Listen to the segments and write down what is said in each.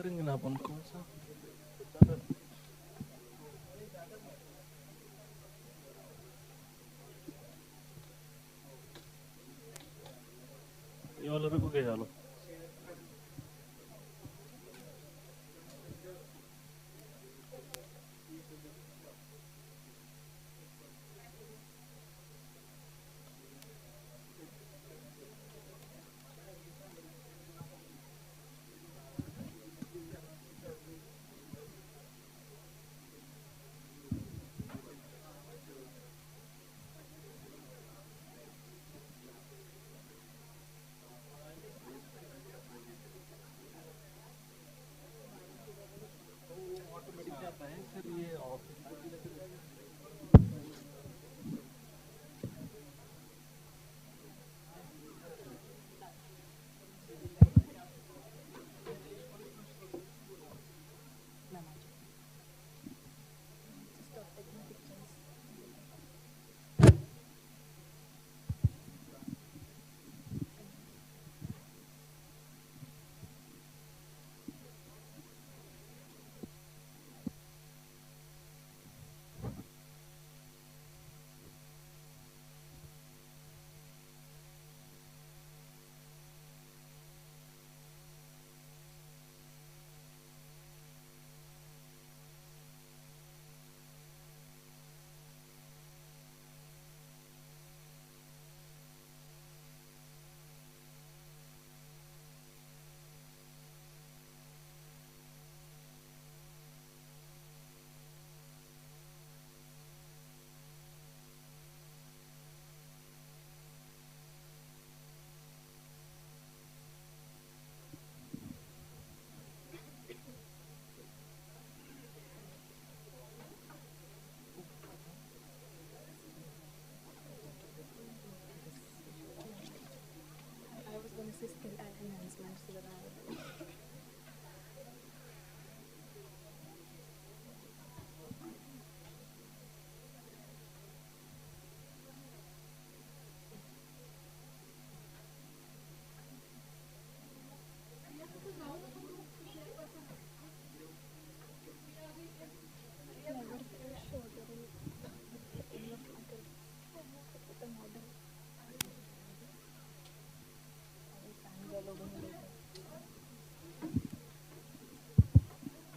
करेंगे ना अपन कौन सा ये वाला रखो के चलो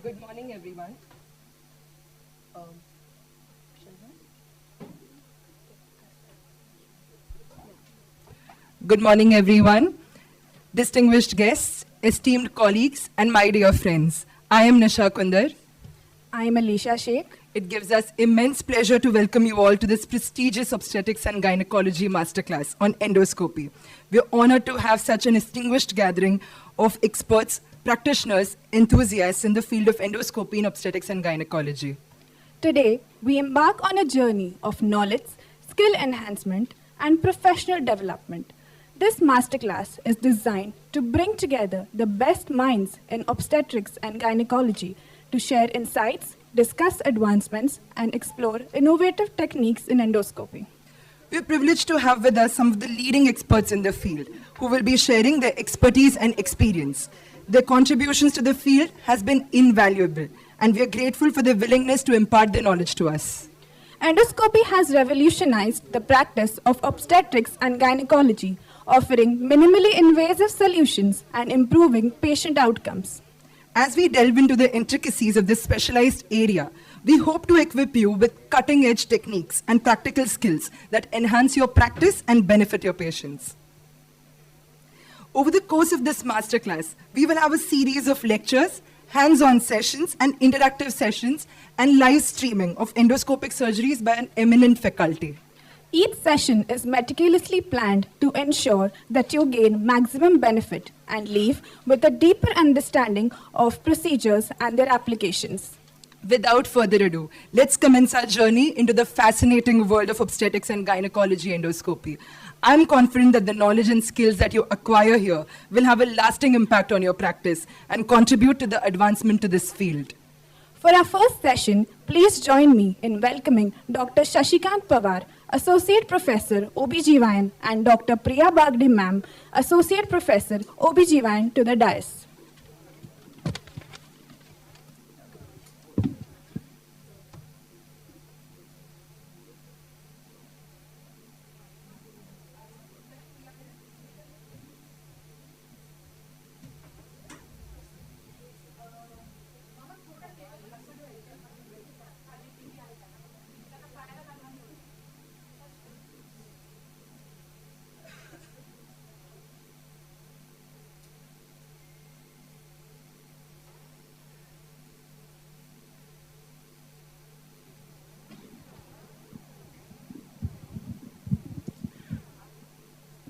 Good morning, everyone. Good morning, everyone. Distinguished guests, esteemed colleagues, and my dear friends. I am Nisha Kundar. I am Alicia Sheikh. It gives us immense pleasure to welcome you all to this prestigious obstetrics and gynecology masterclass on endoscopy. We are honored to have such an distinguished gathering of experts, practitioners, enthusiasts in the field of endoscopy in obstetrics and gynecology. Today, we embark on a journey of knowledge, skill enhancement, and professional development. This masterclass is designed to bring together the best minds in obstetrics and gynecology to share insights, discuss advancements, and explore innovative techniques in endoscopy. We are privileged to have with us some of the leading experts in the field who will be sharing their expertise and experience. Their contributions to the field has been invaluable, and we are grateful for their willingness to impart their knowledge to us. Endoscopy has revolutionized the practice of obstetrics and gynecology, offering minimally invasive solutions and improving patient outcomes. As we delve into the intricacies of this specialized area, we hope to equip you with cutting-edge techniques and practical skills that enhance your practice and benefit your patients. Over the course of this masterclass, we will have a series of lectures, hands-on sessions, and interactive sessions, and live streaming of endoscopic surgeries by an eminent faculty. Each session is meticulously planned to ensure that you gain maximum benefit and leave with a deeper understanding of procedures and their applications. Without further ado, let's commence our journey into the fascinating world of obstetrics and gynecology endoscopy. I'm confident that the knowledge and skills that you acquire here will have a lasting impact on your practice and contribute to the advancement to this field. For our first session, please join me in welcoming Dr. Shashikant Pawar, Associate Professor, OBGYN, and Dr. Priya Bagde Ma'am, Associate Professor, OBGYN, to the dais.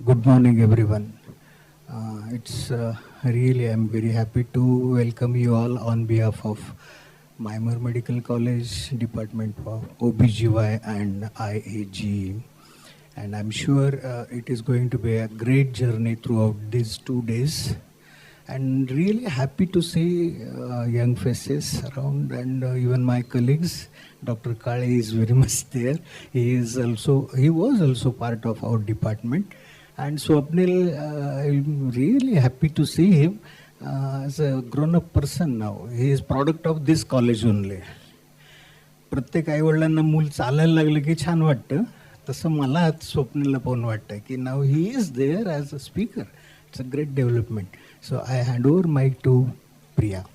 Good morning, everyone. It's really, I'm very happy to welcome you all on behalf of Myomectomy Medical College, Department of OBGY and IAG. And I'm sure it is going to be a great journey throughout these 2 days. And really happy to see young faces around, and even my colleagues. Dr. Kale is very much there. He was also part of our department. And Swapnil, I'm really happy to see him as a grown-up person now. He is product of this college only. प्रत्येक आईवडिलांना मूल चालायला लागलं की छान वाटतं, तसं मला स्वप्नीलला पण वाटतं की now he is there as a speaker. It's a great development. So I hand over mic to Priya.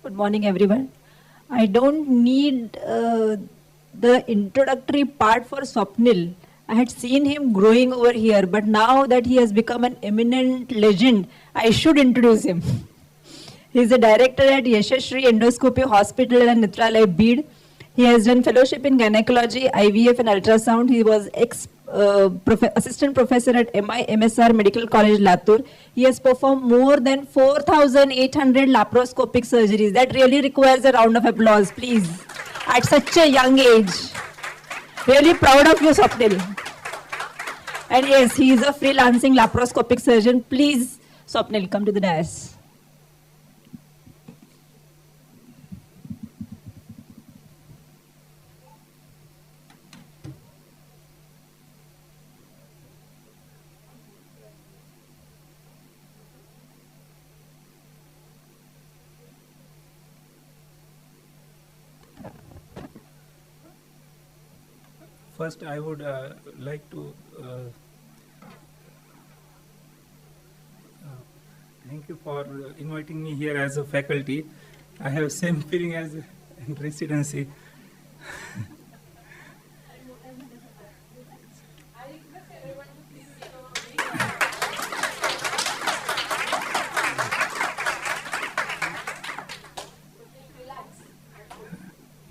Good morning, everyone. I don't need the introductory part for Swapnil. I had seen him growing over here, but now that he has become an eminent legend, I should introduce him. He is the director at Yashashree Endoscopy Hospital and Netralaya, Bid. He has done fellowship in gynecology, IVF and ultrasound. He was assistant professor at MSR Medical College, Latur. He has performed more than 4,800 laparoscopic surgeries. That really requires a round of applause, please, at such a young age. Really proud of you, Swapnil. And yes, he is a freelancing laparoscopic surgeon. Please, Swapnil, come to the dais. First, I would like to thank you for inviting me here as a faculty. I have same feeling as in residency.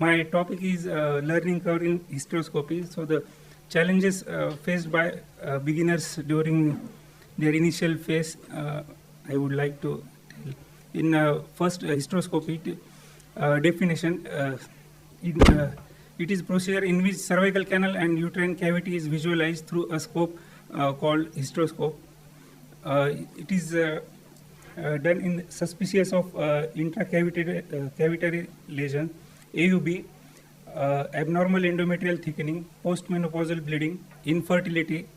My topic is learning curve in hysteroscopy. So the challenges faced by beginners during their initial phase, I would like to tell. In first hysteroscopy definition, it is procedure in which cervical canal and uterine cavity is visualized through a scope called hysteroscope. It is done in suspicious of intracavitary lesion, AUB, abnormal endometrial thickening, postmenopausal bleeding, infertility,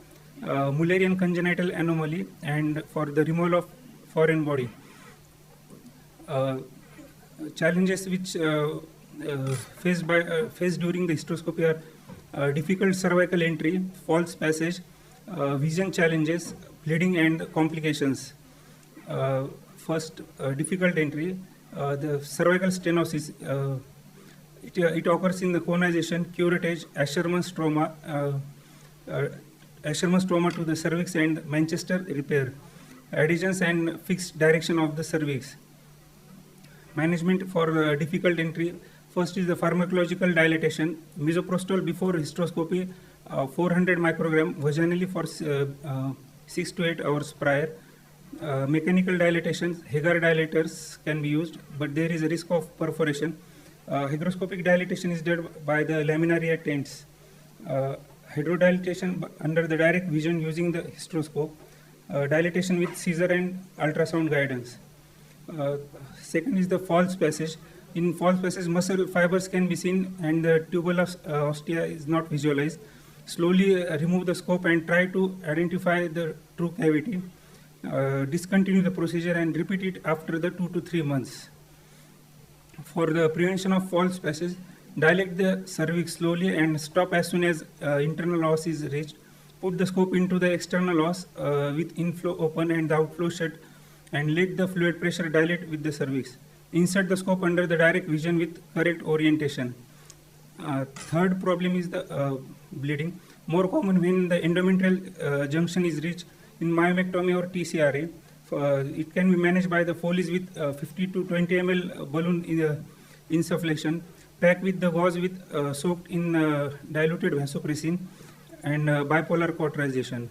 Mullerian congenital anomaly, and for the removal of foreign body. Challenges which faced during the hysteroscopy are difficult cervical entry, false passage, vision challenges, bleeding and complications. First, difficult entry, the cervical stenosis. It occurs in the conization, curettage, Asherman stroma to the cervix and Manchester repair, adhesions and fixed direction of the cervix. Management for difficult entry, first is the pharmacological dilatation, misoprostol before hysteroscopy, 400 microgram vaginally for 6 to 8 hours prior. Mechanical dilatations, Hagar dilators can be used, but there is a risk of perforation. Hygroscopic dilatation is done by the laminaria tents. Hydrodilatation under the direct vision using the hysteroscope. Dilatation with Caesar and ultrasound guidance. Second is the false passage. In false passage, muscle fibers can be seen and the tubal ostia is not visualized. Slowly remove the scope and try to identify the true cavity. Discontinue the procedure and repeat it after the 2 to 3 months. For the prevention of false passage, dilate the cervix slowly and stop as soon as internal os is reached. Put the scope into the external os with inflow open and the outflow shut, and let the fluid pressure dilate with the cervix. Insert the scope under the direct vision with correct orientation. Third problem is the bleeding. More common when the endometrial junction is reached in myomectomy or TCRA. It can be managed by the Foley's with 50 to 20 ml balloon insufflation. Pack with the gauze with soaked in diluted vasopressin and bipolar cauterization.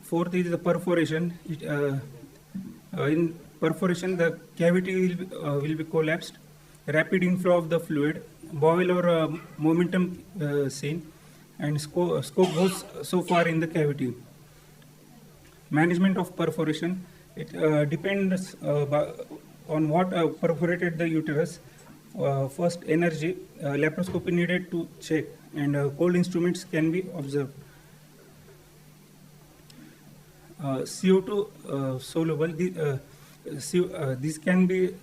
Fourth is the perforation. In perforation, the cavity will be collapsed. Rapid inflow of the fluid, boil or momentum seen, and scope goes so far in the cavity. Management of perforation, it depends on what perforated the uterus. First, energy, laparoscopy needed to check, and cold instruments can be observed. CO2 soluble, these can be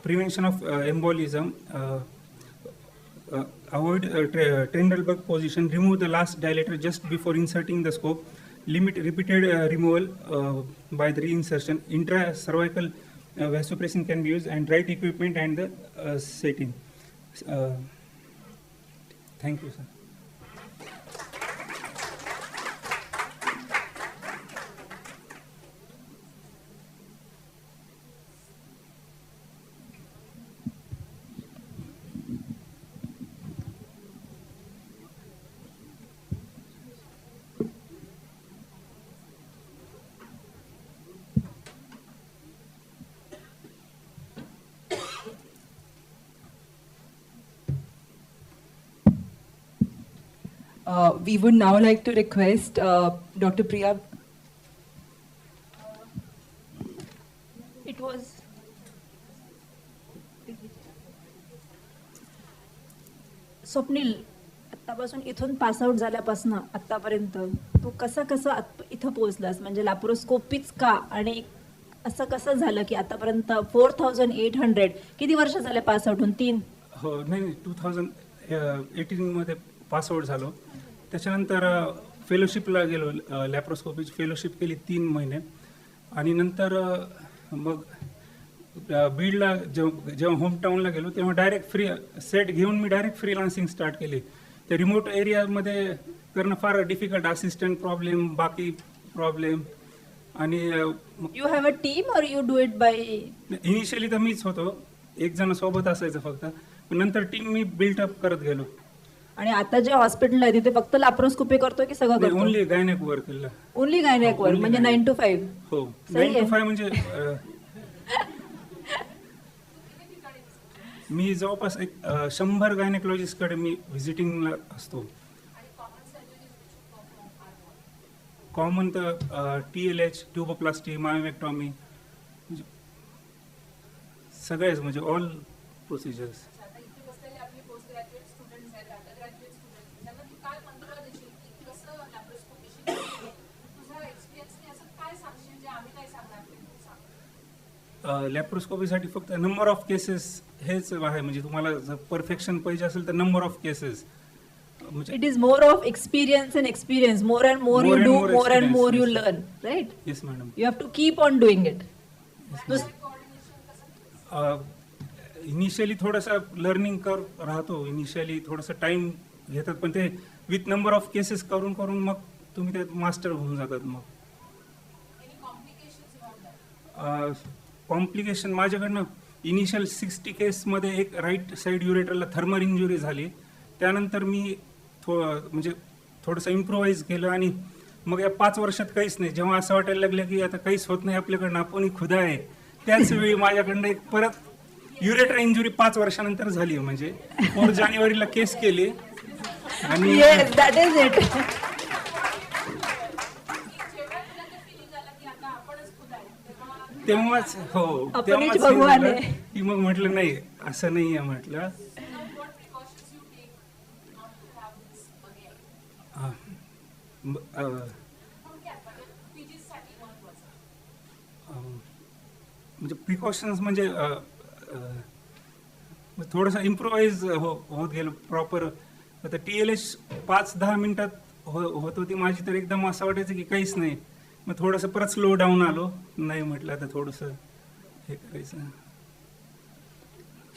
prevention of embolism. Avoid Trendelenburg position. Remove the last dilator just before inserting the scope. Limit repeated removal by the reinsertion. Intracervical vasopressin can be used, and right equipment and the setting. Thank you, sir. We would now like to request Dr. Priya. It was Swapnil, आतापासून इथून pass out झाल्यापासून आतापर्यंत तू कसा इथं पोहोचलास, म्हणजे लॅप्रोस्कोपीच का, आणि असं कसं झालं की आतापर्यंत 4800 किती वर्ष झाले पास आउट होऊन? 3 हो नाही 2018 मध्ये पास आउट झालो. त्याच्यानंतर फेलोशिपला गेलो, लॅप्रोस्कोपीची फेलोशिप केली 3 महिने, आणि नंतर मग बीडला जेव्हा होमटाऊनला गेलो तेव्हा डायरेक्ट फ्री सेट घेऊन मी डायरेक्ट फ्रीलान्सिंग स्टार्ट केली. ते रिमोट एरियामध्ये करणं फार डिफिकल्ट, असिस्टंट प्रॉब्लेम, बाकी प्रॉब्लेम. आणि यू हॅव अ टीम और you do it by? Initially तर मीच होतो, एक जण सोबत असायचं फक्त, नंतर टीम मी बिल्टअप करत गेलो. आणि आता जे हॉस्पिटल आहे तिथे फक्त लॅप्रोस्कोपी करतो की सगळं करतो? ओनली गायनेक वर केलं. ओनली गायनेक वर, म्हणजे 9 to 5? हो 9 to 5 म्हणजे मी जवळपास 100 गायनेकॉलॉजिस्ट कडे मी व्हिजिटिंगला असतो. कॉमन तर TLH, ट्यूबोप्लास्टी, मायोमेक्टॉमी, सगळेच म्हणजे ऑल प्रोसिजर्स. लॅप्रोस्कोपीसाठी फक्त नंबर ऑफ केसेस हेच आहे, म्हणजे तुम्हाला जर परफेक्शन पाहिजे असेल तर number of cases. It is more of experience and experience. More and more you do, more and more you learn, right? Yes, madam. You have to keep on doing it. Initially थोडासा learning कर राहतो, initially थोडासा time घेतात, पण ते with number of cases करून करून मग तुम्ही त्यात मास्टर होऊन जातात. मग कॉम्प्लिकेशन माझ्याकडनं इनिशियल 60 केसमध्ये एक राईट साईड युरेटरला थर्मल इंजुरी झाली. त्यानंतर मी म्हणजे थोडंसं इम्प्रोवाइज केलं, आणि मग या 5 वर्षात काहीच नाही. जेव्हा असं वाटायला लागलं की आता काहीच होत नाही आपल्याकडनं, आपण खुदा आहे, त्याच वेळी माझ्याकडनं एक परत युरेटर इंजुरी 5 वर्षानंतर झाली. म्हणजे 4 जानेवारीला केस केली, आणि Yes, that is it. तेव्हाच हो आपणच तेव्हाच हे भगवान झालं आहे. की मग म्हटलं नाही असं नाही आहे म्हटलं. हा. म्हणजे प्रिकॉशन्स म्हणजे थोडंसं इम्प्रोवाइज होत गेलं प्रॉपर. आता TLS 5-10 मिनिटात होत होती माझी, तर एकदम असं वाटायचं की काहीच नाही. मग थोडंसं परत स्लो डाऊन आलो, नाही म्हटलं आता थोडंसं हे करायचं.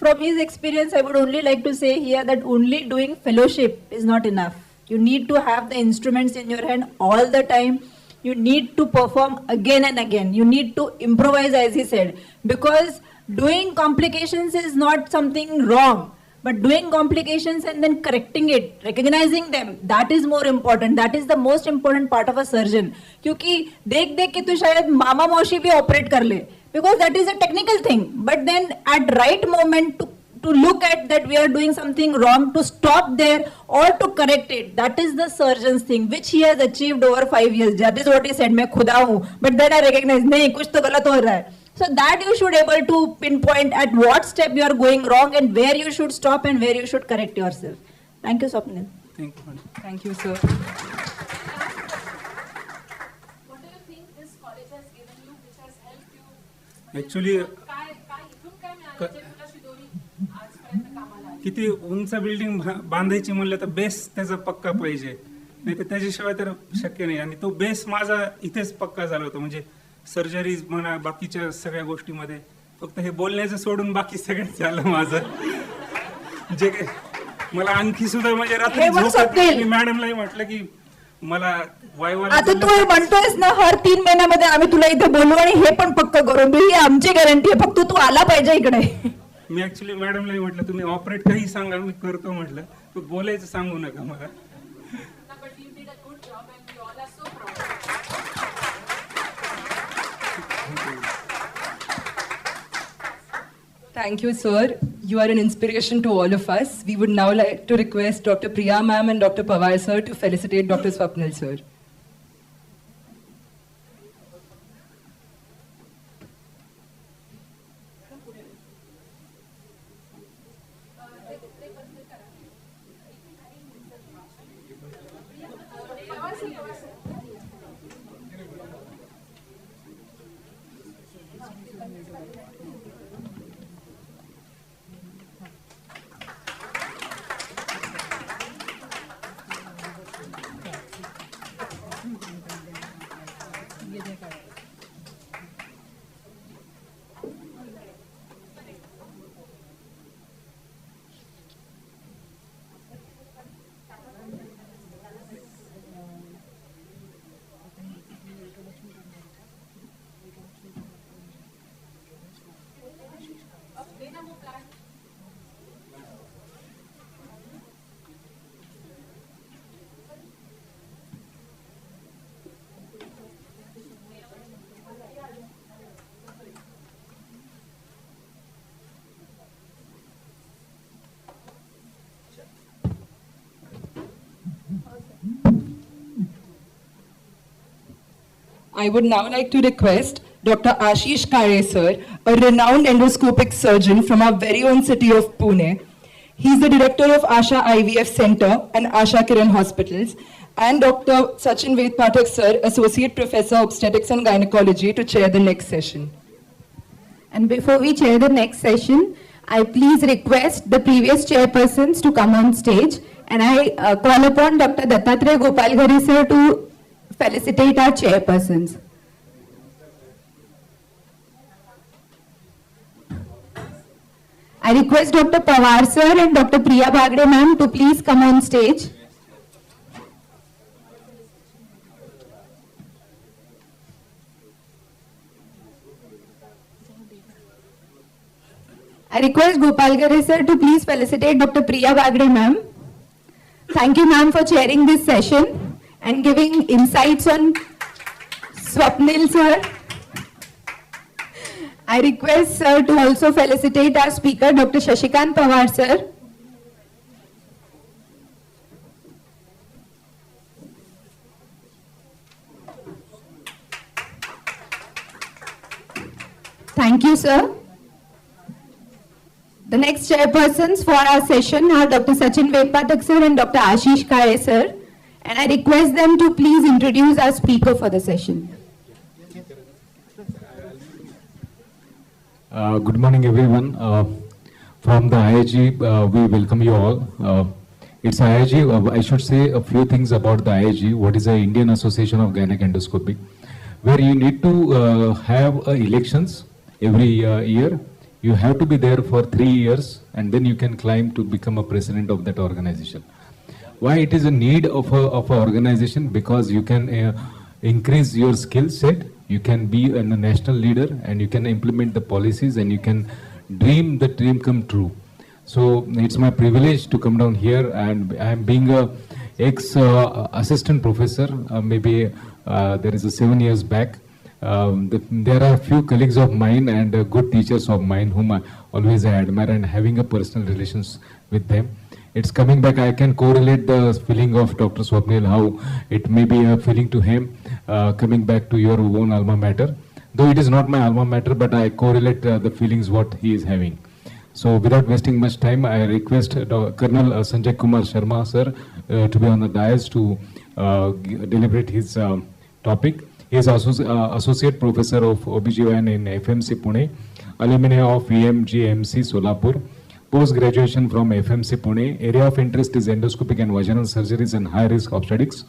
From his experience, I would only like to say here that only doing fellowship is not enough. You need to have the instruments in your hand all the time. You need to perform again and again. You need to improvise, as he said, because doing complications is not something wrong. But doing complications and then correcting it, recognizing them, that is more important. That is the most important part of a surgeon. क्योंकि देख देख के तो शायद मामा मौसी भी operate कर ले, because that is a technical thing. But then at right moment to look at that we are doing something wrong, to stop there or to correct it, that is the surgeon's thing, which he has achieved over 5 years. That is what he said, मैं खुदा हूँ, but then I recognize नहीं कुछ तो गलत हो रहा है. So that you should able to pinpoint at what step you are going wrong and where you should stop and where you should correct yourself. Thank you, Swapnil. Thank you. Thank you, sir. What do you think this college has given you, which has helped you? Actually इथून काय मिळालं जे तुला शिदोरी आजपर्यंत कामाला आली? किती उंच building बांधायची म्हणलं तर बेस त्याचा पक्का पाहिजे, नाही तर त्याच्याशिवाय तर शक्य नाही. आणि तो बेस माझा इथेच पक्का झाला होता. म्हणजे सर्जरीज म्हणा, बाकीच्या सगळ्या गोष्टीमध्ये फक्त हे बोलण्याचं सोडून बाकी सगळं झालं माझं. जे मला आणखी सुद्धा म्हणजे रात्री झोपेत मी मॅडमलाही म्हटलं की मला वायवा आता तू हे म्हणतोयस ना, हर 3 महिन्यामध्ये आम्ही तुला इथे बोलू आणि हे पण पक्क करून देऊ, ही आमची गॅरंटी आहे, फक्त तू आला पाहिजे इकडे. मी ऍक्च्युली मॅडमलाही म्हटलं तुम्ही ऑपरेट काही सांगा मी करतो म्हटलं, तू बोलायचं सांगू नका मला. But you did a good job and we all are so proud. Thank you, sir. You are an inspiration to all of us. We would now like to request Dr. Priya ma'am and Dr. Pawar sir to felicitate Dr. Swapnil sir. I would now like to request Dr. Ashish Kare sir, a renowned endoscopic surgeon from our very own city of Pune. He is the director of Asha IVF Center and Asha Kiran Hospitals, and Dr. Sachin Ved Pathak sir, Associate Professor Obstetrics and Gynecology, to chair the next session. And before we chair the next session, I please request the previous chairpersons to come on stage, and I call upon Dr. Dattatreya Gopalghare sir to felicitate our chairpersons. I request Dr. Pawar sir and Dr. Priya Bhagre ma'am to please come on stage. I request Gopalghare sir to please felicitate Dr. Priya Bhagre ma'am. Thank you ma'am for chairing this session and giving insights on Swapnil sir. I request sir to also felicitate our speaker, Dr. Shashikant Pawar sir. Thank you, sir. The next chairpersons for our session are Dr. Sachin Vepatak sir and Dr. Ashish Kare sir. And I request them to please introduce our speaker for the session. Good morning, everyone. From the IIG, we welcome you all. It's IIG, I should say a few things about the IIG, what is the Indian Association of Gynec Endoscopy, where you need to have elections every year. You have to be there for 3 years and then you can climb to become a president of that organization. Why it is a need of a organization? Because you can increase your skill set, you can be a national leader and you can implement the policies and you can dream the dream come true. So it's my privilege to come down here, and I'm being a ex-assistant professor, maybe there is a 7 years back. There are a few colleagues of mine and good teachers of mine whom I always admire and having a personal relations with them. It's coming back, I can correlate the feeling of Dr. Swapnil, how it may be a feeling to him coming back to your own alma mater. Though it is not my alma mater, but I correlate the feelings what he is having. So without wasting much time, I request Colonel Sanjay Kumar Sharma sir to be on the dais to deliberate his topic. He is Associate Professor of OBGYN in FMC Pune, alumni of EMGMC Solapur, post-graduation from FMC Pune. Area of interest is endoscopic and vaginal surgeries and high-risk obstetrics.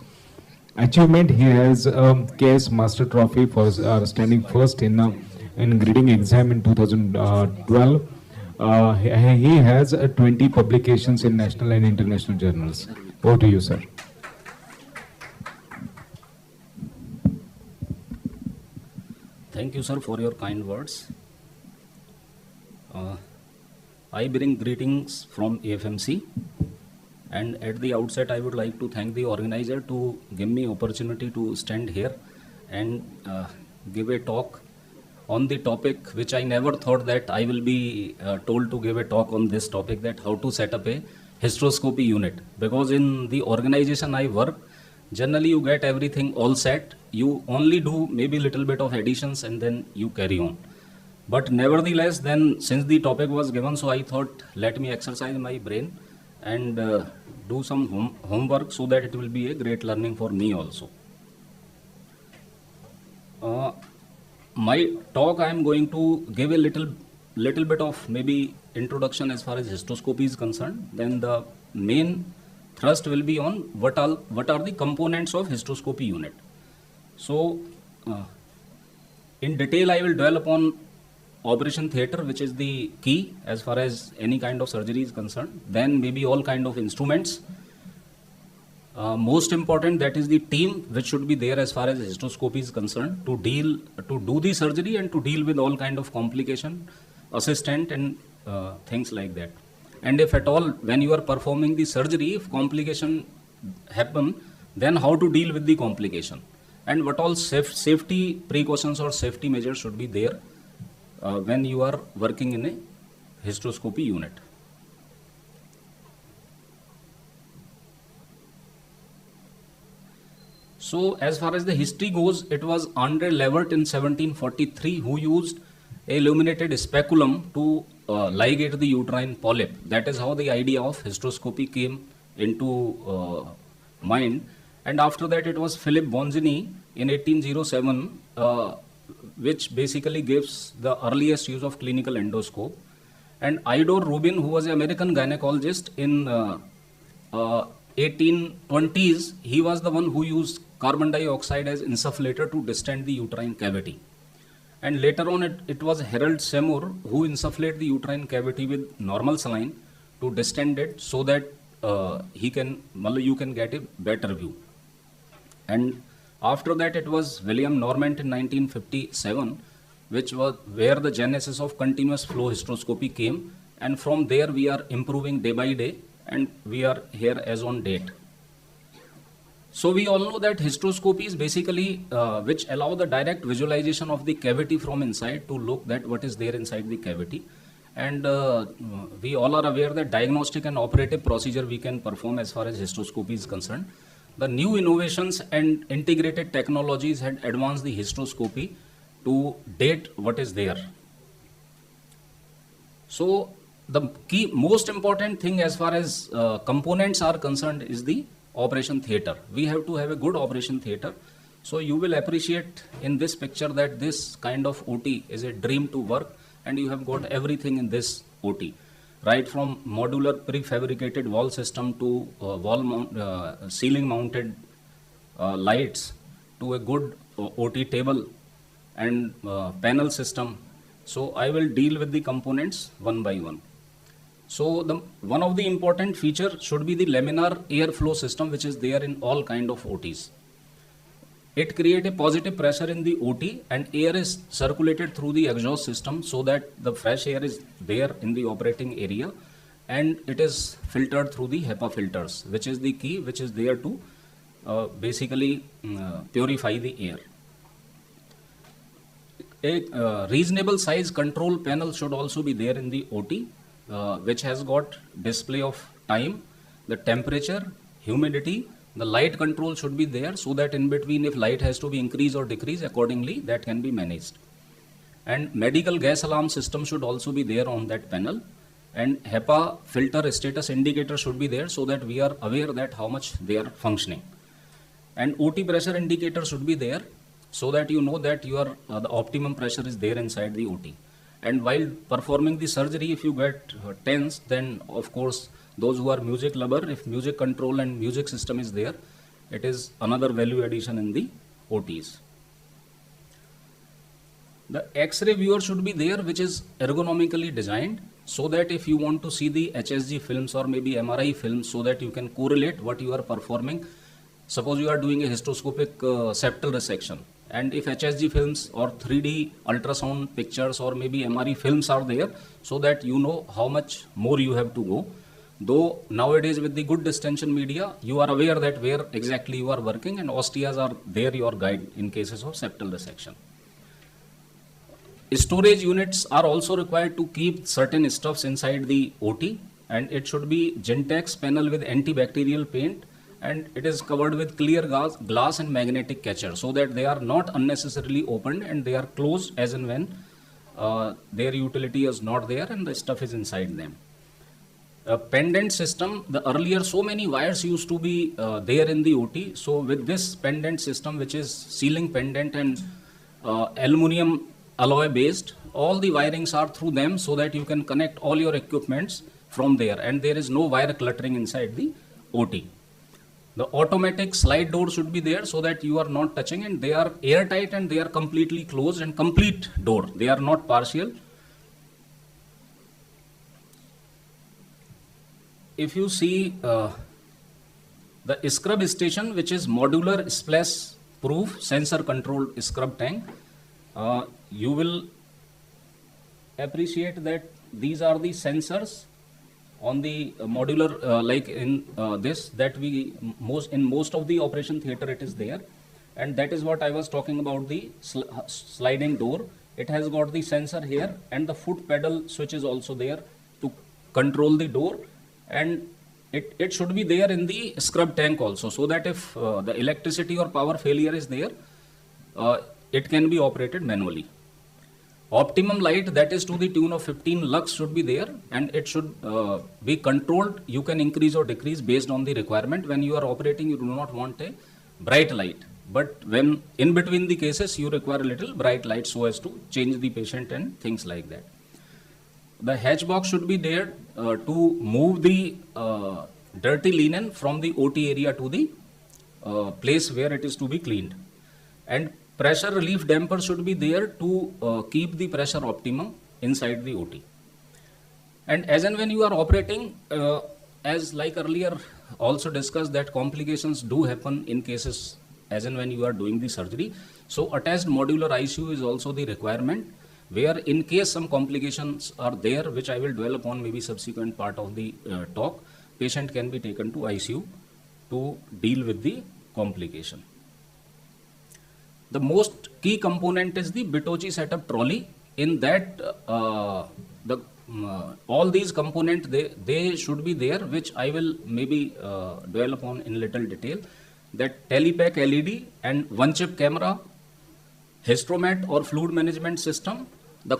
Achievement, he has a KS Master Trophy for standing first in grading exam in 2012. He has 20 publications in national and international journals. Over to you, sir. Thank you, sir, for your kind words. I bring greetings from AFMC, and at the outset I would like to thank the organizer to give me opportunity to stand here and give a talk on the topic which I never thought that I will be told to give a talk on this topic, that how to set up a hysteroscopy unit. Because in the organization I work, generally you get everything all set, you only do maybe little bit of additions and then you carry on. But nevertheless, then since the topic was given, so I thought let me exercise my brain and do some homework so that it will be a great learning for me also. My talk, I am going to give a little bit of maybe introduction as far as hysteroscopy is concerned. Then the main thrust will be on what are the components of hysteroscopy unit. So in detail I will dwell upon operation theatre, which is the key as far as any kind of surgery is concerned. Then maybe all kind of instruments. Most important, that is the team which should be there as far as hysteroscopy is concerned to do the surgery and to deal with all kind of complication, assistant and things like that. And if at all when you are performing the surgery, if complication happen, then how to deal with the complication and what all safety precautions or safety measures should be there when you are working in a hysteroscopy unit. So as far as the history goes, it was Andre Levert in 1743 who used a illuminated speculum to ligate the uterine polyp. That is how the idea of hysteroscopy came into mind. And after that it was Philip Bonzini in 1807 which basically gives the earliest use of clinical endoscope. And Isidore Rubin, who was an American gynecologist in 1820s, he was the one who used carbon dioxide as insufflator to distend the uterine cavity. And later on it was Harold Seymour who insufflated the uterine cavity with normal saline to distend it so that you can get a better view. And after that it was William Normand in 1957, which was where the genesis of continuous flow hysteroscopy came, and from there we are improving day by day and we are here as on date. So we all know that hysteroscopy is basically which allow the direct visualization of the cavity from inside to look at what is there inside the cavity. And we all are aware that diagnostic and operative procedure we can perform as far as hysteroscopy is concerned. The new innovations and integrated technologies had advanced the hysteroscopy to date what is there. So the key, most important thing as far as components are concerned is the operation theatre. We have to have a good operation theatre. So you will appreciate in this picture that this kind of OT is a dream to work, and you have got everything in this OT. Right from modular prefabricated wall system to ceiling mounted lights to a good OT table and panel system. So I will deal with the components one by one. So one of the important feature should be the laminar airflow system, which is there in all kind of OTs. It creates a positive pressure in the OT, and air is circulated through the exhaust system so that the fresh air is there in the operating area, and it is filtered through the HEPA filters, which is the key which is there to basically purify the air. A reasonable size control panel should also be there in the OT, which has got display of time, the temperature, humidity. The light control should be there so that in between, if light has to be increased or decreased, accordingly that can be managed. And medical gas alarm system should also be there on that panel, and HEPA filter status indicator should be there so that we are aware that how much they are functioning. And OT pressure indicator should be there so that you know that your the optimum pressure is there inside the OT. And while performing the surgery, if you get tense, then of course those who are music lover, if music control and music system is there, it is another value addition in the OTs. The X-ray viewer should be there, which is ergonomically designed so that if you want to see the HSG films or maybe MRI films, so that you can correlate what you are performing. Suppose you are doing a hysteroscopic septal resection, and if HSG films or 3D ultrasound pictures or maybe MRI films are there, so that you know how much more you have to go. Though nowadays with the good distension media, you are aware that where exactly you are working, and osteas are there your guide in cases of septal resection. Storage units are also required to keep certain stuffs inside the OT, and it should be Gentex panel with antibacterial paint, and it is covered with clear glass and magnetic catcher so that they are not unnecessarily opened and they are closed as and when their utility is not there and the stuff is inside them. A pendant system, the earlier so many wires used to be there in the OT. So with this pendant system, which is ceiling pendant and aluminum alloy based, all the wirings are through them so that you can connect all your equipments from there, and there is no wire cluttering inside the OT. The automatic slide door should be there so that you are not touching, and they are airtight and they are completely closed and complete door. They are not partial. If you see the scrub station, which is modular splash proof sensor controlled scrub tank, you will appreciate that these are the sensors on the modular like in this that we in most of the operation theater it is there, and that is what I was talking about, the sliding door. It has got the sensor here, and the foot pedal switch is also there to control the door, and it should be there in the scrub tank also, so that if the electricity or power failure is there, it can be operated manually. Optimum light, that is to the tune of 15 lux, should be there, and it should be controlled. You can increase or decrease based on the requirement. When you are operating, you do not want a bright light, but when in between the cases you require a little bright light so as to change the patient and things like that. The hatch box should be there to move the dirty linen from the OT area to the place where it is to be cleaned, and pressure relief damper should be there to keep the pressure optimum inside the OT. And as and when you are operating, as like earlier also discussed, that complications do happen in cases as and when you are doing the surgery. So attached modular ICU is also the requirement, where in case some complications are there, which I will dwell upon maybe subsequent part of the talk, patient can be taken to ICU to deal with the complication. The most key component is the Bitochi setup trolley. In that, all these components, they should be there, which I will maybe dwell upon in little detail. That telepack LED and one chip camera, Hystromat or fluid management system, the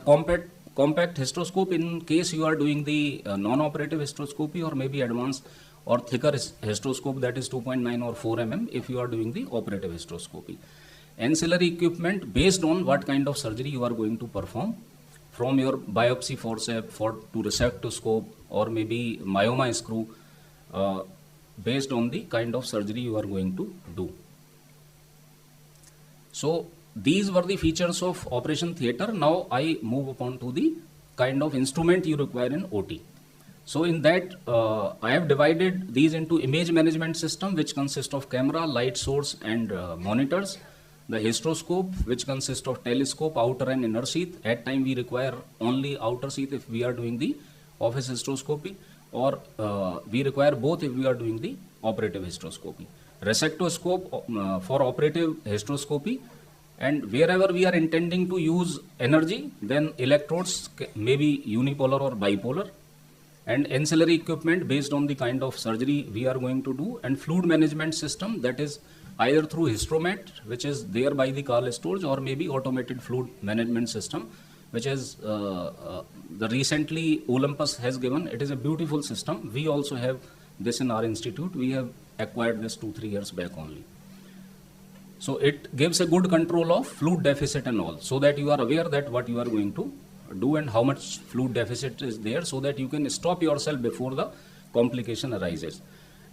compact hysteroscope in case you are doing the non-operative hysteroscopy, or maybe advanced or thicker hysteroscope, that is 2.9 or 4 mm if you are doing the operative hysteroscopy. Ancillary equipment based on what kind of surgery you are going to perform, from your biopsy forceps to resectoscope, or maybe myoma screw, based on the kind of surgery you are going to do. So these were the features of operation theatre. Now I move upon to the kind of instrument you require in OT. So in that, I have divided these into image management system, which consists of camera, light source and monitors. The hysteroscope, which consists of telescope, outer and inner sheath. At time we require only outer sheath if we are doing the office hysteroscopy, or we require both if we are doing the operative hysteroscopy. Resectoscope for operative hysteroscopy, and wherever we are intending to use energy, then electrodes may be unipolar or bipolar, and ancillary equipment based on the kind of surgery we are going to do, and fluid management system, that is either through Hystromat, which is there by the car storage, or maybe automated fluid management system, which is the recently Olympus has given. It is a beautiful system. We also have this in our institute. We have acquired this 2-3 years back only. So it gives a good control of fluid deficit and all, so that you are aware that what you are going to do and how much fluid deficit is there, so that you can stop yourself before the complication arises.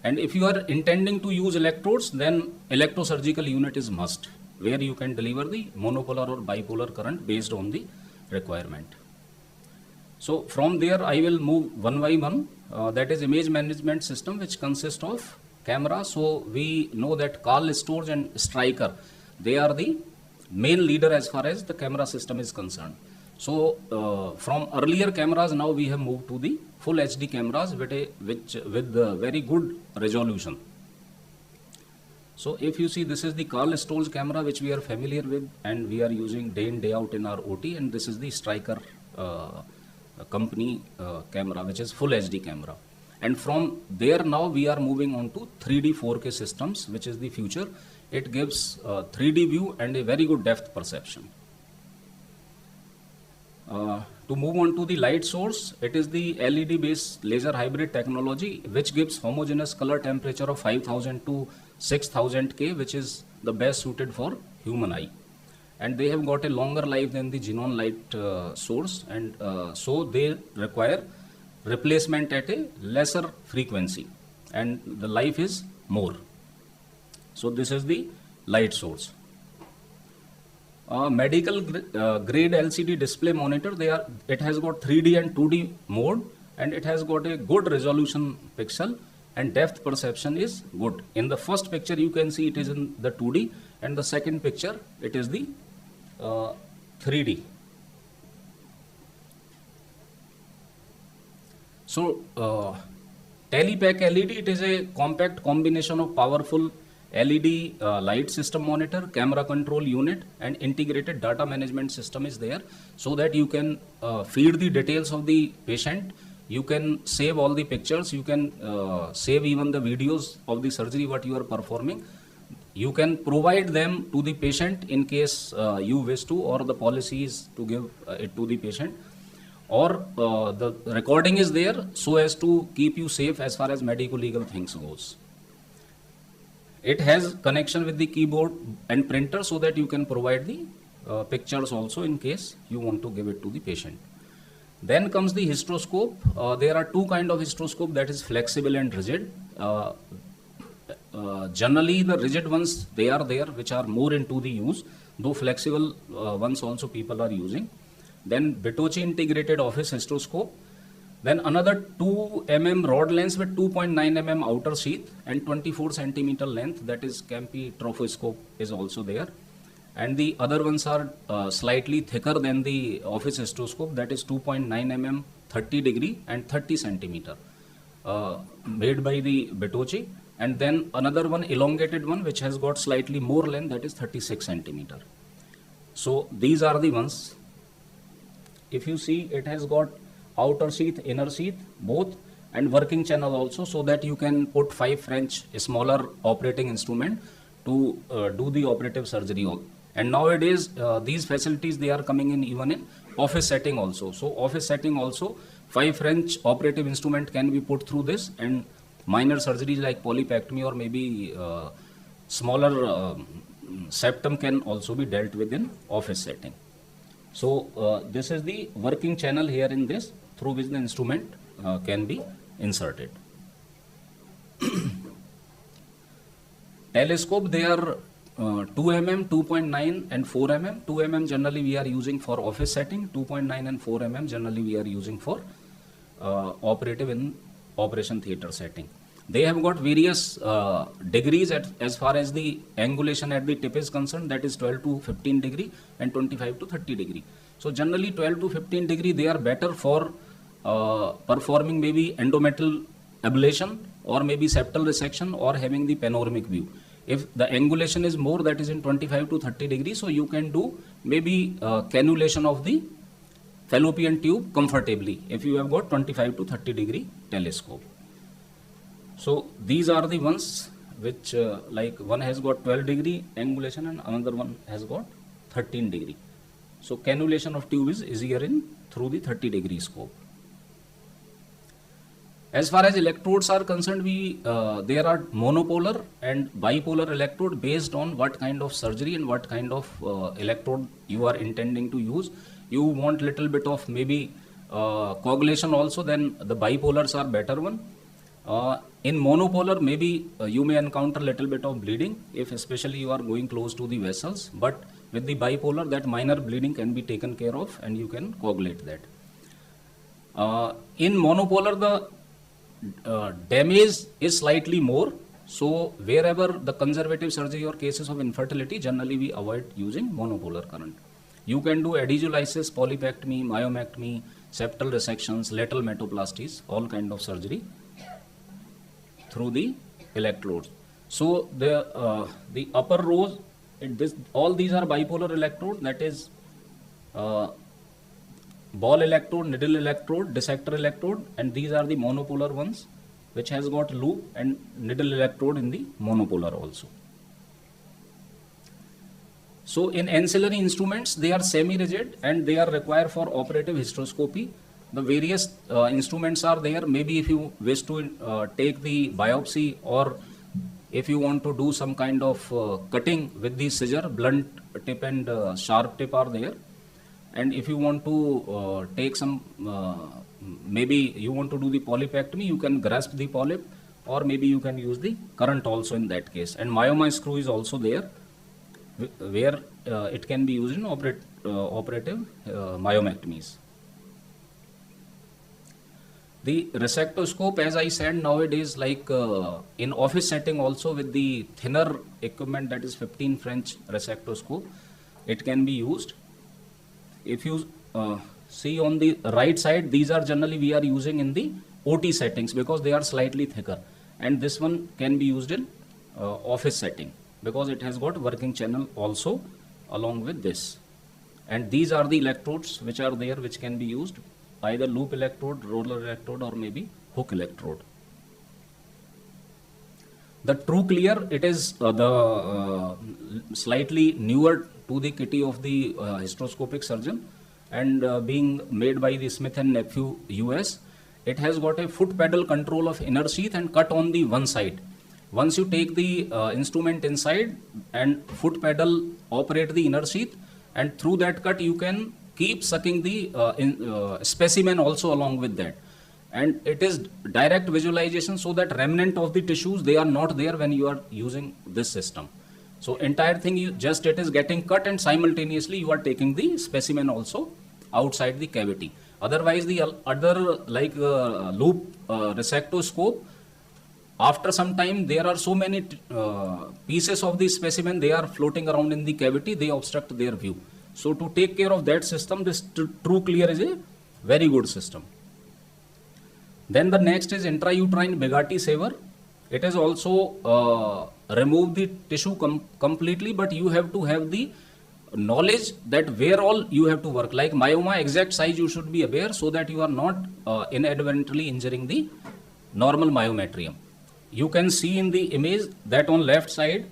And if you are intending to use electrodes, then electrosurgical unit is must, where you can deliver the monopolar or bipolar current based on the requirement. So from there I will move one by one. That is image management system, which consists of camera. So we know that Karl Storz and Stryker, they are the main leader as far as the camera system is concerned. So from earlier cameras, now we have moved to the full HD cameras with very good resolution. So if you see, this is the Karl Storz camera which we are familiar with and we are using day in day out in our OT, and this is the Stryker company camera, which is full HD camera. And from there now we are moving on to 3D 4K systems, which is the future. It gives 3D view and a very good depth perception. To move on to the light source, it is the LED based laser hybrid technology, which gives homogeneous color temperature of 5000 to 6000 K, which is the best suited for human eye. And they have got a longer life than the xenon light source, and so they require replacement at a lesser frequency, and the life is more. So this is the light source. Medical grade LCD display monitor, it has got 3D and 2D mode, and it has got a good resolution pixel, and depth perception is good. In the first picture you can see it is in the 2D, and the second picture it is the 3D. So Telepack LED, it is a compact combination of powerful LED light system monitor, camera control unit, and integrated data management system is there, so that you can feed the details of the patient, you can save all the pictures, you can save even the videos of the surgery what you are performing. You can provide them to the patient in case you wish to, or the policy is to give it to the patient, or the recording is there so as to keep you safe as far as medical legal things goes. It has connection with the keyboard and printer, so that you can provide the pictures also in case you want to give it to the patient. Then comes the hysteroscope. There are two kinds of hysteroscope, that is flexible and rigid. Generally the rigid ones, they are there, which are more into the use, though flexible ones also people are using. Then Bertocci integrated office hysteroscope. Then another 2 mm rod lens with 2.9 mm outer sheath and 24 centimeter length, that is Campi trophoscope is also there. And the other ones are slightly thicker than the office hysteroscope, that is 2.9 mm 30 degree and 30 centimeter made by the Bertocci. And then another one, elongated one, which has got slightly more length, that is 36 centimeter. So these are the ones. If you see, it has got outer sheath, inner sheath, both, and working channel also, so that you can put 5 French smaller operating instrument to do the operative surgery. And nowadays these facilities, they are coming in even in office setting also. So office setting also, 5 French operative instrument can be put through this, and minor surgeries like polypectomy or maybe smaller septum can also be dealt with in office setting. So this is the working channel here in this, through which the instrument can be inserted. Telescope, they are 2 mm, 2.9 and 4 mm. 2 mm generally we are using for office setting, 2.9 and 4 mm generally we are using for operative in operation theatre setting. They have got various degrees as far as the angulation at the tip is concerned, that is 12 to 15 degree and 25 to 30 degree. So generally 12 to 15 degree they are better for performing maybe endometrial ablation or maybe septal resection or having the panoramic view. If the angulation is more, that is in 25 to 30 degrees, so you can do maybe cannulation of the fallopian tube comfortably if you have got 25 to 30 degree telescope. So these are the ones which like one has got 12 degree angulation and another one has got 13 degree. So cannulation of tube is easier in through the 30 degree scope. As far as electrodes are concerned, there are monopolar and bipolar electrode based on what kind of surgery and what kind of electrode you are intending to use. You want little bit of maybe coagulation also, then the bipolars are better one. In monopolar, maybe you may encounter little bit of bleeding if especially you are going close to the vessels, but with the bipolar that minor bleeding can be taken care of and you can coagulate that. In monopolar, the damage is slightly more, so wherever the conservative surgery or cases of infertility, generally we avoid using monopolar current. You can do adhesiolysis, polypectomy, myomectomy, septal resections, lateral metaplasties, all kind of surgery through the electrodes. So the upper rows, all these are bipolar electrodes, that is ball electrode, needle electrode, dissector electrode, and these are the monopolar ones which has got loop and needle electrode in the monopolar also. So in ancillary instruments, they are semi-rigid and they are required for operative hysteroscopy. The various instruments are there. Maybe if you wish to take the biopsy, or if you want to do some kind of cutting with the scissor, blunt tip and sharp tip are there. And if you want to take some, maybe you want to do the polypectomy, you can grasp the polyp, or maybe you can use the current also in that case. And myoma screw is also there, where it can be used in operative myomectomies. The resectoscope, as I said, nowadays, like in office setting also with the thinner equipment, that is 15 French resectoscope, it can be used. If you see on the right side, these are generally we are using in the OT settings because they are slightly thicker, and this one can be used in office setting because it has got working channel also along with this. And these are the electrodes which are there, which can be used, either loop electrode, roller electrode, or maybe hook electrode. The True Clear, it is the slightly newer to the kitty of the hysteroscopic surgeon, and being made by the Smith and Nephew US. It has got a foot pedal control of inner sheath and cut on the one side. Once you take the instrument inside and foot pedal operate the inner sheath, and through that cut you can keep sucking the specimen also along with that. And it is direct visualization, so that remnant of the tissues, they are not there when you are using this system. So entire thing, it is getting cut, and simultaneously you are taking the specimen also outside the cavity. Otherwise, the other like loop resectoscope, after some time there are so many pieces of the specimen, they are floating around in the cavity, they obstruct their view. So to take care of that system, this True Clear is a very good system. Then the next is intrauterine Bugatti saver. It is also remove the tissue completely, but you have to have the knowledge that where all you have to work. Like myoma, exact size you should be aware, so that you are not inadvertently injuring the normal myometrium. You can see in the image that on left side,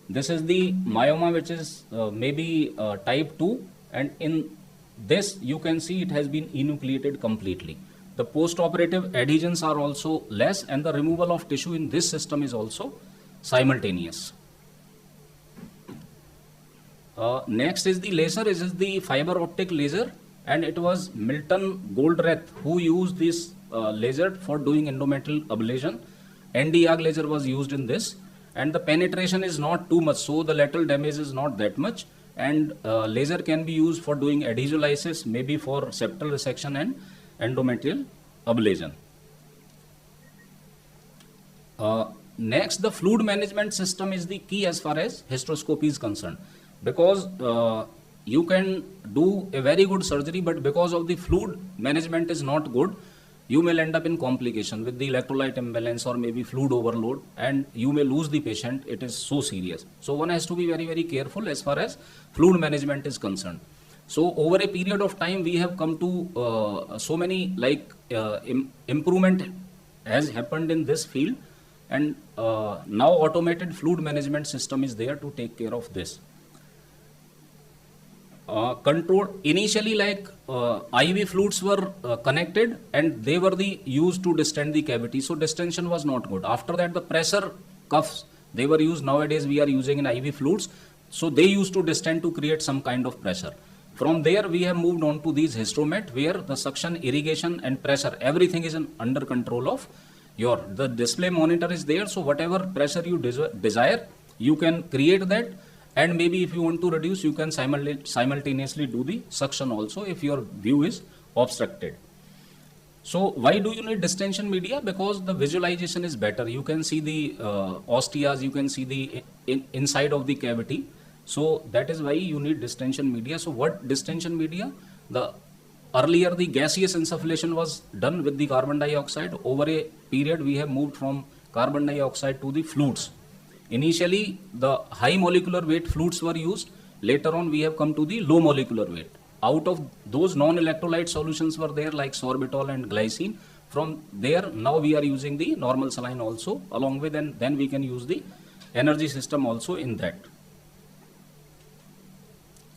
this is the myoma which is maybe type 2, and in this you can see it has been enucleated completely. The post-operative adhesions are also less, and the removal of tissue in this system is also simultaneous. Next is the laser. This is the fiber optic laser, and it was Milton Goldrath who used this laser for doing endometrial ablation. Nd:YAG laser was used in this, and the penetration is not too much, so the lateral damage is not that much, and laser can be used for doing adhesiolysis, maybe for septal resection and endometrial ablation. Next, the fluid management system is the key as far as hysteroscopy is concerned, because you can do a very good surgery, but because of the fluid management is not good, you may end up in complication with the electrolyte imbalance or maybe fluid overload, and you may lose the patient. It is so serious. So one has to be very, very careful as far as fluid management is concerned. So over a period of time, we have come to so many improvement has happened in this field, and now automated fluid management system is there to take care of this. Control initially, IV fluids were connected, and they were used to distend the cavity, so distension was not good. After that, the pressure cuffs, they were used. Nowadays we are using in IV fluids, so they used to distend to create some kind of pressure. From there we have moved on to these Hysteromet, where the suction, irrigation and pressure, everything is under control of the display monitor is there, so whatever pressure you desire, you can create that. And maybe if you want to reduce, you can simultaneously do the suction also if your view is obstructed. So why do you need distension media? Because the visualization is better. You can see the osteas, you can see the inside of the cavity. So that is why you need distension media. So what distension media? Earlier the gaseous insufflation was done with the carbon dioxide. Over a period we have moved from carbon dioxide to the fluids. Initially, the high molecular weight fluids were used. Later on, we have come to the low molecular weight. Out of those non-electrolyte solutions were there like sorbitol and glycine. From there, now we are using the normal saline also along with, and then we can use the energy system also in that.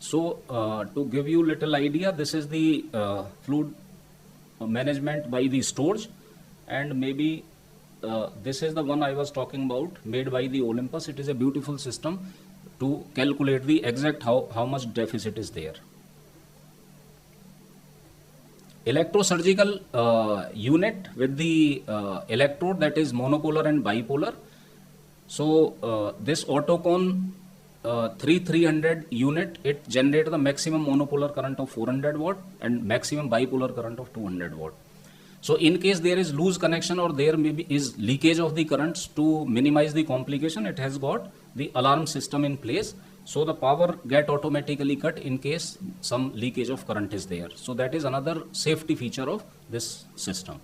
So, to give you little idea, this is the fluid management by the storage, and maybe this is the one I was talking about, made by the Olympus. It is a beautiful system to calculate the exact how much deficit is there. Electrosurgical unit with the electrode, that is monopolar and bipolar. So this Autocon 3300 unit, it generates the maximum monopolar current of 400 watt and maximum bipolar current of 200 watt. So in case there is loose connection or there maybe is leakage of the currents, to minimize the complication, it has got the alarm system in place. So the power get automatically cut in case some leakage of current is there. So that is another safety feature of this system.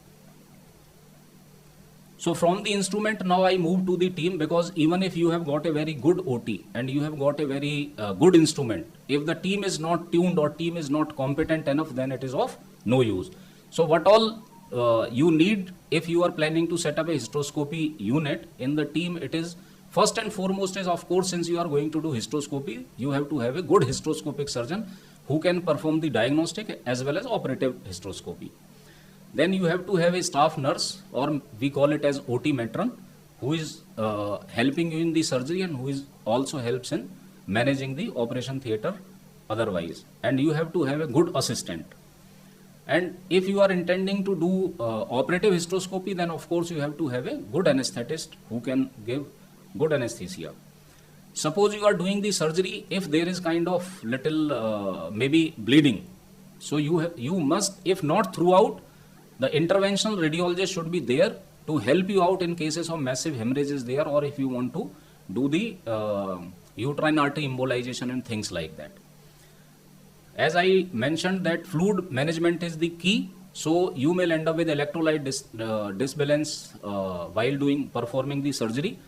So from the instrument, now I move to the team, because even if you have got a very good OT and you have got a very good instrument, if the team is not tuned or team is not competent enough, then it is of no use. So what all you need if you are planning to set up a hysteroscopy unit in the team, it is first and foremost is, of course, since you are going to do hysteroscopy, you have to have a good hysteroscopic surgeon who can perform the diagnostic as well as operative hysteroscopy. Then you have to have a staff nurse, or we call it as OT matron, who is helping you in the surgery and who is also helps in managing the operation theatre otherwise. And you have to have a good assistant. And if you are intending to do operative hysteroscopy, then of course you have to have a good anesthetist who can give good anesthesia. Suppose you are doing the surgery, if there is kind of little maybe bleeding, so you must, if not throughout, the interventional radiologist should be there to help you out in cases of massive hemorrhages there, or if you want to do the uterine artery embolization and things like that. As I mentioned that fluid management is the key, so you may end up with electrolyte disbalance while performing the surgery,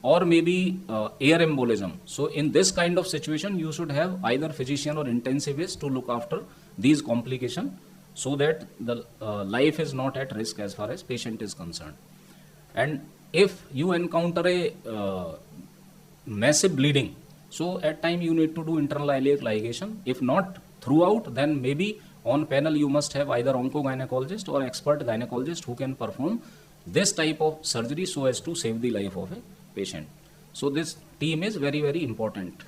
or maybe air embolism. So in this kind of situation, you should have either physician or intensivist to look after these complications, so that the life is not at risk as far as patient is concerned. And if you encounter a massive bleeding, so at time you need to do internal iliac ligation. If not throughout, then maybe on panel you must have either oncogynecologist or expert gynecologist who can perform this type of surgery so as to save the life of a patient. So this team is very, very important.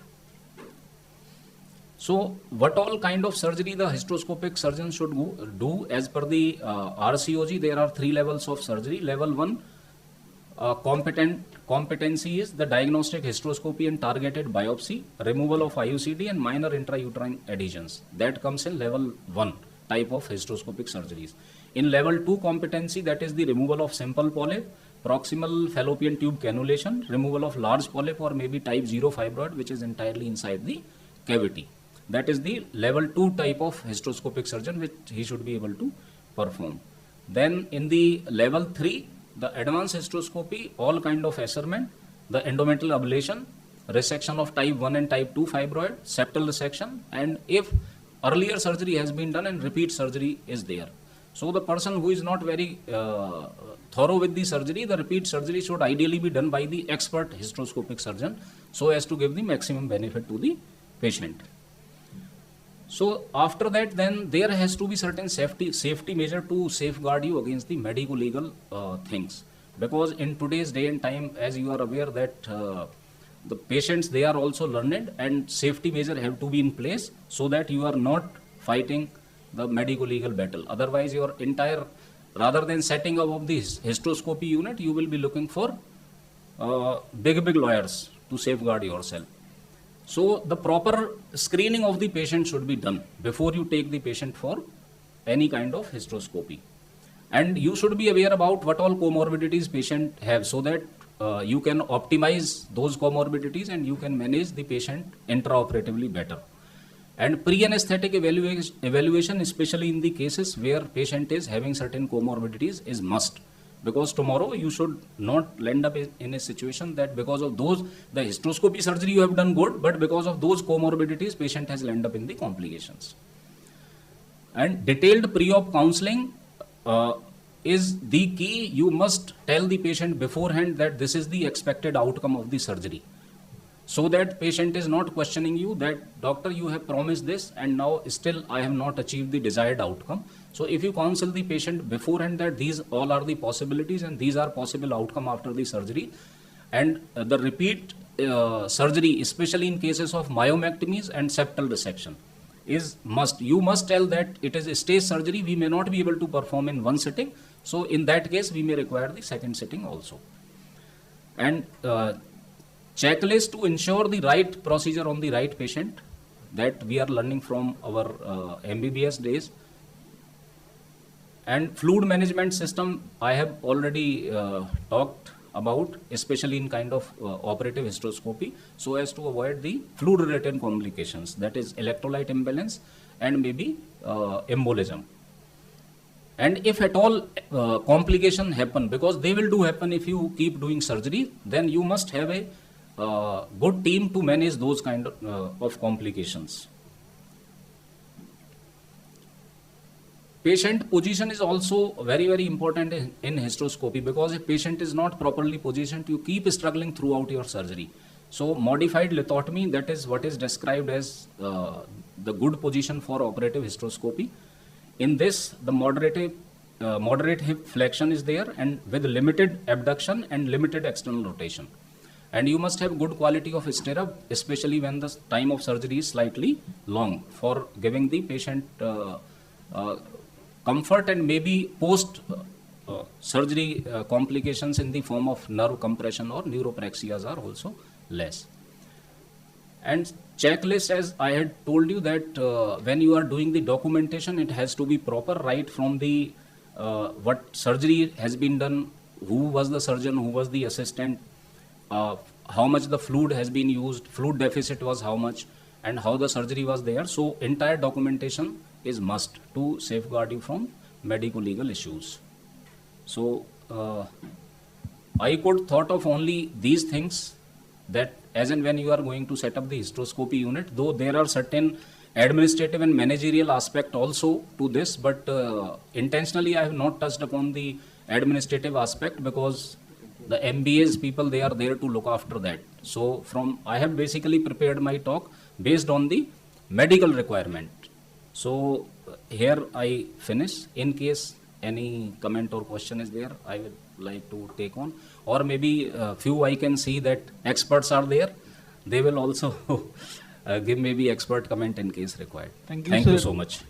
So what all kind of surgery the hysteroscopic surgeon should do as per the RCOG? There are 3 levels of surgery. Level 1 competency is the diagnostic hysteroscopy and targeted biopsy, removal of IUCD and minor intrauterine adhesions. That comes in level 1 type of hysteroscopic surgeries. In level 2 competency, that is the removal of simple polyp, proximal fallopian tube cannulation, removal of large polyp or maybe type 0 fibroid which is entirely inside the cavity. That is the level 2 type of hysteroscopic surgeon which he should be able to perform. Then in the level 3, the advanced hysteroscopy, all kind of Asherman, the endometrial ablation, resection of type 1 and type 2 fibroid, septal resection, and if earlier surgery has been done and repeat surgery is there. So the person who is not very thorough with the surgery, the repeat surgery should ideally be done by the expert hysteroscopic surgeon so as to give the maximum benefit to the patient. So after that, then there has to be certain safety measure to safeguard you against the medico-legal things. Because in today's day and time, as you are aware that the patients, they are also learned and safety measure have to be in place so that you are not fighting the medico-legal battle. Otherwise, your entire, rather than setting up of this hysteroscopy unit, you will be looking for big lawyers to safeguard yourself. So the proper screening of the patient should be done before you take the patient for any kind of hysteroscopy. And you should be aware about what all comorbidities patient have so that you can optimize those comorbidities and you can manage the patient intraoperatively better. And pre-anesthetic evaluation, especially in the cases where patient is having certain comorbidities, is must. Because tomorrow you should not land up in a situation that because of those, the hysteroscopy surgery you have done good, but because of those comorbidities, patient has landed up in the complications. And detailed pre-op counseling is the key. You must tell the patient beforehand that this is the expected outcome of the surgery. So that patient is not questioning you that doctor, you have promised this and now still I have not achieved the desired outcome. So if you counsel the patient beforehand that these all are the possibilities and these are possible outcome after the surgery, and the repeat surgery, especially in cases of myomectomies and septal dissection, is must. You must tell that it is a stage surgery, we may not be able to perform in one sitting. So in that case, we may require the second sitting also. And checklist to ensure the right procedure on the right patient, that we are learning from our MBBS days. And fluid management system, I have already talked about, especially in kind of operative hysteroscopy, so as to avoid the fluid related complications, that is electrolyte imbalance and maybe embolism. And if at all complication happen, because they will do happen if you keep doing surgery, then you must have a good team to manage those kind of complications. Patient position is also very, very important in hysteroscopy, because if patient is not properly positioned, you keep struggling throughout your surgery. So modified lithotomy, that is what is described as the good position for operative hysteroscopy. In this, the moderate hip flexion is there and with limited abduction and limited external rotation. And you must have good quality of stirrup, especially when the time of surgery is slightly long, for giving the patient comfort, and maybe post surgery complications in the form of nerve compression or neuropraxias are also less. And checklist, as I had told you, that when you are doing the documentation, it has to be proper, right from the what surgery has been done, who was the surgeon, who was the assistant, how much the fluid has been used, fluid deficit was how much, and how the surgery was there. So entire documentation is must to safeguard you from medico-legal issues. So I could thought of only these things, that as and when you are going to set up the hysteroscopy unit, though there are certain administrative and managerial aspect also to this, but intentionally I have not touched upon the administrative aspect, because the MBAs people, they are there to look after that. So I have basically prepared my talk based on the medical requirement, So here I finish. In case any comment or question is there, I would like to take on. Or maybe few I can see that experts are there. They will also give maybe expert comment in case required. Thank you, Thank sir. you so much.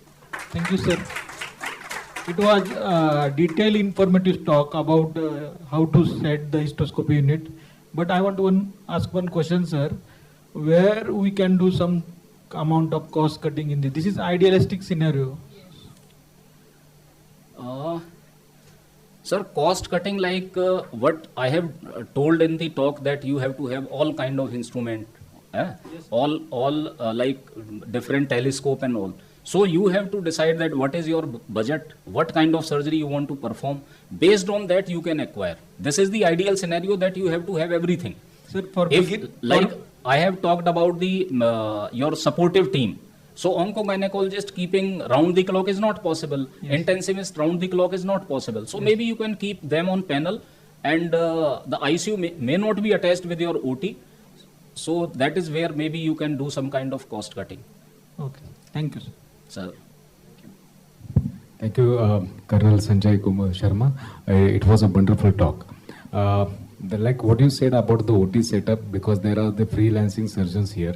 Thank you, sir. It was a detailed informative talk about how to set the hysteroscopy unit. But I want to ask one question, sir. Where we can do some amount of cost cutting in this? This is idealistic scenario. Sir, cost cutting, like what I have told in the talk, that you have to have all kind of instrument, all like different telescope and all. So you have to decide that what is your budget, what kind of surgery you want to perform. Based on that, you can acquire. This is the ideal scenario, that you have to have everything. Sir, for I have talked about the your supportive team. So oncogynecologist keeping round the clock is not possible. Yes. Intensivist round the clock is not possible. So maybe you can keep them on panel, and the ICU may not be attached with your OT. So that is where maybe you can do some kind of cost cutting. Okay. Thank you, sir. Sir. Thank you, Colonel Sanjay Kumar Sharma. It was a wonderful talk. Like what you said about the OT setup, because there are the freelancing surgeons here.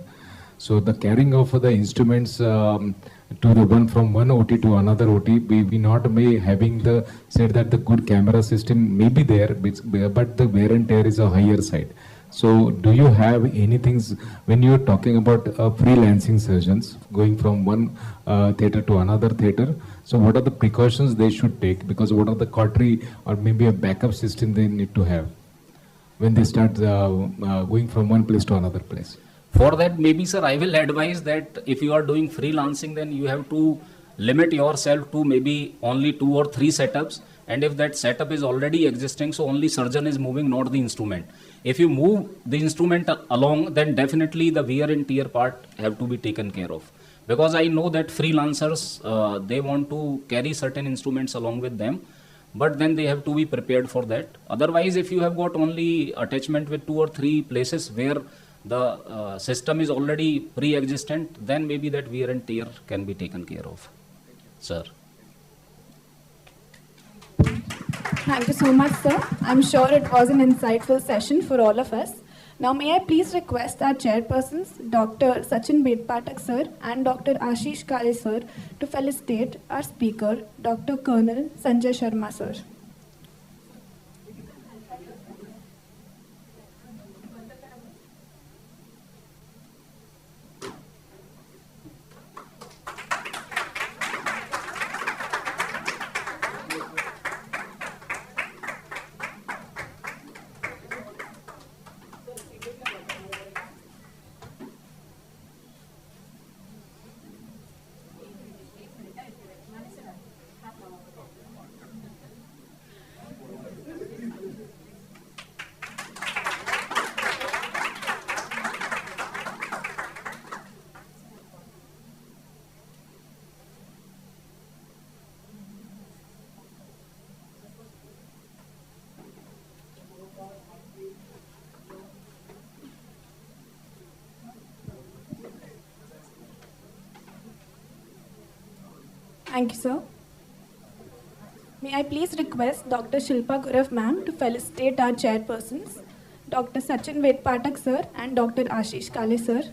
So the carrying of the instruments to the one from one OT to another OT, we not may having the said that the good camera system may be there, but the wear and tear is a higher side. So do you have anything when you are talking about freelancing surgeons going from one theater to another theater? So what are the precautions they should take? Because what are the cautery or maybe a backup system they need to have when they start going from one place to another place? For that, maybe, sir, I will advise that if you are doing freelancing, then you have to limit yourself to maybe only 2 or 3 setups. And if that setup is already existing, so only surgeon is moving, not the instrument. If you move the instrument along, then definitely the wear and tear part have to be taken care of. Because I know that freelancers, they want to carry certain instruments along with them, but then they have to be prepared for that. Otherwise, if you have got only attachment with 2 or 3 places where the system is already pre-existent, then maybe that wear and tear can be taken care of. Sir. Thank you so much, sir. I'm sure it was an insightful session for all of us. Now, may I please request our chairpersons, Dr. Sachin Bedpatak, sir, and Dr. Ashish Kale, sir, to felicitate our speaker, Dr. Colonel Sanjay Sharma, sir. Thank you, sir. May I please request Dr. Shilpa Gaurav ma'am to felicitate our chairpersons, Dr. Sachin Vedpatak, sir, and Dr. Ashish Kale, sir.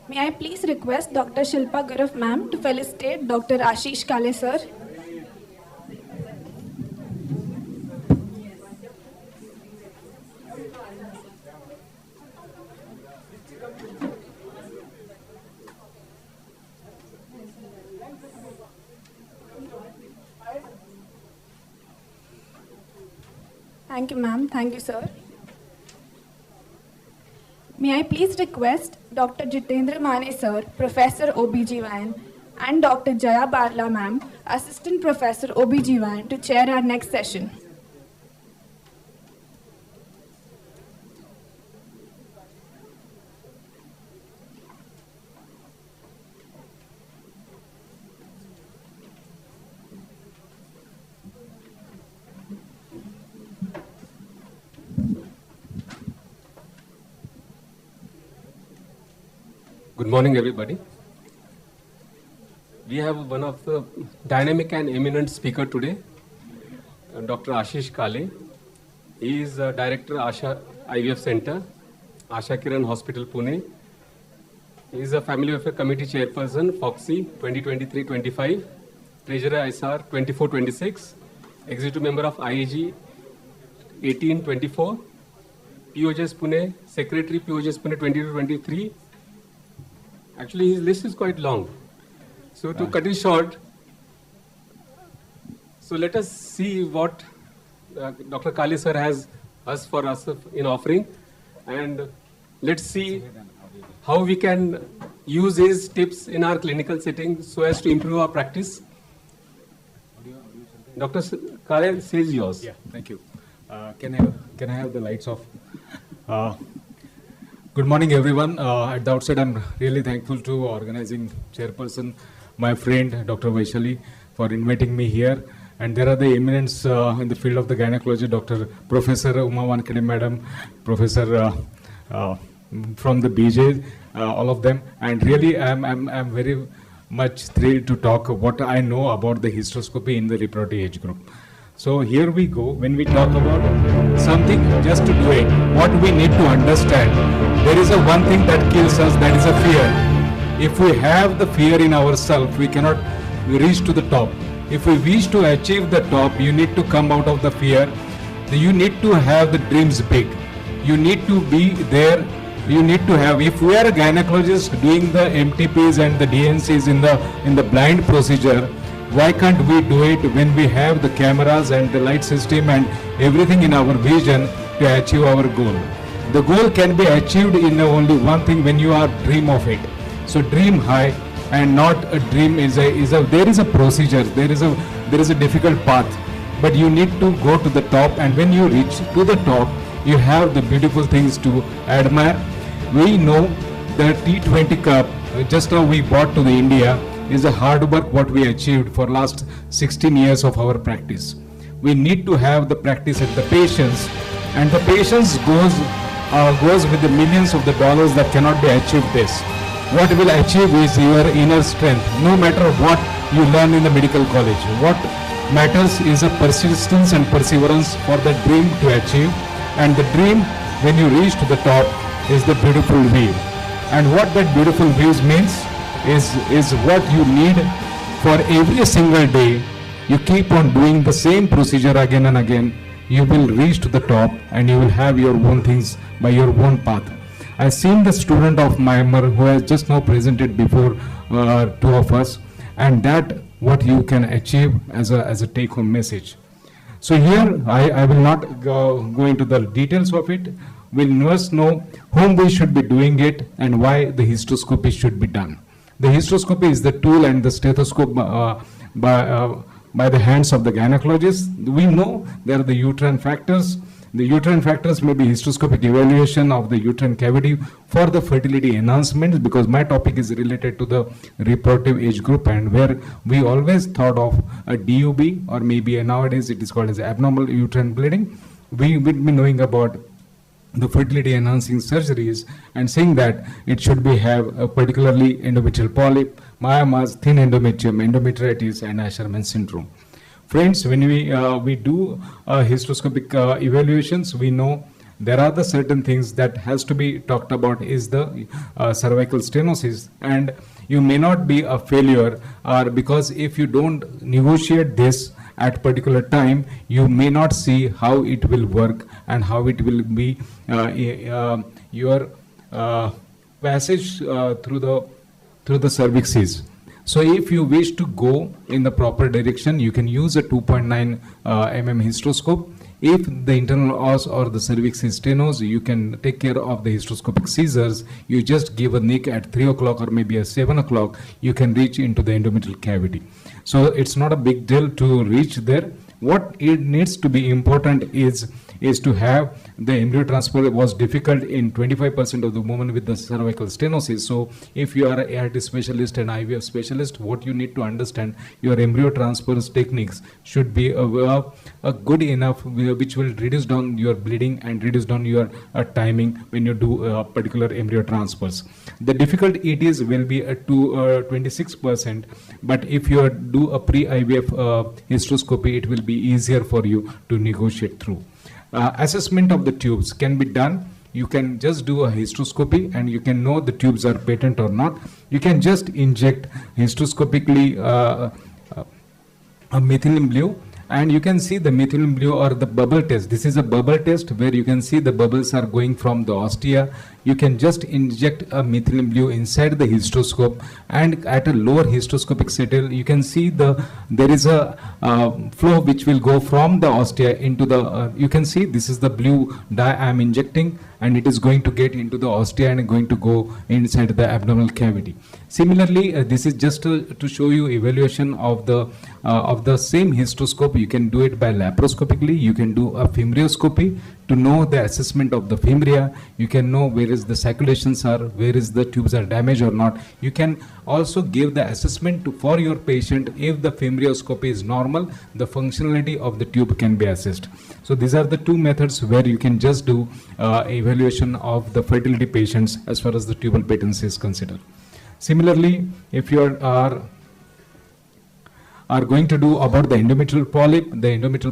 May I please request Dr. Shilpa Gaurav ma'am to felicitate Dr. Ashish Kale, sir. Thank you, ma'am. Thank you, sir. May I please request Dr. Jitendra Mane, sir, Professor OBGYN, and Dr. Jaya Barla, ma'am, Assistant Professor OBGYN, to chair our next session. Good morning, everybody. We have one of the dynamic and eminent speaker today, Dr. Ashish Kale. He is Director Asha IVF Center, Asha Kiran Hospital, Pune. He is a Family Welfare Committee Chairperson, FOXY 2023-25, Treasurer ISR 24-26, Executive Member of IAG 18-24, POJS Pune, Secretary POJS Pune 22-23. Actually, his list is quite long. So to cut it short, so let us see what Dr. Kale sir has for us in offering, and let's see how we can use his tips in our clinical setting so as to improve our practice. Dr. Kale, says yours. Yeah, thank you. Can I have the lights off? Good morning, everyone. At the outset, I'm really thankful to organizing chairperson, my friend Dr. Vaishali, for inviting me here. And there are the eminents in the field of the gynecology, Dr. Professor Uma Wankhede Madam, Professor from the BJ, all of them. And really, I'm very much thrilled to talk what I know about the hysteroscopy in the reproductive age group. So here we go. When we talk about something, just to do it, what we need to understand, there is a one thing that kills us, that is a fear. If we have the fear in ourselves, we cannot reach to the top. If we wish to achieve the top, you need to come out of the fear. You need to have the dreams big. You need to be there. You need to have, if we are a gynecologist doing the MTPs and the DNCs in the blind procedure, why can't we do it when we have the cameras and the light system and everything in our vision to achieve our goal? The goal can be achieved in only one thing, when you are dream of it. So dream high, and not a dream there is a procedure, there is a difficult path, but you need to go to the top, and when you reach to the top, you have the beautiful things to admire. We know the T20 Cup, just now we brought to the India, is a hard work what we achieved for last 16 years of our practice. We need to have the practice at the patients, and the patients goes with the millions of the dollars that cannot be achieved this. What will achieve is your inner strength, no matter what you learn in the medical college. What matters is a persistence and perseverance for the dream to achieve, and the dream, when you reach to the top, is the beautiful view. And what that beautiful views means is what you need for every single day. You keep on doing the same procedure again and again, you will reach to the top, and you will have your own things by your own path. I've seen the student of Myanmar who has just now presented before two of us, and that what you can achieve as a take-home message. So here I will not go into the details of it. We'll first know whom we should be doing it and why the hysteroscopy should be done. The hysteroscopy is the tool and the stethoscope by the hands of the gynecologist. We know there are the uterine factors. The uterine factors may be hysteroscopic evaluation of the uterine cavity for the fertility enhancement, because my topic is related to the reproductive age group, and where we always thought of a DUB, or maybe nowadays it is called as abnormal uterine bleeding. We will be knowing about the fertility enhancing surgeries and saying that it should be have a particularly endometrial polyp, myomas, thin endometrium, endometriosis, and Asherman syndrome. Friends, when we do hysteroscopic evaluations, we know there are the certain things that has to be talked about is the cervical stenosis, and you may not be a failure, or because if you don't negotiate this at particular time, you may not see how it will work and how it will be your passage through the cervixes. So if you wish to go in the proper direction, you can use a 2.9 mm hysteroscope. If the internal os or the cervix is stenosed, you can take care of the hysteroscopic scissors. You just give a nick at 3 o'clock or maybe at 7 o'clock, you can reach into the endometrial cavity. So it's not a big deal to reach there. What it needs to be important is to have the embryo transfer was difficult in 25% of the women with the cervical stenosis. So if you are a ART specialist and IVF specialist, what you need to understand, your embryo transfer techniques should be a good enough which will reduce down your bleeding and reduce down your timing when you do particular embryo transfers. The difficult it is will be to 26%, but if you do a pre-IVF hysteroscopy, it will be easier for you to negotiate through. Assessment of the tubes can be done. You can just do a hysteroscopy and you can know the tubes are patent or not. You can just inject hysteroscopically a methylene blue, and you can see the methylene blue or the bubble test. This is a bubble test where you can see the bubbles are going from the ostia. You can just inject a methylene blue inside the hysteroscope, and at a lower hysteroscopic settle, you can see there is a flow which will go from the ostia into the, you can see this is the blue dye I am injecting, and it is going to get into the ostia and going to go inside the abdominal cavity. Similarly, this is just to show you evaluation of the same hysteroscope. You can do it by laparoscopically. You can do a femurioscopy to know the assessment of the femuria. You can know where is the circulations are, where is the tubes are damaged or not. You can also give the assessment for your patient. If the femurioscopy is normal, the functionality of the tube can be assessed. So these are the two methods where you can just do evaluation of the fertility patients as far as the tubal patency is considered. Similarly, if you are going to do about the endometrial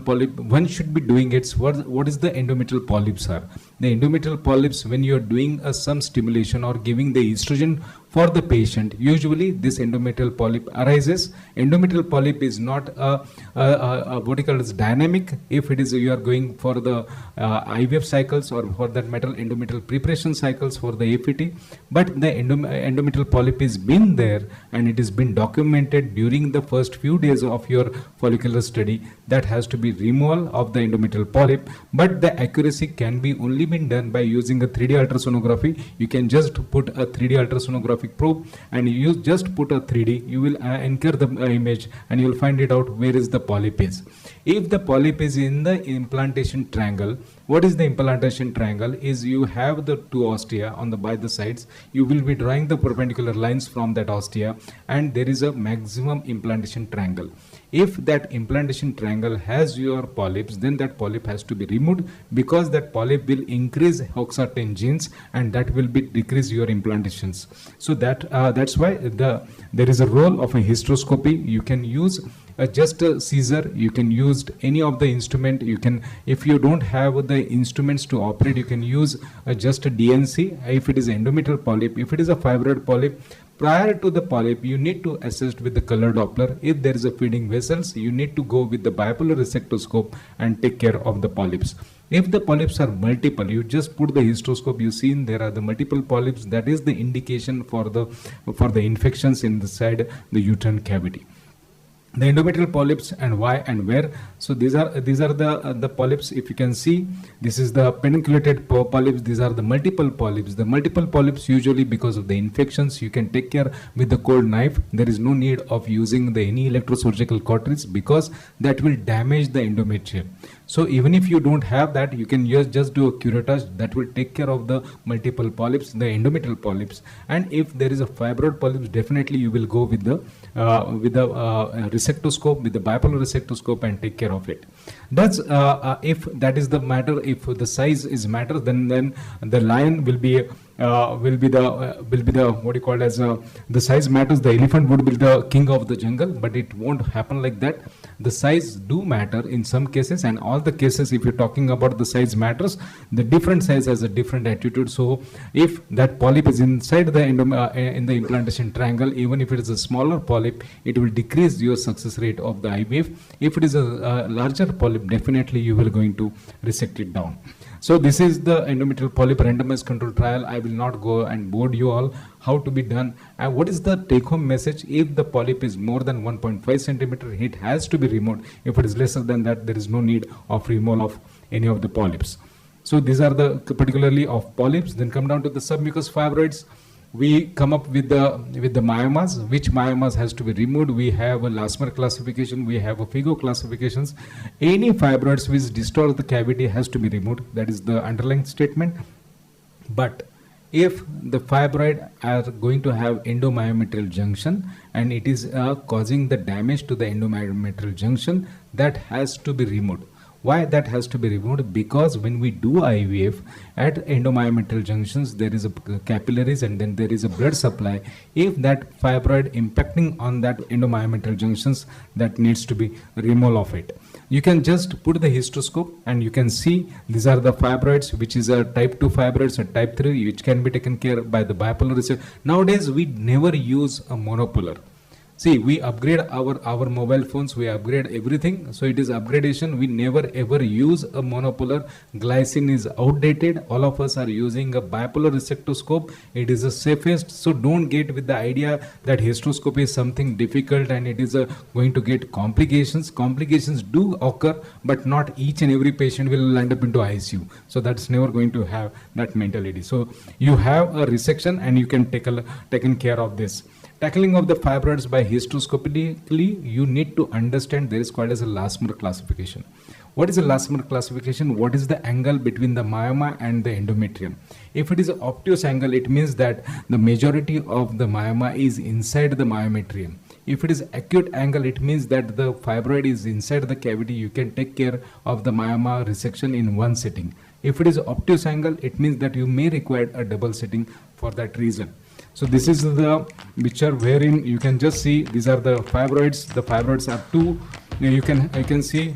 polyp, one should be doing it. What is the endometrial polyps are? The endometrial polyps, when you are doing some stimulation or giving the estrogen for the patient, usually this endometrial polyp arises. Endometrial polyp is not what you call as dynamic. If it is you are going for the IVF cycles or for that matter endometrial preparation cycles for the AFT, but the endometrial polyp is been there and it has been documented during the first few days of your follicular study. That has to be removal of the endometrial polyp, but the accuracy can be only been done by using a 3D ultrasonography. You can just put a 3D ultrasonographic probe and you just put a 3D, you will anchor the image and you will find it out where is the polyp is. If the polyp is in the implantation triangle, what is the implantation triangle? Is you have the two ostia on by the sides. You will be drawing the perpendicular lines from that ostia and there is a maximum implantation triangle. If that implantation triangle has your polyps, then that polyp has to be removed because that polyp will increase Hoxha10 genes and that will be decrease your implantations. So that's why there is a role of a hysteroscopy. You can use just a Caesar, you can use any of the instrument. You can, if you don't have the instruments to operate, you can use just a DNC. If it is endometrial polyp, if it is a fibroid polyp, prior to the polyp, you need to assess with the color Doppler. If there is a feeding vessels, you need to go with the bipolar resectoscope and take care of the polyps. If the polyps are multiple, you just put the hysteroscope, you see there are the multiple polyps. That is the indication for the infections inside the uterine cavity. The endometrial polyps and why and where. So these are the polyps. If you can see, this is the pedunculated polyps. These are the multiple polyps. The multiple polyps usually because of the infections you can take care with the cold knife. There is no need of using any electrosurgical cartridge because that will damage the endometrium. So even if you don't have that, you can just do a curettage that will take care of the multiple polyps, the endometrial polyps. And if there is a fibroid polyps, definitely you will go with the resectoscope, with the bipolar resectoscope and take care of it. That's if that is the matter. If the size is matter, then the lion will be the what you call as the size matters. The elephant would be the king of the jungle, but it won't happen like that. The size do matter in some cases, and all the cases if you're talking about the size matters, the different size has a different attitude. So if that polyp is inside the in the implantation triangle, even if it is a smaller polyp, it will decrease your success rate of the IVF. If it is a larger polyp, definitely you will going to resect it down. So this is the endometrial polyp randomized control trial. I will not go and bore you all how to be done. And what is the take-home message? If the polyp is more than 1.5 centimeter, it has to be removed. If it is lesser than that, there is no need of removal of any of the polyps. So these are the particularly of polyps. Then come down to the submucous fibroids. We come up with the myomas. Which myomas has to be removed? We have a Lasmer classification. We have a Figo classifications. Any fibroids which distort the cavity has to be removed. That is the underlying statement. But if the fibroid are going to have endomyometrial junction and it is causing the damage to the endomyometrial junction, that has to be removed. Why that has to be removed? Because when we do IVF at endomyometrial junctions, there is a capillaries and then there is a blood supply. If that fibroid impacting on that endomyometrial junctions, that needs to be removal of it. You can just put the hysteroscope and you can see these are the fibroids, which is a type 2 fibroids and type 3, which can be taken care by the bipolar receptor. Nowadays, we never use a monopolar. See, we upgrade our mobile phones, we upgrade everything. So it is upgradation. We never ever use a monopolar. Glycine is outdated. All of us are using a bipolar resectoscope. It is the safest. So don't get with the idea that hysteroscopy is something difficult and it is going to get complications. Complications do occur, but not each and every patient will end up into ICU. So that's never going to have that mentality. So you have a resection and you can taken care of this. Tackling of the fibroids by hysteroscopically, you need to understand there is called as a Lasmer classification. What is a Lasmer classification? What is the angle between the myoma and the endometrium? If it is an obtuse angle, it means that the majority of the myoma is inside the myometrium. If it is acute angle, it means that the fibroid is inside the cavity. You can take care of the myoma resection in one sitting. If it is obtuse angle, it means that you may require a double sitting for that reason. So this is the picture wherein you can just see these are the fibroids. The fibroids are two. You can see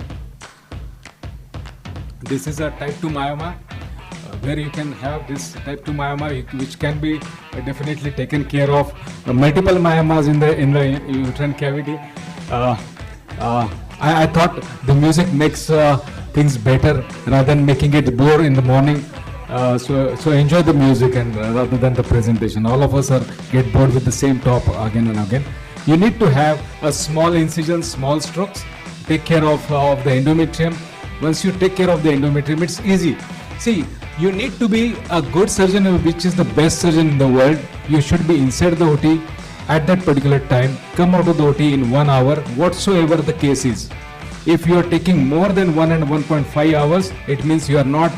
this is a type 2 myoma where you can have this type 2 myoma which can be definitely taken care of. Multiple myomas in the uterine cavity. I thought the music makes things better rather than making it bore in the morning. So enjoy the music and rather than the presentation. All of us get bored with the same top again and again. You need to have a small incision, small strokes. Take care of the endometrium. Once you take care of the endometrium, it's easy. See, you need to be a good surgeon, which is the best surgeon in the world. You should be inside the OT at that particular time. Come out of the OT in 1 hour, whatsoever the case is. If you are taking more than 1 and 1.5 hours, it means you are not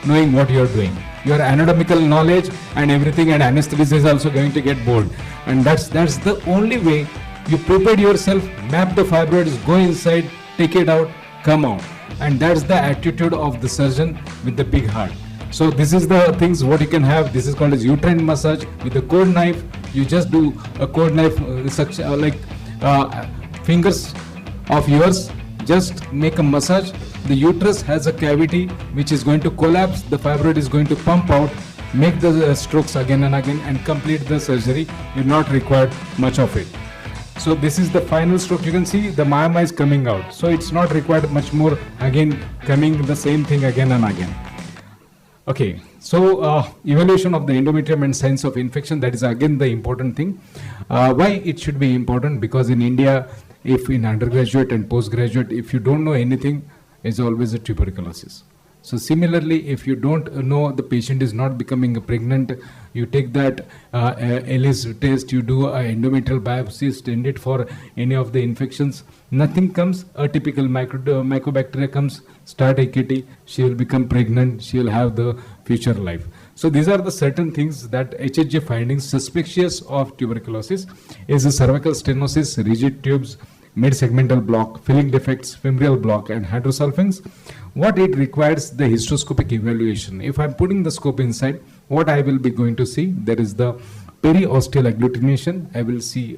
knowing what you are doing. Your anatomical knowledge and everything and anesthesia is also going to get bored. And that's the only way you prepared yourself, map the fibroids, go inside, take it out, come out. And that's the attitude of the surgeon with the big heart. So this is the things what you can have. This is called as uterine massage with a cold knife. You just do a cold knife, fingers of yours. Just make a massage. The uterus has a cavity which is going to collapse. The fibroid is going to pump out. Make the strokes again and again and complete the surgery. You not required much of it. So this is the final stroke. You can see the myoma is coming out. So it's not required much more. Again, coming the same thing again and again. Okay, so evaluation of the endometrium and signs of infection, that is again the important thing. Why it should be important? Because in India, if in undergraduate and postgraduate, if you don't know anything, it's always a tuberculosis. So similarly, if you don't know the patient is not becoming pregnant, you take that ELIS test, you do an endometrial biopsy, send it for any of the infections, nothing comes, a typical mycobacteria comes, start AKT, she will become pregnant, she will have the future life. So these are the certain things that HHG findings suspicious of tuberculosis is a cervical stenosis, rigid tubes, mid-segmental block, filling defects, femoral block and hydrosulfings. What it requires the hysteroscopic evaluation. If I'm putting the scope inside, what I will be going to see, there is the periosteal agglutination. I will see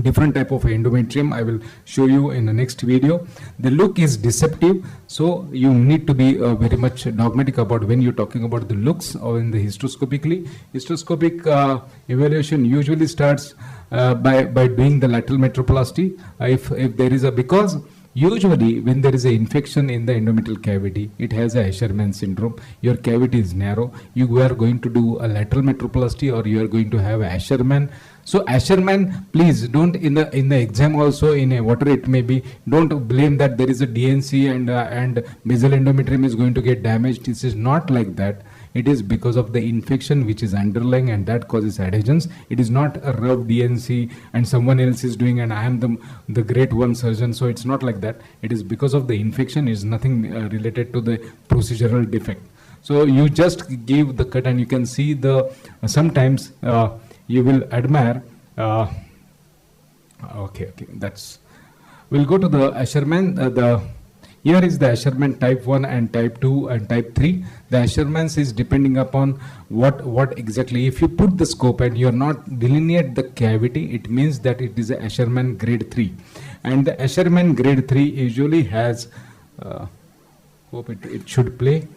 different type of endometrium. I will show you in the next video. The look is deceptive, so you need to be very much dogmatic about when you're talking about the looks or in the hysteroscopically. Hysteroscopic evaluation usually starts by doing the lateral metroplasty. If there is because Usually, when there is an infection in the endometrial cavity, it has a Asherman syndrome. Your cavity is narrow. You are going to do a lateral metroplasty, or you are going to have Asherman. So Asherman, please don't in the exam also, in a whatever it may be, don't blame that there is a DNC and basal endometrium is going to get damaged. This is not like that. It is because of the infection which is underlying, and that causes adhesions. It is not a rough DNC and someone else is doing and I am the great one surgeon. So it's not like that. It is because of the infection. It is nothing related to the procedural defect. So you just give the cut and you can see the sometimes you will admire. Okay, that's. We'll go to the Asherman. Here is the Asherman type 1 and type 2 and type 3. The Asherman's is depending upon what exactly. If you put the scope and you are not delineate the cavity, it means that it is a Asherman grade 3. And the Asherman grade 3 usually has, hope it should play.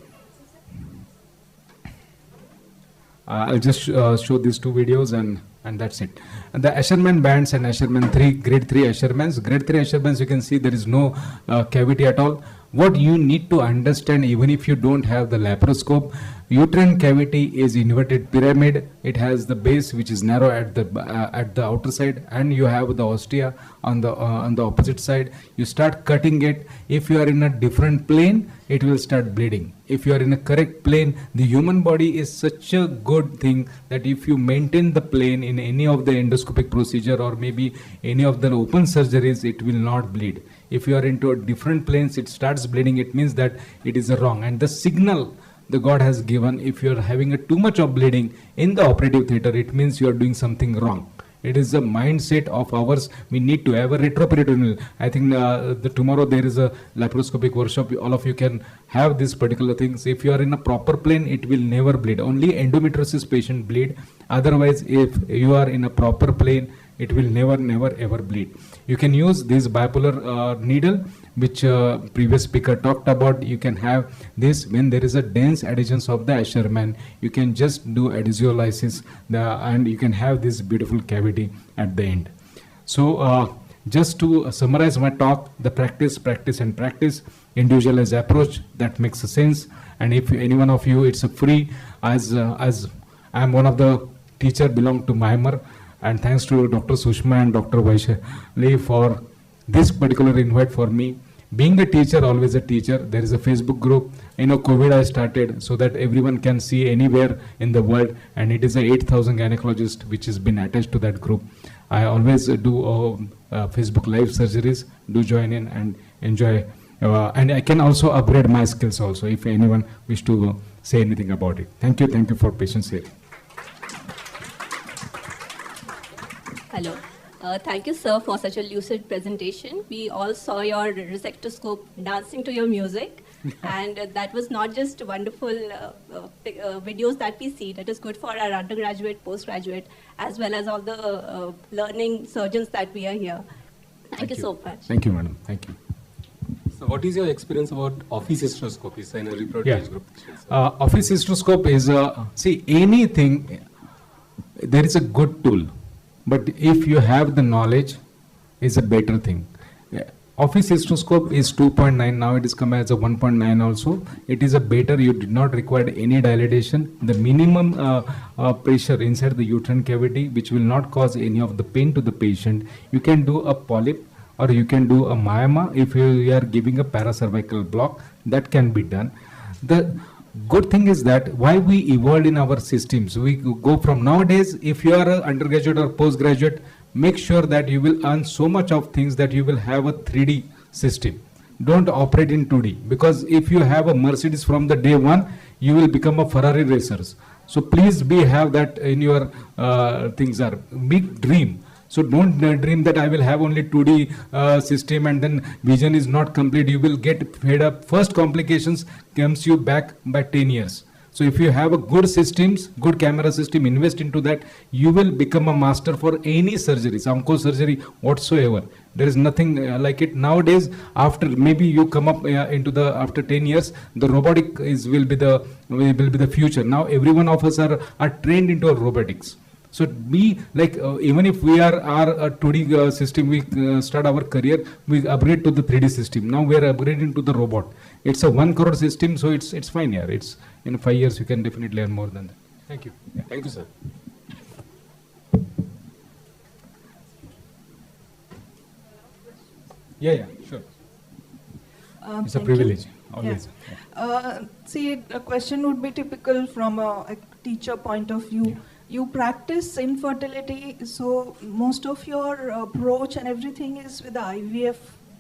I'll just show these two videos and that's it. And the Asherman bands and Asherman 3, grade 3 Ashermans. Grade 3 Ashermans, you can see there is no cavity at all. What you need to understand, even if you don't have the laparoscope, uterine cavity is inverted pyramid. It has the base which is narrow at the outer side, and you have the ostia on the opposite side. You start cutting it. If you are in a different plane, it will start bleeding. If you are in a correct plane, the human body is such a good thing that if you maintain the plane in any of the endoscopic procedure or maybe any of the open surgeries, it will not bleed. If you are into a different planes, it starts bleeding. It means that it is wrong. And the signal the God has given, if you are having too much of bleeding in the operative theater, it means you are doing something wrong. It is a mindset of ours. We need to have a retroperitoneal. I think tomorrow there is a laparoscopic workshop. All of you can have these particular things. If you are in a proper plane, it will never bleed. Only endometriosis patient bleed. Otherwise, if you are in a proper plane, it will never ever bleed. You can use this bipolar needle, which previous speaker talked about. You can have this when there is a dense adhesions of the Asherman. You can just do adhesiolysis and you can have this beautiful cavity at the end. So just to summarize my talk, the practice, individualized approach, that makes sense. And if any one of you, it's a free, as I am one of the teacher belong to Myanmar. And thanks to Dr. Sushma and Dr. Vaishali for this particular invite for me. Being a teacher, always a teacher. There is a Facebook group. COVID I started so that everyone can see anywhere in the world. And it is a 8,000 gynecologists which has been attached to that group. I always do Facebook live surgeries. Do join in and enjoy. And I can also upgrade my skills also if anyone wish to say anything about it. Thank you for patience here. Hello. Thank you, sir, for such a lucid presentation. We all saw your resectoscope dancing to your music, and that was not just wonderful videos that we see. That is good for our undergraduate, postgraduate, as well as all the learning surgeons that we are here. Thank you so much. Thank you, madam. Thank you. So what is your experience about office hysteroscopy in a reproductive group? Office hysteroscope is, see, anything, there is a good tool. But if you have the knowledge, is a better thing. Office hysteroscope is 2.9. Now it is come as a 1.9 also. It is a better. You did not require any dilatation. The minimum pressure inside the uterine cavity, which will not cause any of the pain to the patient. You can do a polyp or you can do a myoma. If you are giving a paracervical block, that can be done. The good thing is that why we evolved in our systems. We go from nowadays, if you are an undergraduate or postgraduate, make sure that you will earn so much of things that you will have a 3D system. Don't operate in 2D, because if you have a Mercedes from the day one, you will become a Ferrari racers. So please have that in your things are big dream. So don't dream that I will have only 2D system and then vision is not complete. You will get fed up. First complications comes you back by 10 years. So if you have a good systems, good camera system, invest into that, you will become a master for any surgery, onco surgery whatsoever. There is nothing like it nowadays. After maybe you come up into the after 10 years, the robotic will be the future. Now every one of us are trained into robotics. So even if we are a 2D system, we start our career, we upgrade to the 3D system. Now we are upgrading to the robot. It's a 1 crore system, so it's fine here. It's in 5 years you can definitely earn more than that. Thank you. Yeah. Thank you, sir. Yeah, sure. It's a privilege, always. See, a question would be typical from a teacher point of view. Yeah. You practice infertility, so most of your approach and everything is with the IVF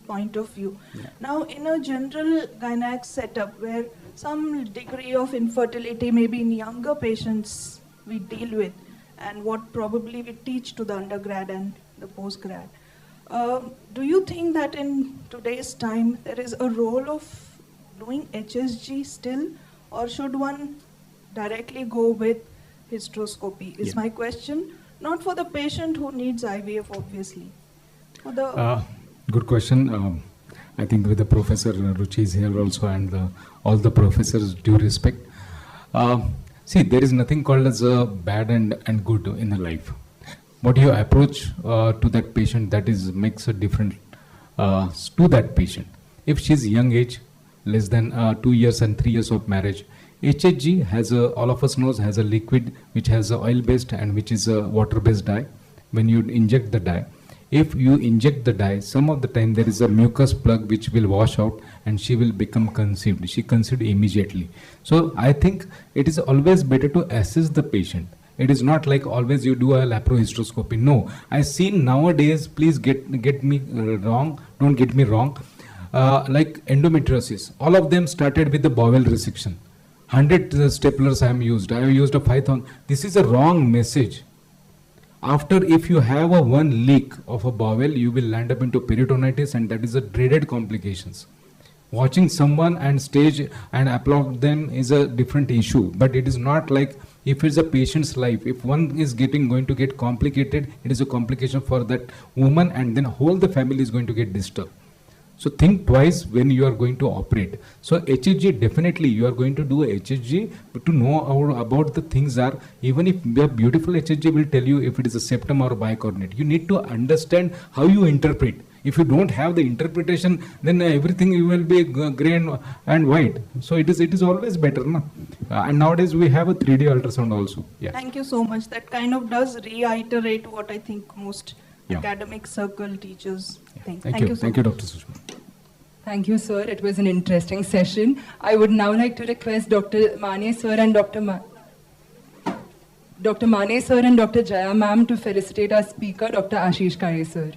point of view. Yeah. Now, in a general gynaec setup where some degree of infertility maybe in younger patients we deal with, and what probably we teach to the undergrad and the postgrad, do you think that in today's time there is a role of doing HSG still, or should one directly go with hysteroscopy? Is my question. Not for the patient who needs IVF, obviously. For the Good question. I think with the Professor Ruchi is here also, and all the professors, due respect. See, there is nothing called as bad and good in the life. What you approach to that patient, that is makes a difference to that patient. If she's young age, less than 2 years and 3 years of marriage, HHG has all of us knows has a liquid which has a oil-based and which is a water-based dye. When you inject the dye, if you inject the dye, some of the time there is a mucus plug which will wash out and she will become conceived. She conceived immediately. So I think it is always better to assess the patient. It is not like always you do a laparohysteroscopy. No, I see nowadays, please get me wrong, don't get me wrong, like endometriosis, all of them started with the bowel resection. 100 staplers I have used a 5,000. This is a wrong message. After, if you have a one leak of a bowel, you will land up into peritonitis, and that is a dreaded complications. Watching someone and stage and applaud them is a different issue, but it is not like if it's a patient's life. If one is going to get complicated, it is a complication for that woman, and then whole the family is going to get disturbed. So think twice when you are going to operate. So HHG, definitely you are going to do a HHG, but to know about the things are, even if a beautiful HHG will tell you if it is a septum or a bicornate, you need to understand how you interpret. If you don't have the interpretation, then everything will be grey and white. So it is always better, no? And nowadays we have a 3D ultrasound also. Yeah. Thank you so much. That kind of does reiterate what I think most academic circle teachers think. Thank you. So Thank you, much. Dr. Sushma. Thank you, sir. It was an interesting session. I would now like to request Dr. Mane sir and Dr. Mane sir and Dr. Jaya ma'am to felicitate our speaker, Dr. Ashish Kare sir.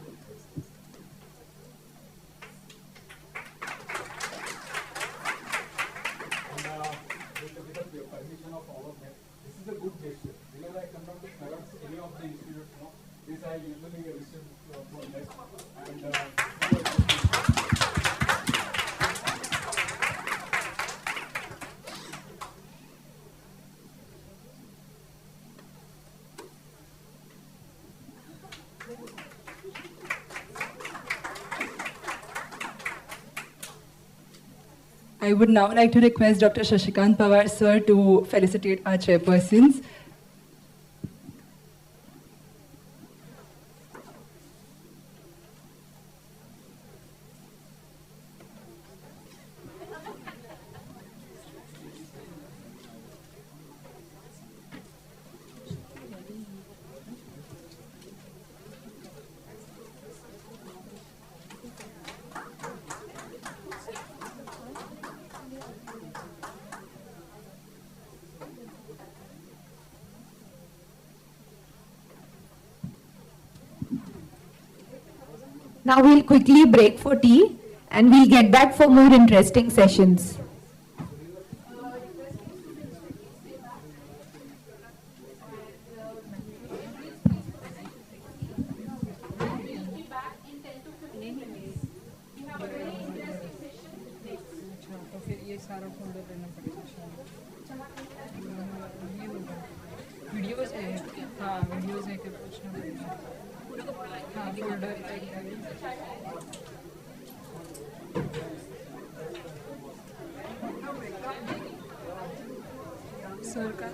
I would now like to request Dr. Shashikant Pawar sir to felicitate our chairpersons. Now we'll quickly break for tea and we'll get back for more interesting sessions. Sir का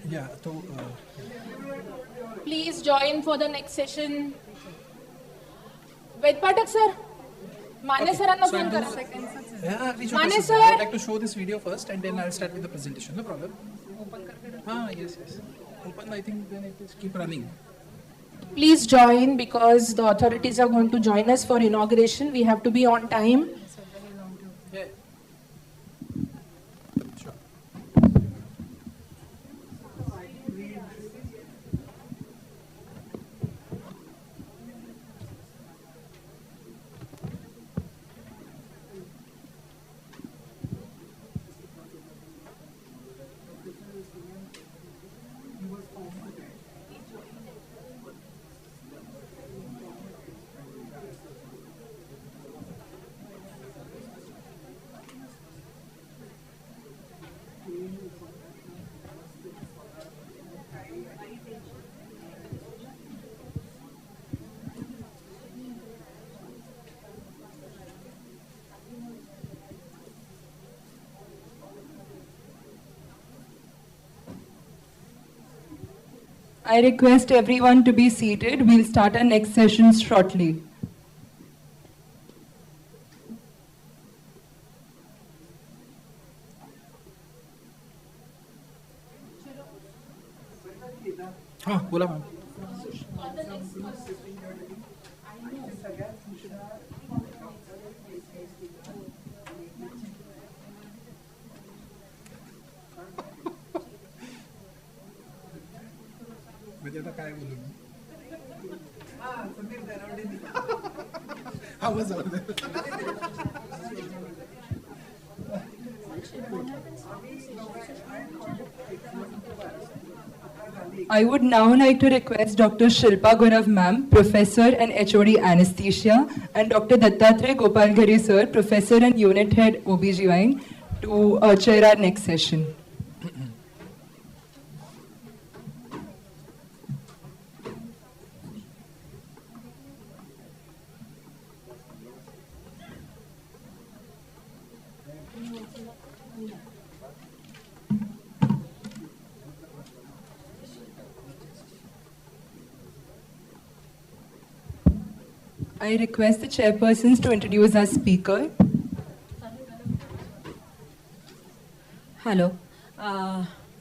Yeah, so Please join for the next session. Ved Patak sir, Mane sir phone kara. yeah, we should Mane proceed. sir. I would like to show this video first, and then I'll start with the presentation. No problem. Yes. Open. I think then it is keep running. Please join because the authorities are going to join us for inauguration. We have to be on time. Yeah. Sure. I request everyone to be seated. We'll start our next session shortly. हाँ बोला ma'am. म्हणजे आता काय बोलू मी? हा बस जाऊ दे. I would now like to request Dr. Shilpa Gaurav ma'am, Professor and HOD Anesthesia, and Dr. Dattatreya Gopalghari sir, Professor and Unit Head OBGYN, to chair our next session. I request the chairpersons to introduce our speaker. Hello.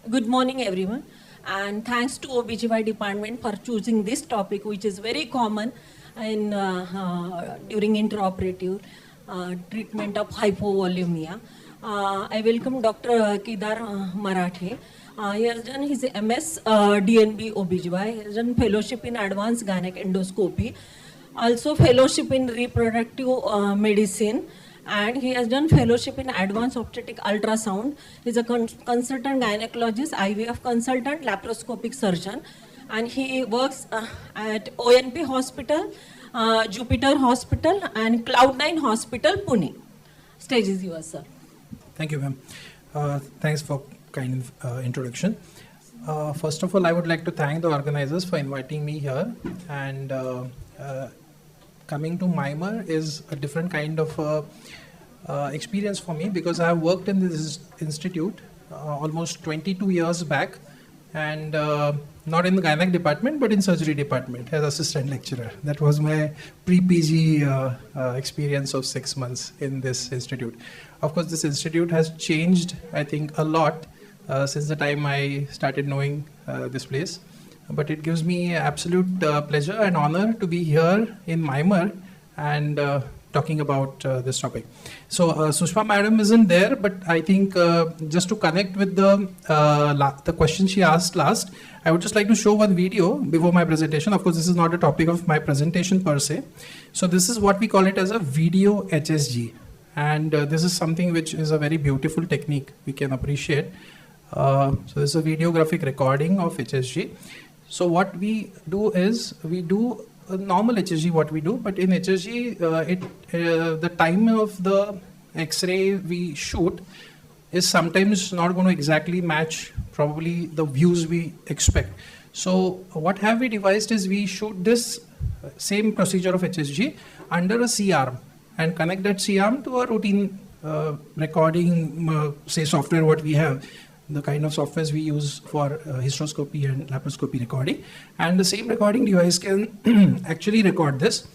Good morning, everyone. And thanks to OBGY department for choosing this topic, which is very common in during intraoperative treatment of hypovolemia. I welcome Dr. Kedar Marathe. He has done his MS DNB OBGY. He has done fellowship in advanced gynec endoscopy, also fellowship in reproductive medicine, and he has done fellowship in advanced obstetric ultrasound. He is a consultant gynecologist, IVF consultant, laparoscopic surgeon, and he works at ONP Hospital, Jupiter Hospital, and Cloud9 Hospital, Pune. Stage is yours, sir. Thank you, ma'am. Thanks for kind introduction. First of all, I would like to thank the organizers for inviting me here. And coming to MIMER is a different kind of experience for me, because I have worked in this institute almost 22 years back, and not in the gynec department but in surgery department as assistant lecturer. That was my pre-PG experience of 6 months in this institute. Of course, this institute has changed, I think, a lot since the time I started knowing this place. But it gives me absolute pleasure and honor to be here in MIMER and talking about this topic. So Sushma madam isn't there, but I think just to connect with the question she asked last, I would just like to show one video before my presentation. Of course, this is not a topic of my presentation per se. So this is what we call it as a video HSG. And this is something which is a very beautiful technique we can appreciate. So this is a videographic recording of HSG. So what we do is we do a normal HSG, what we do, but in HSG, the time of the X-ray we shoot is sometimes not going to exactly match probably the views we expect. So what have we devised is we shoot this same procedure of HSG under a C-arm and connect that C-arm to a routine recording, say software what we have. the kind of softwares we use for hysteroscopy and laparoscopy recording. And the same recording device can actually record this.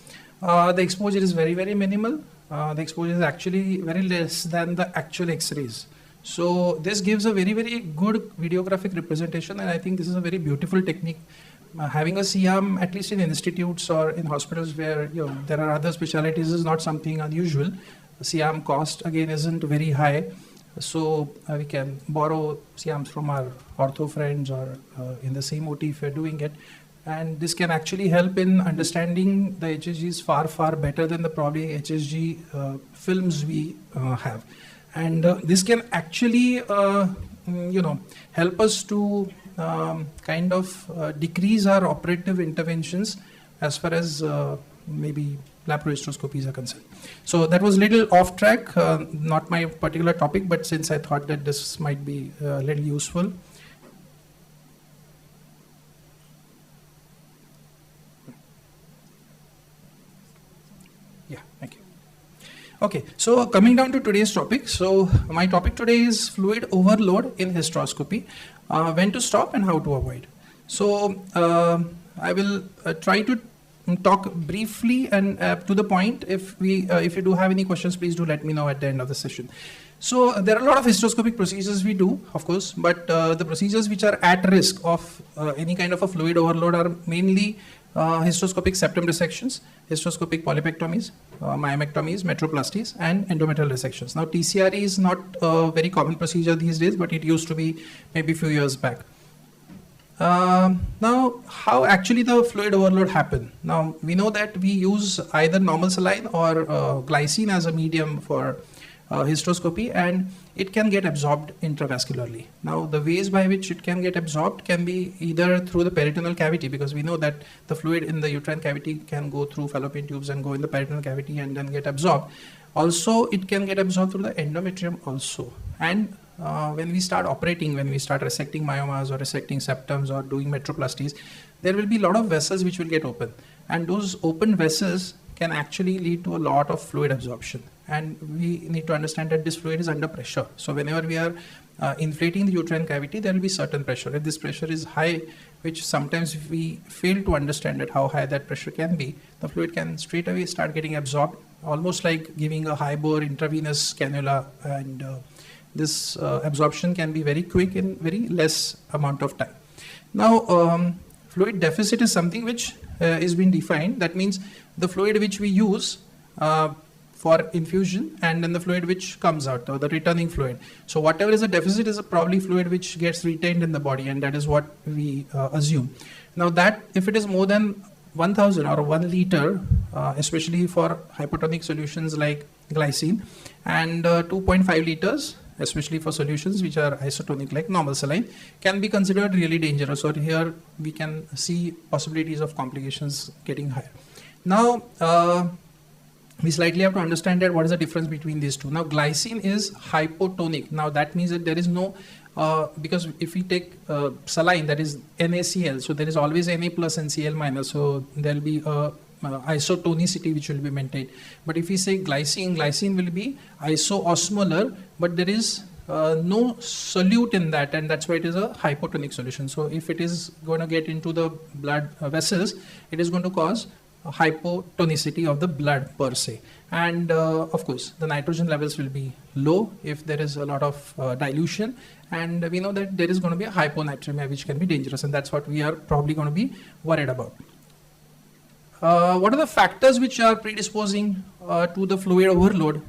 The exposure is very, very minimal. The exposure is actually very less than the actual X-rays. So this gives a very, very good videographic representation, and I think this is a very beautiful technique. Having a C-arm, at least in institutes or in hospitals where there are other specialties, is not something unusual. C-arm cost again isn't very high, so we can borrow C-arms from our ortho friends or in the same OT if we're doing it. And this can actually help in understanding the HSGs far, far better than the probably HSG films we have. And this can actually, help us to kind of decrease our operative interventions as far as maybe laparohysteroscopies are concerned. So that was a little off track, not my particular topic, but since I thought that this might be a little useful. Yeah, thank you. Okay, so coming down to today's topic. So my topic today is fluid overload in hysteroscopy, when to stop and how to avoid. So I will try to talk briefly and to the point. If you do have any questions, please do let me know at the end of the session. So there are a lot of hysteroscopic procedures we do, of course, but the procedures which are at risk of any kind of a fluid overload are mainly hysteroscopic septum dissections, hysteroscopic polypectomies, myomectomies, metroplasties, and endometrial dissections. Now TCRE is not a very common procedure these days, but it used to be maybe a few years back. Now, how actually the fluid overload happen? Now, we know that we use either normal saline or glycine as a medium for hysteroscopy, and it can get absorbed intravascularly. Now, the ways by which it can get absorbed can be either through the peritoneal cavity, because we know that the fluid in the uterine cavity can go through fallopian tubes and go in the peritoneal cavity and then get absorbed. Also, it can get absorbed through the endometrium also. And when we start operating, when we start resecting myomas or resecting septums or doing metroplasties, there will be a lot of vessels which will get open. And those open vessels can actually lead to a lot of fluid absorption. And we need to understand that this fluid is under pressure. So whenever we are inflating the uterine cavity, there will be certain pressure. If this pressure is high, which sometimes we fail to understand how high that pressure can be, the fluid can straight away start getting absorbed, almost like giving a high bore intravenous cannula, and this absorption can be very quick in very less amount of time. Now, fluid deficit is something which is being defined. That means the fluid which we use for infusion and then the fluid which comes out, or the returning fluid. So whatever is a deficit is probably fluid which gets retained in the body, and that is what we assume. Now that if it is more than 1000 or 1 liter, especially for hypotonic solutions like glycine, and 2.5 liters, especially for solutions which are isotonic like normal saline, can be considered really dangerous, or here we can see possibilities of complications getting higher. Now, we slightly have to understand that what is the difference between these two. Now, glycine is hypotonic. Now, that means that there is no, because if we take saline, that is NaCl, so there is always Na plus and Cl minus, so there will be isotonicity which will be maintained. But if we say glycine, glycine will be isoosmolar, but there is no solute in that, and that's why it is a hypotonic solution. So if it is going to get into the blood vessels, it is going to cause hypotonicity of the blood per se. And of course, the nitrogen levels will be low if there is a lot of dilution, and we know that there is going to be a hyponatremia which can be dangerous, and that's what we are probably going to be worried about. What are the factors which are predisposing to the fluid overload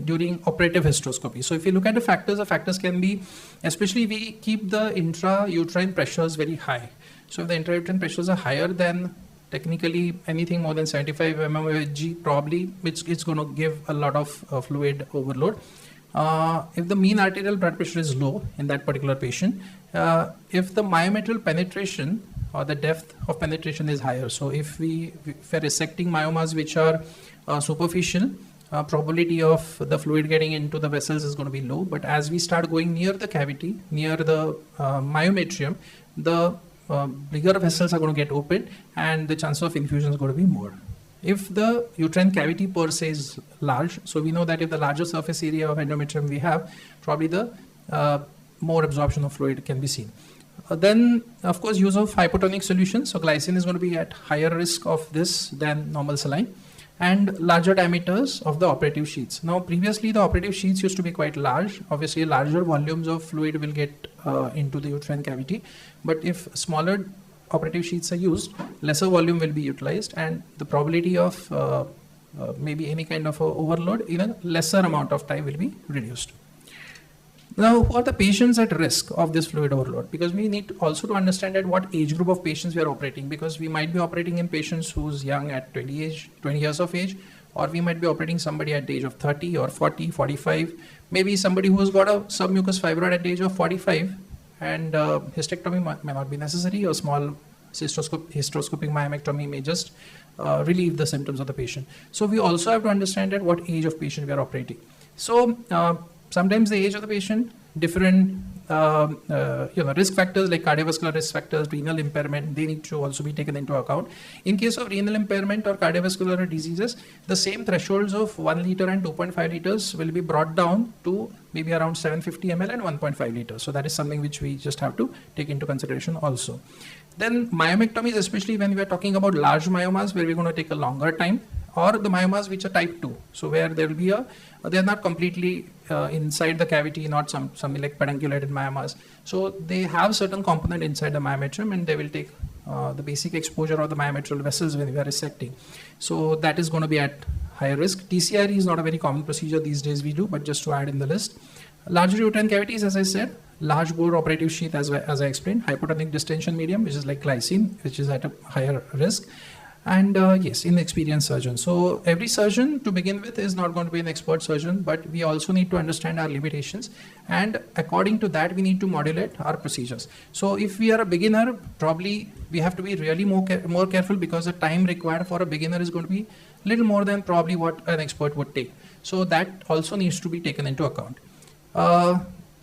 during operative hysteroscopy? So if you look at the factors can be, especially we keep the intrauterine pressures very high. So if the intrauterine pressures are higher than technically anything more than 75 mmHg, probably it's going to give a lot of fluid overload. If the mean arterial blood pressure is low in that particular patient, if the myometrial penetration or the depth of penetration is higher. So if we're resecting myomas which are superficial, probability of the fluid getting into the vessels is going to be low. But as we start going near the cavity, near the myometrium, the bigger vessels are going to get opened, and the chance of infusion is going to be more. If the uterine cavity per se is large, so we know that if the larger surface area of endometrium we have, probably the more absorption of fluid can be seen. Then, of course, use of hypotonic solutions. So glycine is going to be at higher risk of this than normal saline, and larger diameters of the operative sheets. Now, previously the operative sheets used to be quite large. Obviously, larger volumes of fluid will get into the uterine cavity, but if smaller operative sheets are used, lesser volume will be utilized, and the probability of maybe any kind of overload in a lesser amount of time will be reduced. Now, who are the patients at risk of this fluid overload? Because we need also to understand at what age group of patients we are operating, because we might be operating in patients who's young at 20 years of age, or we might be operating somebody at the age of 30 or 40, 45, maybe somebody who's got a submucous fibroid at the age of 45, and hysterectomy may not be necessary, or small hysteroscopic myomectomy may just relieve the symptoms of the patient. So we also have to understand at what age of patient we are operating. So sometimes the age of the patient, different risk factors like cardiovascular risk factors, renal impairment, they need to also be taken into account. In case of renal impairment or cardiovascular diseases, the same thresholds of 1 liter and 2.5 liters will be brought down to maybe around 750 ml and 1.5 liters. So that is something which we just have to take into consideration also. Then myomectomies, especially when we are talking about large myomas where we're going to take a longer time, or the myomas which are type 2. So where there will be they are not completely inside the cavity, not something like pedunculated myomas. So they have certain component inside the myometrium, and they will take the basic exposure of the myometrial vessels when we are resecting. So that is going to be at higher risk. TCRE is not a very common procedure these days we do, but just to add in the list. Larger uterine cavities, as I said, large bore operative sheath, as I explained, hypotonic distension medium, which is like glycine, which is at a higher risk. And yes, inexperienced surgeon. So every surgeon to begin with is not going to be an expert surgeon, but we also need to understand our limitations, and according to that we need to modulate our procedures. So if we are a beginner, probably we have to be really more careful, because the time required for a beginner is going to be little more than probably what an expert would take. So that also needs to be taken into account.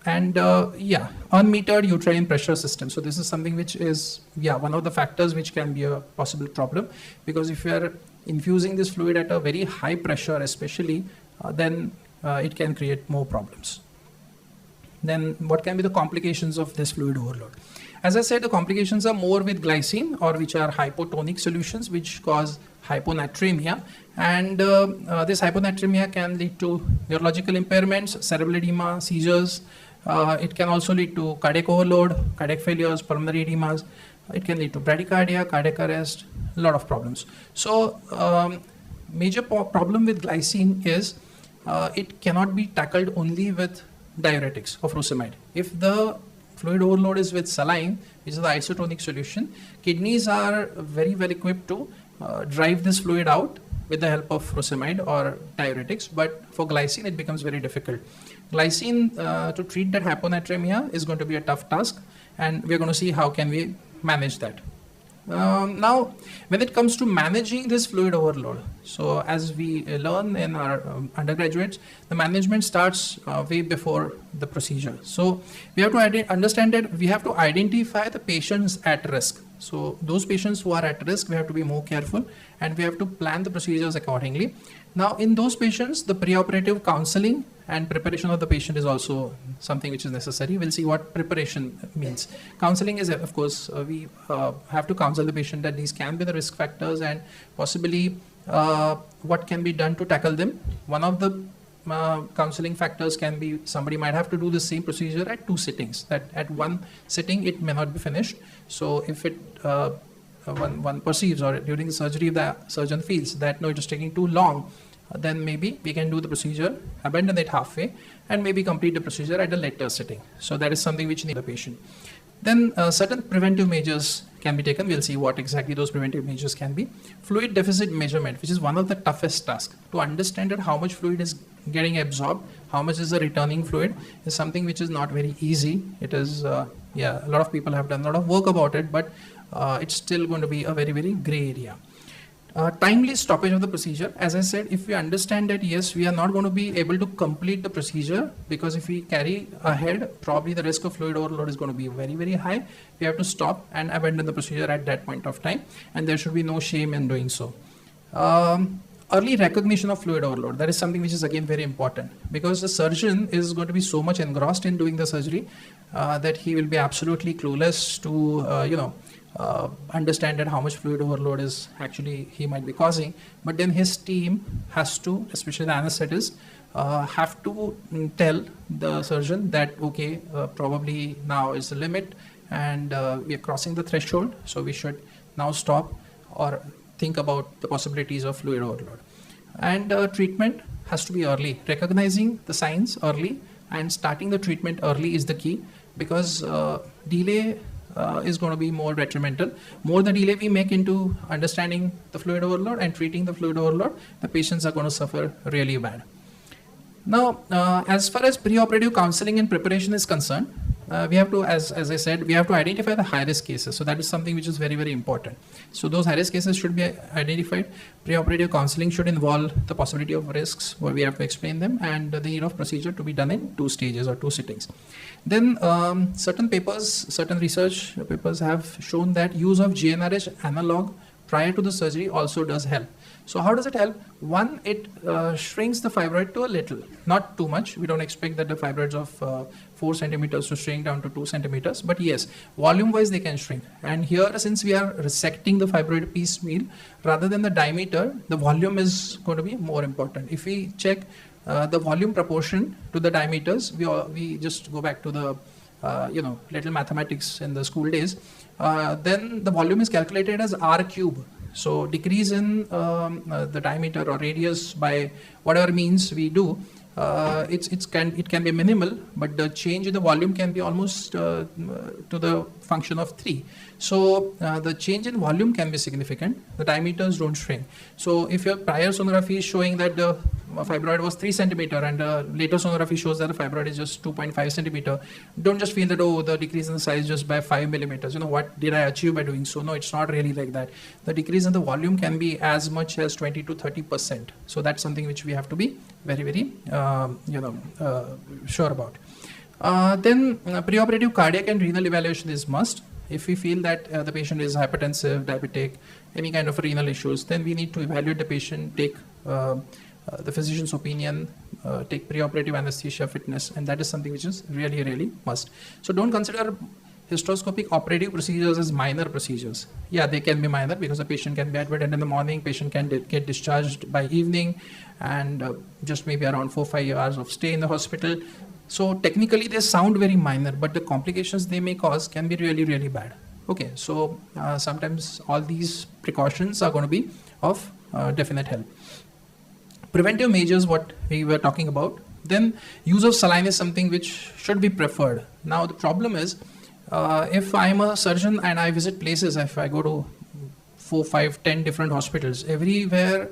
Unmetered uterine pressure system. So this is something which is one of the factors which can be a possible problem, because if you are infusing this fluid at a very high pressure especially, then it can create more problems. Then what can be the complications of this fluid overload? As I said, the complications are more with glycine, or which are hypotonic solutions which cause hyponatremia, and this hyponatremia can lead to neurological impairments, cerebral edema, seizures. It can also lead to cardiac overload, cardiac failures, pulmonary edemas. It can lead to bradycardia, cardiac arrest, a lot of problems. So major problem with glycine is it cannot be tackled only with diuretics or furosemide. If the fluid overload is with saline, which is the isotonic solution, kidneys are very well equipped to drive this fluid out with the help of furosemide or diuretics, but for glycine it becomes very difficult. Glycine to treat that hyponatremia is going to be a tough task, and we're going to see how can we manage that. Now, when it comes to managing this fluid overload, so as we learn in our undergraduates, the management starts way before the procedure. So we have to understand that we have to identify the patients at risk. So those patients who are at risk, we have to be more careful, and we have to plan the procedures accordingly. Now, in those patients, the preoperative counseling and preparation of the patient is also something which is necessary. We'll see what preparation means. Counseling is, of course, we have to counsel the patient that these can be the risk factors, and possibly what can be done to tackle them. One of the counseling factors can be somebody might have to do the same procedure at 2 sittings, that at one sitting it may not be finished. So if it one perceives, or during the surgery the surgeon feels that no, it is taking too long, then maybe we can do the procedure, abandon it halfway, and maybe complete the procedure at a later sitting. So that is something which needs the patient. Then certain preventive measures can be taken. We'll see what exactly those preventive measures can be. Fluid deficit measurement, which is one of the toughest tasks. To understand that how much fluid is getting absorbed, how much is the returning fluid, is something which is not very easy. It is, a lot of people have done a lot of work about it, but it's still going to be a very, very gray area. Timely stoppage of the procedure. As I said, if we understand that yes, we are not going to be able to complete the procedure, because if we carry ahead, probably the risk of fluid overload is going to be very, very high. We have to stop and abandon the procedure at that point of time, and there should be no shame in doing so. early recognition of fluid overload. That is something which is again very important, because the surgeon is going to be so much engrossed in doing the surgery that he will be absolutely clueless to understand that how much fluid overload is actually he might be causing. But then his team has to, especially the anesthetists, have to tell the surgeon that okay, probably now is the limit and we are crossing the threshold, so we should now stop or think about the possibilities of fluid overload. And treatment has to be early. Recognizing the signs early and starting the treatment early is the key, because delay is going to be more detrimental. More the delay we make into understanding the fluid overload and treating the fluid overload, the patients are going to suffer really bad. Now, as far as preoperative counseling and preparation is concerned, we have to, as I said, we have to identify the high-risk cases. So that is something which is very, very important. So those high-risk cases should be identified. Preoperative counseling should involve the possibility of risks, where we have to explain them, and the need of procedure to be done in 2 stages or 2 sittings. Then certain research papers have shown that use of GnRH analog prior to the surgery also does help. So how does it help? One, it shrinks the fibroid to a little, not too much. We don't expect that the fibroids of 4 centimeters to shrink down to 2 centimeters, but yes, volume-wise they can shrink. And here, since we are resecting the fibroid piecemeal, rather than the diameter, the volume is going to be more important. If we check the volume proportion to the diameters, we just go back to the little mathematics in the school days, then the volume is calculated as R cube. So decrease in the diameter or radius by whatever means we do, it can be minimal, but the change in the volume can be almost to the function of 3. So the change in volume can be significant. The diameters don't shrink. So if your prior sonography is showing that the fibroid was 3 centimeter and later sonography shows that the fibroid is just 2.5 centimeter, don't just feel that, oh, the decrease in the size just by 5 millimeters. What did I achieve by doing so? No, it's not really like that. The decrease in the volume can be as much as 20 to 30%. So that's something which we have to be very, very sure about. Then preoperative cardiac and renal evaluation is must. If we feel that the patient is hypertensive, diabetic, any kind of renal issues, then we need to evaluate the patient, take the physician's opinion, take preoperative anesthesia fitness, and that is something which is really, really must. So don't consider hysteroscopic operative procedures as minor procedures. Yeah, they can be minor because the patient can be admitted in the morning, patient can get discharged by evening, and just maybe around 4-5 hours of stay in the hospital. So technically they sound very minor, but the complications they may cause can be really, really bad. Okay, so sometimes all these precautions are going to be of definite help. Preventive measures, what we were talking about. Then use of saline is something which should be preferred. Now the problem is, if I'm a surgeon and I visit places, if I go to 4, 5, 10 different hospitals, everywhere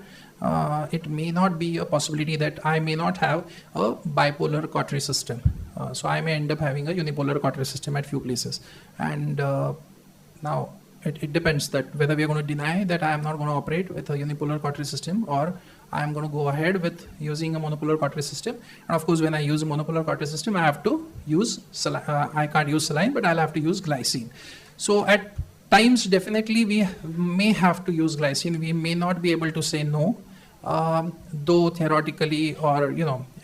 it may not be a possibility that I may not have a bipolar cautery system. So I may end up having a unipolar cautery system at few places. And now it depends that whether we are going to deny that I am not going to operate with a unipolar cautery system, or I am going to go ahead with using a monopolar cautery system. And of course, when I use a monopolar cautery system, I have to use I can't use saline, but I'll have to use glycine. So at times, definitely we may have to use glycine. We may not be able to say no. Though theoretically or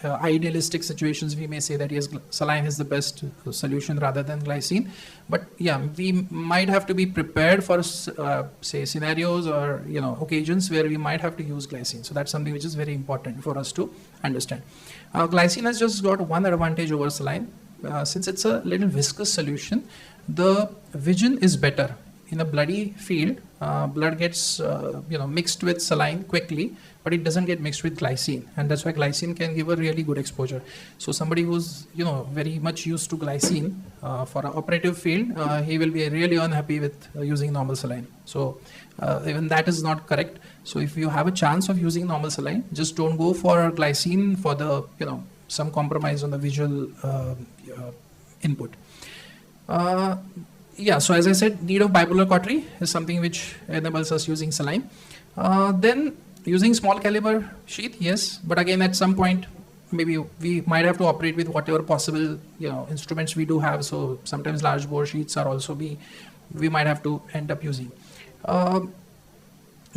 idealistic situations we may say that yes, saline is the best solution rather than glycine, but yeah, we might have to be prepared for say scenarios or occasions where we might have to use glycine. So that's something which is very important for us to understand. Glycine has just got one advantage over saline. Since it's a little viscous solution, the vision is better. In a bloody field, blood gets mixed with saline quickly, but it doesn't get mixed with glycine, and that's why glycine can give a really good exposure. So somebody who's very much used to glycine for an operative field, he will be really unhappy with using normal saline. So even that is not correct. So if you have a chance of using normal saline, just don't go for glycine for the some compromise on the visual input. Yeah, so as I said, need of bipolar cautery is something which enables us using saline. Then using small caliber sheath, yes, but again at some point maybe we might have to operate with whatever possible instruments we do have. So sometimes large bore sheaths are also we might have to end up using.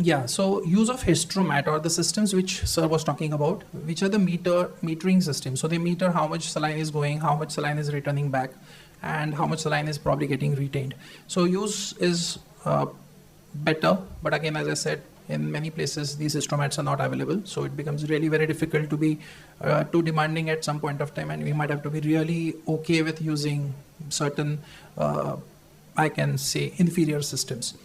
Yeah, so use of Hysteromat or the systems which sir was talking about, which are the metering systems. So they meter how much saline is going, how much saline is returning back, and how much saline is probably getting retained. So use is better, but again, as I said, in many places these Hysteromats are not available, so it becomes really very difficult to be too demanding at some point of time, and we might have to be really okay with using certain, I can say, inferior systems.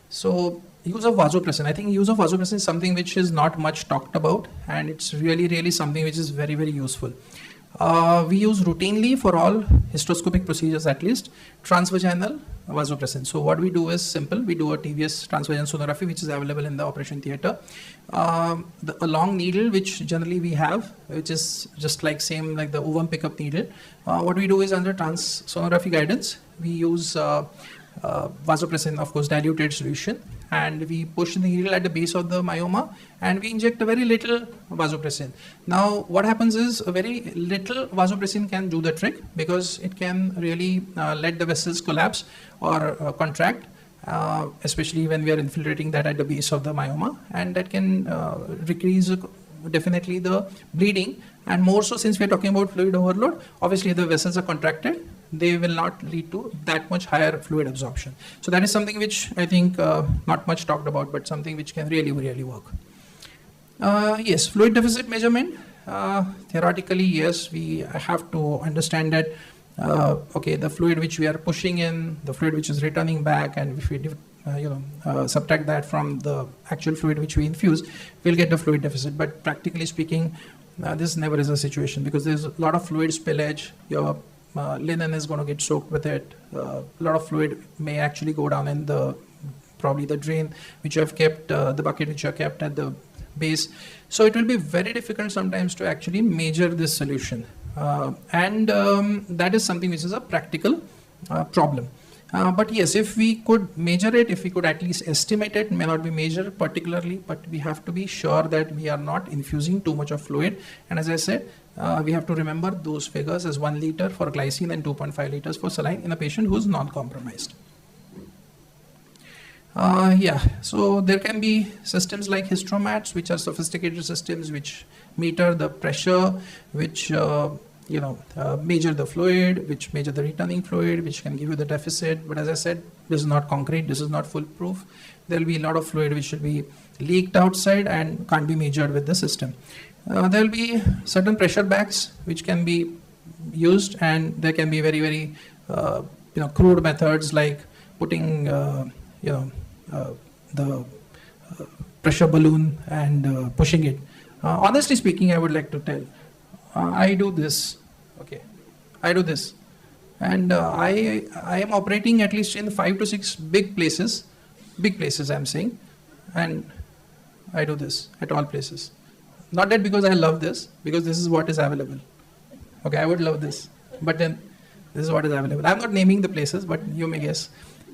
So use of vasopressin. I think use of vasopressin is something which is not much talked about, and it's really something which is very, very useful. We use routinely for all hysteroscopic procedures at least transvaginal vasopressin. So what we do is simple. We do a TVS transvaginal sonography, which is available in the operation theatre. A long needle, which generally we have, which is just like same like the ovum pickup needle. What we do is under sonography guidance, we use vasopressin, of course, diluted solution, and we push the needle at the base of the myoma, and we inject a very little vasopressin. Now, what happens is a very little vasopressin can do the trick, because it can really let the vessels collapse or contract, especially when we are infiltrating that at the base of the myoma, and that can decrease definitely the bleeding, and more so since we are talking about fluid overload. Obviously, if the vessels are contracted, they will not lead to that much higher fluid absorption. So that is something which I think not much talked about, but something which can really work. Yes, fluid deficit measurement. Theoretically, yes, we have to understand that okay, the fluid which we are pushing in, the fluid which is returning back, and if we subtract that from the actual fluid which we infuse, we'll get the fluid deficit. But practically speaking, this never is a situation, because there's a lot of fluid spillage. Your linen is going to get soaked with it. A lot of fluid may actually go down in probably the drain which you have kept, the bucket which you have kept at the base. So it will be very difficult sometimes to actually measure this solution, and that is something which is a practical problem. But yes, if we could measure it, if we could at least estimate it, may not be measured particularly, but we have to be sure that we are not infusing too much of fluid. And as I said, we have to remember those figures as 1 liter for glycine and 2.5 liters for saline in a patient who is non-compromised. Yeah, so there can be systems like Hysteromats, which are sophisticated systems which meter the pressure, which measure the fluid, which measure the returning fluid, which can give you the deficit. But as I said, this is not concrete, this is not foolproof. There will be a lot of fluid which will be leaked outside and can't be measured with the system. There will be certain pressure bags which can be used, and there can be very, very crude methods like putting the pressure balloon and pushing it. Honestly speaking, I would like to tell, I do this, okay, I do this, and I am operating at least in 5 to 6 big places I'm saying, and I do this at all places. Not that because I love this, because this is what is available. Okay, I would love this, but then this is what is available. I'm not naming the places, but you may guess.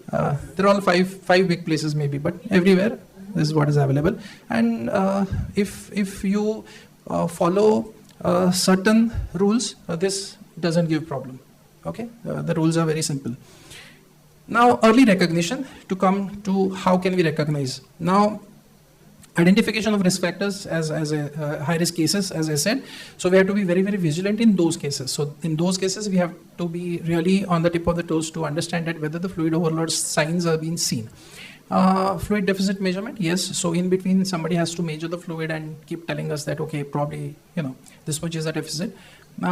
They're all five big places maybe, but everywhere this is what is available. And if you follow certain rules, this doesn't give problem. Okay, the rules are very simple. Now, early recognition, to come to how can we recognize. Now, identification of risk factors as high risk cases, as I said. So we have to be very, very vigilant in those cases. So in those cases, we have to be really on the tip of the toes to understand that whether the fluid overload signs are being seen. Fluid deficit measurement, yes. So in between, somebody has to measure the fluid and keep telling us that, okay, probably, this much is a deficit.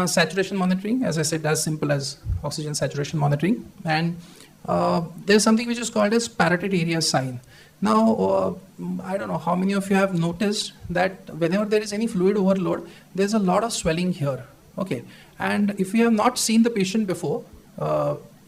Saturation monitoring, as I said, as simple as oxygen saturation monitoring. And there's something which is called as parotid area sign. Now, I don't know how many of you have noticed that whenever there is any fluid overload, there's a lot of swelling here. Okay, and if we have not seen the patient before,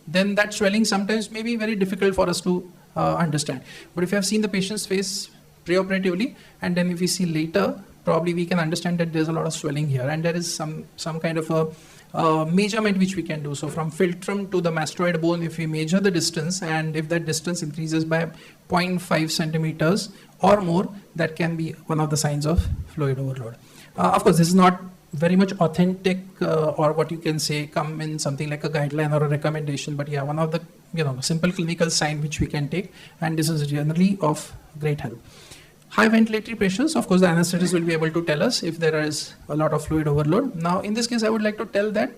then that swelling sometimes may be very difficult for us to understand. But if you have seen the patient's face preoperatively, and then if we see later, probably we can understand that there's a lot of swelling here, and there is some kind of a measurement which we can do. So from philtrum to the mastoid bone, if we measure the distance, and if that distance increases by 0.5 centimeters or more, that can be one of the signs of fluid overload. Of course, this is not very much authentic or what you can say come in something like a guideline or a recommendation, but yeah, one of the simple clinical sign which we can take, and this is generally of great help. High ventilatory pressures, of course, the anesthetist will be able to tell us if there is a lot of fluid overload. Now, in this case, I would like to tell that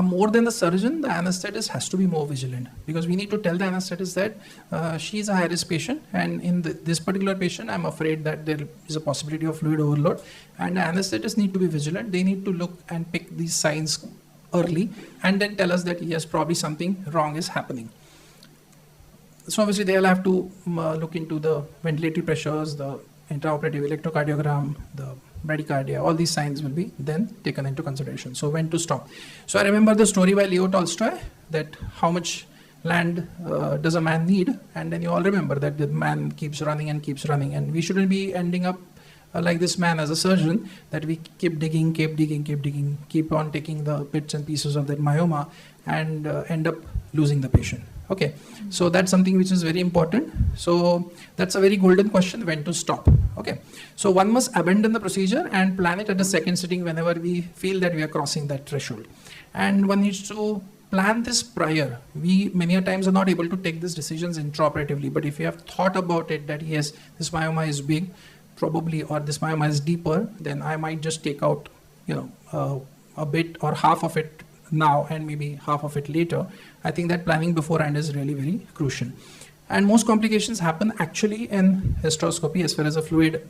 more than the surgeon, the anesthetist has to be more vigilant, because we need to tell the anesthetist that she is a high-risk patient, and in this particular patient, I'm afraid that there is a possibility of fluid overload, and the anesthetists need to be vigilant. They need to look and pick these signs early and then tell us that yes, probably something wrong is happening. So obviously they'll have to look into the ventilatory pressures, the intraoperative electrocardiogram, the bradycardia, all these signs will be then taken into consideration. So when to stop. So I remember the story by Leo Tolstoy, that how much land does a man need, and then you all remember that the man keeps running, and we shouldn't be ending up like this man as a surgeon, that we keep digging, keep on taking the bits and pieces of that myoma and end up losing the patient. Okay, so that's something which is very important. So that's a very golden question, when to stop. Okay, so one must abandon the procedure and plan it at the second sitting whenever we feel that we are crossing that threshold. And one needs to plan this prior. We many a times are not able to take these decisions intraoperatively, but if you have thought about it that yes, this myoma is big, probably, or this myoma is deeper, then I might just take out, a bit or half of it now and maybe half of it later. I think that planning beforehand is really very crucial. And most complications happen actually in hysteroscopy as far as the fluid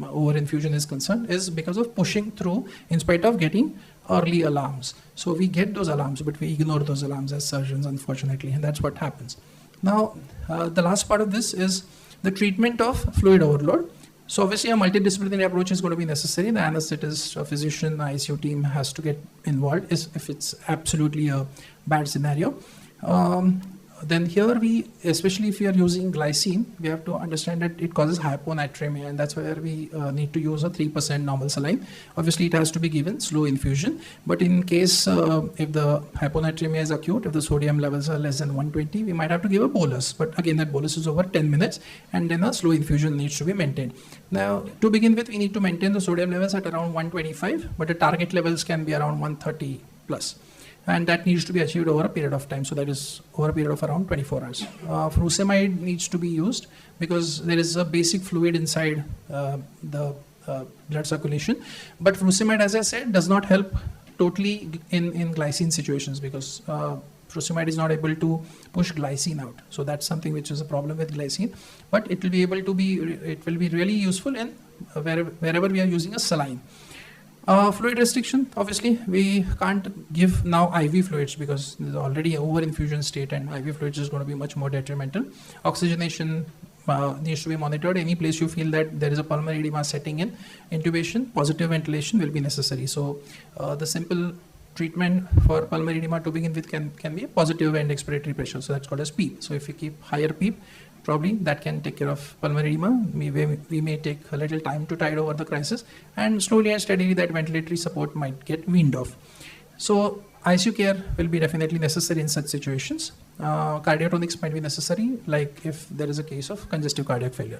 overinfusion is concerned, is because of pushing through in spite of getting early alarms. So we get those alarms, but we ignore those alarms as surgeons, unfortunately, and that's what happens. Now, the last part of this is the treatment of fluid overload. So obviously a multidisciplinary approach is going to be necessary. The anesthetist, a physician, the ICU team has to get involved if it's absolutely a bad scenario. Then here we, especially if we are using glycine, we have to understand that it causes hyponatremia, and that's where we need to use a 3% normal saline. Obviously it has to be given slow infusion, but in case if the hyponatremia is acute, if the sodium levels are less than 120, we might have to give a bolus, but again that bolus is over 10 minutes, and then a slow infusion needs to be maintained. Now, to begin with, we need to maintain the sodium levels at around 125, but the target levels can be around 130 plus. And that needs to be achieved over a period of time. So that is over a period of around 24 hours. Furosemide needs to be used because there is a basic fluid inside the blood circulation. But furosemide, as I said, does not help totally in glycine situations, because furosemide is not able to push glycine out. So that's something which is a problem with glycine. But it will be able to be, it will be really useful in wherever we are using a saline. Fluid restriction, obviously we can't give now IV fluids because there's already an over-infusion state, and IV fluids is going to be much more detrimental. Oxygenation needs to be monitored. Any place you feel that there is a pulmonary edema setting in, intubation, positive ventilation will be necessary. So the simple treatment for pulmonary edema to begin with can be positive end expiratory pressure. So that's called as PEEP. So if you keep higher PEEP, probably that can take care of pulmonary edema. We may take a little time to tide over the crisis, and slowly and steadily that ventilatory support might get weaned off. So ICU care will be definitely necessary in such situations. Cardiotonics might be necessary, like if there is a case of congestive cardiac failure.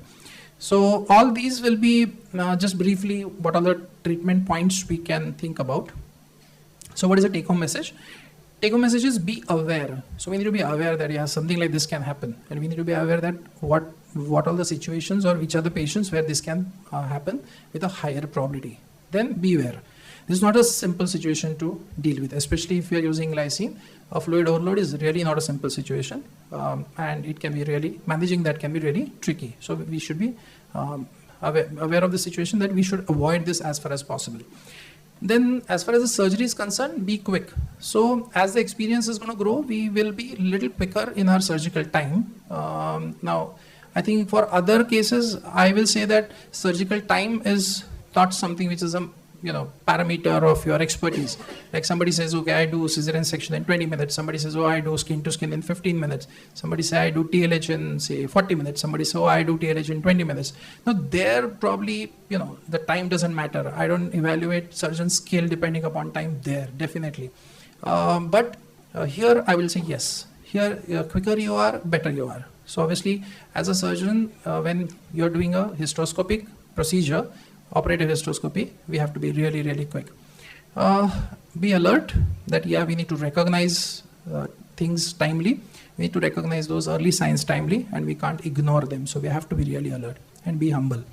So all these will be just briefly what are the treatment points we can think about. So what is the take-home message? Take-home message is be aware. So we need to be aware that yeah, something like this can happen, and we need to be aware that what are the situations or which are the patients where this can happen with a higher probability. Then beware. This is not a simple situation to deal with, especially if you are using glycine. A fluid overload is really not a simple situation, and it can be really, managing that can be really tricky. So we should be aware of the situation, that we should avoid this as far as possible. Then as far as the surgery is concerned, be quick. So as the experience is going to grow, we will be a little quicker in our surgical time. Now, I think for other cases, I will say that surgical time is not something which is a parameter of your expertise. Like somebody says, okay, I do cesarean section in 20 minutes. Somebody says, oh, I do skin to skin in 15 minutes. Somebody say, I do TLH in say 40 minutes. Somebody say, oh, I do TLH in 20 minutes. Now there probably, the time doesn't matter. I don't evaluate surgeon's skill depending upon time there, definitely. But here I will say yes. Here, quicker you are, better you are. So obviously as a surgeon, when you're doing a hysteroscopic procedure, operative hysteroscopy, we have to be really, really quick. Be alert that, yeah, we need to recognize things timely. We need to recognize those early signs timely, and we can't ignore them. So we have to be really alert. and be humble.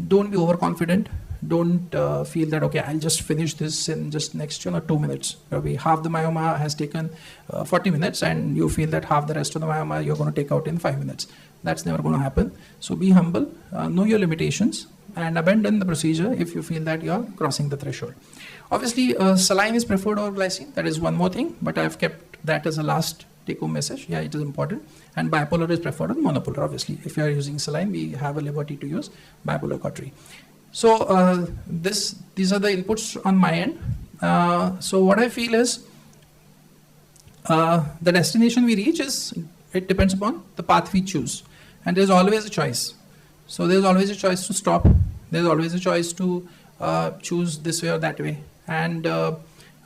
Don't be overconfident. Don't feel that, okay, I'll just finish this in just next 2 minutes. Maybe half the myoma has taken 40 minutes and you feel that half the rest of the myoma you're going to take out in 5 minutes. That's never going to happen. So be humble, know your limitations, and abandon the procedure if you feel that you're crossing the threshold. Obviously, saline is preferred over glycine. That is one more thing, but I've kept that as a last take-home message. Yeah, it is important. And bipolar is preferred on monopolar, obviously. If you are using saline, we have a liberty to use bipolar cautery. So these are the inputs on my end. So what I feel is the destination we reach it depends upon the path we choose. And there's always a choice. So there's always a choice to stop. There's always a choice to choose this way or that way. And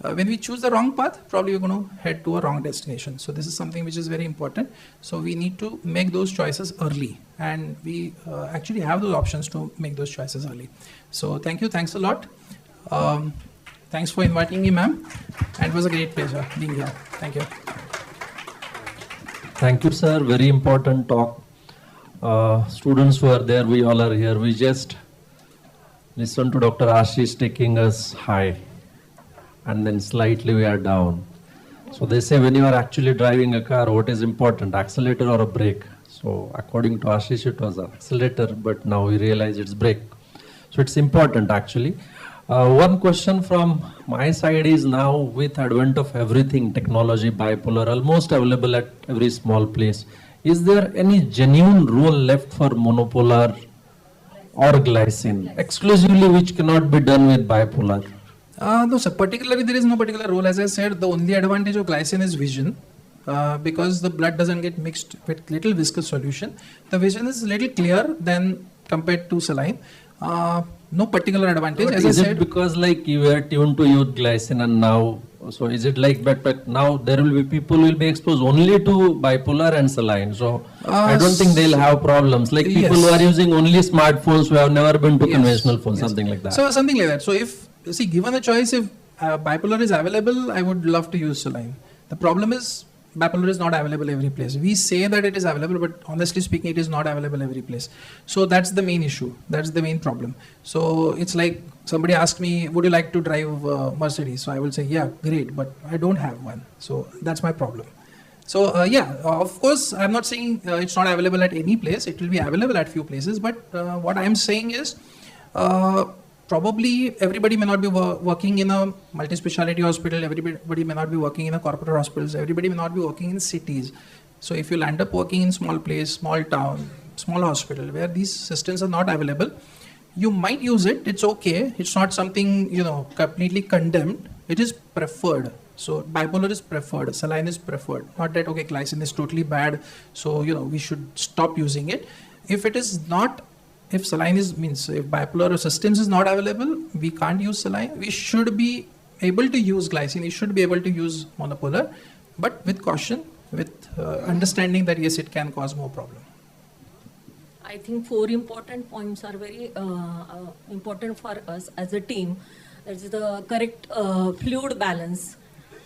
when we choose the wrong path, probably we're going to head to a wrong destination. So this is something which is very important. So we need to make those choices early. And we actually have those options to make those choices early. So thank you. Thanks a lot. Thanks for inviting me, ma'am. And it was a great pleasure being here. Thank you. Thank you, sir. Very important talk. Students who are there, we all are here. We just listen to Dr. Ashish taking us high, and then slightly we are down. So they say when you are actually driving a car, what is important, accelerator or a brake? So according to Ashish, it was an accelerator, but now we realize it's brake. So it's important actually. One question from my side is, now with advent of everything, technology, bipolar, almost available at every small place, is there any genuine role left for monopolar or glycine, exclusively which cannot be done with bipolar? No, sir. Particularly, there is no particular role. As I said, the only advantage of glycine is vision, because the blood doesn't get mixed with little viscous solution. The vision is a little clearer than compared to saline. No particular advantage. As Is I it said, because like you were tuned to use glycine and now, so is it like, but now there will be people will be exposed only to bipolar and saline. So I don't think they'll have problems. Like people who are using only smartphones who have never been to conventional phones, something like that. So something like that. So if, see, given a choice, if bipolar is available, I would love to use saline. The problem is bipolar is not available every place. We say that it is available, but honestly speaking, it is not available every place. So that's the main issue. That's the main problem. So it's like somebody asked me, would you like to drive Mercedes? So I will say, yeah, great, but I don't have one. So that's my problem. So yeah, of course, I'm not saying it's not available at any place. It will be available at few places. But what I'm saying is, probably everybody may not be working in a multi-speciality hospital, everybody may not be working in a corporate hospitals, everybody may not be working in cities. So if you'll end up working in small place, small town, small hospital where these systems are not available, you might use it, it's okay. It's not something, completely condemned. It is preferred. So bipolar is preferred, saline is preferred. Not that, okay, glycine is totally bad, so, we should stop using it. If it is not, if saline is, if bipolar systems is not available, we can't use saline. We should be able to use glycine. We should be able to use monopolar, but with caution, with understanding that yes, it can cause more problem. I think 4 important points are very important for us as a team. That is the correct fluid balance.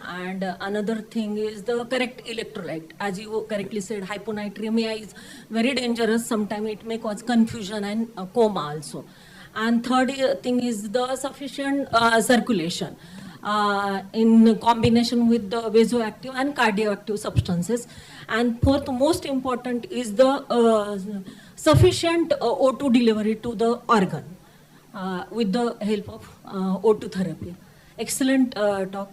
And another thing is the correct electrolyte. As you correctly said, hyponatremia is very dangerous. Sometimes it may cause confusion and coma also. And third thing is the sufficient circulation in combination with the vasoactive and cardioactive substances. And fourth, most important is the sufficient O2 delivery to the organ with the help of O2 therapy. Excellent talk.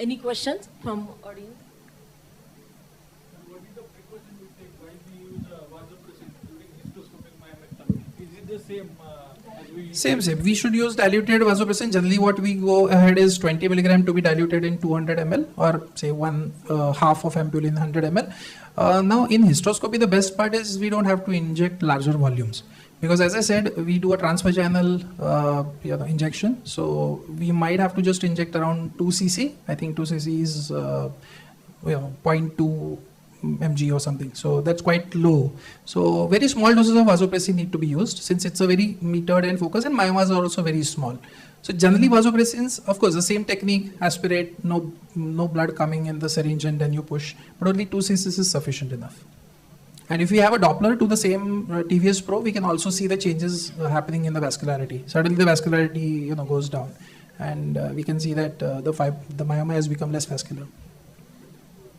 Any questions from audience? What is the precaution we take while we use vasopressin during hysteroscopic myomectomy? Is it the same as we use? Same. We should use diluted vasopressin. Generally, what we go ahead is 20 milligram to be diluted in 200 ml, or say half of ampule in 100 ml. Now, in hysteroscopy, the best part is we don't have to inject larger volumes. Because as I said, we do a transvaginal injection, so we might have to just inject around 2 cc. I think 2 cc is 0.2 mg or something. So that's quite low. So very small doses of vasopressin need to be used, since it's a very metered and focused, and myomas are also very small. So generally vasopressins, of course, the same technique, aspirate, no blood coming in the syringe and then you push, but only 2 cc is sufficient enough. And if we have a Doppler to the same TVS Pro, we can also see the changes happening in the vascularity. Suddenly the vascularity goes down, and we can see that the myoma has become less vascular.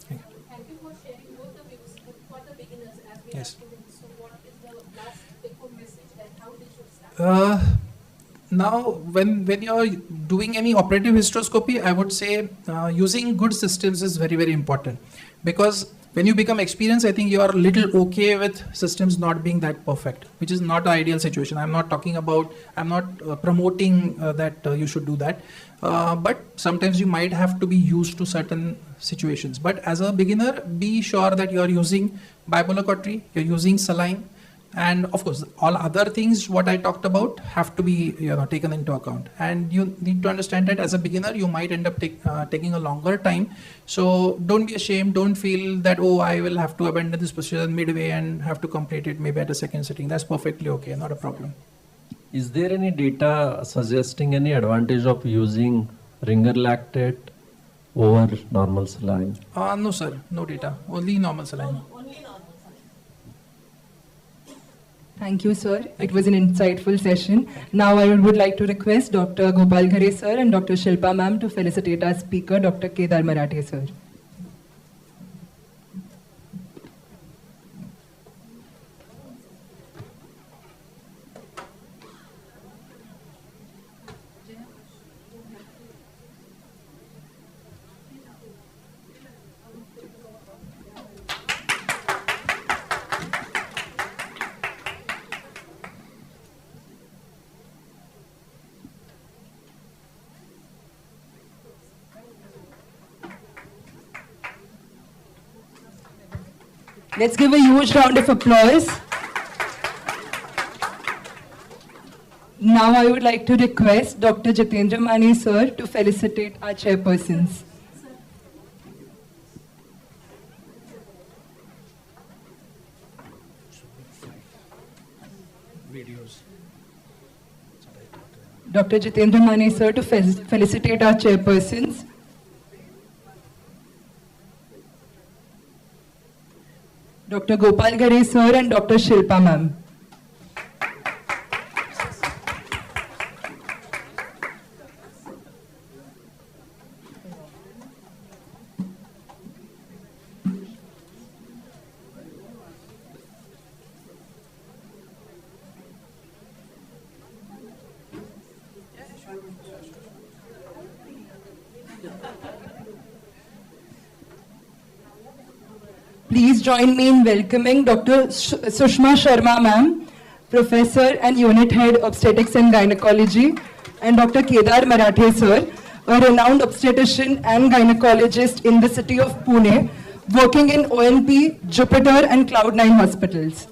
Thank you for sharing both the views for the beginners as we Yes. are students. So what is the last take-home message that how they should start? Now, when you're doing any operative hysteroscopy, I would say using good systems is very, very important, because when you become experienced, I think you are a little okay with systems not being that perfect, which is not the ideal situation. I'm not promoting that you should do that. But sometimes you might have to be used to certain situations. But as a beginner, be sure that you are using bipolar cautery, you're using saline, and of course all other things what I talked about have to be taken into account. And you need to understand that as a beginner you might end up taking a longer time. So don't be ashamed, don't feel that, oh, I will have to abandon this procedure midway and have to complete it maybe at a second sitting. That's perfectly okay, not a problem. Is there any data suggesting any advantage of using ringer lactate over normal saline? No sir, no data, only normal saline. Thank you, sir. It was an insightful session. Now I would like to request Dr. Gopal Ghare, sir, and Dr. Shilpa ma'am to felicitate our speaker, Dr. Kedar Marathe, sir. Let's give a huge round of applause. Now I would like to request Dr. Jitendra Mani, sir, to felicitate our chairpersons. Dr. Jitendra Mani, sir, to felicitate our chairpersons. Dr. Gopal Ghare, sir, and Dr. Shilpa ma'am. Please join me in welcoming Dr. Sushma Sharma ma'am, Professor and Unit Head Obstetrics and Gynecology, and Dr. Kedar Marathe sir, a renowned obstetrician and gynecologist in the city of Pune, working in ONP, Jupiter and Cloud9 hospitals.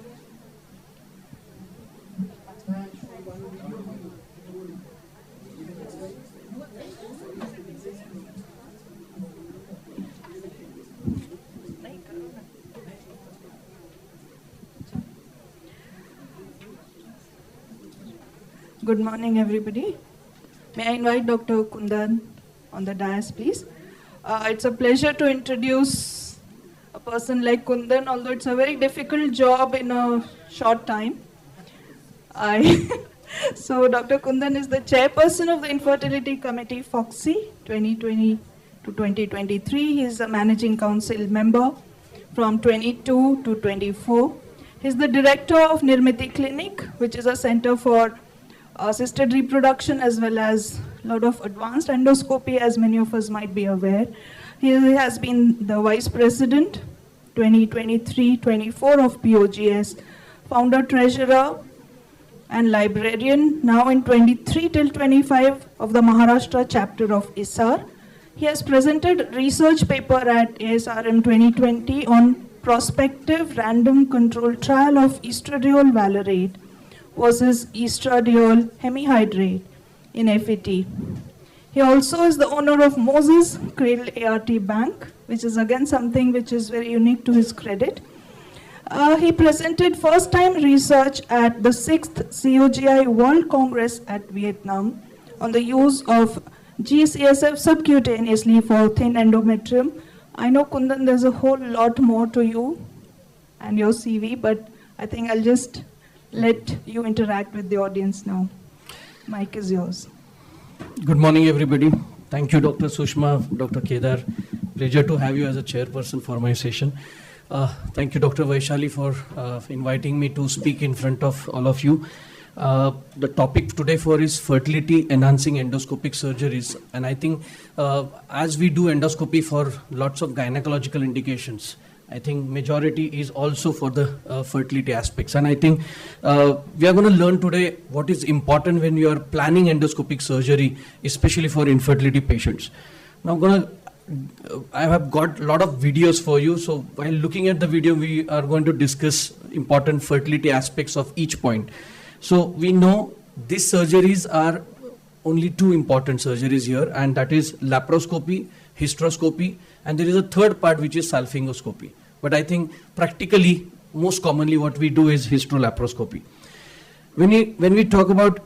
Good morning, everybody. May I invite Dr. Kundan on the dais, please? It's a pleasure to introduce a person like Kundan, although it's a very difficult job in a short time. So Dr. Kundan is the chairperson of the Infertility Committee, FOXY, 2020 to 2023. He is a managing council member from 22 to 24. He's the director of Nirmiti Clinic, which is a center for assisted reproduction as well as a lot of advanced endoscopy, as many of us might be aware. He has been the vice president 2023-24 of POGS, founder, treasurer and librarian now in 23 till 25 of the Maharashtra chapter of ISAR. He has presented research paper at ASRM 2020 on prospective random control trial of estradiol valerate versus estradiol hemihydrate in FET. He also is the owner of Moses Cradle ART Bank, which is again something which is very unique to his credit. He presented first time research at the 6th COGI World Congress at Vietnam on the use of GCSF subcutaneously for thin endometrium. I know, Kundan, there's a whole lot more to you and your CV, but I think I'll just let you interact with the audience now. Mic is yours. Good morning, everybody. Thank you, Dr. Sushma, Dr. Kedar. Pleasure to have you as a chairperson for my session. Thank you, Dr. Vaishali, for inviting me to speak in front of all of you. The topic today for is fertility enhancing endoscopic surgeries. And I think as we do endoscopy for lots of gynecological indications, I think majority is also for the fertility aspects. And I think we are going to learn today what is important when you are planning endoscopic surgery, especially for infertility patients. Now I have got a lot of videos for you. So while looking at the video, we are going to discuss important fertility aspects of each point. So we know these surgeries are only two important surgeries here, and that is laparoscopy, hysteroscopy, and there is a third part which is salpingoscopy. But I think practically, most commonly what we do is hysterolaparoscopy. When we talk about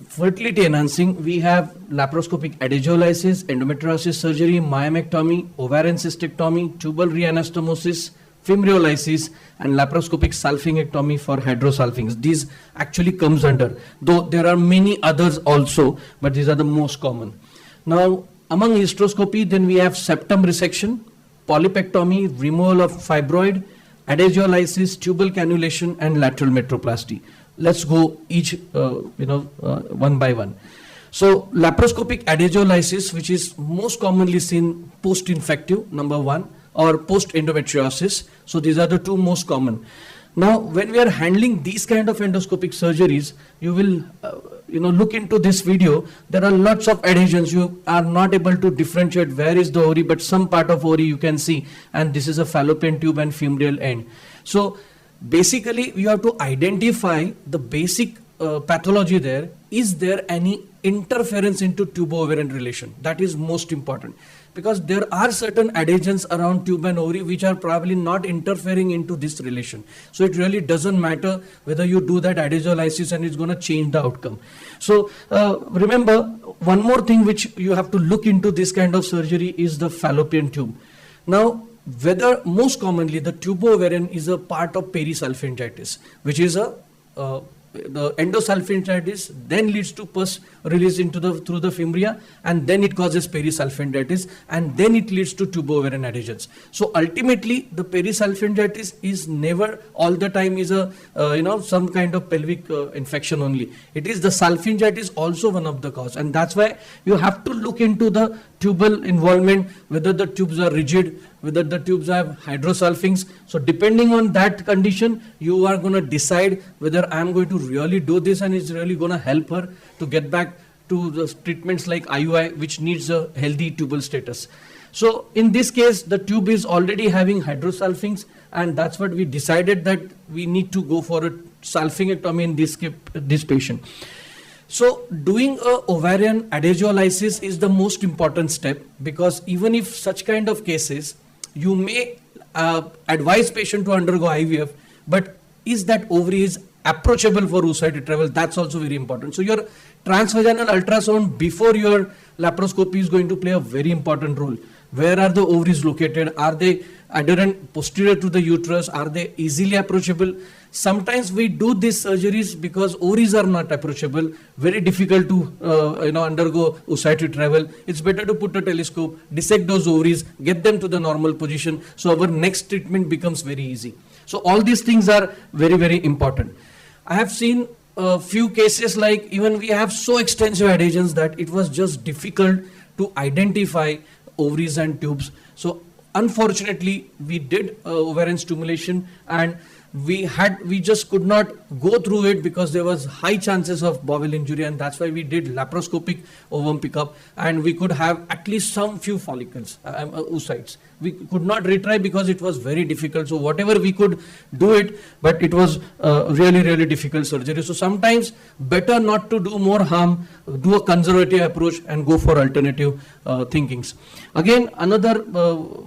fertility enhancing, we have laparoscopic adagiolysis, endometriosis surgery, myomectomy, ovarian cystectomy, tubal reanastomosis, fimbriolysis, and laparoscopic salpingectomy for hydrosalpinx. These actually comes under, though there are many others also, but these are the most common. Now, among hysteroscopy, then we have septum resection, polypectomy, removal of fibroid, adagiolysis, tubal cannulation, and lateral metroplasty. Let's go each, one by one. So, laparoscopic adagiolysis, which is most commonly seen post-infective, number one, or post-endometriosis. So, these are the two most common. Now, when we are handling these kind of endoscopic surgeries, you will, look into this video. There are lots of adhesions. You are not able to differentiate where is the ovary, but some part of ovary you can see, and this is a fallopian tube and femoral end. So, basically, you have to identify the basic pathology there. Is there any interference into tubo-ovarian relation? That is most important, because there are certain adhesions around tube and ovary which are probably not interfering into this relation. So it really doesn't matter whether you do that adagiolysis and it's going to change the outcome. So remember, one more thing which you have to look into this kind of surgery is the fallopian tube. Now, whether most commonly the tubo-ovarian is a part of perisalpingitis, which is the endosalpingitis then leads to pus release through the fimbria, and then it causes perisalpingitis, and then it leads to tubo-ovarian adhesions. So ultimately, the perisalpingitis is never all the time is a some kind of pelvic infection only. It is the salpingitis also one of the cause, and that's why you have to look into the tubal involvement, whether the tubes are rigid, whether the tubes have hydrosalpinx. So depending on that condition, you are going to decide whether I am going to really do this and it's really going to help her to get back to the treatments like IUI, which needs a healthy tubal status. So in this case, the tube is already having hydrosalpinx, and that's what we decided that we need to go for a salpingectomy in this patient. So doing a ovarian adagiolysis is the most important step, because even if such kind of cases, you may advise patient to undergo IVF, but is that ovary is approachable for oocyte retrieval? That's also very important. So your transvaginal ultrasound before your laparoscopy is going to play a very important role. Where are the ovaries located? Are they adherent posterior to the uterus? Are they easily approachable? Sometimes we do these surgeries because ovaries are not approachable, very difficult to undergo oocyte retrieval. It's better to put a telescope, dissect those ovaries, get them to the normal position, so our next treatment becomes very easy. So all these things are very, very important. I have seen a few cases like even we have so extensive adhesions that it was just difficult to identify ovaries and tubes. So unfortunately, we did ovarian stimulation, and we just could not go through it because there was high chances of bowel injury, and that's why we did laparoscopic ovum pickup, and we could have at least some few follicles, oocytes. We could not retry because it was very difficult. So whatever we could do it, but it was really, really difficult surgery. So sometimes better not to do more harm, do a conservative approach and go for alternative thinkings. Again,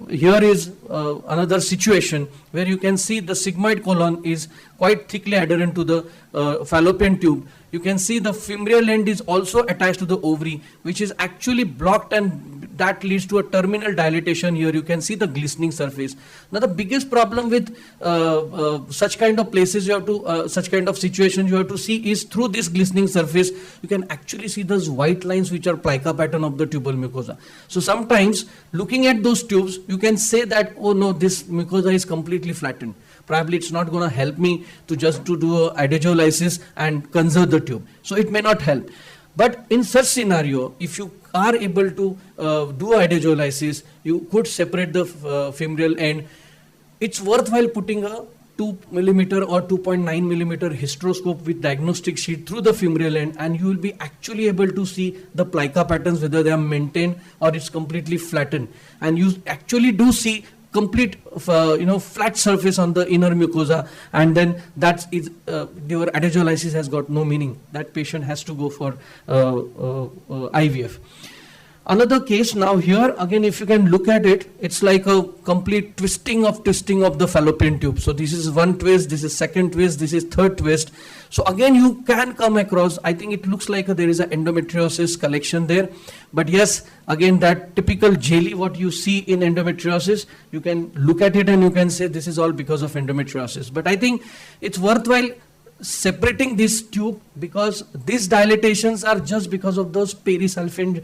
here is another situation where you can see the sigmoid colon is quite thickly adherent to the fallopian tube. You can see the femoral end is also attached to the ovary, which is actually blocked, and that leads to a terminal dilatation. Here you can see the glistening surface. Now the biggest problem with such kind of places you have to, such kind of situations you have to see is through this glistening surface, you can actually see those white lines which are plica pattern of the tubal mucosa. So sometimes looking at those tubes, you can say that, oh no, this mucosa is completely flattened. Probably it's not going to help me to just to do a hydrolysis and conserve the tube. So it may not help. But in such scenario, if you are able to do a hydrolysis, you could separate the femoral end. It's worthwhile putting a 2 millimeter or 2.9 millimeter hysteroscope with diagnostic sheet through the femoral end, and you will be actually able to see the plica patterns, whether they are maintained or it's completely flattened. And you actually do see complete flat surface on the inner mucosa, and then that is your hydrolysis has got no meaning. That patient has to go for IVF. Another case now here, again, if you can look at it, it's like a complete twisting of the fallopian tube. So this is one twist, this is second twist, this is third twist. So again, you can come across, I think it looks like there is an endometriosis collection there. But yes, again, that typical jelly what you see in endometriosis, you can look at it and you can say this is all because of endometriosis. But I think it's worthwhile separating this tube, because these dilatations are just because of those peritubal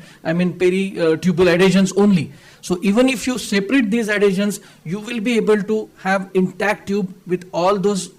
adhesions only. So even if you separate these adhesions, you will be able to have intact tube with all those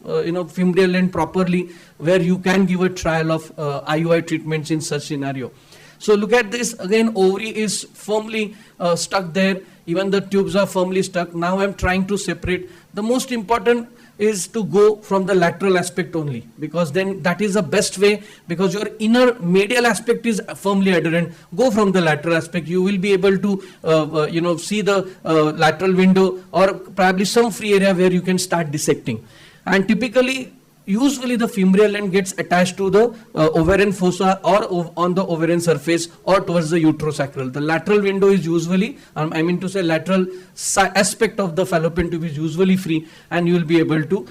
femoral end properly, where you can give a trial of IUI treatments in such scenario. So look at this, again, ovary is firmly stuck there, even the tubes are firmly stuck. Now I'm trying to separate. The most important is to go from the lateral aspect only, because then that is the best way, because your inner medial aspect is firmly adherent. Go from the lateral aspect. You will be able to see the lateral window or probably some free area where you can start dissecting. And typically, usually the femoral end gets attached to the ovarian fossa or on the ovarian surface or towards the uterosacral. The lateral window is usually, lateral aspect of the fallopian tube is usually free, and you will be able to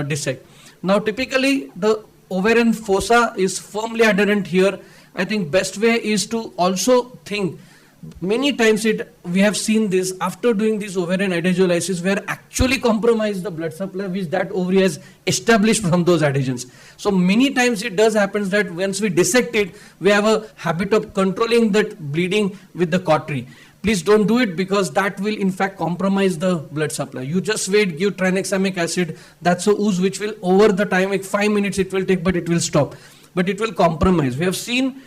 dissect. Now typically the ovarian fossa is firmly adherent here. I think best way is to also think. Many times we have seen this after doing this ovarian adhesiolysis, where actually compromise the blood supply which that ovary has established from those adhesions. So many times it does happen that once we dissect it, we have a habit of controlling that bleeding with the cautery. Please don't do it, because that will in fact compromise the blood supply. You just wait, give tranexamic acid. That's a ooze which will over the time, like 5 minutes it will take, but it will stop. But it will compromise. We have seen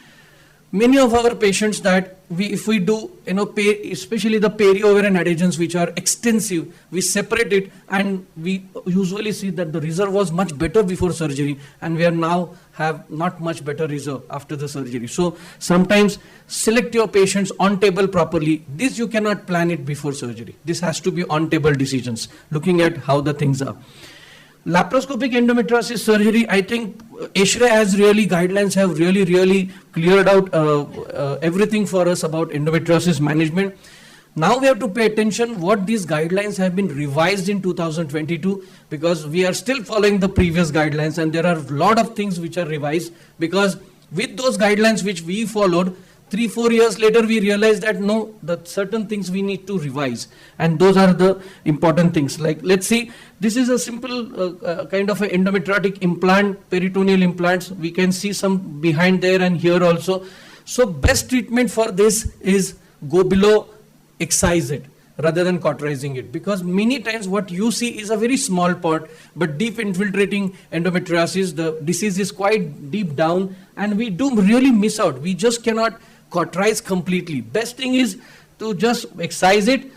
many of our patients that if we do, especially the peri-ovarian adhesions which are extensive, we separate it, and we usually see that the result was much better before surgery, and we are now have not much better result after the surgery. So sometimes select your patients on table properly. This you cannot plan it before surgery. This has to be on table decisions, looking at how the things are. Laparoscopic endometriosis surgery, I think Asherman has guidelines have really cleared out everything for us about endometriosis management. Now we have to pay attention what these guidelines have been revised in 2022, because we are still following the previous guidelines, and there are a lot of things which are revised, because with those guidelines which we followed, 3-4 years later we realized that no, that certain things we need to revise, and those are the important things. Like, let's see, this is a simple kind of an endometriotic implant, peritoneal implants. We can see some behind there and here also. So best treatment for this is go below, excise it rather than cauterizing it, because many times what you see is a very small part, but deep infiltrating endometriosis, the disease is quite deep down, and we do really miss out. We just cannot cauterize completely. Best thing is to just excise it.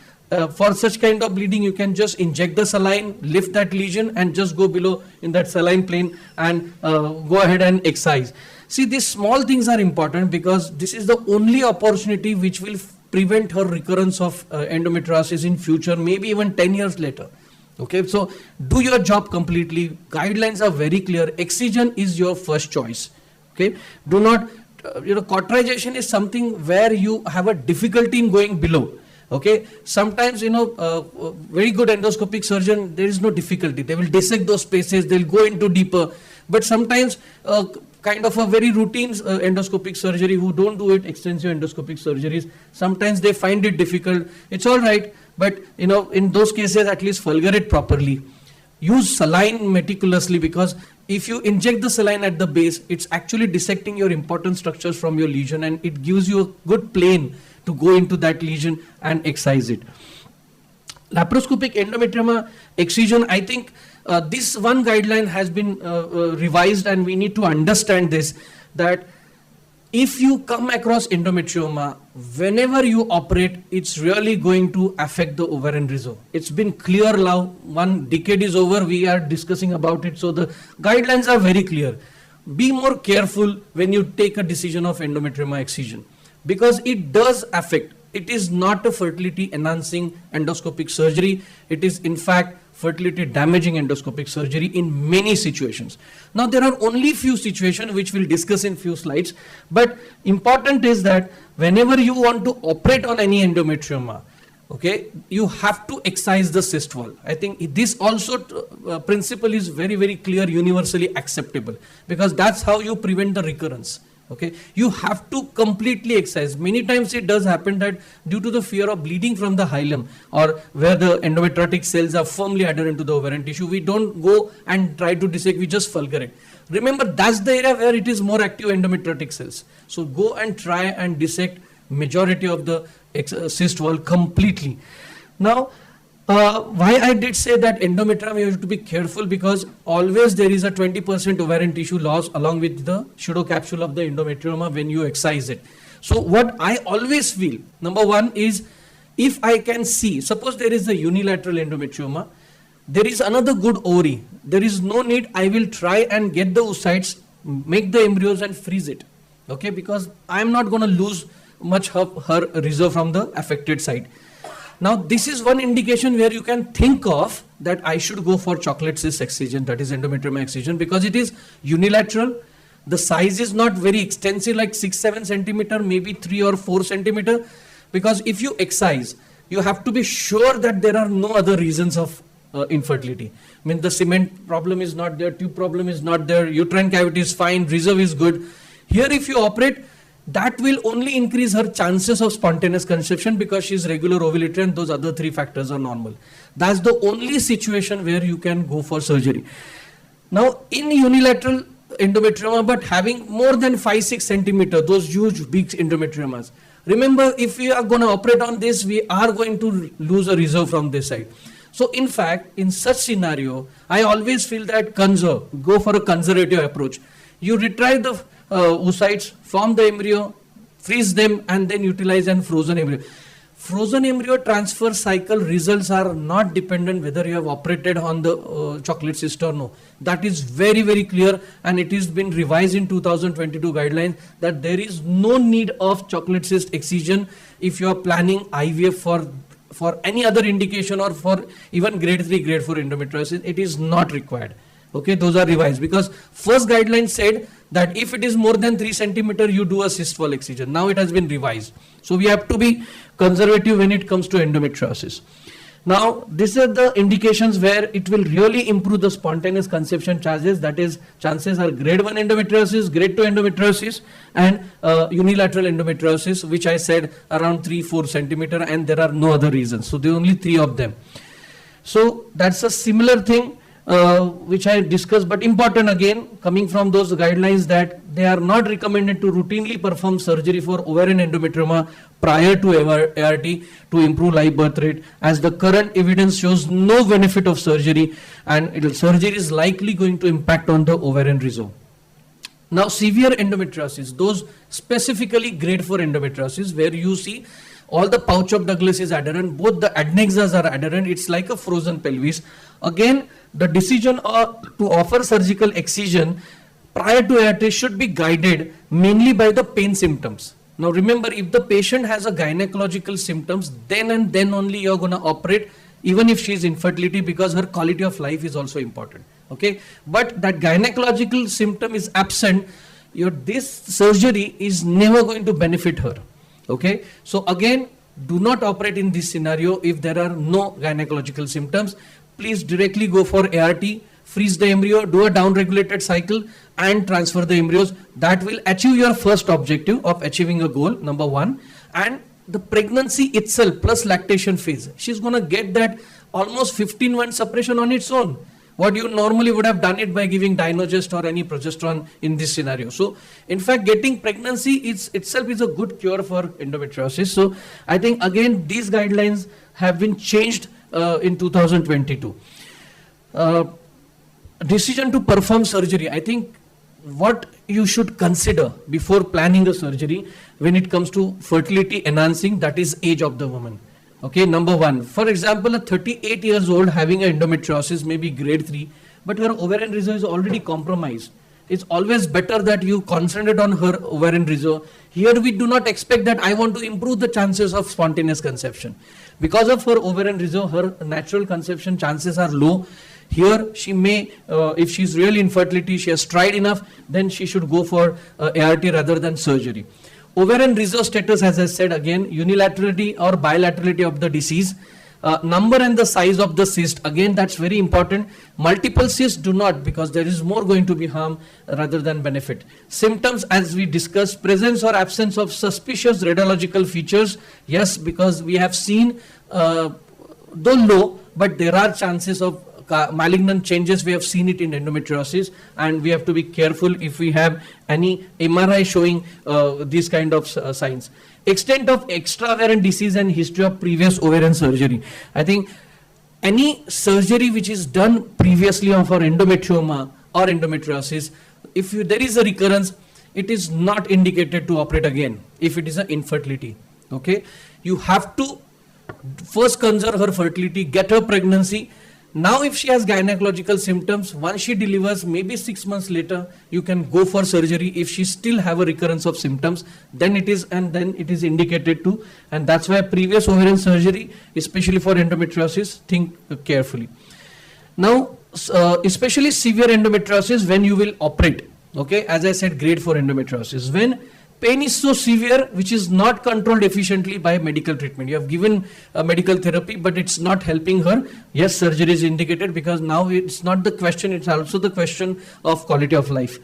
For such kind of bleeding, you can just inject the saline, lift that lesion, and just go below in that saline plane and go ahead and excise. See, these small things are important, because this is the only opportunity which will prevent her recurrence of endometriosis in future, maybe even 10 years later. Okay, so do your job completely. Guidelines are very clear. Excision is your first choice. Okay, do not, cauterization is something where you have a difficulty in going below. Okay, sometimes, very good endoscopic surgeon, there is no difficulty. They will dissect those spaces, they'll go into deeper. But sometimes kind of a very routine endoscopic surgery, who don't do it extensive endoscopic surgeries, sometimes they find it difficult. It's all right, but in those cases, at least fulgurate properly. Use saline meticulously, because if you inject the saline at the base, it's actually dissecting your important structures from your lesion, and it gives you a good plane to go into that lesion and excise it. Laparoscopic endometrioma excision, I think this one guideline has been revised, and we need to understand this, that if you come across endometrioma, whenever you operate, it's really going to affect the ovarian reserve. It's been clear now, 1 decade is over, we are discussing about it, so the guidelines are very clear. Be more careful when you take a decision of endometrioma excision, because it does affect. It is not a fertility enhancing endoscopic surgery. It is in fact fertility damaging endoscopic surgery in many situations. Now there are only few situations which we'll discuss in few slides, but important is that whenever you want to operate on any endometrioma, okay, you have to excise the cyst wall. I think this also principle is very, very clear, universally acceptable, because that's how you prevent the recurrence. Okay, you have to completely excise. Many times it does happen that due to the fear of bleeding from the hilum, or where the endometriotic cells are firmly adherent to the ovarian tissue, we don't go and try to dissect, we just fulgurate. Remember, that's the area where it is more active endometriotic cells. So go and try and dissect majority of the cyst wall completely. Now, why I did say that endometrioma, you have to be careful, because always there is a 20% ovarian tissue loss along with the pseudocapsule of the endometrioma when you excise it. So what I always feel, number one is, if I can see, suppose there is a unilateral endometrioma, there is another good ovary, there is no need, I will try and get the oocytes, make the embryos and freeze it. Okay, because I am not going to lose much of her reserve from the affected side. Now, this is one indication where you can think of that I should go for chocolate cyst excision, that is endometrioma excision, because it is unilateral. The size is not very extensive, like 6-7 centimeter, maybe 3 or 4 centimeter. Because if you excise, you have to be sure that there are no other reasons of infertility. I mean, the cement problem is not there, tube problem is not there, uterine cavity is fine, reserve is good. Here, if you operate, that will only increase her chances of spontaneous conception, because she is regular ovulatory and those other 3 factors are normal. That's the only situation where you can go for surgery. Now, in unilateral endometrioma, but having more than 5-6 centimeter, those huge big endometriomas, remember, if we are going to operate on this, we are going to lose a reserve from this side. So in fact, in such scenario, I always feel that go for a conservative approach. You retrieve the oocytes, form the embryo, freeze them, and then utilize an frozen embryo. Frozen embryo transfer cycle results are not dependent whether you have operated on the chocolate cyst or no. That is very, very clear, and it has been revised in 2022 guidelines that there is no need of chocolate cyst excision if you are planning IVF for any other indication, or for even grade 3, grade 4 endometriosis. It is not required. Okay, those are revised, because first guideline said that if it is more than 3 centimeter, you do a cyst wall excision. Now it has been revised. So we have to be conservative when it comes to endometriosis. Now, these are the indications where it will really improve the spontaneous conception chances. That is, chances are grade 1 endometriosis, grade 2 endometriosis, and unilateral endometriosis, which I said around 3-4 centimeter, and there are no other reasons. So there are only 3 of them. So that's a similar thing which I discussed, but important again, coming from those guidelines, that they are not recommended to routinely perform surgery for ovarian endometrioma prior to ART to improve live birth rate, as the current evidence shows no benefit of surgery, and surgery is likely going to impact on the ovarian reserve. Now, severe endometriosis, those specifically grade 4 endometriosis, where you see all the pouch of Douglas is adherent, both the adnexas are adherent, it's like a frozen pelvis. Again, the decision to offer surgical excision prior to ART should be guided mainly by the pain symptoms. Now remember, if the patient has a gynecological symptoms, then and then only you're going to operate, even if she is infertility, because her quality of life is also important. Okay, but that gynecological symptom is absent, this surgery is never going to benefit her. Okay, so again, do not operate in this scenario if there are no gynecological symptoms. Please directly go for ART freeze the embryo, do a down-regulated cycle, and transfer the embryos. That will achieve your first objective of achieving a goal, number one. And the pregnancy itself plus lactation phase, she's going to get that almost 15-month suppression on its own. What you normally would have done it by giving Dynogest or any progesterone in this scenario. So, in fact, getting pregnancy itself is a good cure for endometriosis. So, I think again these guidelines have been changed in 2022. Decision to perform surgery. I think what you should consider before planning a surgery when it comes to fertility enhancing, that is age of the woman. Okay, number one, for example, a 38 years old having a endometriosis, maybe grade 3, but her ovarian reserve is already compromised. It's always better that you concentrate on her ovarian reserve. Here we do not expect that I want to improve the chances of spontaneous conception. Because of her ovarian reserve, her natural conception chances are low. Here she may, if she's really infertility, she has tried enough, then she should go for ART rather than surgery. Ovarian reserve status, as I said again, unilaterality or bilaterality of the disease, number and the size of the cyst, again that's very important. Multiple cysts do not, because there is more going to be harm rather than benefit. Symptoms, as we discussed, presence or absence of suspicious radiological features, yes, because we have seen, though low, but there are chances of malignant changes. We have seen it in endometriosis, and we have to be careful if we have any MRI showing these kind of signs. Extent of extra-ovarian disease and history of previous ovarian surgery. I think any surgery which is done previously for endometrioma or endometriosis, if there is a recurrence, it is not indicated to operate again if it is an infertility. Okay, you have to first conserve her fertility, get her pregnancy. Now if she has gynecological symptoms, once she delivers, maybe 6 months later, you can go for surgery. If she still have a recurrence of symptoms, then it is indicated to, and that's why previous ovarian surgery, especially for endometriosis, think carefully. Now, especially severe endometriosis, when you will operate, okay, as I said, grade 4 endometriosis, when pain is so severe which is not controlled efficiently by medical treatment. You have given medical therapy, but it's not helping her. Yes, surgery is indicated, because now it's not the question, it's also the question of quality of life.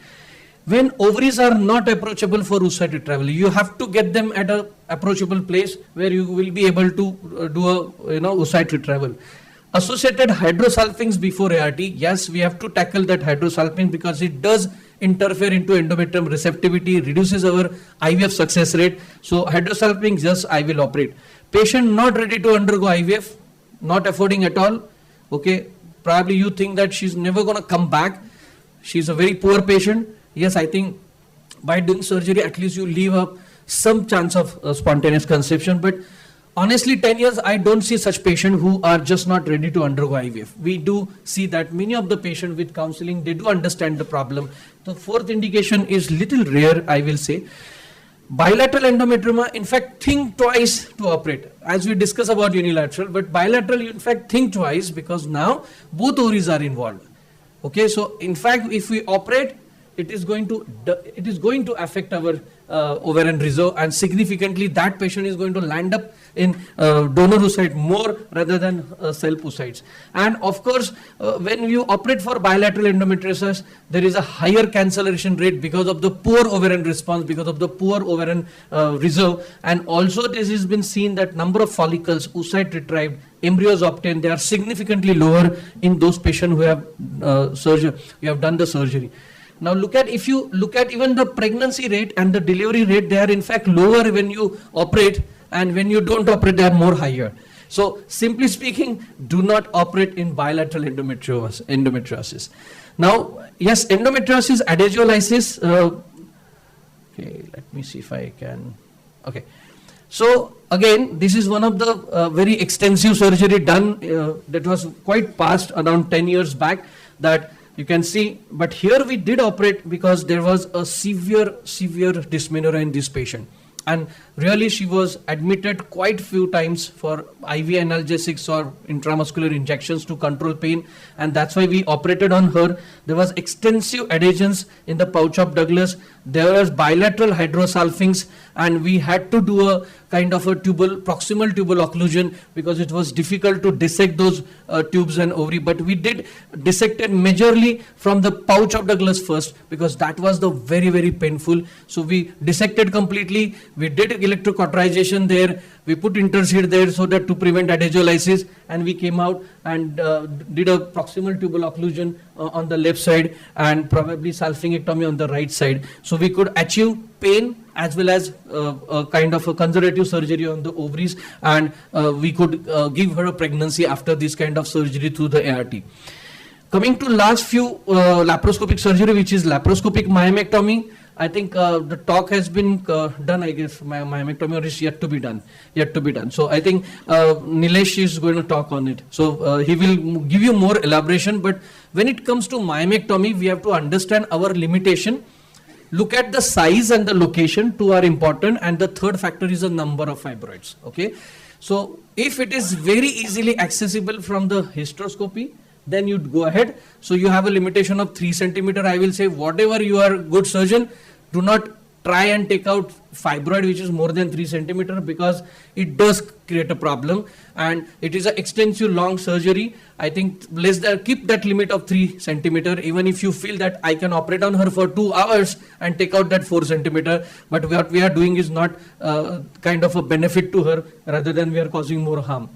When ovaries are not approachable for oocyte retrieval, you have to get them at an approachable place where you will be able to do a oocyte retrieval. Associated hydrosalpinx before ART, yes, we have to tackle that hydrosalpinx because it does interfere into endometrium receptivity, reduces our IVF success rate. So hydrosalpinx, yes, I will operate. Patient not ready to undergo IVF, not affording at all. Okay, probably you think that she's never going to come back. She's a very poor patient. Yes, I think by doing surgery, at least you leave up some chance of spontaneous conception. But honestly, 10 years, I don't see such patients who are just not ready to undergo IVF. We do see that many of the patients with counseling, they do understand the problem. The fourth indication is little rare, I will say. Bilateral endometrioma, in fact, think twice to operate. As we discuss about unilateral, but bilateral, you in fact think twice, because now both ovaries are involved. Okay, so in fact, if we operate, it is going to affect our ovarian reserve, and significantly that patient is going to land up in donor oocyte more rather than self oocytes. And of course, when you operate for bilateral endometriosis, there is a higher cancellation rate because of the poor ovarian response, because of the poor ovarian reserve. And also this has been seen that number of follicles, oocyte retrieved, embryos obtained, they are significantly lower in those patients who have done the surgery. Now if you look at even the pregnancy rate and the delivery rate, they are in fact lower when you operate, and when you don't operate, they are more higher. So simply speaking, do not operate in bilateral endometriosis. Now, yes, endometriosis adagiolysis. Okay, let me see if I can. Okay. So again, this is one of the very extensive surgery done that was quite past around 10 years back, that you can see, but here we did operate because there was a severe dysmenorrhea in this patient. And really she was admitted quite few times for IV analgesics or intramuscular injections to control pain, and that's why we operated on her. There was extensive adhesions in the pouch of Douglas. There was bilateral hydrosalpinx, and we had to do a kind of a proximal tubal occlusion because it was difficult to dissect those tubes and ovary. But we did dissected majorly from the pouch of Douglas first because that was the very painful. So we dissected completely. We did electrocauterization there. We put interseed there so that to prevent adhesiolysis, and we came out and did a proximal tubal occlusion on the left side and probably salpingectomy on the right side. So we could achieve pain as well as a kind of a conservative surgery on the ovaries, and we could give her a pregnancy after this kind of surgery through the ART. Coming to last few laparoscopic surgery, which is laparoscopic myomectomy. I think the talk has been done, I guess. Myomectomy is yet to be done. So I think Nilesh is going to talk on it. So he will give you more elaboration. But when it comes to myomectomy, we have to understand our limitation. Look at the size and the location, two are important, and the third factor is the number of fibroids. Okay, so if it is very easily accessible from the hysteroscopy, then you'd go ahead. So you have a limitation of 3 centimeter. I will say whatever you are a good surgeon, do not try and take out fibroid which is more than 3 centimeter because it does create a problem, and it is an extensive long surgery. I think keep that limit of 3 centimeter. Even if you feel that I can operate on her for 2 hours and take out that 4 centimeter, but what we are doing is not kind of a benefit to her, rather than we are causing more harm.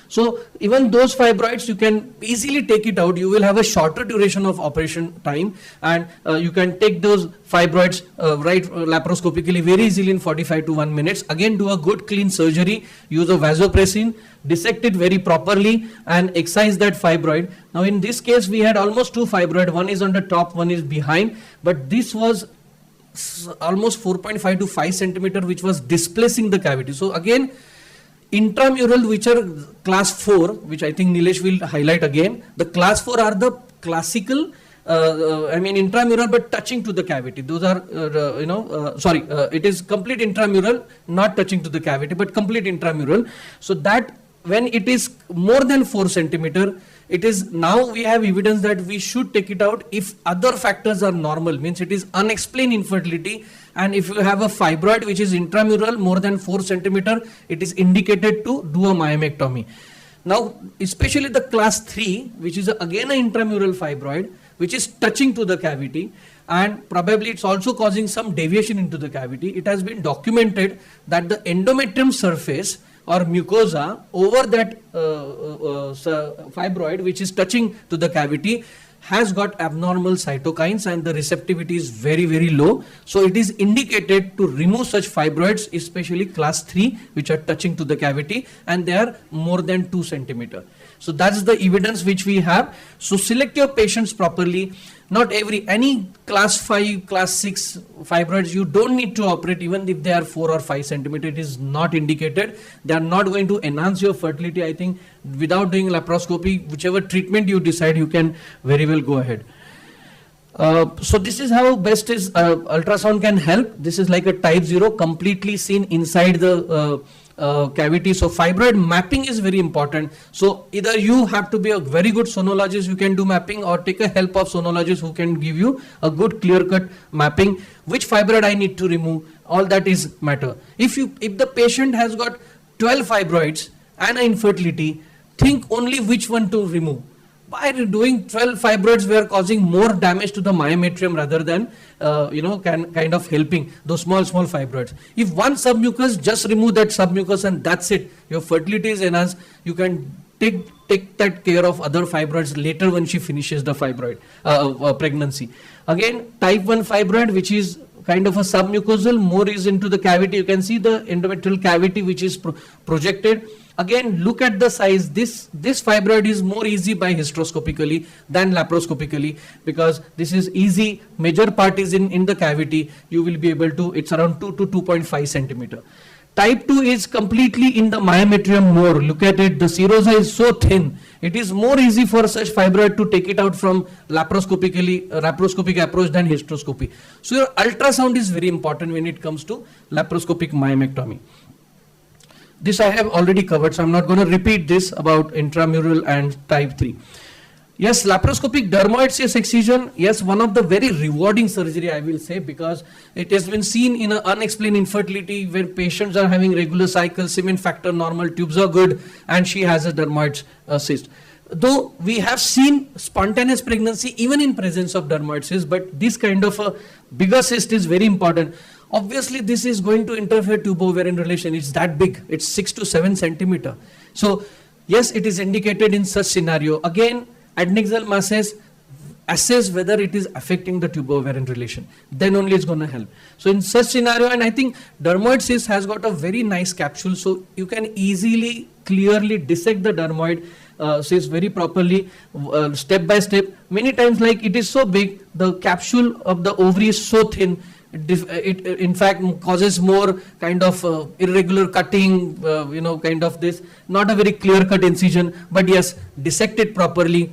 So even those fibroids, you can easily take it out. You will have a shorter duration of operation time, and you can take those fibroids laparoscopically very easily in 45 to 1 minutes. Again, do a good clean surgery, use a vasopressin, dissect it very properly and excise that fibroid. Now in this case, we had almost 2 fibroid. One is on the top, one is behind, but this was almost 4.5 to 5 centimeter, which was displacing the cavity. So again, intramural, which are class 4, which I think Nilesh will highlight again. The class 4 are the classical, intramural but touching to the cavity. Those are, it is complete intramural, not touching to the cavity, but complete intramural. So that when it is more than 4 centimeter, it is now we have evidence that we should take it out if other factors are normal, means it is unexplained infertility. And if you have a fibroid which is intramural more than 4 centimeter, it is indicated to do a myomectomy. Now, especially the class 3, which is again an intramural fibroid, which is touching to the cavity, and probably it's also causing some deviation into the cavity. It has been documented that the endometrium surface or mucosa over that fibroid, which is touching to the cavity, has got abnormal cytokines and the receptivity is very low. So it is indicated to remove such fibroids, especially class 3, which are touching to the cavity and they are more than 2 centimeter. So that's the evidence which we have. So select your patients properly. Not any class 5, class 6 fibroids, you don't need to operate even if they are 4 or 5 centimeter. It is not indicated. They are not going to enhance your fertility. I think without doing laparoscopy, whichever treatment you decide, you can very well go ahead. So this is how best is ultrasound can help. This is like a type 0, completely seen inside the cavity. So fibroid mapping is very important. So either you have to be a very good sonologist, you can do mapping, or take a help of sonologist who can give you a good clear-cut mapping. Which fibroid I need to remove, all that is matter. If the patient has got 12 fibroids and infertility, think only which one to remove. By doing 12 fibroids, we are causing more damage to the myometrium rather than kind of helping those small fibroids. If one submucous, just remove that submucous and that's it. Your fertility is enhanced. You can take that care of other fibroids later when she finishes the fibroid pregnancy. Again, type 1 fibroid, which is kind of a submucosal, more is into the cavity. You can see the endometrial cavity which is projected. Again, look at the size. This fibroid is more easy by hysteroscopically than laparoscopically, because this is easy. Major part is in the cavity. You will be able to, it's around 2 to 2.5 centimeter. Type 2 is completely in the myometrium more. Look at it, the serosa is so thin. It is more easy for such fibroid to take it out from laparoscopic approach than hysteroscopy. So your ultrasound is very important when it comes to laparoscopic myomectomy. This I have already covered, so I'm not going to repeat this about intramural and type 3. Yes, laparoscopic dermoid cyst excision, yes, one of the very rewarding surgery I will say, because it has been seen in unexplained infertility where patients are having regular cycles, semen factor normal, tubes are good, and she has a dermoid cyst. Though we have seen spontaneous pregnancy even in presence of dermoid cyst, but this kind of a bigger cyst is very important. Obviously, this is going to interfere tube-ovarian relation. It's that big. It's 6 to 7 centimeter. So, yes, it is indicated in such scenario. Again, adnexal masses assess whether it is affecting the tube-ovarian relation. Then only it's going to help. So, in such scenario, and I think dermoid cyst has got a very nice capsule, so you can easily, clearly dissect the dermoid cyst very properly, step by step. Many times, like it is so big, the capsule of the ovary is so thin. It in fact causes more kind of irregular cutting, kind of this, not a very clear cut incision, but yes, dissect it properly,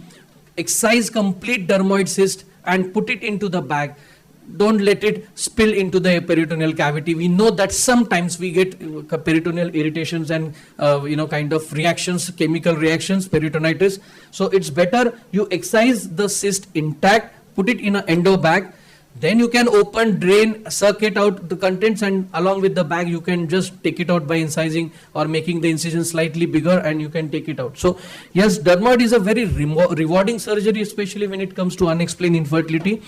excise complete dermoid cyst and put it into the bag. Don't let it spill into the peritoneal cavity. We know that sometimes we get peritoneal irritations and kind of reactions, chemical reactions, peritonitis. So it's better you excise the cyst intact, put it in an endo bag. Then you can open, drain, circulate out the contents, and along with the bag you can just take it out by incising or making the incision slightly bigger, and you can take it out. So yes, dermoid is a very rewarding surgery, especially when it comes to unexplained infertility.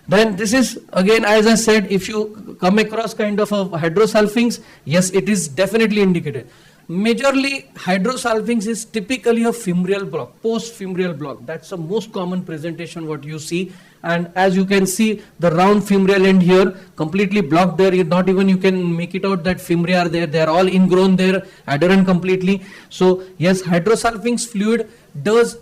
Then this is again, as I said, if you come across kind of a hydrosalpinx, yes, it is definitely indicated. Majorly hydrosalpinx is typically a femoral block, post-femoral block. That's the most common presentation what you see. And as you can see, the round femoral end here completely blocked there. Not even you can make it out that femora are there. They are all ingrown there, adherent completely. So yes, hydrosalpinx fluid does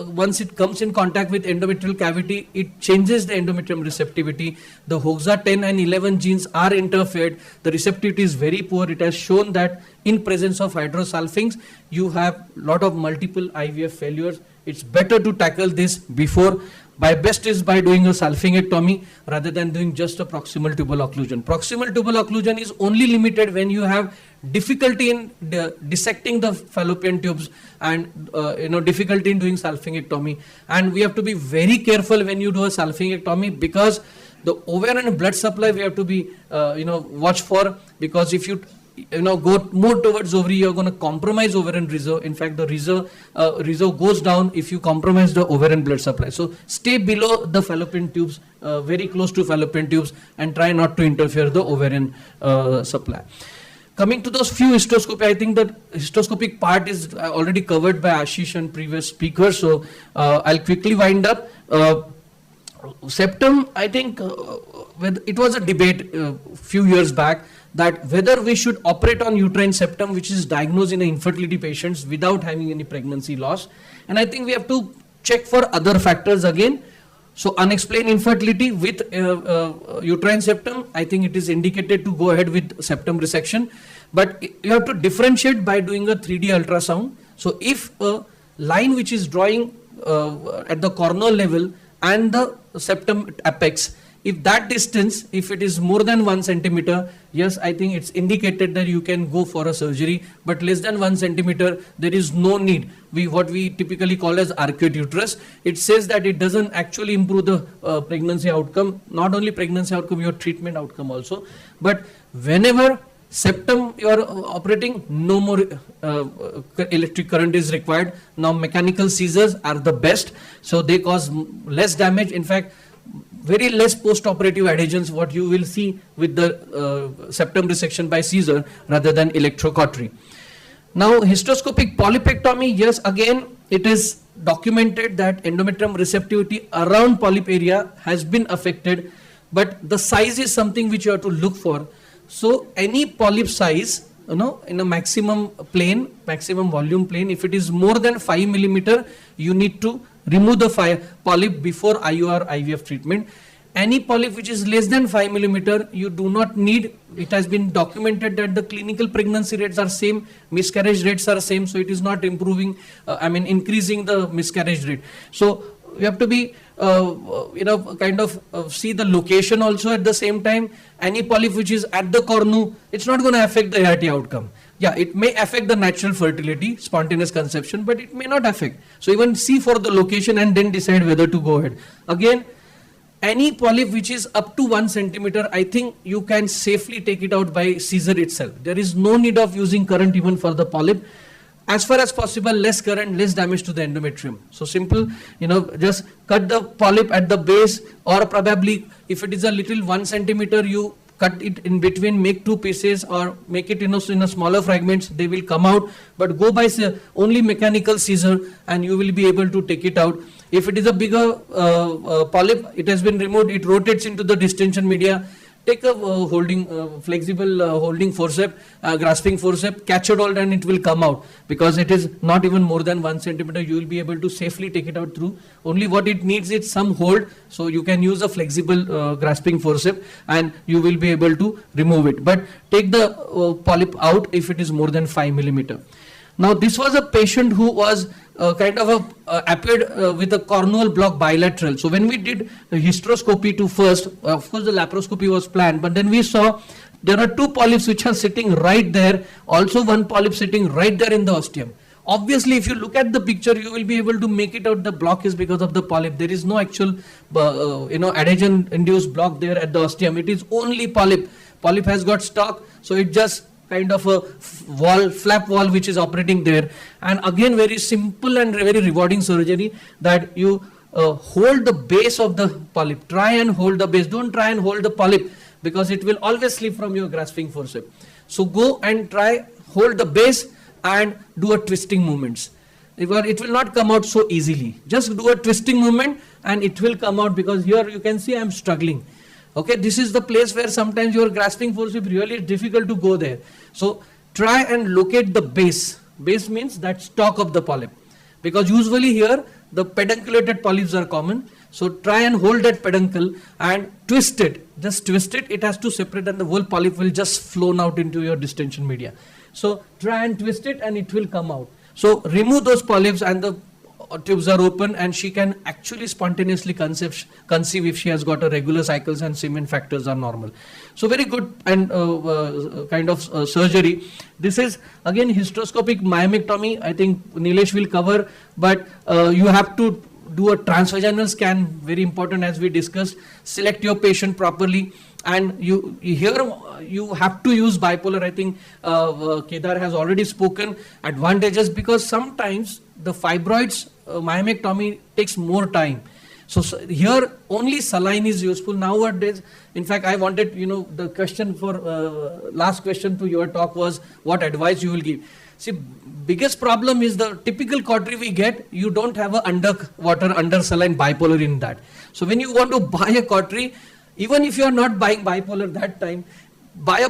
once it comes in contact with endometrial cavity, it changes the endometrium receptivity. The HOXA 10 and 11 genes are interfered. The receptivity is very poor. It has shown that in presence of hydrosalpinx, you have lot of multiple IVF failures. It's better to tackle this before. By best is by doing a salpingectomy rather than doing just a proximal tubal occlusion. Proximal tubal occlusion is only limited when you have difficulty in dissecting the fallopian tubes and difficulty in doing salpingectomy. And we have to be very careful when you do a salpingectomy, because the ovarian blood supply we have to be watch for, because if you go more towards ovary, you're going to compromise ovarian reserve. In fact, the reserve goes down if you compromise the ovarian blood supply. So stay below the fallopian tubes, very close to fallopian tubes, and try not to interfere the ovarian supply. Coming to those few hysteroscopy, I think that hysteroscopic part is already covered by Ashish and previous speakers. So I'll quickly wind up. Septum, I think it was a debate a few years back that whether we should operate on uterine septum, which is diagnosed in infertility patients without having any pregnancy loss. And I think we have to check for other factors again. So unexplained infertility with uterine septum, I think it is indicated to go ahead with septum resection. But you have to differentiate by doing a 3D ultrasound. So if a line which is drawing at the cornal level and the septum apex, if that distance, if it is more than 1 centimeter, yes, I think it's indicated that you can go for a surgery, but less than 1 centimeter, there is no need. What we typically call as arcuate uterus, it says that it doesn't actually improve the pregnancy outcome, not only pregnancy outcome, your treatment outcome also. But whenever septum you are operating, no more electric current is required. Now mechanical scissors are the best, so they cause less damage. In fact, very less post-operative adhesions what you will see with the septum resection by scissor rather than electrocautery. Now hysteroscopic polypectomy, yes, again it is documented that endometrium receptivity around polyp area has been affected, but the size is something which you have to look for. So any polyp size, in a maximum plane, maximum volume plane, if it is more than 5 millimeter, you need to remove the polyp before IUR IVF treatment. any polyp which is less than 5 millimeter, you do not need, it has been documented that the clinical pregnancy rates are same, miscarriage rates are same, so it is not improving, increasing the miscarriage rate. So you have to be, see the location also at the same time. Any polyp which is at the cornu, it's not going to affect the ART outcome. Yeah, it may affect the natural fertility, spontaneous conception, but it may not affect. So even see for the location and then decide whether to go ahead. Again, any polyp which is up to 1 centimeter, I think you can safely take it out by scissor itself. There is no need of using current even for the polyp. As far as possible, less current, less damage to the endometrium. So simple, just cut the polyp at the base, or probably if it is a little 1 centimeter, you cut it in between, make 2 pieces, or make it in a smaller fragments, they will come out. But go by only mechanical scissor and you will be able to take it out. If it is a bigger polyp, it has been removed, it rotates into the distension media. Take a flexible holding forceps, grasping forceps, catch it all and it will come out. Because it is not even more than 1 centimeter, you will be able to safely take it out through. Only what it needs is some hold, so you can use a flexible grasping forceps and you will be able to remove it. But take the polyp out if it is more than 5 millimeter. Now this was a patient who was appeared with a cornual block bilateral. So when we did the hysteroscopy to first, of course the laparoscopy was planned, but then we saw there are 2 polyps which are sitting right there, also 1 polyp sitting right there in the ostium. Obviously if you look at the picture, you will be able to make it out the block is because of the polyp. There is no actual adhesion induced block there at the ostium. It is only polyp. Polyp has got stalk, so it just kind of a flap wall which is operating there. And again, very simple and very rewarding surgery, that you hold the base of the polyp. Try and hold the base. Don't try and hold the polyp, because it will always slip from your grasping forceps. So go and try, hold the base and do a twisting movements. It will not come out so easily. Just do a twisting movement and it will come out, because here you can see I am struggling. Okay, this is the place where sometimes your grasping forceps really difficult to go there. So try and locate the base. Base means that stalk of the polyp, because usually here the pedunculated polyps are common. So try and hold that peduncle and twist it. Just twist it. It has to separate and the whole polyp will just flow out into your distension media. So try and twist it and it will come out. So remove those polyps and the tubes are open, and she can actually spontaneously conceive if she has got a regular cycles and semen factors are normal. So very good and surgery. This is again hysteroscopic myomectomy. I think Nilesh will cover, but you have to do a transvaginal scan, very important as we discussed. Select your patient properly, and you have to use bipolar. I think Kedar has already spoken advantages, because sometimes the fibroids myomectomy takes more time. So here only saline is useful nowadays. In fact, I wanted, the question for last question to your talk was what advice you will give. See, biggest problem is the typical cautery we get, you don't have a underwater, under saline bipolar in that. So when you want to buy a cautery, even if you are not buying bipolar that time, buy a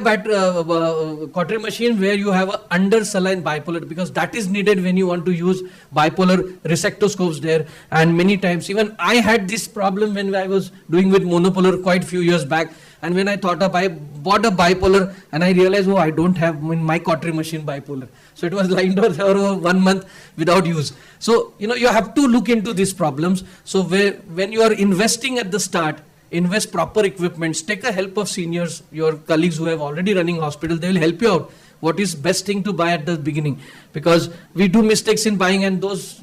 cautery machine where you have a under saline bipolar, because that is needed when you want to use bipolar resectoscopes there. And many times, even I had this problem when I was doing with monopolar quite few years back. And when I thought of, I bought a bipolar and I realized, I don't have in my cautery machine bipolar. So it was lying there for 1 month without use. So, you have to look into these problems. So when you are investing at the start, invest proper equipments, take a help of seniors, your colleagues who have already running hospital, they will help you out. What is best thing to buy at the beginning? Because we do mistakes in buying, and those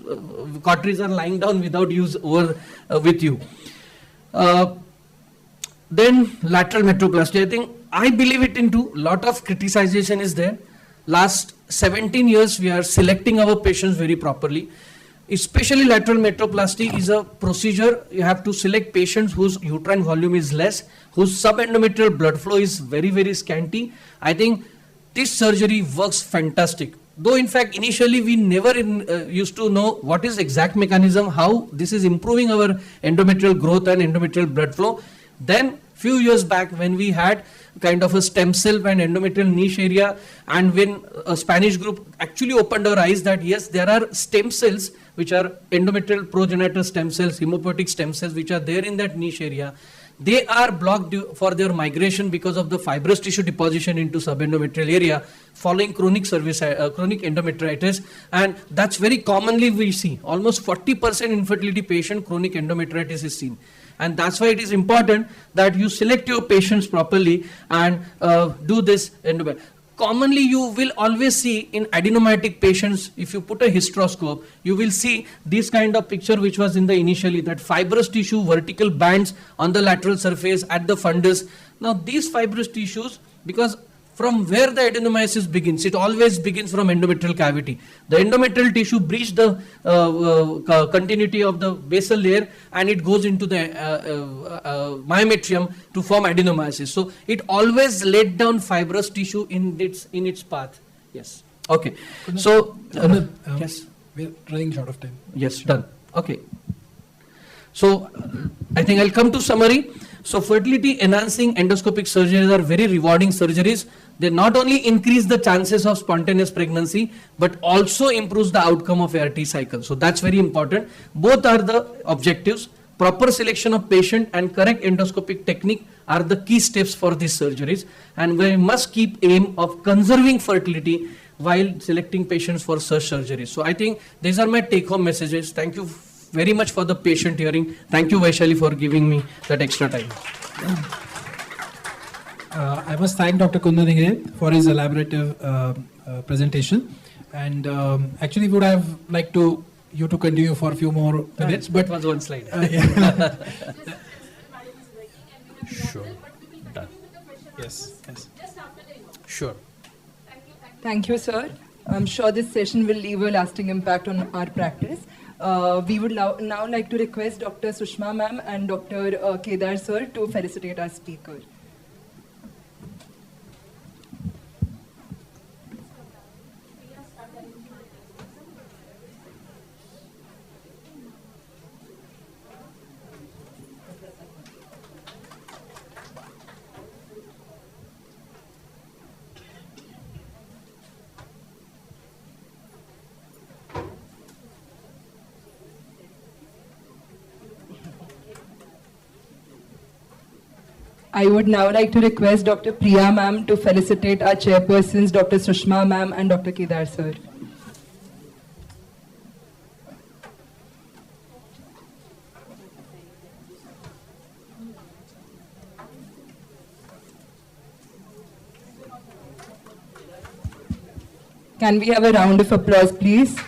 cauteries are lying down without use over with you. Then lateral metroplasty. I believe it into lot of criticization is there. Last 17 years we are selecting our patients very properly. Especially lateral metroplasty is a procedure. You have to select patients whose uterine volume is less, whose subendometrial blood flow is very, very scanty. I think this surgery works fantastic. Though in fact initially we never used to know what is exact mechanism, how this is improving our endometrial growth and endometrial blood flow. Then few years back when we had kind of a stem cell and endometrial niche area, and when a Spanish group actually opened our eyes that yes, there are stem cells which are endometrial progenitor stem cells, hematopoietic stem cells which are there in that niche area. they are blocked for their migration because of the fibrous tissue deposition into subendometrial area following chronic endometritis, and that's very commonly we see. Almost 40% infertility patient chronic endometritis is seen. And that's why it is important that you select your patients properly and do this. Commonly, you will always see in adenomatic patients, if you put a hysteroscope, you will see this kind of picture which was in the initially, that fibrous tissue, vertical bands on the lateral surface at the fundus. Now these fibrous tissues, because from where the adenomyosis begins, it always begins from endometrial cavity. The endometrial tissue breaches the continuity of the basal layer and it goes into the myometrium to form adenomyosis. So it always laid down fibrous tissue in its path. Yes. Okay. So yes, we're running short of time. Yes, done. Okay. So I think I'll come to summary. So fertility enhancing endoscopic surgeries are very rewarding surgeries. They not only increase the chances of spontaneous pregnancy, but also improves the outcome of ART cycle. So that's very important. Both are the objectives. Proper selection of patient and correct endoscopic technique are the key steps for these surgeries. And we must keep aim of conserving fertility while selecting patients for such surgeries. So I think these are my take-home messages. Thank you very much for the patient hearing. Thank you, Vaishali, for giving me that extra time. I must thank Dr. Kundan for his elaborative presentation. And actually would have liked you to continue for a few more minutes. But it was one slide. Yeah. Sure. Done. Yes. Sure. Thank you, sir. I'm sure this session will leave a lasting impact on our practice. We would now like to request Dr. Sushma ma'am and Dr. Kedar sir to felicitate our speaker. I would now like to request Dr. Priya ma'am to felicitate our chairpersons, Dr. Sushma ma'am and Dr. Kedar sir. Can we have a round of applause, please?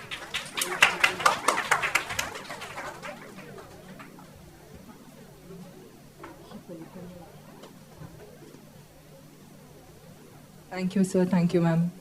Thank you, sir. Thank you, ma'am.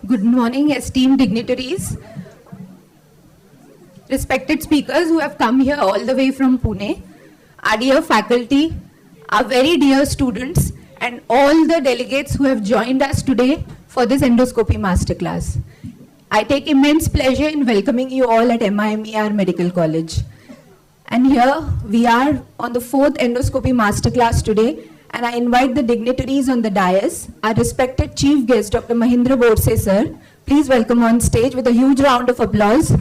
Good morning, esteemed dignitaries, respected speakers who have come here all the way from Pune, our dear faculty, our very dear students, and all the delegates who have joined us today for this endoscopy masterclass. I take immense pleasure in welcoming you all at MIMER Medical College. And here we are on the 4th endoscopy masterclass today, And I invite the dignitaries on the dais, our respected chief guest, Dr. Mahindra Borse, sir. Please welcome on stage with a huge round of applause.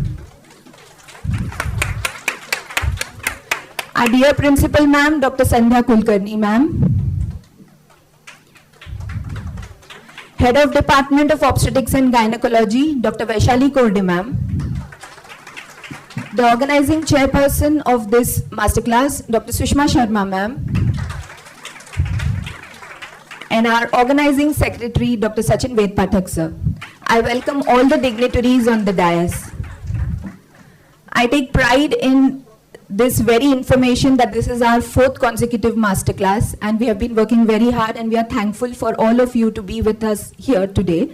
Our dear principal ma'am, Dr. Sandhya Kulkarni ma'am. Head of Department of Obstetrics and Gynecology, Dr. Vaishali Korde ma'am. The organizing chairperson of this masterclass, Dr. Sushma Sharma ma'am. And our organizing secretary, Dr. Sachin Vedpathak sir. I welcome all the dignitaries on the dais. I take pride in this very information that this is our 4th consecutive masterclass, and we have been working very hard, and we are thankful for all of you to be with us here today.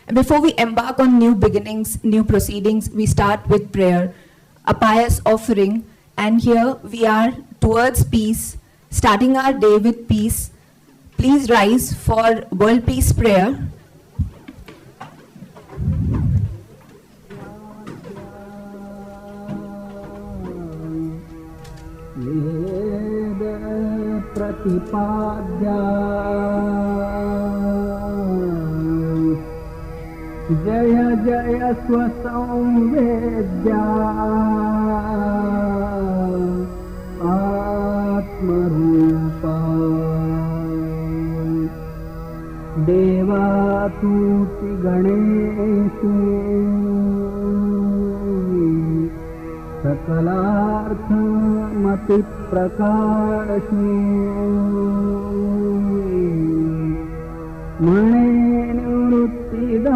And before we embark on new beginnings, new proceedings, we start with prayer, a pious offering, and here we are towards peace, starting our day with peace. Please rise for World Peace Prayer. प्रतिपाद्या जय जय स्वसंवेद्या आत्मरूपा देवातुति गणेशु सकलार्थमति प्रकाशु मणे निवृत्तिदासु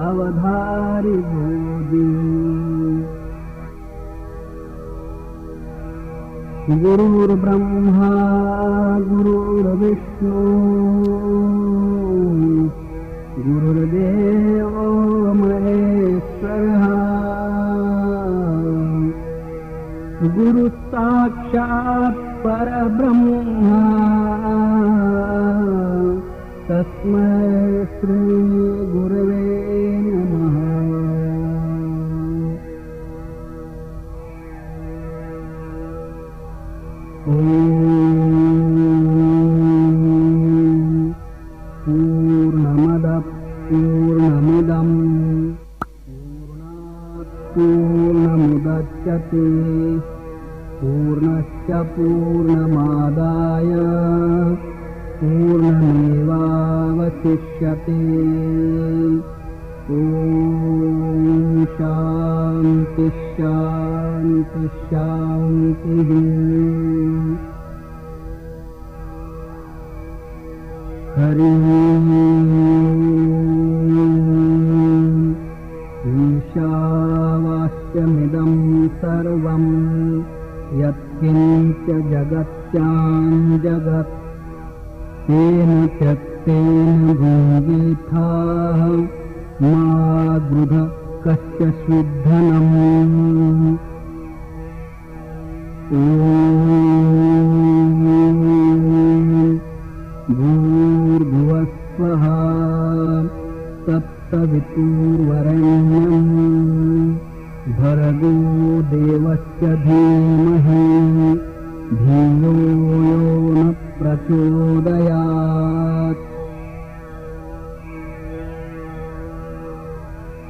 अवधारि बोधि गुरुर्ब्रह्मा गुरुर्विष्णु गुरुर्देवो महेश्वरः गुरु साक्षात् परब्रह्मा तस्मै श्री गुरवे नमः। पूर्णमदः पूर्णमिदं पूर्णात् पूर्णमुदच्यते पूर्णस्य पूर्णमादाय पूर्णमेवावशिष्यते। ॐ शान्ति शान्ति शान्तिः। हरि ईशावास्यमिदं सर्वं यत्किञ्च जगत्यां जगत् तेन त्यक्तेन भुञ्जीथाः मा गृध कस्य शुद्धनम्। भूर्भुवस्वः तत्सवितुर्वरेण्यं भर्गो देवस्य धीमहि धियो यो न प्रचोदयात्।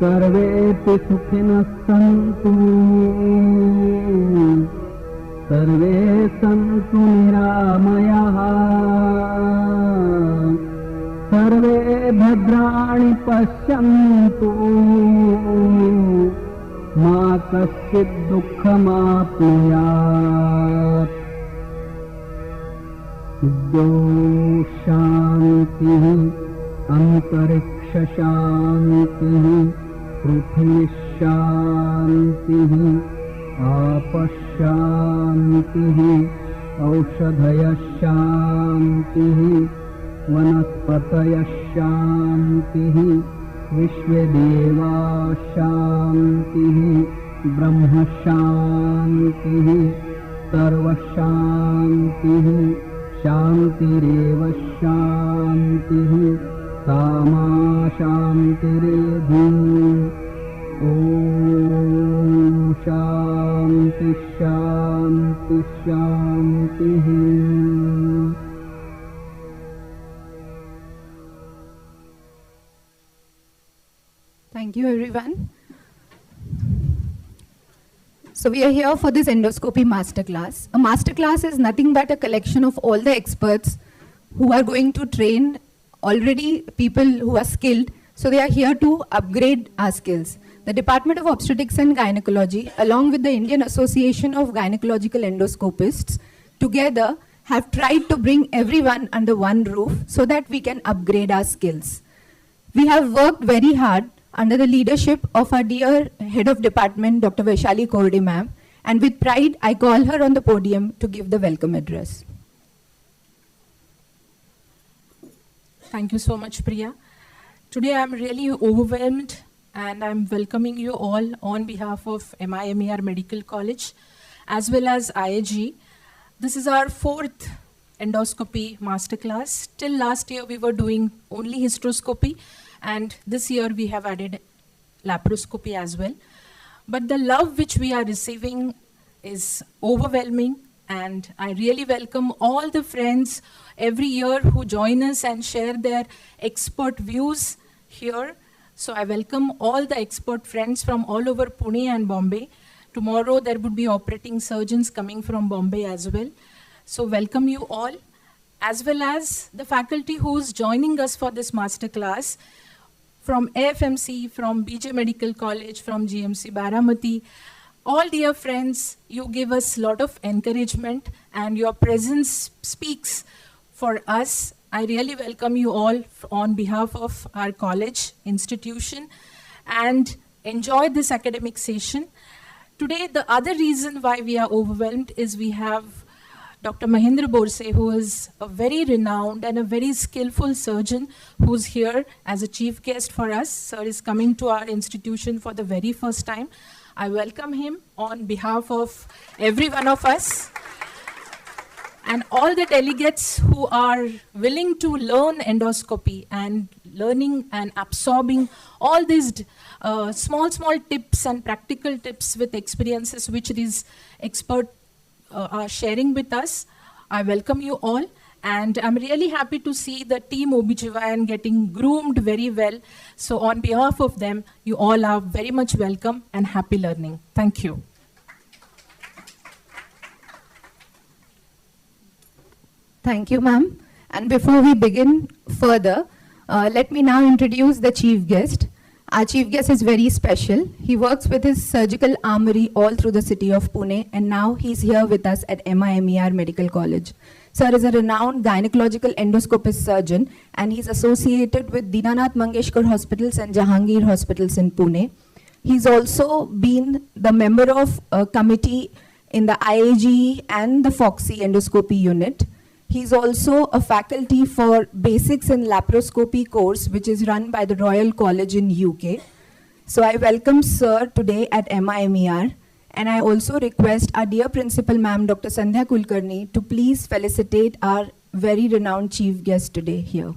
सर्वेऽपि सुखिनः सन्तु सर्वे सन्तु निरामयाः सर्वे भद्राणि पश्यन्तु मा कश्चित् दुःखमाप्नुयात्। द्यौ शान्तिः अन्तरिक्षशान्तिः पृथ्वी शान्तिः आपशान्तिः औषधयः शान्तिः वनस्पतयः शान्तिः विश्वेदेवा शान्तिः ब्रह्म शान्तिः सर्वशान्तिः शान्तिरेव शान्तिः सामा शान्तिरेधि। ॐ शान्ति शान्ति शान्तिः। Thank you, everyone. So we are here for this endoscopy masterclass. A masterclass is nothing but a collection of all the experts who are going to train already people who are skilled. So they are here to upgrade our skills. The Department of Obstetrics and Gynecology, along with the Indian Association of Gynecological Endoscopists, together have tried to bring everyone under one roof so that we can upgrade our skills. We have worked very hard under the leadership of our dear Head of Department, Dr. Vaishali Korde ma'am, and with pride, I call her on the podium to give the welcome address. Thank you so much, Priya. Today I'm really overwhelmed and I'm welcoming you all on behalf of MIMER Medical College as well as IAG. This is our 4th endoscopy masterclass. Till last year we were doing only hysteroscopy, and this year we have added laparoscopy as well. But the love which we are receiving is overwhelming, and I really welcome all the friends every year who join us and share their expert views here. So I welcome all the expert friends from all over Pune and Bombay. Tomorrow there would be operating surgeons coming from Bombay as well. So welcome you all, as well as the faculty who's joining us for this masterclass from AFMC, from BJ Medical College, from GMC Baramati. All dear friends, you give us a lot of encouragement and your presence speaks for us. I really welcome you all on behalf of our college institution and enjoy this academic session. Today, the other reason why we are overwhelmed is we have Dr. Mahendra Borse, who is a very renowned and a very skillful surgeon who's here as a chief guest for us. Sir is coming to our institution for the very first time. I welcome him on behalf of every one of us and all the delegates who are willing to learn endoscopy and learning and absorbing all these small tips and practical tips with experiences which these experts are sharing with us. I welcome you all, and I'm really happy to see the team OBGYN getting groomed very well. So on behalf of them, you all are very much welcome and happy learning. Thank you. Thank you, ma'am. And before we begin further, let me now introduce the chief guest. Our chief guest is very special. He works with his surgical armory all through the city of Pune, and now he's here with us at MIMER Medical College. Sir is a renowned gynecological endoscopist surgeon, and he's associated with Dinanath Mangeshkar Hospitals and Jahangir Hospitals in Pune. He's also been the member of a committee in the IAG and the FOXY endoscopy unit. He's also a faculty for Basics in Laparoscopy course, which is run by the Royal College in UK. So I welcome Sir today at MIMER, and I also request our dear Principal Ma'am, Dr. Sandhya Kulkarni, to please felicitate our very renowned chief guest today here.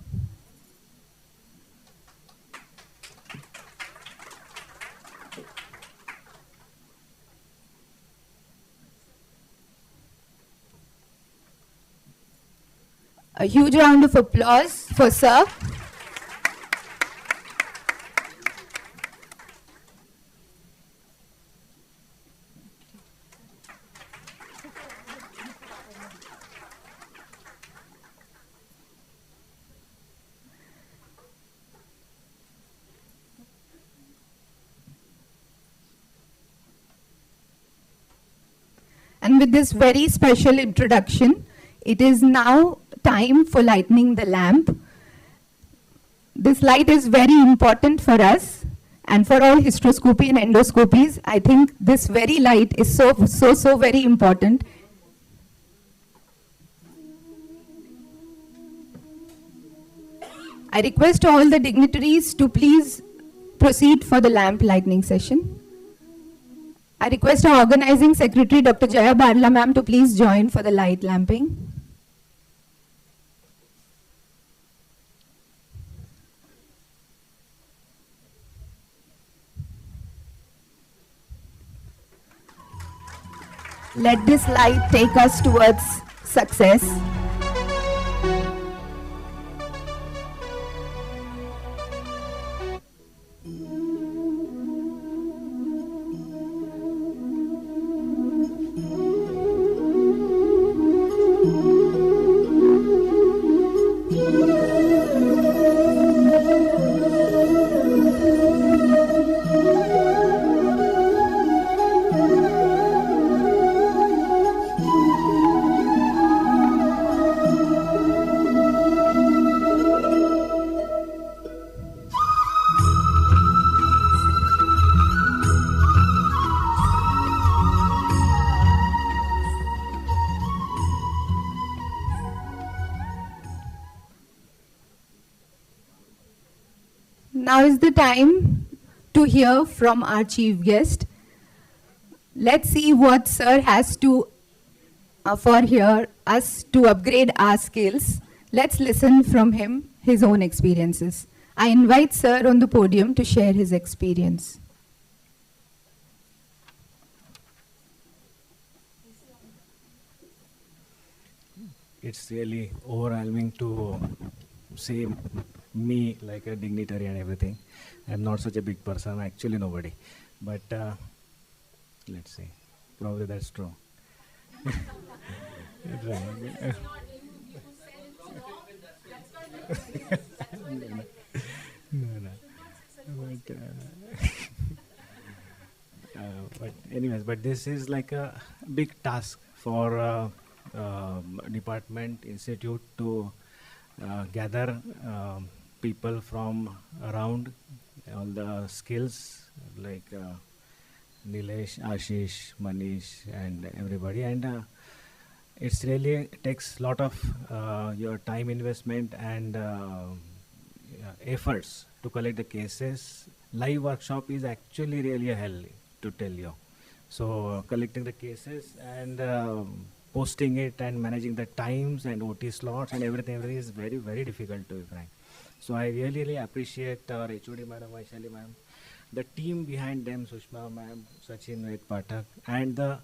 A huge round of applause for Sir. And with this very special introduction, it is now time for lighting the lamp. This light is very important for us and for all hysteroscopy and endoscopies. I think this very light is so very important. I request all the dignitaries to please proceed for the lamp lighting session. I request our organizing secretary, Dr. Jaya Barla ma'am, to please join for the light lamping. Let this light take us towards success. Now is the time to hear from our chief guest. Let's see what sir has to offer here us to upgrade our skills. Let's listen from him, his own experiences. I invite sir on the podium to share his experience. It's really overwhelming to see me like a dignitary and everything. I'm not such a big person, actually nobody. But let's see, probably that's true. But anyways, but this is like a big task for department, institute to gather people from around all the skills like Nilesh, Ashish, Manish and everybody, and it's really takes a lot of your time investment and efforts to collect the cases. Live workshop is actually really a hell, to tell you. So collecting the cases and posting it and managing the times and OT slots and everything is very, very difficult, to be frank. So I really appreciate our HOD madam, Vaishali ma'am, the team behind them, Sushma ma'am, Sachin, Ved Pathak, and the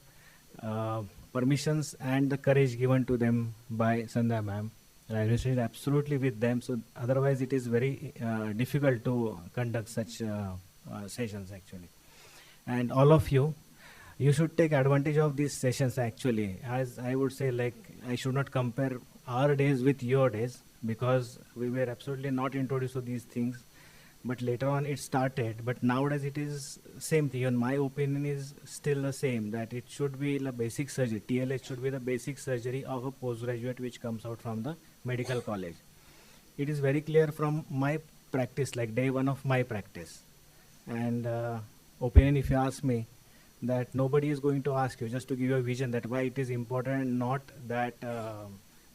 permissions and the courage given to them by Sandhya ma'am. I rested absolutely with them, so otherwise it is very difficult to conduct such sessions actually. And all of you, you should take advantage of these sessions actually. As I would say, like, I should not compare our days with your days, because we were absolutely not introduced to these things, but later on it started. But nowadays it is same thing, and my opinion is still the same, that it should be the basic surgery. TLH should be the basic surgery of a postgraduate which comes out from the medical college. It is very clear from my practice, like day one of my practice. And opinion, if you ask me, that nobody is going to ask you, just to give you a vision that why it is important, not that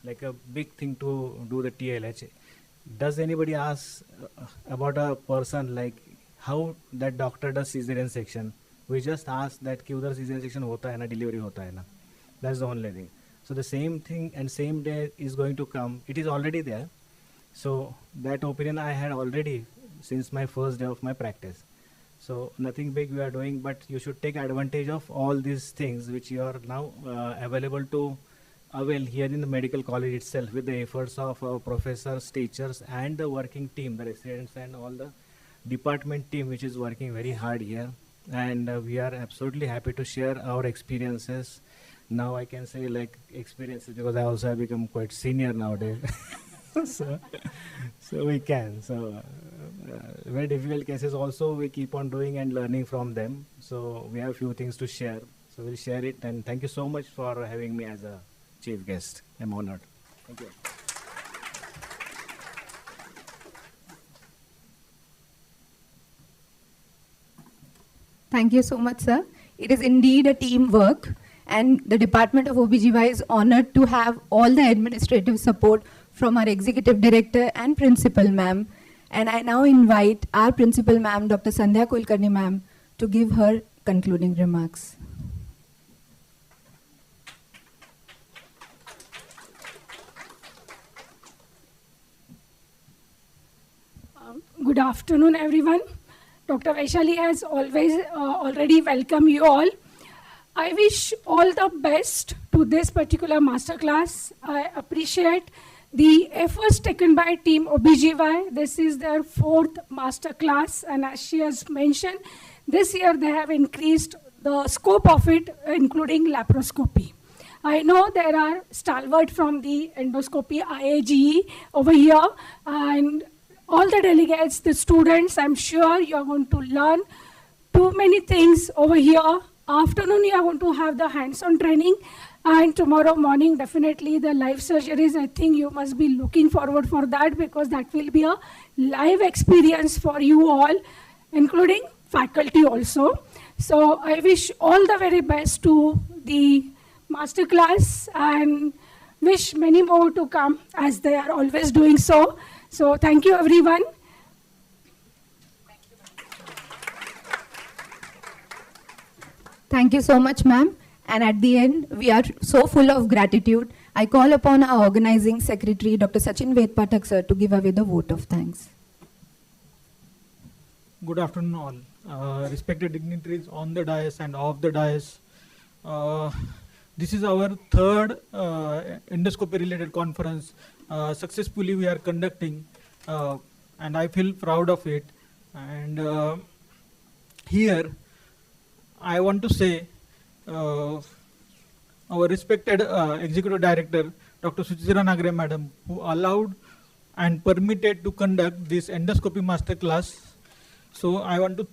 like a big thing to do the TLH. Does anybody ask about a person like how that doctor does cesarean section? We just ask that कि उधर cesarean section होता है ना, delivery होता है ना. That's the only thing. So the same thing and same day is going to come. It is already there. So that opinion I had already since my first day of my practice. So nothing big we are doing, but you should take advantage of all these things which you are now available to avail here in the medical college itself, with the efforts of our professors, teachers and the working team, the residents and all the department team which is working very hard here. And we are absolutely happy to share our experiences. Now I can say like experiences because I also have become quite senior nowadays. so we can. So very difficult cases also we keep on doing and learning from them. So we have a few things to share. So we'll share it, and thank you so much for having me as a chief guest. I'm honored. Thank you. Thank you so much, sir. It is indeed a teamwork, and the Department of OBGY is honored to have all the administrative support from our Executive Director and Principal Ma'am. And I now invite our Principal Ma'am, Dr. Sandhya Kulkarni Ma'am, to give her concluding remarks. Good afternoon, everyone. Dr. Vaishali has already welcomed you all. I wish all the best to this particular masterclass. I appreciate the efforts taken by Team OBGY. This is their 4th masterclass, and as she has mentioned, this year they have increased the scope of it, including laparoscopy. I know there are stalwart from the endoscopy IAGE over here, and all the delegates, the students, I'm sure you are going to learn too many things over here. Afternoon, you are going to have the hands-on training, and tomorrow morning, definitely the live surgeries. I think you must be looking forward for that, because that will be a live experience for you all, including faculty also. So I wish all the very best to the masterclass and wish many more to come, as they are always doing so. So thank you, everyone. Thank you so much, ma'am. And at the end, we are so full of gratitude. I call upon our organizing secretary, Dr. Sachin Vedpathak sir, to give away the vote of thanks. Good afternoon all. Respected dignitaries on the dais and off the dais. This is our 3rd endoscopy related conference. Successfully we are conducting, and I feel proud of it. And here I want to say our respected Executive Director, Dr. Suchitra Nagre Madam, who allowed and permitted to conduct this endoscopy masterclass. So I want to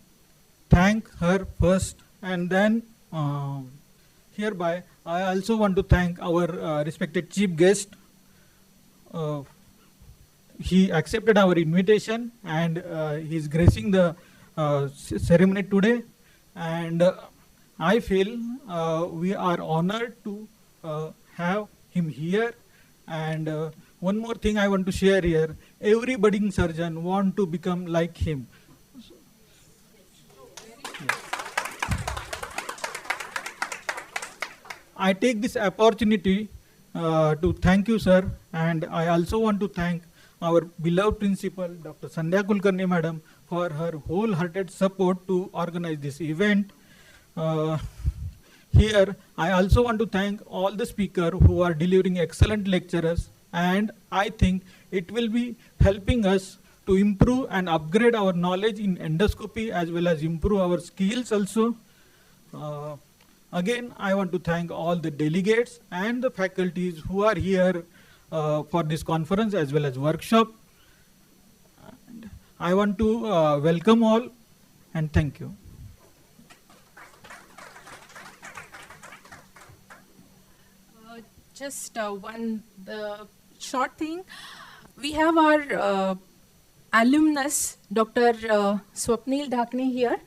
thank her first, and then hereby I also want to thank our respected chief guest. He accepted our invitation, and he is gracing the ceremony today. And I feel we are honored to have him here. And one more thing I want to share here: every budding surgeon want to become like him. I take this opportunity to thank you, sir, and I also want to thank our beloved principal, Dr. Sandhya Kulkarni Madam, for her wholehearted support to organize this event. Here, I also want to thank all the speakers who are delivering excellent lectures, and I think it will be helping us to improve and upgrade our knowledge in endoscopy, as well as improve our skills also. Again, I want to thank all the delegates and the faculties who are here for this conference as well as workshop. And I want to welcome all, and thank you. Just one short thing. We have our alumnus, Dr. Swapnil Dhakne here,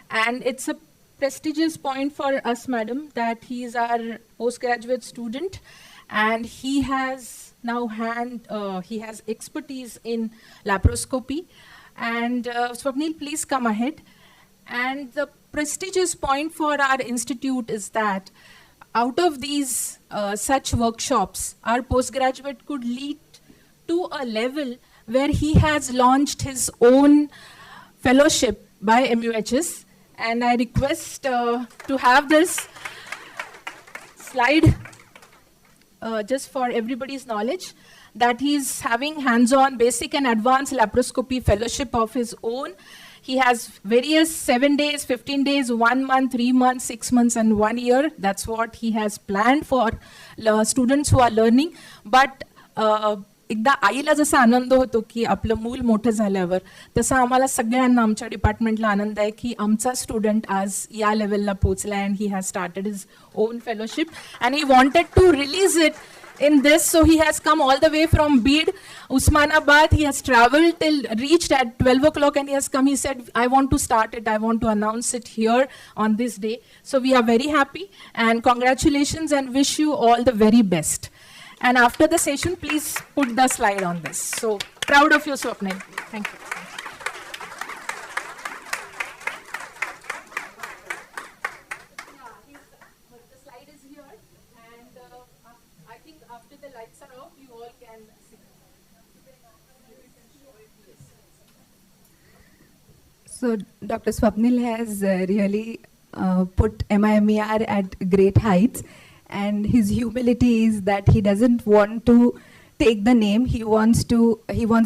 and it's a prestigious point for us, madam, that he is our postgraduate student, and he has now he has expertise in laparoscopy. And Swapnil, please come ahead. And the prestigious point for our institute is that out of these such workshops, our postgraduate could lead to a level where he has launched his own fellowship by MUHS. And I request to have this slide just for everybody's knowledge, that he's having hands-on basic and advanced laparoscopy fellowship of his own. He has various 7 days, 15 days, 1 month, 3 months, 6 months, and 1 year. That's what he has planned for students who are learning. But एकदा आईला जसा आनंद होतो की आपलं मूल मोठं झाल्यावर, तसा आम्हाला सगळ्यांना आमच्या डिपार्टमेंटला आनंद आहे की आमचा स्टुडंट आज या लेवलला पोहोचला, and he has started his own fellowship and he wanted to release it in this. So he has come all the way from Bid, Usmanabad. He has traveled till reached at 12 o'clock, and he has come. He said, I want to start it. I want to announce it here on this day. So we are very happy, and congratulations, and wish you all the very best. And after the session, please put the slide on this. So proud of you, Swapnil. Thank you. So Dr. Swapnil has really put MIMER at great heights. And his humility is that he doesn't want to take the name. He wants the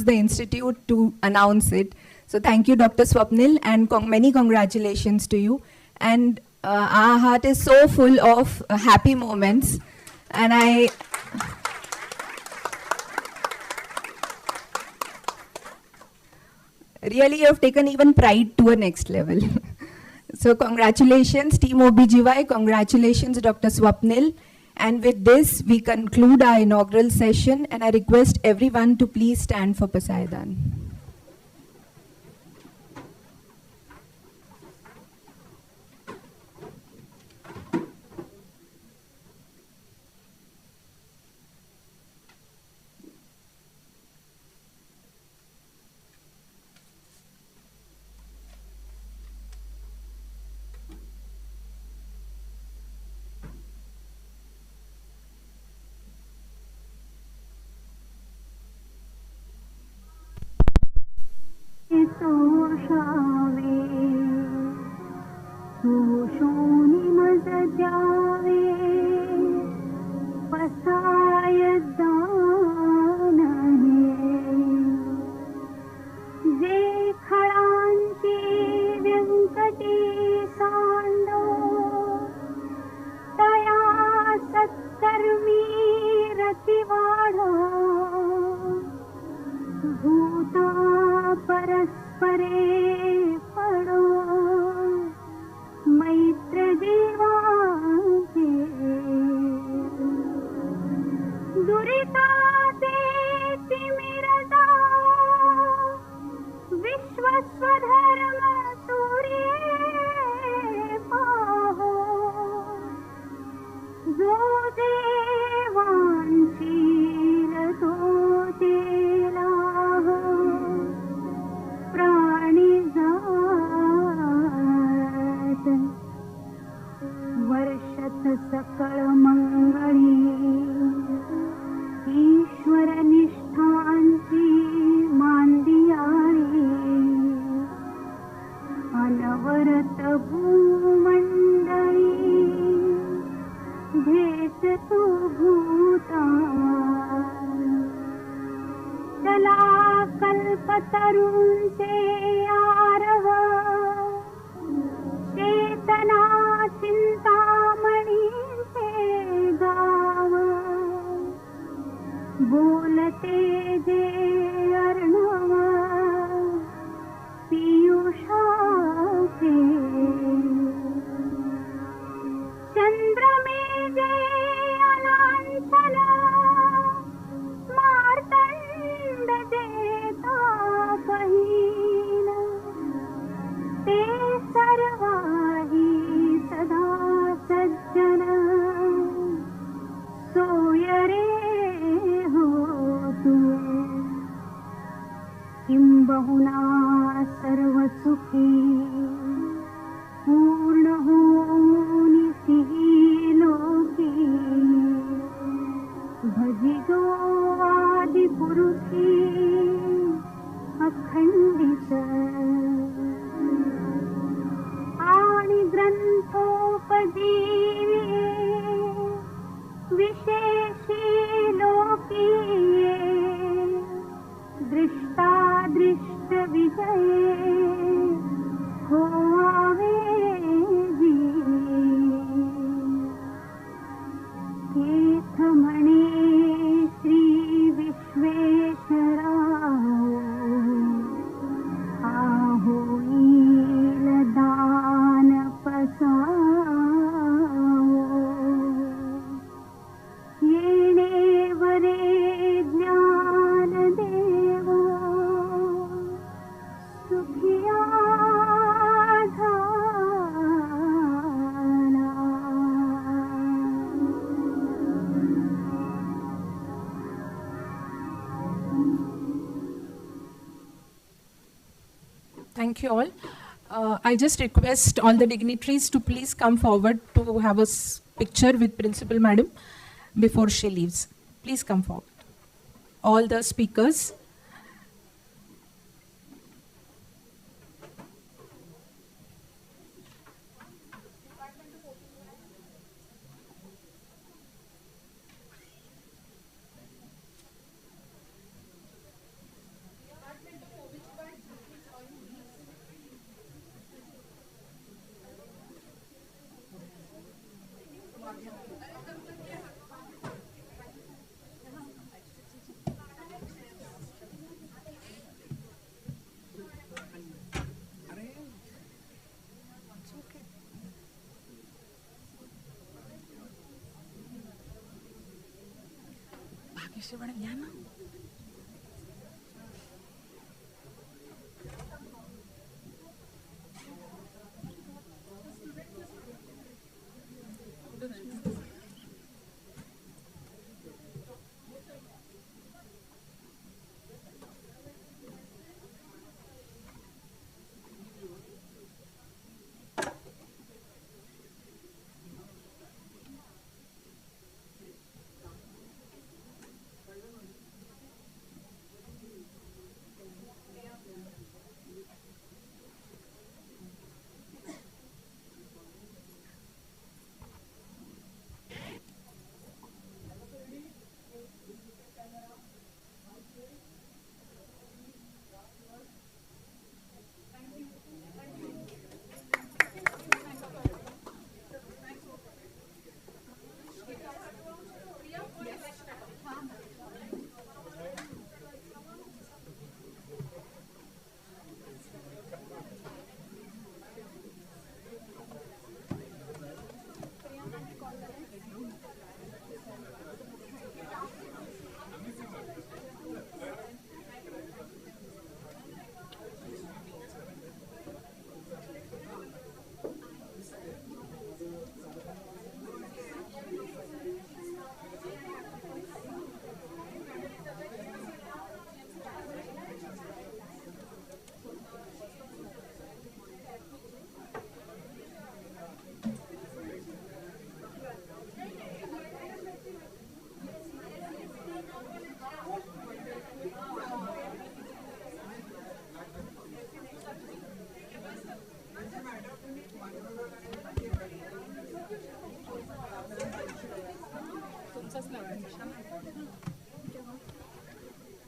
institute to announce it. So thank you, Dr. Swapnil, and many congratulations to you. And our heart is so full of happy moments. And I really have taken even pride to a next level. So congratulations, Team OBGY. Congratulations, Dr. Swapnil. And with this, we conclude our inaugural session, and I request everyone to please stand for Poseidon. Thank you all. I just request all the dignitaries to please come forward to have a picture with Principal Madam before she leaves. Please come forward. All the speakers.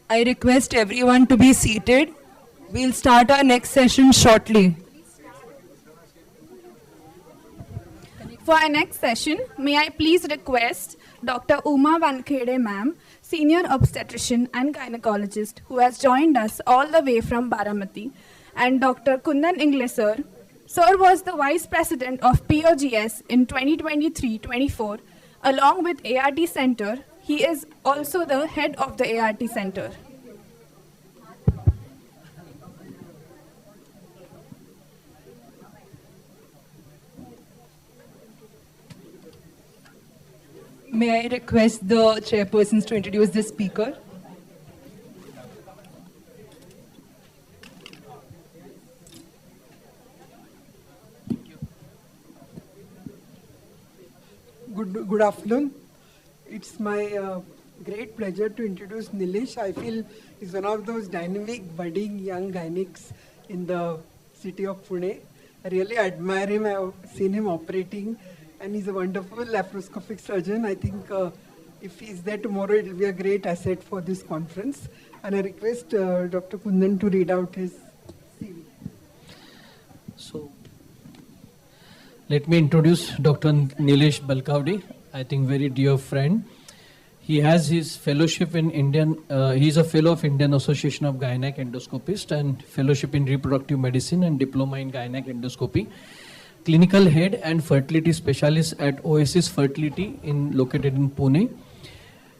I request everyone to be seated. We'll start our next session shortly. For our next session, may I please request Dr. Uma Wankhede ma'am, senior obstetrician and gynecologist who has joined us all the way from Baramati, and Dr. Kundan English sir. Sir was the vice president of POGS in 2023-24 along with ART Center. He is also the head of the ART Center. May I request the chairpersons to introduce the speaker? Good afternoon. It's my great pleasure to introduce Nilesh. I feel he's one of those dynamic, budding young gynecists in the city of Pune. I really admire him. I've seen him operating, and he's a wonderful laparoscopic surgeon. I think if he's there tomorrow, it will be a great asset for this conference. And I request Dr. Kundan to read out his CV. So, let me introduce Dr. Nilesh Balkavdi, I think very dear friend. He has his fellowship in he's a fellow of Indian Association of Gynec Endoscopists and fellowship in reproductive medicine and diploma in gynec endoscopy. Clinical head and fertility specialist at Oasis Fertility located in Pune.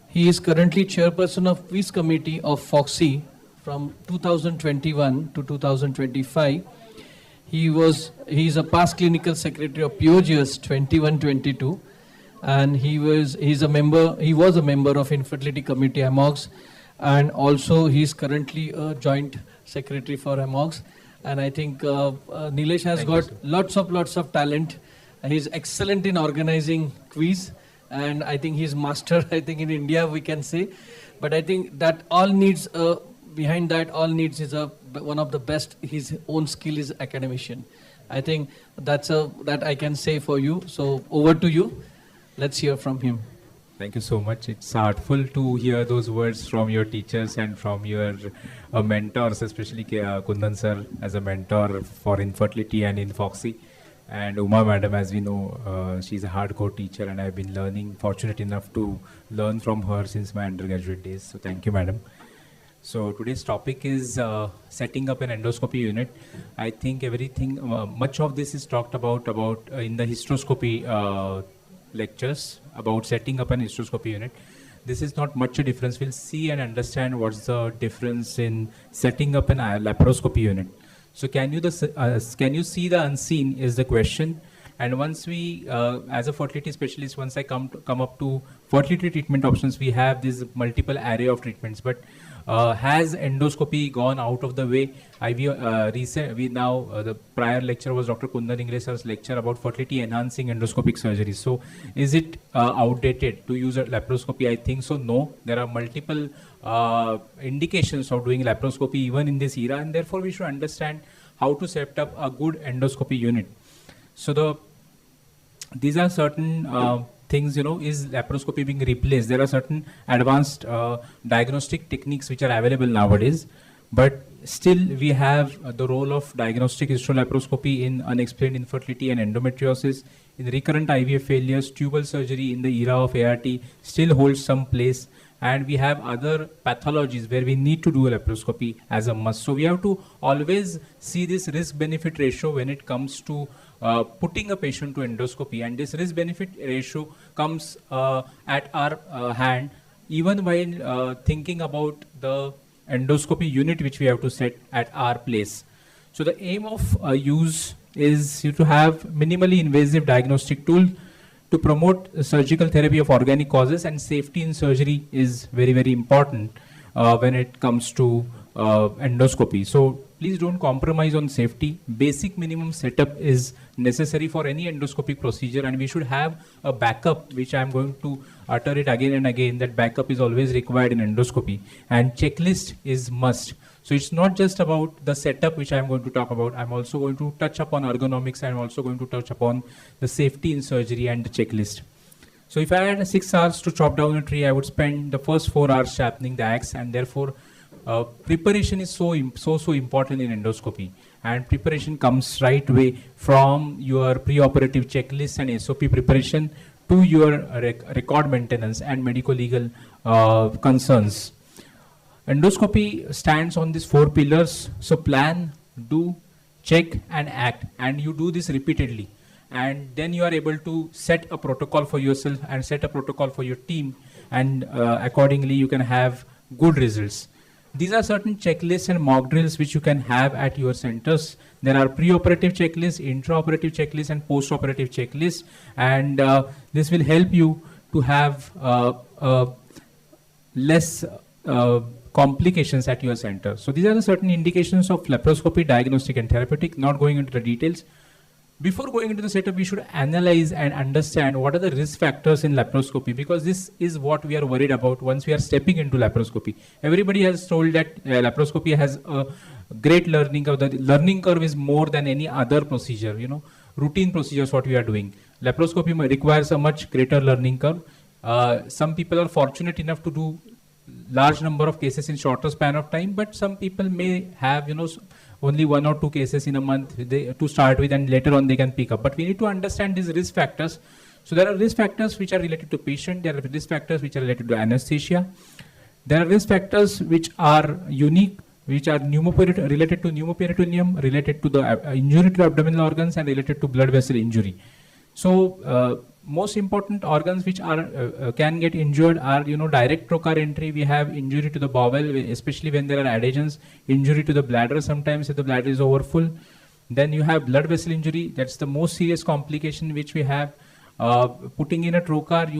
He is currently chairperson of quiz committee of FOXY from 2021 to 2025. He is a past clinical secretary of POGS 21-22, and he was a member of infertility committee AMOGS, and also he is currently a joint secretary for AMOGS. And I think Nilesh has got lots of talent. He's excellent in organizing quiz, and I think he's master. I think in India we can say, but I think that all needs behind that all needs is one of the best. His own skill is academician. I think that I can say for you. So over to you. Let's hear from him. Thank you so much. It's heartful to hear those words from your teachers and from your mentors, especially Kundan sir as a mentor for infertility and in FOXY. And Uma madam, as we know, she's a hardcore teacher, and I've been fortunate enough to learn from her since my undergraduate days. So thank you, madam. So today's topic is setting up an endoscopy unit. I think much of this is talked about in the hysteroscopy lectures about setting up an hysteroscopy unit. This is not much a difference. We'll see and understand what's the difference in setting up an laparoscopy unit. So can you see the unseen is the question. And once we, as a fertility specialist, once I come up to fertility treatment options, we have this multiple array of treatments. But has endoscopy gone out of the way? The prior lecture was Dr. Kundan Ingresar's lecture about fertility enhancing endoscopic surgery. So is it outdated to use a laparoscopy? I think so. No, there are multiple indications of doing laparoscopy even in this era, and therefore we should understand how to set up a good endoscopy unit. So these are certain things, is laparoscopy being replaced? There are certain advanced diagnostic techniques which are available nowadays, but still we have the role of diagnostic hysterolaparoscopy in unexplained infertility and endometriosis. In recurrent IVF failures, tubal surgery in the era of ART still holds some place, and we have other pathologies where we need to do a laparoscopy as a must. So we have to always see this risk-benefit ratio when it comes to putting a patient to endoscopy, and this risk-benefit ratio comes at our hand even while thinking about the endoscopy unit which we have to set at our place. So the aim of use is to have minimally invasive diagnostic tool to promote surgical therapy of organic causes, and safety in surgery is very, very important when it comes to endoscopy. So please don't compromise on safety. Basic minimum setup is necessary for any endoscopic procedure, and we should have a backup, which I'm going to utter it again and again, that backup is always required in endoscopy, and checklist is must. So it's not just about the setup which I'm going to talk about. I'm also going to touch upon ergonomics. I'm also going to touch upon the safety in surgery and the checklist. So if I had 6 hours to chop down a tree, I would spend the first 4 hours sharpening the axe, and therefore preparation is so important in endoscopy. And preparation comes right way from your preoperative checklist and SOP preparation to your record maintenance and medico-legal concerns. Endoscopy stands on these 4 pillars. So plan, do, check, and act. And you do this repeatedly. And then you are able to set a protocol for yourself and set a protocol for your team. And accordingly, you can have good results. These are certain checklists and mock drills which you can have at your centers. There are preoperative checklists, intraoperative checklists, and postoperative checklists. And this will help you to have less complications at your center. So these are the certain indications of laparoscopy, diagnostic and therapeutic, not going into the details. Before going into the setup, we should analyze and understand what are the risk factors in laparoscopy, because this is what we are worried about once we are stepping into laparoscopy. Everybody has told that laparoscopy has a great learning curve. The learning curve is more than any other procedure, routine procedures what we are doing. Laparoscopy requires a much greater learning curve. Some people are fortunate enough to do large number of cases in shorter span of time, but some people may have, only 1 or 2 cases in a month to start with, and later on they can pick up. But we need to understand these risk factors. So there are risk factors which are related to patient. There are risk factors which are related to anesthesia. There are risk factors which are unique, which are related to pneumoperitoneum, related to the injury to abdominal organs, and related to blood vessel injury. So most important organs which are can get injured are direct trocar entry. We have injury to the bowel, especially when there are adhesions, injury to the bladder sometimes if the bladder is overfull. Then you have blood vessel injury. That's the most serious complication which we have. Putting in a trocar,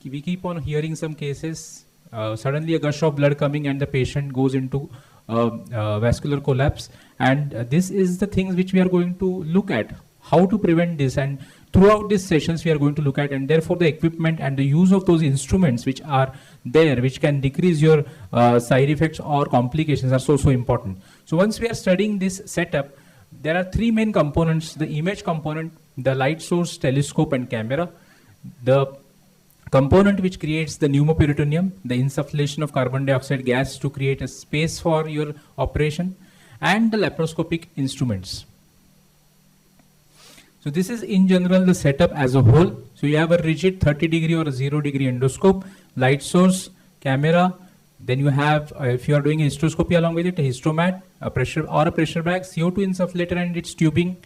we keep on hearing some cases, suddenly a gush of blood coming and the patient goes into vascular collapse, and this is the things which we are going to look at, how to prevent this, and throughout these sessions we are going to look at, and therefore the equipment and the use of those instruments which are there, which can decrease your side effects or complications, are so important. So once we are studying this setup, there are 3 main components: the image component, the light source, telescope, and camera; the component which creates the pneumoperitoneum, the insufflation of carbon dioxide gas to create a space for your operation; and the laparoscopic instruments. So this is in general the setup as a whole. So you have a rigid 30-degree or a 0-degree endoscope, light source, camera. Then you have, if you are doing hysteroscopy along with it, a hystomat, a pressure bag, CO2 insufflator and its tubing,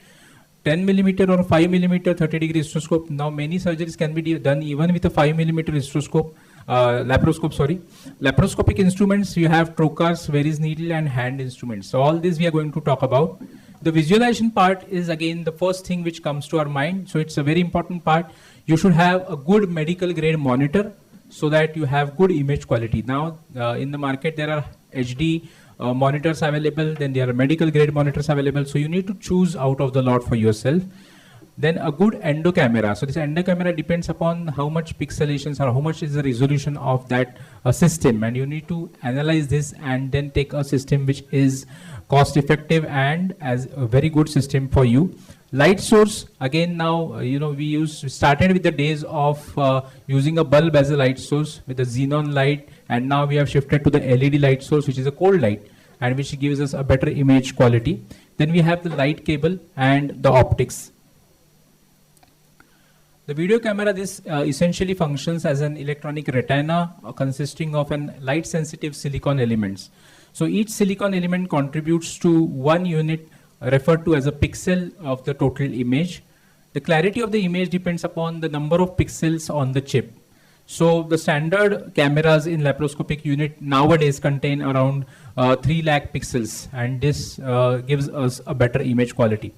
10 millimeter or 5 millimeter 30-degree hysteroscope. Now many surgeries can be done even with a 5 millimeter hysteroscope, laparoscopic instruments. You have trocars, Veress needle and hand instruments. So all this we are going to talk about. The visualization part is again the first thing which comes to our mind. So it's a very important part. You should have a good medical grade monitor so that you have good image quality. Now in the market there are HD monitors available, then there are medical grade monitors available. So you need to choose out of the lot for yourself. Then a good endo camera. So this endo camera depends upon how much pixelations or how much is the resolution of that system, and you need to analyze this and then take a system which is cost effective and as a very good system for you. Light source, again now we started with the days of using a bulb as a light source with a xenon light, and now we have shifted to the LED light source, which is a cold light and which gives us a better image quality. Then we have the light cable and the optics. The video camera, this essentially functions as an electronic retina consisting of an light sensitive silicon elements. So each silicon element contributes to one unit referred to as a pixel of the total image. The clarity of the image depends upon the number of pixels on the chip. So the standard cameras in laparoscopic unit nowadays contain around 3 lakh pixels, and this gives us a better image quality.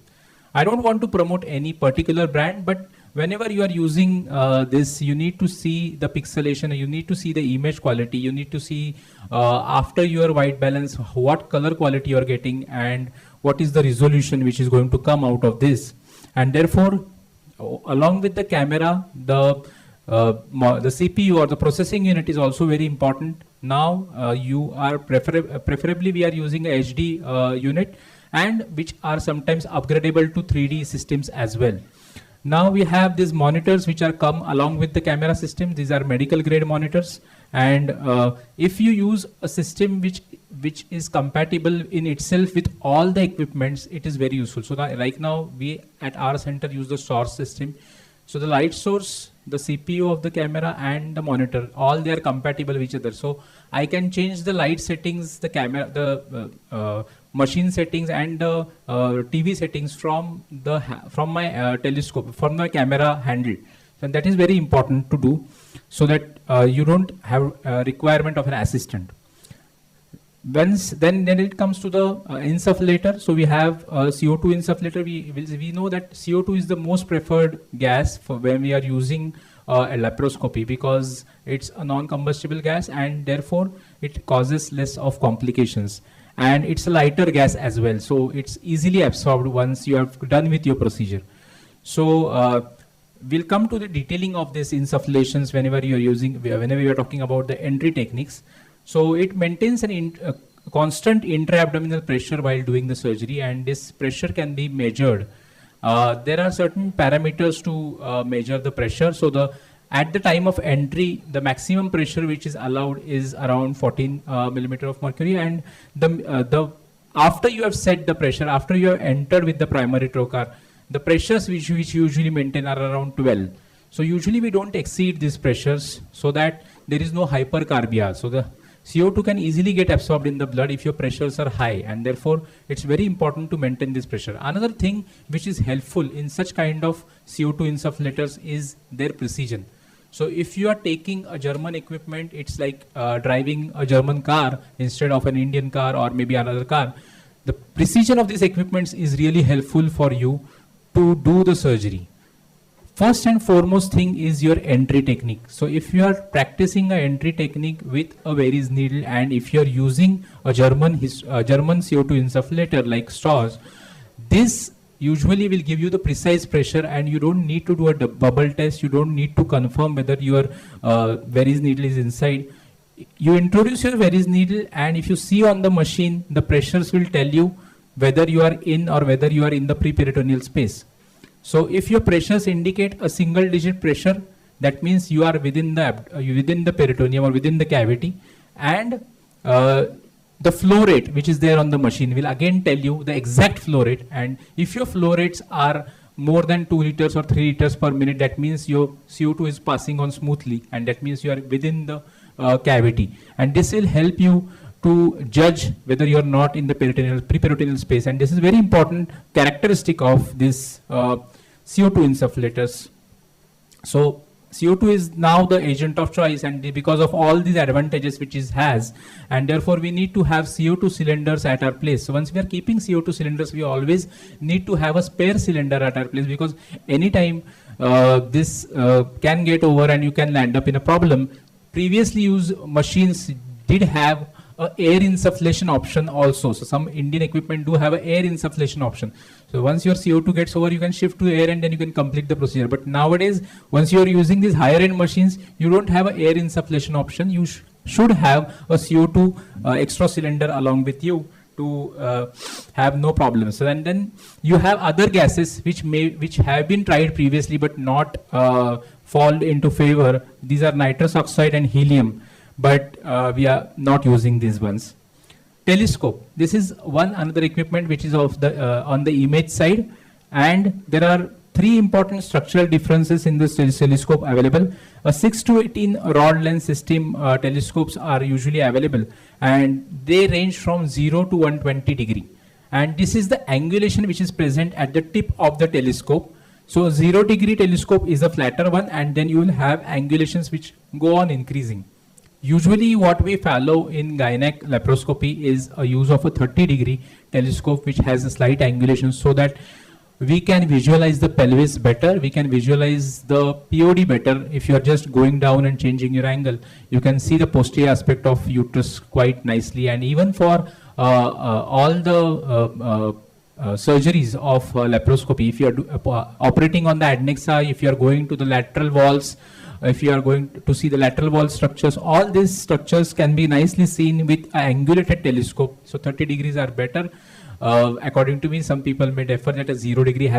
I don't want to promote any particular brand, but whenever you are using this, you need to see the pixelation, you need to see the image quality, you need to see after your white balance what color quality you are getting and what is the resolution which is going to come out of this. And therefore, along with the camera, the CPU or the processing unit is also very important. Now you are preferably we are using a HD unit, and which are sometimes upgradable to 3D systems as well. Now we have these monitors which are come along with the camera system. These are medical grade monitors, and if you use a system which is compatible in itself with all the equipments, it is very useful. So right now we at our center use the source system. So the light source, the CPU of the camera and the monitor, all they are compatible with each other. So I can change the light settings, the camera, the machine settings and the TV settings from my telescope, from the camera handle. And that is very important to do so that you don't have a requirement of an assistant. Then it comes to the insufflator. So we have CO2 insufflator. We know that CO2 is the most preferred gas for when we are using a laparoscopy, because it's a non-combustible gas and therefore it causes less of complications. And it's a lighter gas as well, so it's easily absorbed once you have done with your procedure. So we'll come to the detailing of this insufflations whenever you are talking about the entry techniques. So it maintains a constant intra-abdominal pressure while doing the surgery, and this pressure can be measured. There are certain parameters to measure the pressure. So at the time of entry, the maximum pressure which is allowed is around 14 millimeter of mercury, and after you have set the pressure, after you have entered with the primary trocar, the pressures which usually maintain are around 12. So usually we don't exceed these pressures so that there is no hypercarbia. So the CO2 can easily get absorbed in the blood if your pressures are high, and therefore it's very important to maintain this pressure. Another thing which is helpful in such kind of CO2 insufflators is their precision. So if you are taking a German equipment, it's like driving a German car instead of an Indian car or maybe another car. The precision of these equipments is really helpful for you to do the surgery. First and foremost thing is your entry technique. So if you are practicing an entry technique with a Veress needle, and if you are using a German CO2 insufflator like straws, this usually will give you the precise pressure, and you don't need to do a bubble test. You don't need to confirm whether your Veress needle is inside. You introduce your Veress needle, and if you see on the machine, the pressures will tell you whether you are in or whether you are in the preperitoneal space. So if your pressures indicate a single digit pressure, that means you are within the peritoneum or within the cavity, and the flow rate which is there on the machine will again tell you the exact flow rate. And if your flow rates are more than 2 liters or 3 liters per minute, that means your CO2 is passing on smoothly, and that means you are within the cavity. And this will help you to judge whether you are not in the preperitoneal space. And this is very important characteristic of this CO2 insufflators. So CO2 is now the agent of choice, and because of all these advantages which it has, and therefore we need to have CO2 cylinders at our place. So once we are keeping CO2 cylinders, we always need to have a spare cylinder at our place, because anytime this can get over and you can land up in a problem. Previously used machines did have air insufflation option also. So some Indian equipment do have an air insufflation option. So once your CO2 gets over, you can shift to air and then you can complete the procedure. But nowadays, once you are using these higher end machines, you don't have an air insufflation option. You should have a CO2 extra cylinder along with you to have no problems. So and then you have other gases which have been tried previously but not fall into favor. These are nitrous oxide and helium, but we are not using these ones. Telescope. This is another equipment which is of the on the image side, and there are 3 important structural differences in this telescope available. A 6 to 18 rod length system telescopes are usually available, and they range from 0 to 120 degree. And this is the angulation which is present at the tip of the telescope. So 0 degree telescope is a flatter one, and then you will have angulations which go on increasing. Usually what we follow in gynec laparoscopy is a use of a 30 degree telescope which has a slight angulation, so that we can visualize the pelvis better, we can visualize the POD better. If you are just going down and changing your angle, you can see the posterior aspect of uterus quite nicely. And even for all the surgeries of laparoscopy, if you are operating on the adnexa, if you are going to the lateral walls, if you are going to see the lateral wall structures, all these structures can be nicely seen with an angulated telescope. So 30 degrees are better. According to me, some people may differ that a 0 degree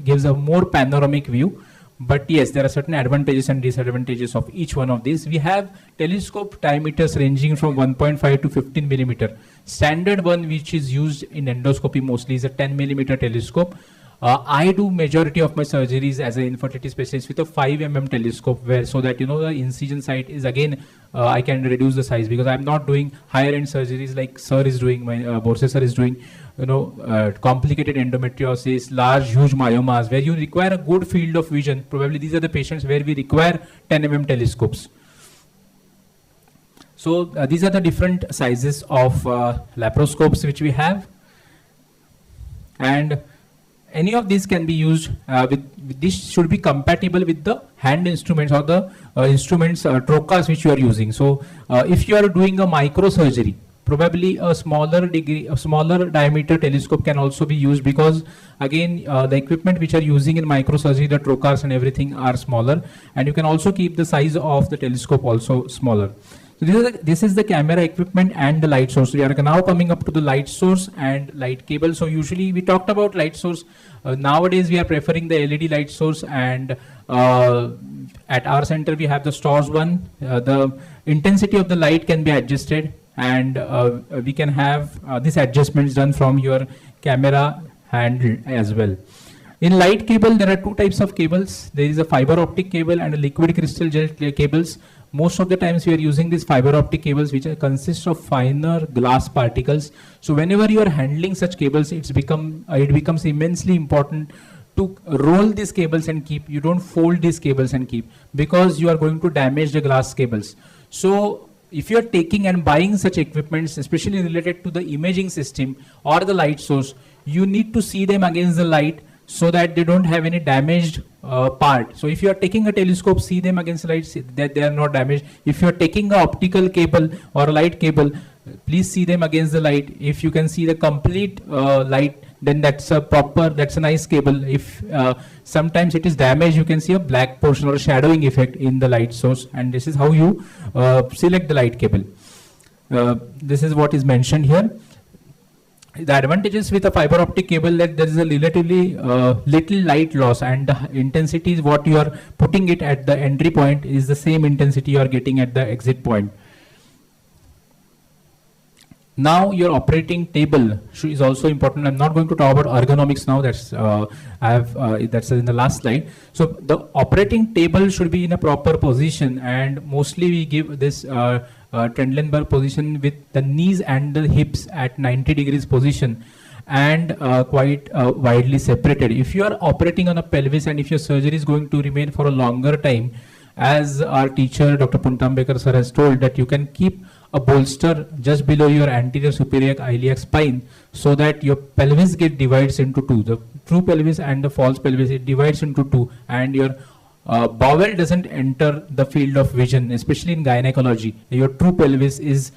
gives a more panoramic view. But yes, there are certain advantages and disadvantages of each one of these. We have telescope diameters ranging from 1.5 to 15 millimeter. Standard one which is used in endoscopy mostly is a 10 millimeter telescope. I do majority of my surgeries as an infertility specialist with a 5 mm telescope, where so that the incision site is again I can reduce the size, because I'm not doing higher end surgeries like sir is doing, my Borse sir is doing, complicated endometriosis, large huge myomas, where you require a good field of vision. Probably these are the patients where we require 10 mm telescopes. So these are the different sizes of laparoscopes which we have, and any of these can be used this should be compatible with the hand instruments or the instruments trocars which you are using. So if you are doing a microsurgery, probably a smaller diameter telescope can also be used, because again the equipment which are using in microsurgery, the trocars and everything are smaller, and you can also keep the size of the telescope also smaller. So this is the camera equipment and the light source. We are now coming up to the light source and light cable. So usually we talked about light source. Nowadays we are preferring the LED light source, and at our center we have the STORS one. The intensity of the light can be adjusted, and we can have these adjustments done from your camera handle as well. In light cable, there are 2 types of cables. There is a fiber optic cable and a liquid crystal gel cables. Most of the times we are using these fiber optic cables which consist of finer glass particles. So whenever you are handling such cables, it becomes immensely important to roll these cables and keep. You don't fold these cables and keep, because you are going to damage the glass cables. So if you are taking and buying such equipments, especially related to the imaging system or the light source, you need to see them against the light so that they don't have any damaged part. So if you are taking a telescope, see them against the light, see that they are not damaged. If you are taking an optical cable or a light cable, please see them against the light. If you can see the complete light, then that's a nice cable. If sometimes it is damaged, you can see a black portion or a shadowing effect in the light source, and this is how you select the light cable. This is what is mentioned here. The advantages with a fiber optic cable, that there is a relatively little light loss, and the intensity is what you are putting it at the entry point is the same intensity you are getting at the exit point. Now your operating table is also important. I'm not going to talk about ergonomics now. That's in the last slide. So the operating table should be in a proper position, and mostly we give this Trendelenburg position with the knees and the hips at 90 degrees position, and quite widely separated. If you are operating on a pelvis and if your surgery is going to remain for a longer time, as our teacher Dr. Puntambekar sir has told, that you can keep a bolster just below your anterior superior iliac spine, so that your pelvis divides into two. The true pelvis and the false pelvis, it divides into two, and your bowel doesn't enter the field of vision, especially in gynecology. Your true pelvis is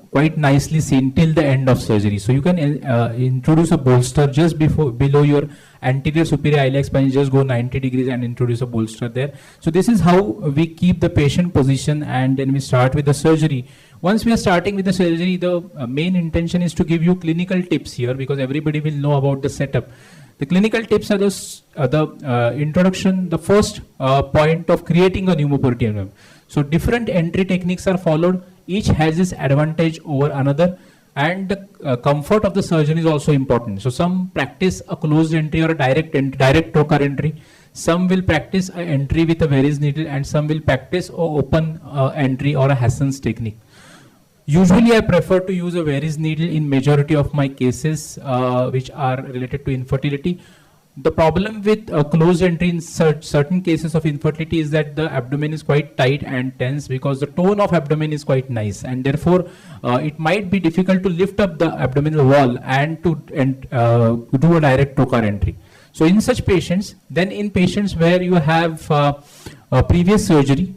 quite nicely seen till the end of surgery. So you can introduce a bolster just below your anterior superior iliac spine, just go 90 degrees and introduce a bolster there. So this is how we keep the patient position, and then we start with the surgery. Once we are starting with the surgery, the main intention is to give you clinical tips here, because everybody will know about the setup. The clinical tips are the introduction, the first point of creating a pneumoperitoneum. So different entry techniques are followed. Each has its advantage over another, and the comfort of the surgeon is also important. So some practice a closed entry or a direct trocar entry. Some will practice an entry with a Veress needle, and some will practice an open entry or a Hassan's technique. Usually I prefer to use a Veress needle in majority of my cases which are related to infertility. The problem with a closed entry in certain cases of infertility is that the abdomen is quite tight and tense, because the tone of abdomen is quite nice, and therefore it might be difficult to lift up the abdominal wall and to do a direct trocar entry. So in such patients, then in patients where you have previous surgery,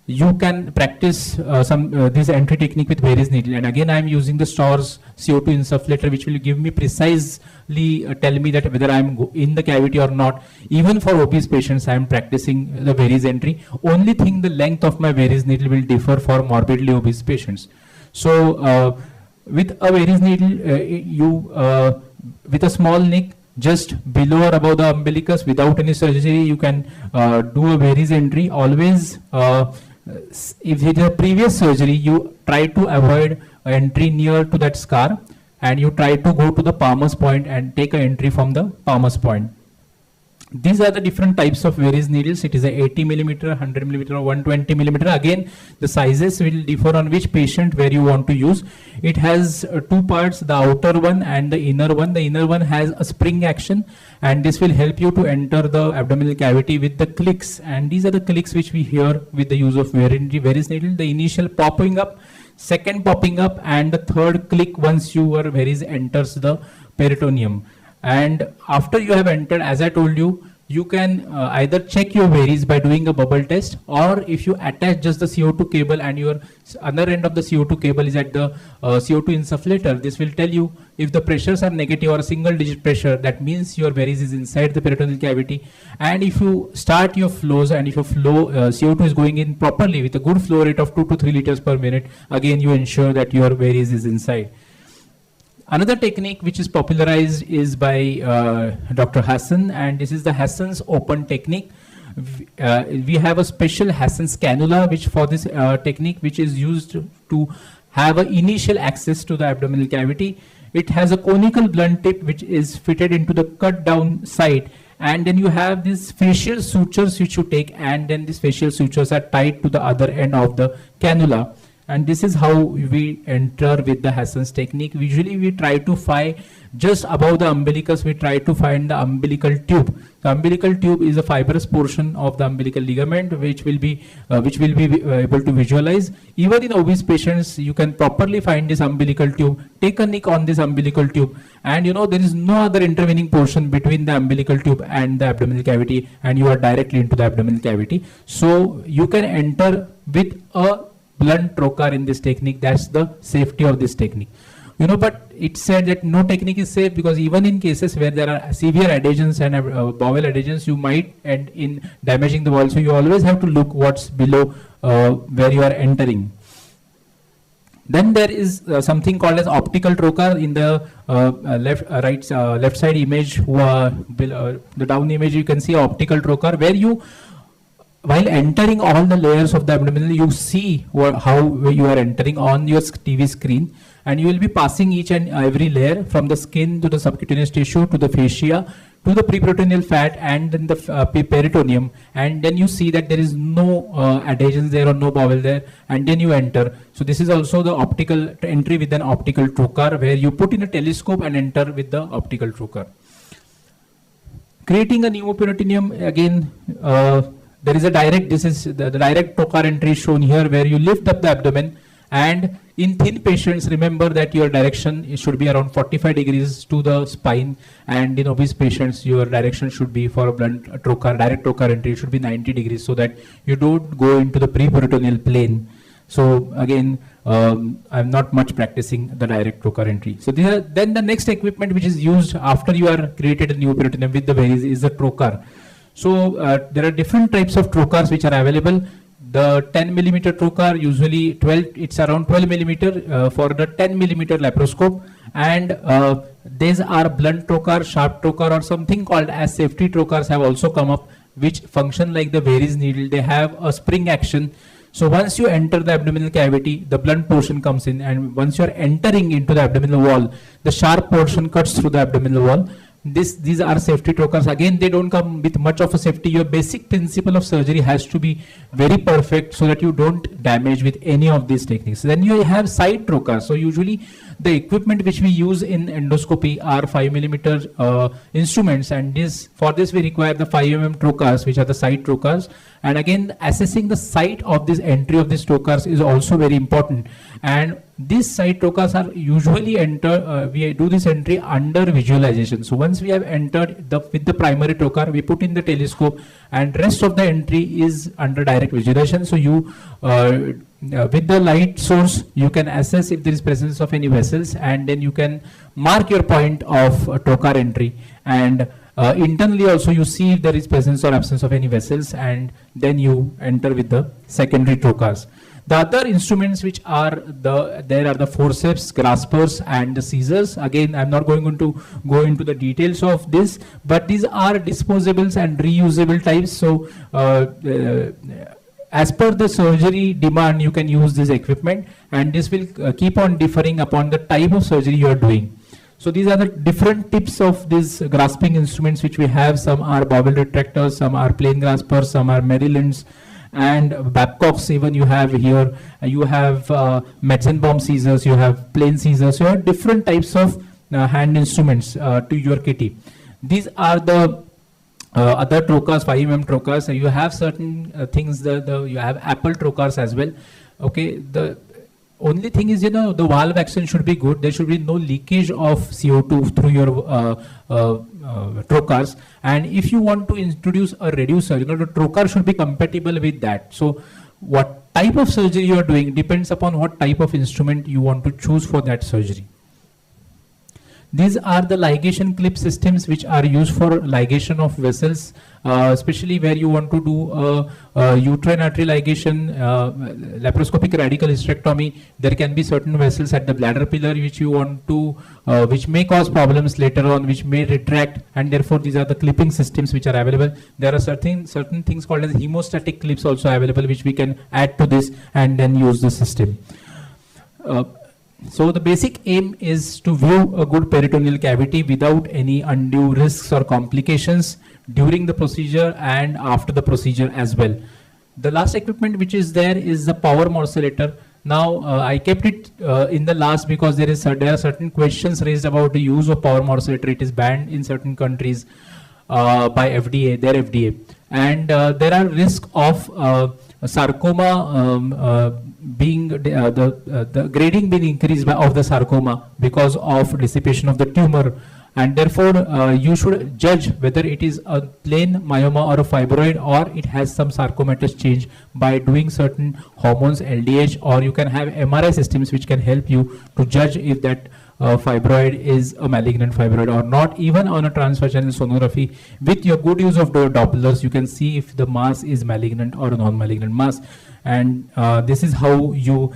you can practice this entry technique with Veress needle. And again, I am using the Storrs CO2 insufflator, which will give me precisely tell me that whether I am in the cavity or not. Even for obese patients, I am practicing the Veress entry. Only thing, the length of my Veress needle will differ for morbidly obese patients. So with a Veress needle, with a small nick, just below or above the umbilicus, without any surgery, you can do a Veress entry. Always, if it is a previous surgery, you try to avoid entry near to that scar, and you try to go to the palmos point and take an entry from the palmos point. These are the different types of Veress needles. It is a 80 mm, 100 mm, or 120 mm. Again, the sizes will differ on which patient where you want to use. It has two parts, the outer one and the inner one. The inner one has a spring action, and this will help you to enter the abdominal cavity with the clicks. And these are the clicks which we hear with the use of Veress needle. The initial popping up, second popping up, and the third click once your Veress enters the peritoneum. And after you have entered, as I told you, you can either check your Veress by doing a bubble test, or if you attach just the CO2 cable and your other end of the CO2 cable is at the CO2 insufflator, this will tell you if the pressures are negative or a single digit pressure, that means your Veress is inside the peritoneal cavity. And if you start your flows, and if your flow CO2 is going in properly with a good flow rate of 2 to 3 liters per minute, again you ensure that your Veress is inside. Another technique which is popularized is by Dr. Hassan, and this is the Hassan's open technique. We have a special Hassan's cannula which for this technique, which is used to have an initial access to the abdominal cavity. It has a conical blunt tip which is fitted into the cut down side, and then you have these facial sutures which you take, and then these facial sutures are tied to the other end of the cannula. And this is how we enter with the Hassan's technique. Usually we try to find just above the umbilicus, we try to find the umbilical tube. The umbilical tube is a fibrous portion of the umbilical ligament which will be able to visualize. Even in obese patients, you can properly find this umbilical tube. Take a nick on this umbilical tube, and you know there is no other intervening portion between the umbilical tube and the abdominal cavity, and you are directly into the abdominal cavity. So you can enter with a blunt trocar in this technique. That's the safety of this technique. You know, but it's said that no technique is safe, because even in cases where there are severe adhesions and bowel adhesions, you might end in damaging the wall. So you always have to look what's below where you are entering. Then there is something called as optical trocar. In the left side image, the down image, you can see optical trocar, where you while entering all the layers of the abdomen, you see how you are entering on your TV screen, and you will be passing each and every layer from the skin to the subcutaneous tissue to the fascia to the preperitoneal fat and then the peritoneum, and then you see that there is no adhesions there or no bowel there, and then you enter. So this is also the optical entry with an optical trocar, where you put in a telescope and enter with the optical trocar. Creating a pneumoperitoneum, again, there is a direct, this is the direct trocar entry shown here, where you lift up the abdomen, and in thin patients, remember that your direction should be around 45 degrees to the spine, and in obese patients, your direction should be for a blunt trocar, direct trocar entry should be 90 degrees, so that you don't go into the preperitoneal plane. So again, I'm not much practicing the direct trocar entry. So then the next equipment which is used after you are created a pneumoperitoneum with the varies is the trocar. So there are different types of trocars which are available. The 10 millimeter trocar, usually it's around 12 millimeter for the 10 millimeter laparoscope, and these are blunt trocar, sharp trocar, or something called as safety trocars have also come up, which function like the Varies needle. They have a spring action. So once you enter the abdominal cavity, the blunt portion comes in, and once you are entering into the abdominal wall, the sharp portion cuts through the abdominal wall. These are safety trocars. Again, they don't come with much of a safety. Your basic principle of surgery has to be very perfect so that you don't damage with any of these techniques. Then you have side trocars. So usually the equipment which we use in endoscopy are 5 millimeter instruments, and for this we require the 5 mm trocars, which are the side trocars. And again, assessing the site of this entry of these trocars is also very important. And these side trocars are usually we do this entry under visualization. So once we have entered with the primary trocar, we put in the telescope, and rest of the entry is under direct visualization. So you, with the light source, you can assess if there is presence of any vessels, and then you can mark your point of trocar entry. And internally also you see if there is presence or absence of any vessels, and then you enter with the secondary trocars. The other instruments which are there are the forceps, graspers, and the scissors. Again, I'm not going to go into the details of this, but these are disposables and reusable types. So as per the surgery demand, you can use this equipment, and this will keep on differing upon the type of surgery you are doing. So these are the different tips of these grasping instruments which we have. Some are bowel retractors, some are plain graspers, some are Marylands, and Babcocks even you have here. You have Metzenbaum scissors, you have plain scissors, you have different types of hand instruments to your kitty. These are the other trocars, 5 mm trocars. You have certain things, you have apple trocars as well. Okay, the only thing is, the valve action should be good. There should be no leakage of CO2 through your trocars. And if you want to introduce a reducer, the trocar should be compatible with that. So what type of surgery you are doing depends upon what type of instrument you want to choose for that surgery. These are the ligation clip systems which are used for ligation of vessels, especially where you want to do uterine artery ligation, laparoscopic radical hysterectomy. There can be certain vessels at the bladder pillar which you want to, which may cause problems later on, which may retract, and therefore these are the clipping systems which are available. There are certain things called as hemostatic clips also available, which we can add to this and then use the system. So the basic aim is to view a good peritoneal cavity without any undue risks or complications during the procedure and after the procedure as well. The last equipment which is there is the power morcellator. Now I kept it in the last because there are certain questions raised about the use of power morcellator. It is banned in certain countries by FDA, their FDA, and there are risks of sarcoma being the grading being increased of the sarcoma because of dissipation of the tumor, and therefore you should judge whether it is a plain myoma or a fibroid, or it has some sarcomatous change by doing certain hormones, LDH, or you can have MRI systems which can help you to judge if that fibroid is a malignant fibroid or not. Even on a transvaginal sonography, with your good use of Dopplers, you can see if the mass is malignant or a non-malignant mass. And this is how you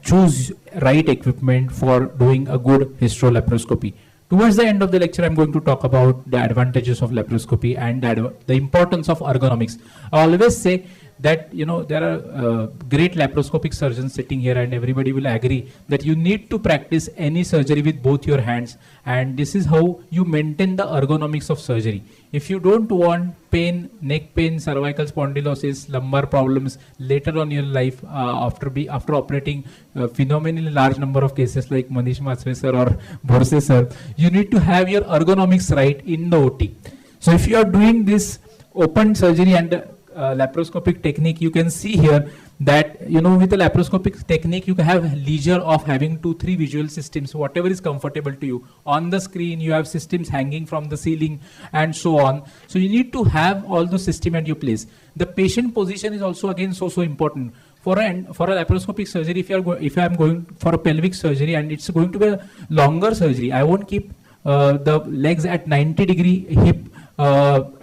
choose right equipment for doing a good hysterolaparoscopy. Towards the end of the lecture, I'm going to talk about the advantages of laparoscopy and the importance of ergonomics. I always say that, you know, there are great laparoscopic surgeons sitting here, and everybody will agree that you need to practice any surgery with both your hands, and this is how you maintain the ergonomics of surgery. If you don't want pain, neck pain, cervical spondylosis, lumbar problems later on in your life after operating phenomenally large number of cases like Manish Masre sir or Borse sir, you need to have your ergonomics right in the OT. So if you are doing this open surgery and laparoscopic technique, you can see here that, you know, with the laparoscopic technique you can have leisure of having 2-3 visual systems, whatever is comfortable to you. On the screen you have systems hanging from the ceiling and so on. So you need to have all the system at your place. The patient position is also again so important. For a laparoscopic surgery, if I am going for a pelvic surgery and it's going to be a longer surgery, I won't keep the legs at 90-degree hip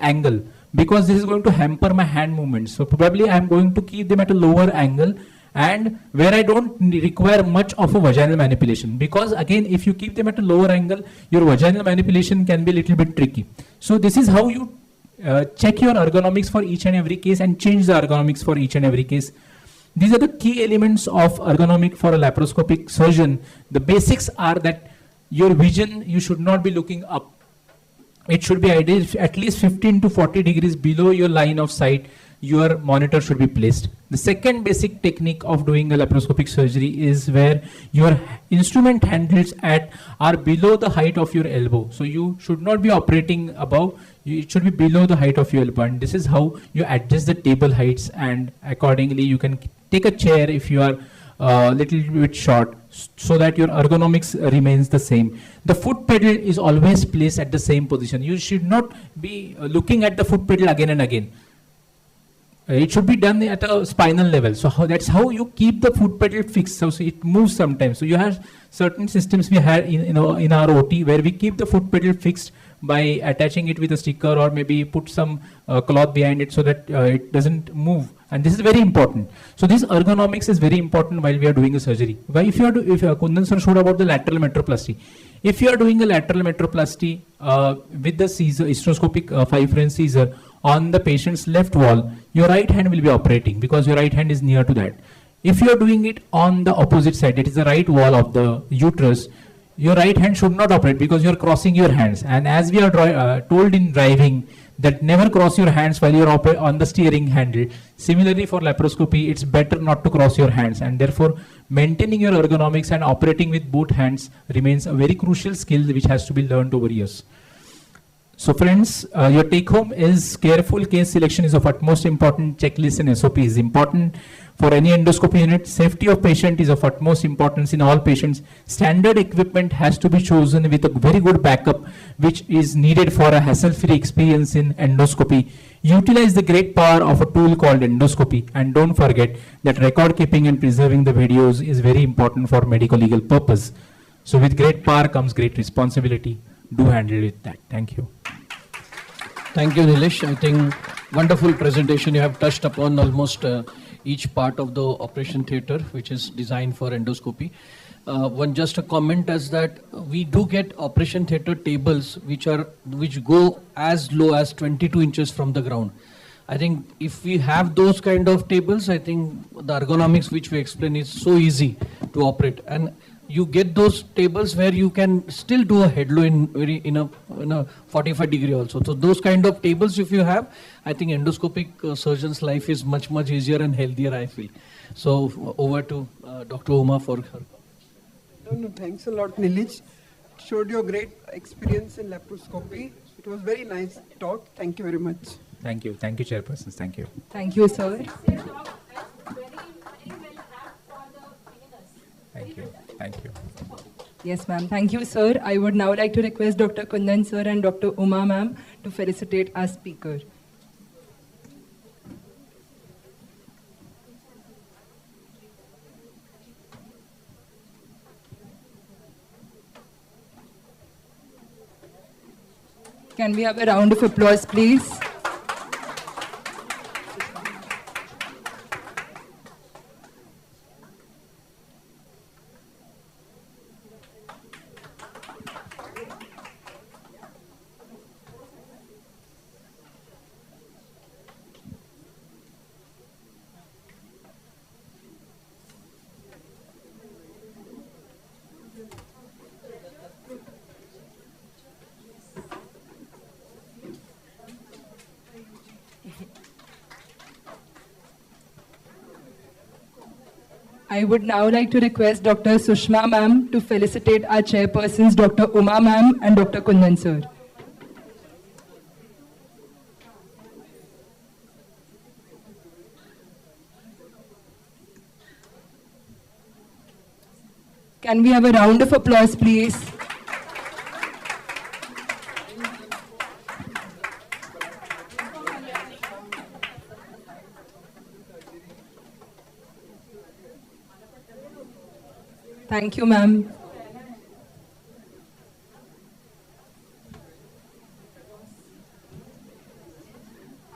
angle, because this is going to hamper my hand movements. So probably I am going to keep them at a lower angle, and where I don't require much of a vaginal manipulation, because again, if you keep them at a lower angle, your vaginal manipulation can be a little bit tricky. So this is how you check your ergonomics for each and every case and change the ergonomics for each and every case. These are the key elements of ergonomic for a laparoscopic surgeon. The basics are that your vision, you should not be looking up. It should be at least 15 to 40 degrees below your line of sight. Your monitor should be placed. The second basic technique of doing a laparoscopic surgery is where your instrument handles are below the height of your elbow. So you should not be operating above. It should be below the height of your elbow. And this is how you adjust the table heights, and accordingly you can take a chair if you are little bit short, so that your ergonomics remains the same. The foot pedal is always placed at the same position. You should not be looking at the foot pedal again and again. It should be done at a spinal level. So that's how you keep the foot pedal fixed. So it moves sometimes. So you have certain systems we have in our OT where we keep the foot pedal fixed by attaching it with a sticker, or maybe put some cloth behind it so that it doesn't move. And this is very important. So this ergonomics is very important while we are doing a surgery. Why? If Kundan sir showed about the lateral metroplasty. If you are doing a lateral metroplasty with the hysteroscopic 5-French Caesar on the patient's left wall, your right hand will be operating because your right hand is near to that. If you are doing it on the opposite side, that is the right wall of the uterus, your right hand should not operate because you are crossing your hands. And as we are told in driving, that never cross your hands while you are on the steering handle. Similarly, for laparoscopy, it's better not to cross your hands, and therefore maintaining your ergonomics and operating with both hands remains a very crucial skill which has to be learned over years. So friends, your take home is careful case selection is of utmost importance. Checklist and SOP is important for any endoscopy unit. Safety of patient is of utmost importance in all patients. Standard equipment has to be chosen with a very good backup, which is needed for a hassle-free experience in endoscopy. Utilize the great power of a tool called endoscopy, and don't forget that record keeping and preserving the videos is very important for medical legal purpose. So with great power comes great responsibility. Do handle it that. Thank you. Thank you, Nilesh. I think wonderful presentation. You have touched upon almost each part of the operation theatre, which is designed for endoscopy. Just a comment is that we do get operation theatre tables which go as low as 22 inches from the ground. I think if we have those kind of tables, I think the ergonomics which we explain is so easy to operate, and you get those tables where you can still do a head low in a 45 degree also. So those kind of tables if you have, I think endoscopic surgeon's life is much easier and healthier, I feel. So over to Dr. Uma for her. No, thanks a lot, Nilesh. Showed your great experience in laparoscopy. It was very nice talk. Thank you very much. Thank you, chairpersons. Thank you. Thank you, sir. Thank you. Yes, ma'am. Thank you, sir. I would now like to request Dr. Kundan sir and Dr. Uma ma'am to felicitate our speaker. Can we have a round of applause, please? I would now like to request Dr. Sushma ma'am to felicitate our chairpersons, Dr. Uma ma'am and Dr. Kundan sir. Can we have a round of applause, please? Thank you, ma'am.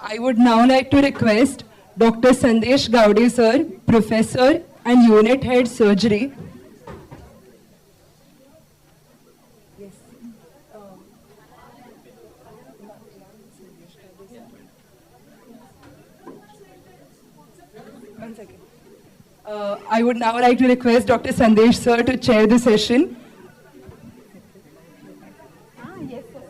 I would now like to request Dr. Sandesh Gowde sir, Professor and Unit Head Surgery. I would now like to request Dr. Sandesh sir to chair the session. Yes, sir.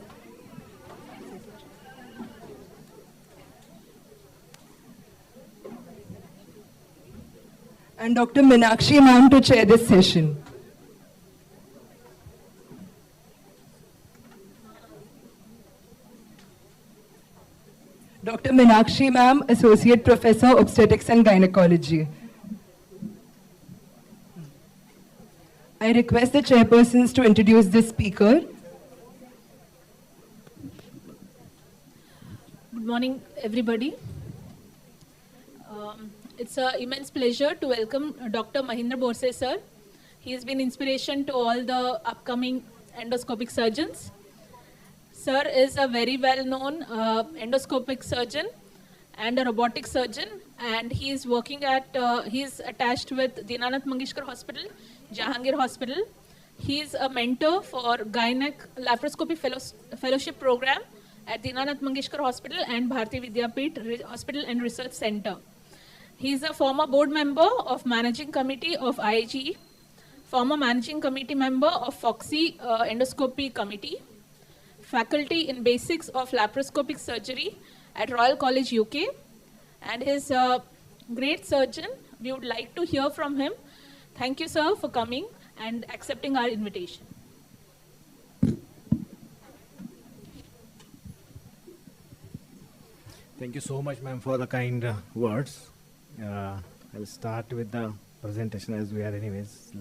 And Dr. Meenakshi ma'am to chair this session. Dr. Meenakshi ma'am, Associate Professor, Obstetrics and Gynecology. I request the chairpersons to introduce the speaker. Good morning, everybody. It's an immense pleasure to welcome Dr. Mahindra Borse sir. He has been inspiration to all the upcoming endoscopic surgeons. Sir is a very well-known endoscopic surgeon and a robotic surgeon, and he is working at, he is attached with Dinanath Mangeshkar Hospital, Jahangir Hospital. He is a mentor for Gynec Laparoscopy Fellowship Program at Dinanath Mangeshkar Hospital and Bharati Vidyapeeth Hospital and Research Center. He is a former board member of Managing Committee of IIGE, former Managing Committee member of FOXY Endoscopy Committee, faculty in Basics of Laparoscopic Surgery at Royal College, UK, and is a great surgeon. We would like to hear from him. Thank you, sir, for coming and accepting our invitation. Thank you so much, ma'am, for the kind words. I'll start with the presentation as we are anyways.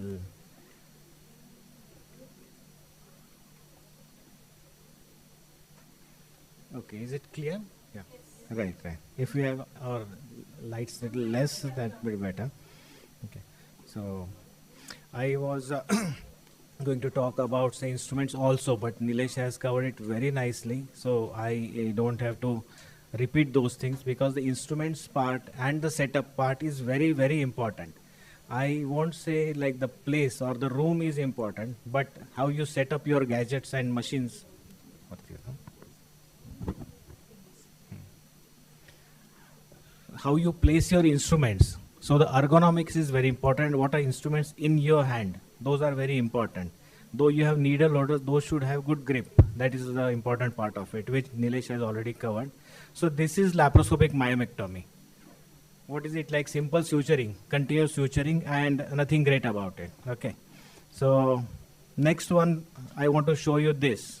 Okay, is it clear? Yeah. Yes. Right. If we have our lights a little less, that will be better. Okay. So, I was going to talk about the instruments also, but Nilesh has covered it very nicely. So, I don't have to repeat those things because the instruments part and the setup part is very, very important. I won't say like the place or the room is important, but how you set up your gadgets and machines. How you place your instruments. So the ergonomics is very important. What are instruments in your hand? Those are very important. Though you have needle loaders, those should have good grip. That is the important part of it, which Nilesh has already covered. So this is laparoscopic myomectomy. What is it like? Simple suturing, continuous suturing, and nothing great about it. Okay. So next one, I want to show you this.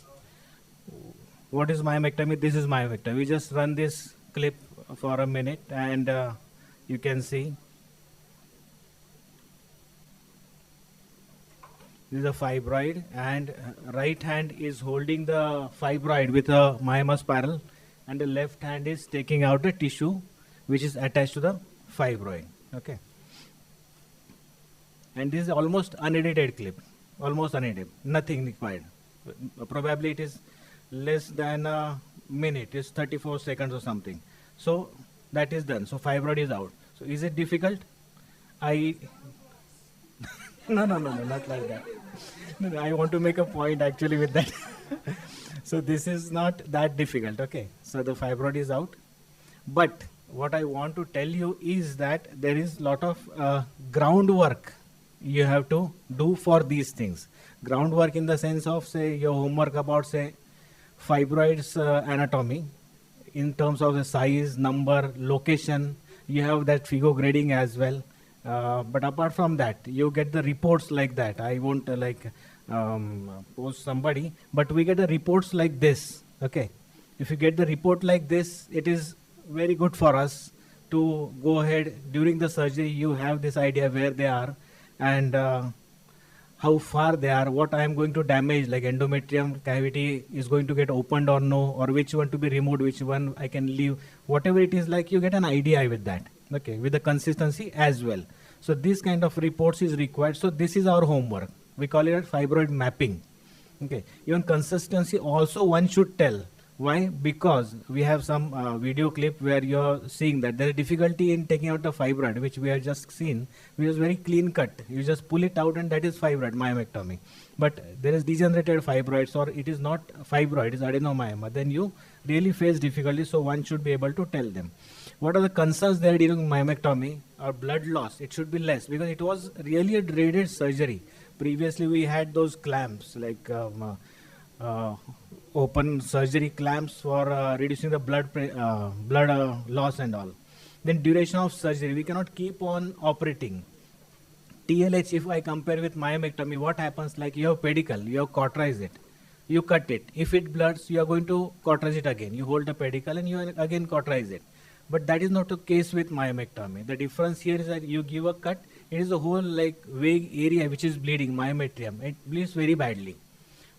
What is myomectomy? This is myomectomy. We just run this clip for a minute, and you can see this is a fibroid, and right hand is holding the fibroid with a myoma spiral, and the left hand is taking out the tissue which is attached to the fibroid. Okay. And this is almost unedited clip, almost unedited, nothing required. Probably it is less than a minute, it's 34 seconds or something. So that is done. So fibroid is out. So is it difficult? No, not like that. No, I want to make a point actually with that. So this is not that difficult. Okay. So the fibroid is out. But what I want to tell you is that there is a lot of groundwork you have to do for these things. Groundwork in the sense of, say, your homework about, say, fibroids anatomy in terms of the size, number, location. You have that figure grading as well. But apart from that, you get the reports like that. I won't post somebody, but we get the reports like this. Okay, if you get the report like this, it is very good for us to go ahead during the surgery. You have this idea where they are and how far they are, what I am going to damage, like endometrium cavity is going to get opened or no, or which one to be removed, which one I can leave, whatever it is, like you get an idea with that, okay, with the consistency as well. So this kind of reports is required. So this is our homework. We call it fibroid mapping. Okay, even consistency also one should tell. Why? Because we have some video clip where you're seeing that there is difficulty in taking out the fibroid, which we have just seen, which is very clean cut. You just pull it out and that is fibroid, myomectomy. But there is degenerated fibroids, or it is not fibroid, it is adenomyoma. Then you really face difficulty, so one should be able to tell them. What are the concerns there during myomectomy? Or blood loss, it should be less because it was really a dreaded surgery. Previously we had those clamps, like open surgery clamps for reducing the blood loss and all. Then duration of surgery, we cannot keep on operating. TLH, if I compare with myomectomy, what happens? Like you have pedicle, you have cauterize it, you cut it. If it bloods, you are going to cauterize it again. You hold the pedicle and you again cauterize it. But that is not the case with myomectomy. The difference here is that you give a cut, it is a whole like vague area which is bleeding, myometrium. It bleeds very badly.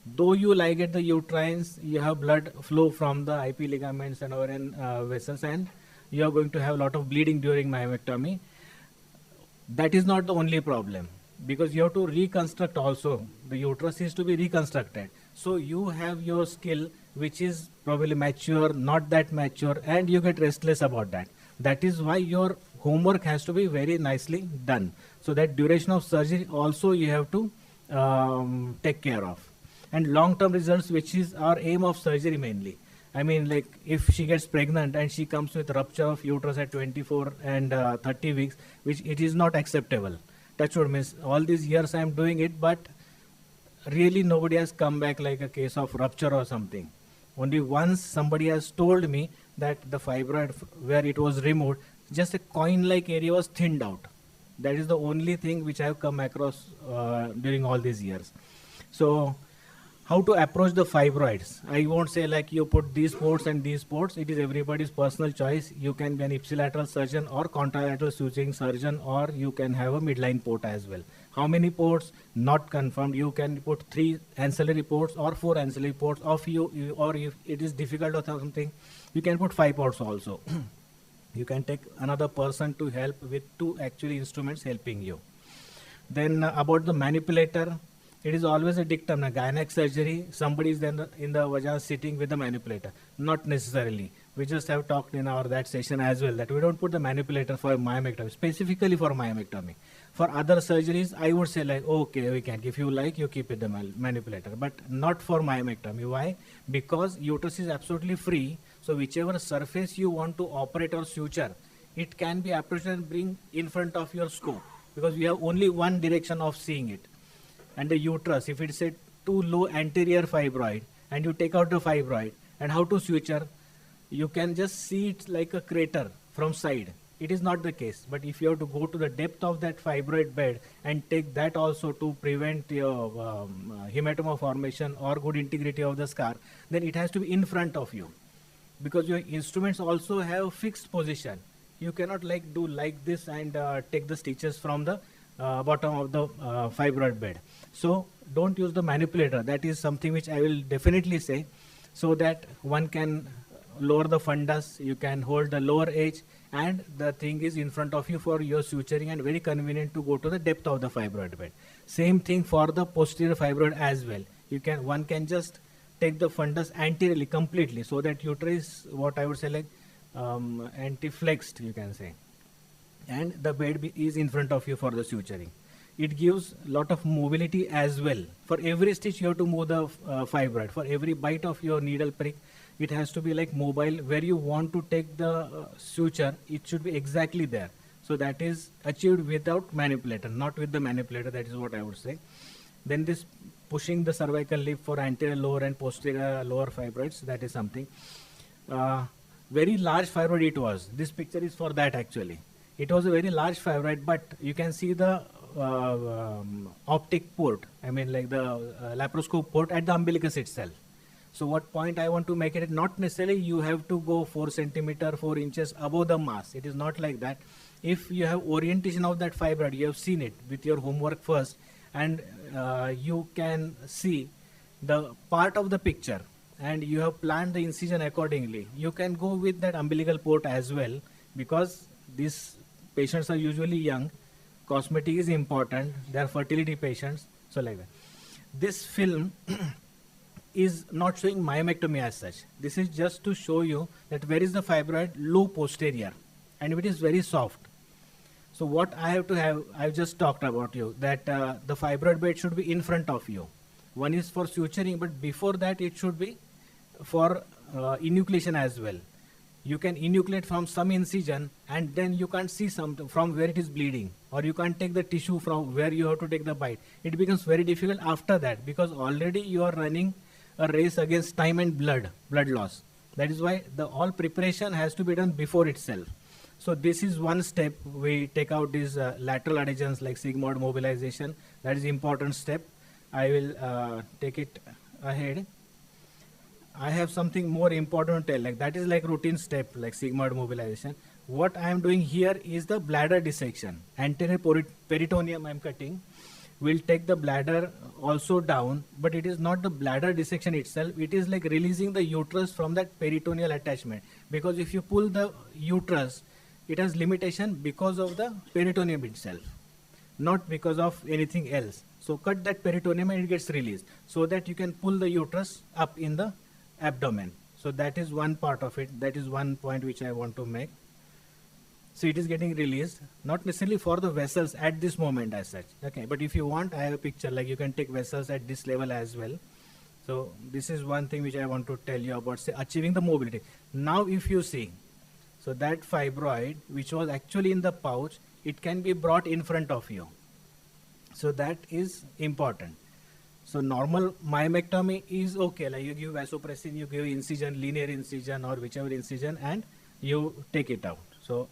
Though you ligate the uterines, you have blood flow from the IP ligaments and ovarian vessels, and you are going to have a lot of bleeding during myomectomy. That is not the only problem, because you have to reconstruct also. The uterus is to be reconstructed. So you have your skill which is probably mature, not that mature, and you get restless about that. That is why your homework has to be very nicely done. So that duration of surgery also you have to take care of. And long-term results, which is our aim of surgery mainly. I mean, like if she gets pregnant and she comes with rupture of uterus at 24 and 30 weeks, which it is not acceptable. Touch wood, means all these years I am doing it, but really nobody has come back like a case of rupture or something. Only once somebody has told me that the fibroid where it was removed, just a coin-like area was thinned out. That is the only thing which I have come across during all these years. So how to approach the fibroids? I won't say like you put these ports and these ports. It is everybody's personal choice. You can be an ipsilateral surgeon or contralateral suturing surgeon, or you can have a midline port as well. How many ports? Not confirmed. You can put 3 ancillary ports or 4 ancillary ports. Or if it is difficult or something, you can put 5 ports also. You can take another person to help with 2 actually instruments helping you. Then about the manipulator, it is always a dictum. A gynec surgery, somebody is then in the vagina sitting with the manipulator. Not necessarily. We just have talked in our that session as well that we don't put the manipulator for myomectomy, specifically for myomectomy. For other surgeries, I would say like, okay, we can. If you like, you keep it the manipulator, but not for myomectomy. Why? Because uterus is absolutely free. So whichever surface you want to operate or suture, it can be approached and bring in front of your scope, because we have only one direction of seeing it. And the uterus, if it's a too low anterior fibroid and you take out the fibroid, and how to suture, you can just see it like a crater from side. It is not the case. But if you have to go to the depth of that fibroid bed and take that also to prevent your hematoma formation or good integrity of the scar, then it has to be in front of you, because your instruments also have fixed position. You cannot like do like this and take the stitches from the bottom of the fibroid bed. So don't use the manipulator. That is something which I will definitely say, so that one can lower the fundus, you can hold the lower edge, and the thing is in front of you for your suturing, and very convenient to go to the depth of the fibroid bed. Same thing for the posterior fibroid as well. One can just take the fundus anteriorly completely, so that uterus, what I would say like anti-flexed, you can say, and the bed is in front of you for the suturing. It gives a lot of mobility as well. For every stitch you have to move the fibroid. For every bite of your needle prick, it has to be like mobile. Where you want to take the suture, it should be exactly there. So that is achieved without manipulator, not with the manipulator. That is what I would say. Then this pushing the cervical lip for anterior lower and posterior lower fibroids, that is something. Very large fibroid it was. This picture is for that actually. It was a very large fibroid, but you can see the optic port, I mean like the laparoscope port at the umbilicus itself. So what point I want to make it, not necessarily you have to go 4 centimeter, 4 inches above the mass. It is not like that. If you have orientation of that fibroid, you have seen it with your homework first, and you can see the part of the picture, and you have planned the incision accordingly. You can go with that umbilical port as well, because these patients are usually young. Cosmetic is important. They are fertility patients. So like that. This film is not showing myomectomy as such. This is just to show you that where is the fibroid, low posterior, and it is very soft. So what I have to have, I've just talked about you, that the fibroid bed should be in front of you. One is for suturing, but before that it should be for enucleation as well. You can enucleate from some incision, and then you can't see something from where it is bleeding, or you can't take the tissue from where you have to take the bite. It becomes very difficult after that, because already you are running a race against time and blood loss. That is why the all preparation has to be done before itself. So this is one step. We take out these lateral adhesions like sigmoid mobilization. That is important step. I will take it ahead. I have something more important to tell, like that is like routine step like sigmoid mobilization. What I am doing here is the bladder dissection. Anterior peritoneum I am cutting. We'll take the bladder also down, but it is not the bladder dissection itself. It is like releasing the uterus from that peritoneal attachment. Because if you pull the uterus, it has limitation because of the peritoneum itself, not because of anything else. So cut that peritoneum and it gets released, so that you can pull the uterus up in the abdomen. So that is one part of it. That is one point which I want to make. So it is getting released, not necessarily for the vessels at this moment as such. Okay, but if you want, I have a picture, like you can take vessels at this level as well. So this is one thing which I want to tell you about, say, achieving the mobility. Now if you see, so that fibroid which was actually in the pouch, it can be brought in front of you. So that is important. So normal myomectomy is okay, like you give vasopressin, you give incision, linear incision or whichever incision, and you take it out. So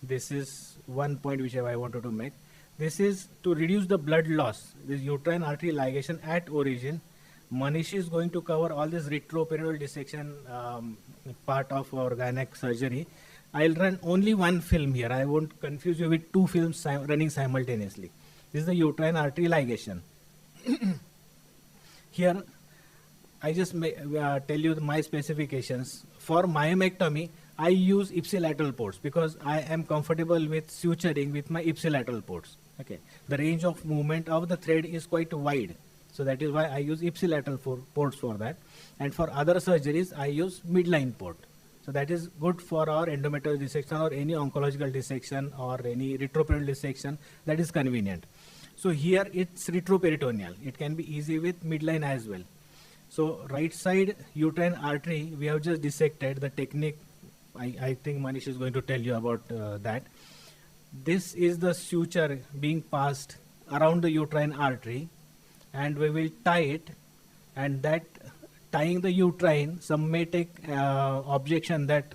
this is one point which I wanted to make. This is to reduce the blood loss, this uterine artery ligation at origin. Manish is going to cover all this retroperitoneal dissection part of our gynec surgery. I'll run only one film here. I won't confuse you with two films running simultaneously. This is the uterine artery ligation. Here, I just tell you my specifications. For myomectomy, I use ipsilateral ports because I am comfortable with suturing with my ipsilateral ports. Okay, the range of movement of the thread is quite wide, so that is why I use ipsilateral ports for that. And for other surgeries, I use midline port. So that is good for our endometriosis dissection or any oncological dissection or any retroperitoneal dissection. That is convenient. So here it's retroperitoneal. It can be easy with midline as well. So right side uterine artery, we have just dissected. The technique, I think Manish is going to tell you about that. This is the suture being passed around the uterine artery, and we will tie it, and that tying the uterine, some may take objection that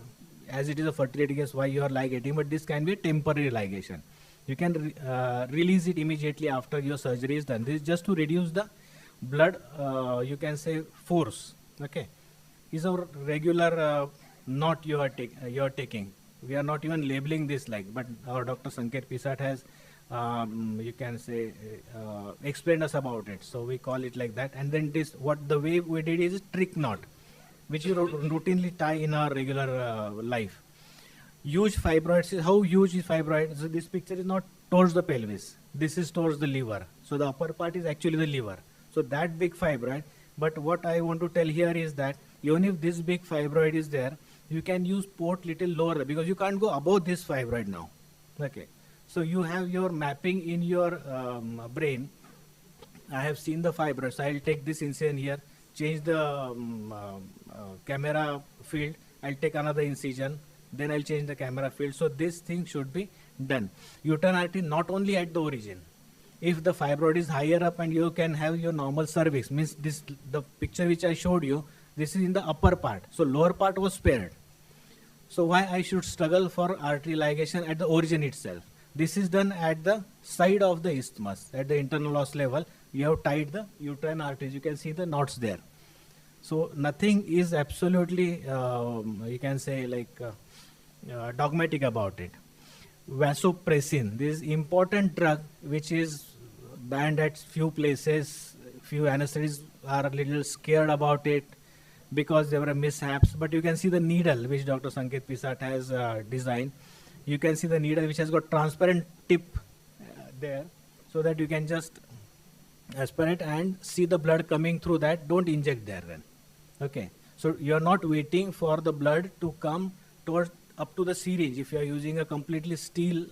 as it is a fertility case, why you are ligating, but this can be a temporary ligation. You can release it immediately after your surgery is done. This is just to reduce the blood, you can say, force. Okay, is our regular knot you are taking. We are not even labeling this like, but our Dr. Sanket Pisat has, you can say, explained us about it. So we call it like that. And then this, what the way we did is trick knot, which you routinely tie in our regular life. Huge fibroids, how huge is fibroid? So this picture is not towards the pelvis. This is towards the liver. So the upper part is actually the liver. So that big fibroid. But what I want to tell here is that even if this big fibroid is there, you can use port little lower because you can't go above this fibroid now. Okay. So you have your mapping in your brain. I have seen the fibroid. So I'll take this incision here, change the camera field. I'll take another incision. Then I'll change the camera field. So this thing should be done. Uterine artery not only at the origin. If the fibroid is higher up and you can have your normal cervix, means this, the picture which I showed you, this is in the upper part. So lower part was spared. So why I should struggle for artery ligation at the origin itself? This is done at the side of the isthmus, at the internal os level. You have tied the uterine arteries. You can see the knots there. So nothing is absolutely, you can say like dogmatic about it. Vasopressin, this important drug which is banned at few places. Few anesthetists are a little scared about it because there were mishaps. But you can see the needle which Dr. Sanket Pisat has designed. You can see the needle which has got transparent tip there, so that you can just aspirate and see the blood coming through that. Don't inject there then. Okay. So you are not waiting for the blood to come towards up to the syringe if you are using a completely steel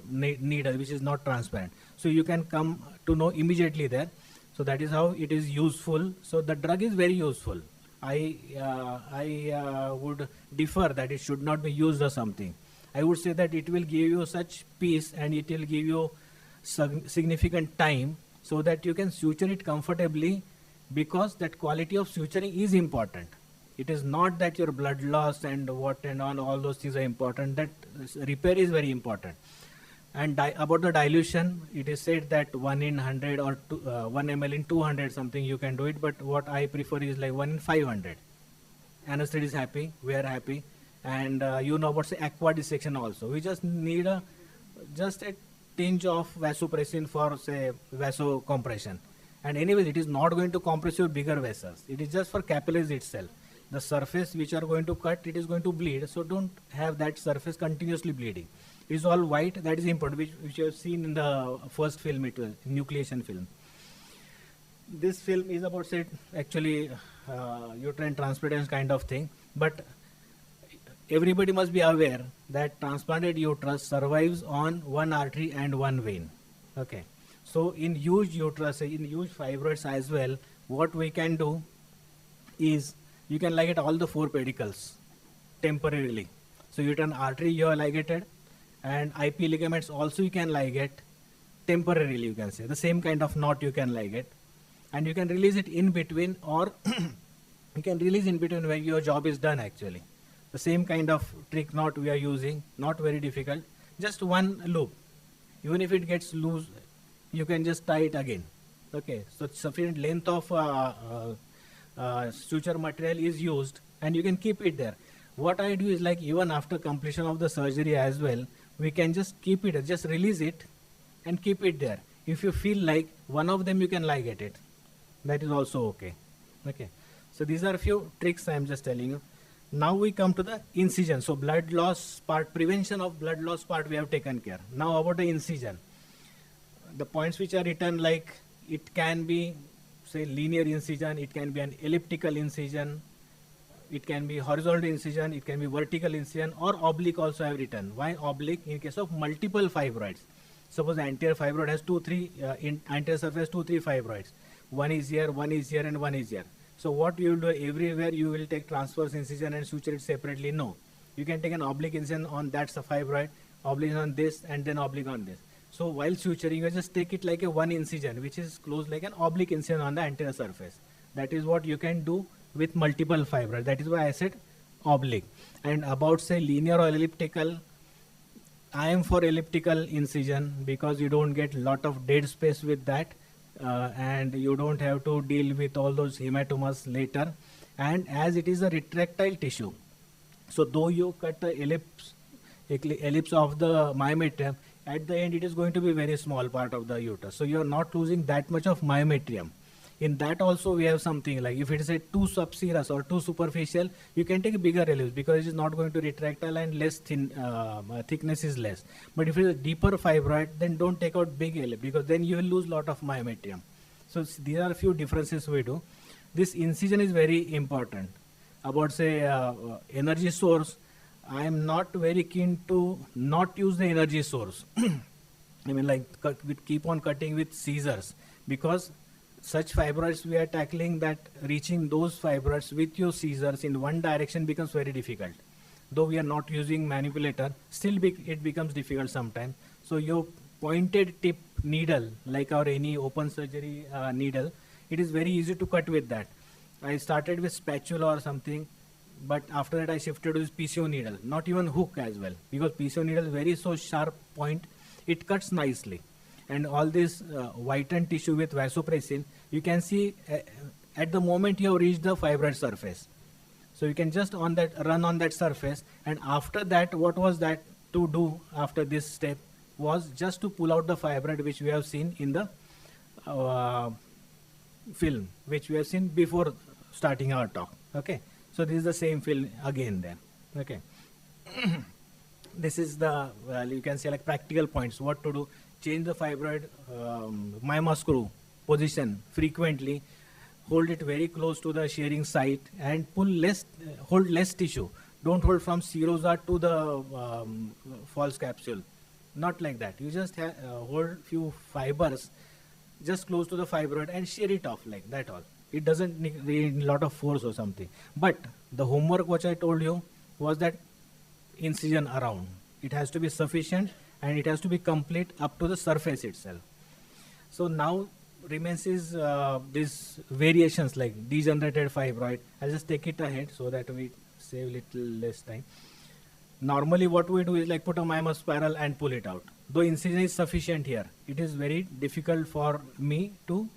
needle which is not transparent. So you can come to know immediately there. So that is how it is useful. So the drug is very useful. I would differ that it should not be used or something. I would say that it will give you such peace and it will give you significant time so that you can suture it comfortably, because that quality of suturing is important. It is not that your blood loss and what and on, all those things are important. That repair is very important. And about the dilution, it is said that 1 in 100 or 1 ml in 200 something you can do it, but what I prefer is like 1 in 500. Anesthetic is happy, we are happy, and you know about say aqua dissection also. We just need just a tinge of vasopressin for say vasocompression. And anyways, it is not going to compress your bigger vessels. It is just for capillaries itself. The surface which are going to cut, it is going to bleed. So don't have that surface continuously bleeding. It is all white. That is important, which you have seen in the first film, it was nucleation film. This film is about say actually uterine transplants kind of thing. But everybody must be aware that transplanted uterus survives on one artery and one vein. Okay. So in huge uterus, in huge fibroids as well, what we can do is you can ligate all the 4 pedicles temporarily. So uterine artery you are ligated, and IP ligaments also you can ligate temporarily, you can say. The same kind of knot you can ligate, and you can release it in between, or you can release in between when your job is done actually. The same kind of trick knot we are using, not very difficult, just one loop. Even if it gets loose, you can just tie it again. Okay, so sufficient length of suture material is used, and you can keep it there. What I do is like even after completion of the surgery as well, we can just keep it, just release it and keep it there. If you feel like one of them you can ligate it, that is also okay. Okay, so these are a few tricks I am just telling you. Now we come to the incision. So blood loss part, prevention of blood loss part we have taken care. Now about the incision. The points which are written, like it can be say linear incision, it can be an elliptical incision, it can be horizontal incision, it can be vertical incision, or oblique also I have written. Why oblique? In case of multiple fibroids. Suppose the anterior fibroid has 2-3 anterior surface 2-3 fibroids. One is here, one is here, and one is here. So what you will do everywhere, you will take transverse incision and suture it separately? No. You can take an oblique incision on that fibroid, oblique on this, and then oblique on this. So while suturing, you just take it like a one incision, which is closed like an oblique incision on the anterior surface. That is what you can do with multiple fibroids. That is why I said oblique. And about say linear or elliptical, I am for elliptical incision because you don't get lot of dead space with that, and you don't have to deal with all those hematomas later. And as it is a retractile tissue, so though you cut the ellipse of the myometrium, at the end it is going to be very small part of the uterus. So you are not losing that much of myometrium. In that also we have something like if it is a too subserous or too superficial, you can take a bigger ellipse because it is not going to retractile and less thin, thickness is less. But if it is a deeper fibroid, then don't take out big ellipse because then you will lose lot of myometrium. So these are a few differences we do. This incision is very important. About say energy source, I am not very keen to not use the energy source. I mean like keep on cutting with scissors, because such fibroids we are tackling that reaching those fibroids with your scissors in one direction becomes very difficult. Though we are not using manipulator, still it becomes difficult sometimes. So your pointed tip needle, like our any open surgery needle, it is very easy to cut with that. I started with spatula or something. But after that I shifted to this PCO needle, not even hook as well, because PCO needle is very so sharp point, it cuts nicely. And all this whitened tissue with vasopressin, you can see at the moment you have reached the fibroid surface. So you can just run on that surface, and after that, what was that to do after this step was just to pull out the fibroid, which we have seen in the film, which we have seen before starting our talk. Okay, so this is the same film again then. Okay, this is the you can say like practical points, what to do. Change the fibroid myoma screw position frequently, hold it very close to the shearing site, and hold less tissue. Don't hold from serosa to the false capsule, not like that. You just hold few fibers just close to the fibroid and shear it off like that all. It doesn't need a lot of force or something. But the homework which I told you was that incision around. It has to be sufficient and it has to be complete up to the surface itself. So now remains is these variations like degenerated fibroid. I'll just take it ahead so that we save little less time. Normally what we do is like put a myoma spiral and pull it out. Though incision is sufficient here, it is very difficult for me to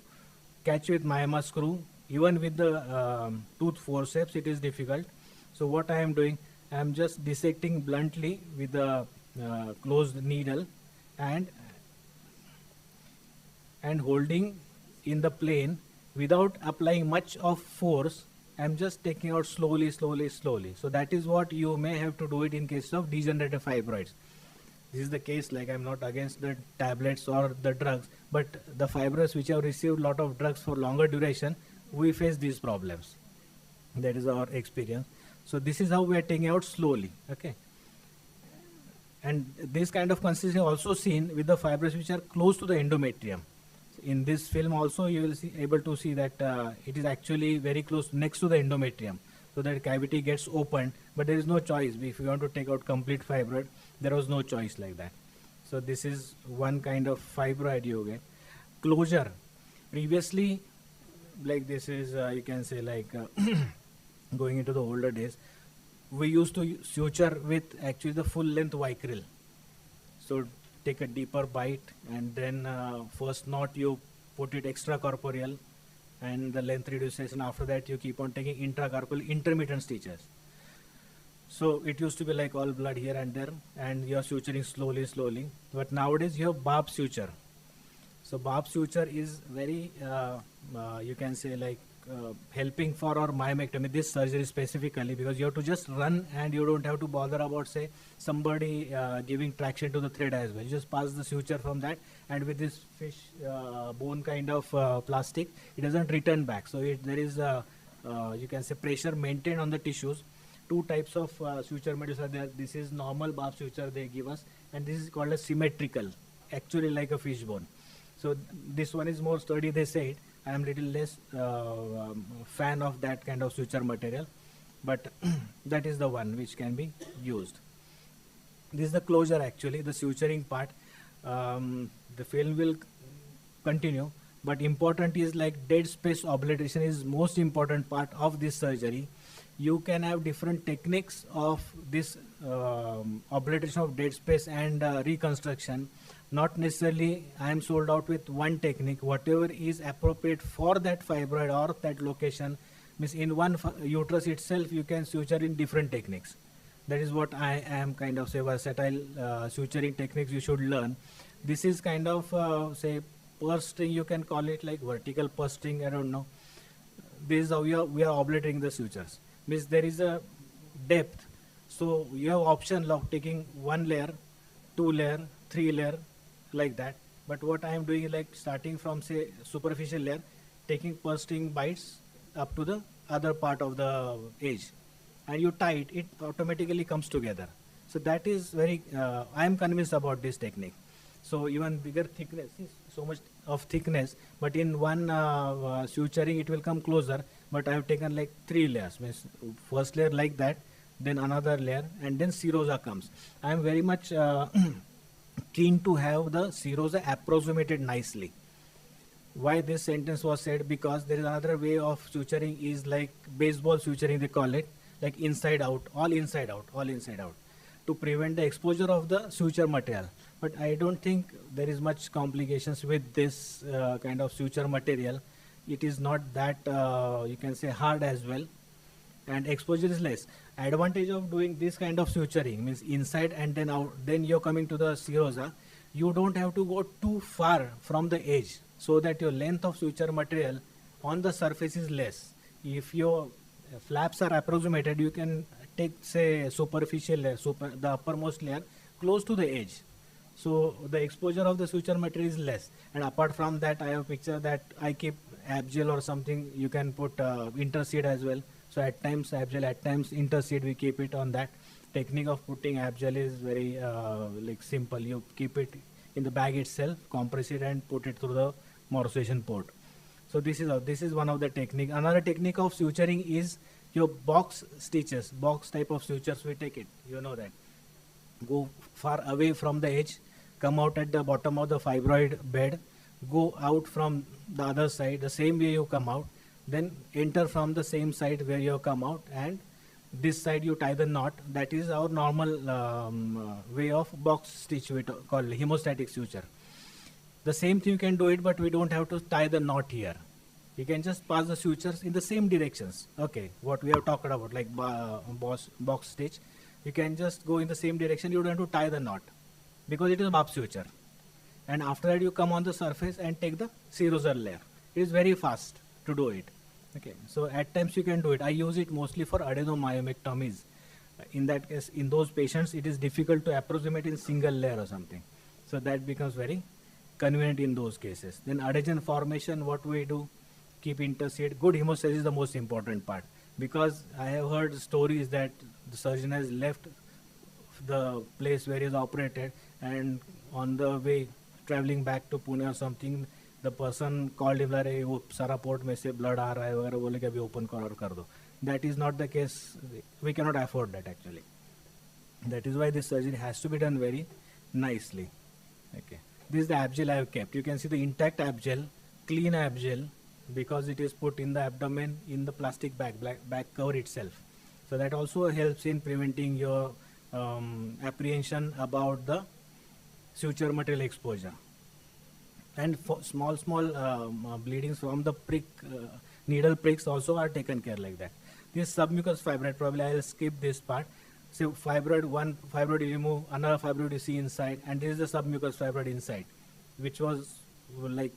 catch with myoma screw. Even with the tooth forceps, it is difficult. So what I am doing, I am just dissecting bluntly with the closed needle and holding in the plane without applying much of force. I am just taking out slowly, slowly, slowly. So that is what you may have to do it in case of degenerative fibroids. This is the case, like I am not against the tablets or the drugs, but the fibroids which have received lot of drugs for longer duration, we face these problems. That is our experience. So this is how we are taking out slowly. Okay. And this kind of consistency also seen with the fibroids which are close to the endometrium. In this film also you will see able to see that it is actually very close next to the endometrium. So that cavity gets opened, but there is no choice. If you want to take out complete fibroid, there was no choice like that. So this is one kind of fibroid you get. Closure. Previously, like this is you can say like going into the older days, we used to suture with actually the full length vicryl. So take a deeper bite and then first knot you put it extracorporeal and the length reduces, and after that you keep on taking intracorporeal intermittent stitches. So it used to be like all blood here and there and you are suturing slowly, slowly. But nowadays you have barb suture. So barb suture is very, you can say like helping for our myomectomy, this surgery specifically, because you have to just run and you don't have to bother about say somebody giving traction to the thread as well. You just pass the suture from that, and with this fish bone kind of plastic, it doesn't return back. So there is you can say pressure maintained on the tissues. Two types of suture methods are there. This is normal barb suture they give us, and this is called a symmetrical, actually like a fish bone. So this one is more sturdy, they said. I am little less fan of that kind of suture material, but that is the one which can be used. This is the closure actually, the suturing part. The film will continue, but important is like dead space obliteration is most important part of this surgery. You can have different techniques of this obliteration of dead space and reconstruction. Not necessarily I am sold out with one technique. Whatever is appropriate for that fibroid or that location, means in one uterus itself you can suture in different techniques. That is what I am kind of say versatile suturing techniques you should learn. This is kind of say purse string, you can call it like vertical purse string, I don't know. This is how we are obliterating the sutures. Means there is a depth, so you have option of taking 1 layer, 2 layer, 3 layer, like that. But what I am doing is like starting from say superficial layer, taking purse string bites up to the other part of the edge, and you tie it, it automatically comes together. So that is very, I am convinced about this technique. So even bigger thickness, so much of thickness, but in one suturing it will come closer. But I have taken like 3 layers, means first layer like that, then another layer, and then serosa comes. I am very much keen to have the serosa approximated nicely. Why this sentence was said? Because there is another way of suturing is like baseball suturing they call it. like inside out, all inside out, to prevent the exposure of the suture material. But I don't think there is much complications with this kind of suture material. It is not that, you can say, hard as well, and exposure is less. Advantage of doing this kind of suturing means inside and then out, then you're coming to the serosa. You don't have to go too far from the edge, so that your length of suture material on the surface is less. If your flaps are approximated, you can take, say, superficial layer, the uppermost layer close to the edge. So the exposure of the suture material is less. And apart from that, I have a picture that I keep abgel or something. You can put interseed as well. So at times abgel, at times interseed, we keep it on that. Technique of putting abgel is very like simple. You keep it in the bag itself, compress it and put it through the morcellation port. So this is one of the technique. Another technique of suturing is your box stitches, box type of sutures. We take it, you know that. Go far away from the edge, come out at the bottom of the fibroid bed, go out from the other side, the same way you come out, then enter from the same side where you come out, and this side you tie the knot. That is our normal way of box stitch, we call hemostatic suture. The same thing you can do it, but we don't have to tie the knot here. You can just pass the sutures in the same directions. Okay, what we have talked about, like box stitch. You can just go in the same direction. You don't have to tie the knot because it is a barb suture. And after that, you come on the surface and take the serosal layer. It is very fast to do it. Okay, so at times you can do it. I use it mostly for adenomyomectomies. In that case, in those patients, it is difficult to approximate in single layer or something. So that becomes very convenient in those cases. Then adhesion formation, what we do, keep interseed. Good hemostasis is the most important part, because I have heard stories that the surgeon has left the place where he is operated, and on the way traveling back to Pune or something, the person called him like, "वो सारा port में से blood आ रहा है वगैरह बोले कि अभी open कर दो." That is not the case. We cannot afford that actually. That is why this surgery has to be done very nicely. Okay. This is the abgel I have kept. You can see the intact abgel, clean abgel, because it is put in the abdomen in the plastic bag cover itself. So that also helps in preventing your apprehension about the suture material exposure. And for small bleedings from the needle pricks also are taken care like that. This submucous fibroid, probably I will skip this part. So fibroid, one fibroid you remove, another fibroid you see inside, and this is the submucous fibroid inside, which was like,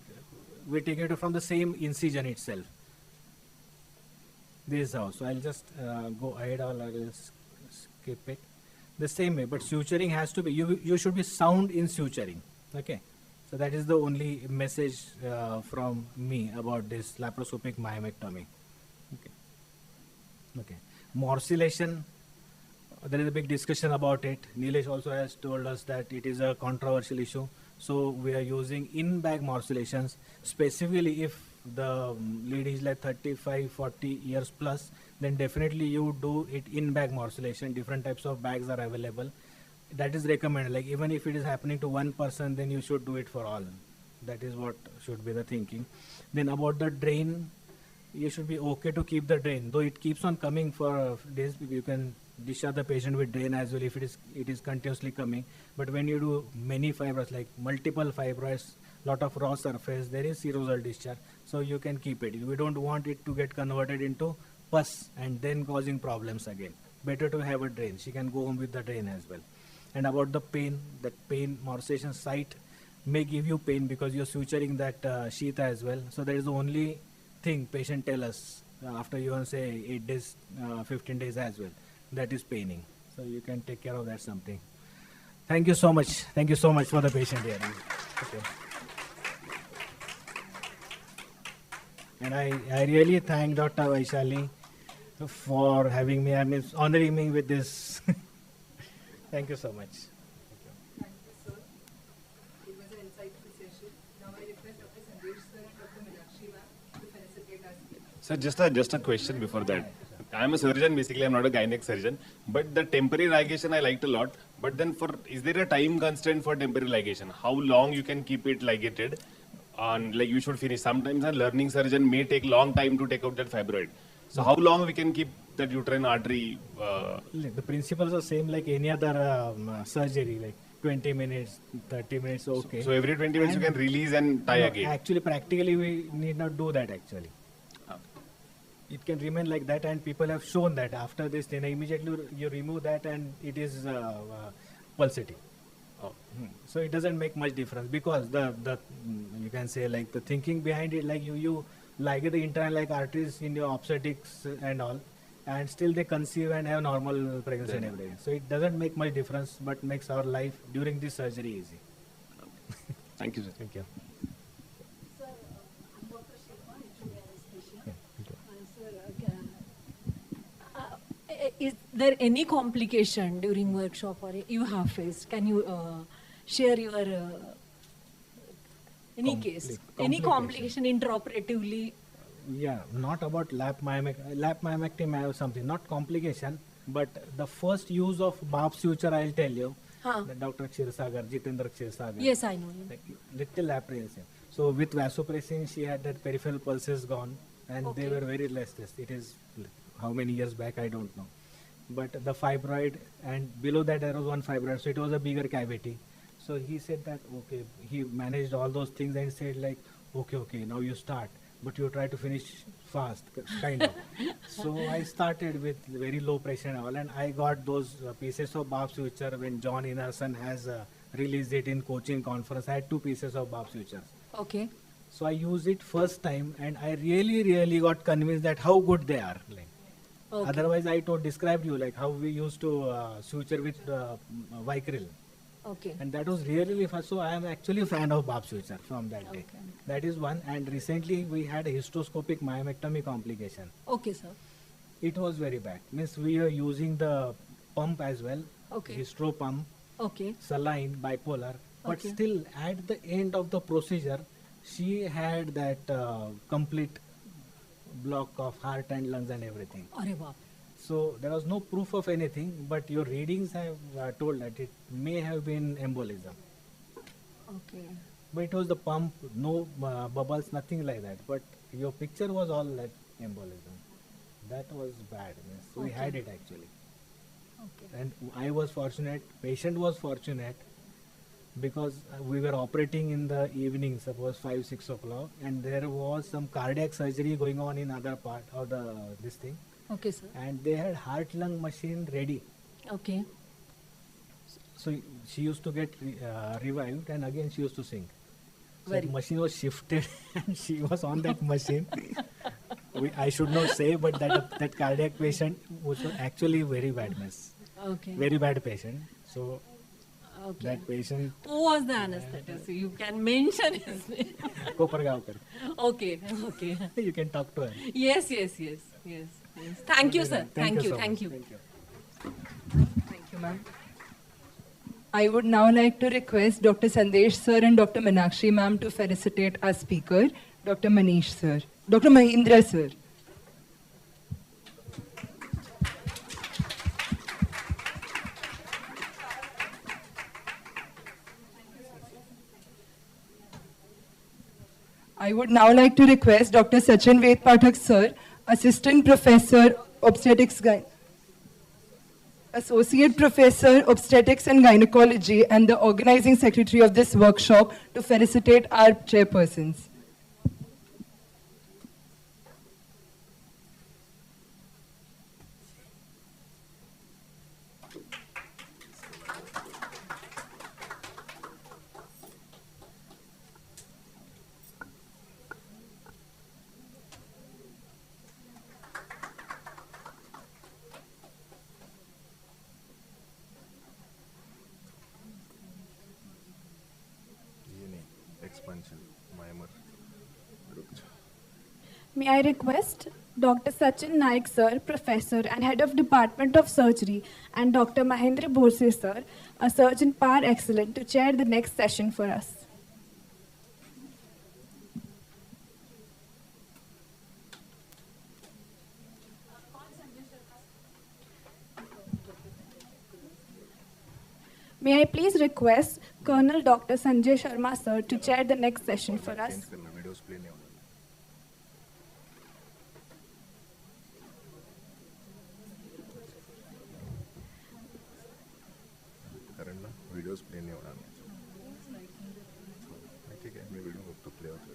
we take it from the same incision itself. This is how. So I'll just go ahead, or I will skip it. The same way, but suturing has to be, you should be sound in suturing. Okay. So that is the only message from me about this laparoscopic myomectomy. Okay. Okay. Morcellation, there is a big discussion about it. Nilesh also has told us that it is a controversial issue. So we are using in-bag morcellations, specifically if the lady is like 35, 40 years plus, then definitely you do it in-bag morcellation. Different types of bags are available. That is recommended. Like even if it is happening to one person, then you should do it for all. That is what should be the thinking. Then about the drain, you should be okay to keep the drain. Though it keeps on coming for days, you can discharge the patient with drain as well if it is continuously coming. But when you do many fibroids, like multiple fibroids, lot of raw surface, there is serosal discharge. So you can keep it. We don't want it to get converted into pus and then causing problems again. Better to have a drain. She can go home with the drain as well. And about the pain, that pain morcellation site may give you pain because you're suturing that sheath as well. So that is the only thing patient tell us after you want to say 8 days, 15 days as well. That is paining. So you can take care of that something. Thank you so much. Thank you so much for the patient here. Okay. And I really thank Dr. Vaishali for having me. I mean, honoring me with this. Thank you so much. Thank you, sir. It was an insightful session. Now I request Dr. Sandesh sir and Dr. Meenakshi ma'am to facilitate us. Sir, just a question before that. I am a surgeon, basically I'm not a gynec surgeon, but the temporary ligation I liked a lot. But then is there a time constraint for temporary ligation? How long you can keep it ligated? Like you should finish. Sometimes a learning surgeon may take long time to take out that fibroid. So how long we can keep that uterine artery. The principles are same like any other surgery, like 20 minutes, 30 minutes, okay. So every 20 minutes you can release and tie again. Actually, practically we need not do that actually. It can remain like that, and people have shown that after this, then immediately you remove that and it is pulsating. So it doesn't make much difference because the you can say like the thinking behind it, like you like the internal like arteries in your obstetrics and all, and still they conceive and have normal pregnancy and everything. So it doesn't make much difference, but makes our life during this surgery easy. Thank you, sir. Thank you. Is there any complication during workshop or you have faced? Can you share your any case? Any complication intraoperatively? Yeah, not about lap myomectomy. I have something, not complication, but the first use of barb suture, I'll tell you. Dr. Ksirsagar, Jitendra Ksirsagar. Yes, I know. Like, little apprehensive. So with vasopressin, she had that peripheral pulses gone, and they were very restless. It is how many years back, I don't know. But the fibroid, and below that there was one fibroid, so it was a bigger cavity. So he said that, okay, he managed all those things and said like, okay, now you start, but you try to finish fast, kind of. So I started with very low pressure and all, and I got those pieces of barb suture when John Innerson has released it in coaching conference. I had 2 pieces of barb suture. Okay. So I used it first time, and I really got convinced that how good they are. Like, otherwise, I described you like how we used to suture with Vicryl. Okay. And that was really fast. So I am actually a fan of barb suture from that day. That is one. And recently we had a hysteroscopic myomectomy complication. Okay, sir. It was very bad. Means we are using the pump as well. Okay. Hystero pump. Okay. Saline, bipolar. But Okay. still, at the end of the procedure, she had that complete block of heart and lungs and everything. Arre baap. So there was no proof of anything, but your readings have told that it may have been embolism. Okay. But it was the pump, no bubbles, nothing like that. But your picture was all like embolism. That was bad. Yes. We Okay. had it actually. Okay. And I was fortunate, patient was fortunate, because we were operating in the evening, suppose 5-6 o'clock, and there was some cardiac surgery going on in other part of this thing. Okay, sir. And they had heart-lung machine ready. Okay. So she used to get revived, and again she used to sing. So Very the machine was shifted, and she was on that machine. I should not say, but that cardiac patient was actually very bad mess. Okay. Very bad patient. So Okay. that patient. Who was the anesthetist? You can mention his name. Kopargaonkar. Okay. Okay. You can talk to her. Yes. Thank you, sir. Thank you. so Thank much. you. Thank you, ma'am. I would now like to request Dr. Sandesh sir and Dr. Meenakshi ma'am to felicitate our speaker, Dr. Manish sir. Dr. Mahindra sir. I would now like to request Dr. Sachin Ved Pathak sir, Assistant Professor, Obstetrics Associate Professor, Obstetrics and Gynecology, and the Organizing Secretary of this workshop to felicitate our chairpersons. Expansion, Myomectomy. May I request Dr. Sachin Naik sir, Professor and Head of Department of Surgery, and Dr. Mahendra Borse sir, a surgeon par excellence, to chair the next session for us. May I please request Colonel Dr. Sanjay Sharma sir to chair the next session for us. videos play नहीं हो रहा है. ठीक है, मैं video तो play होता है.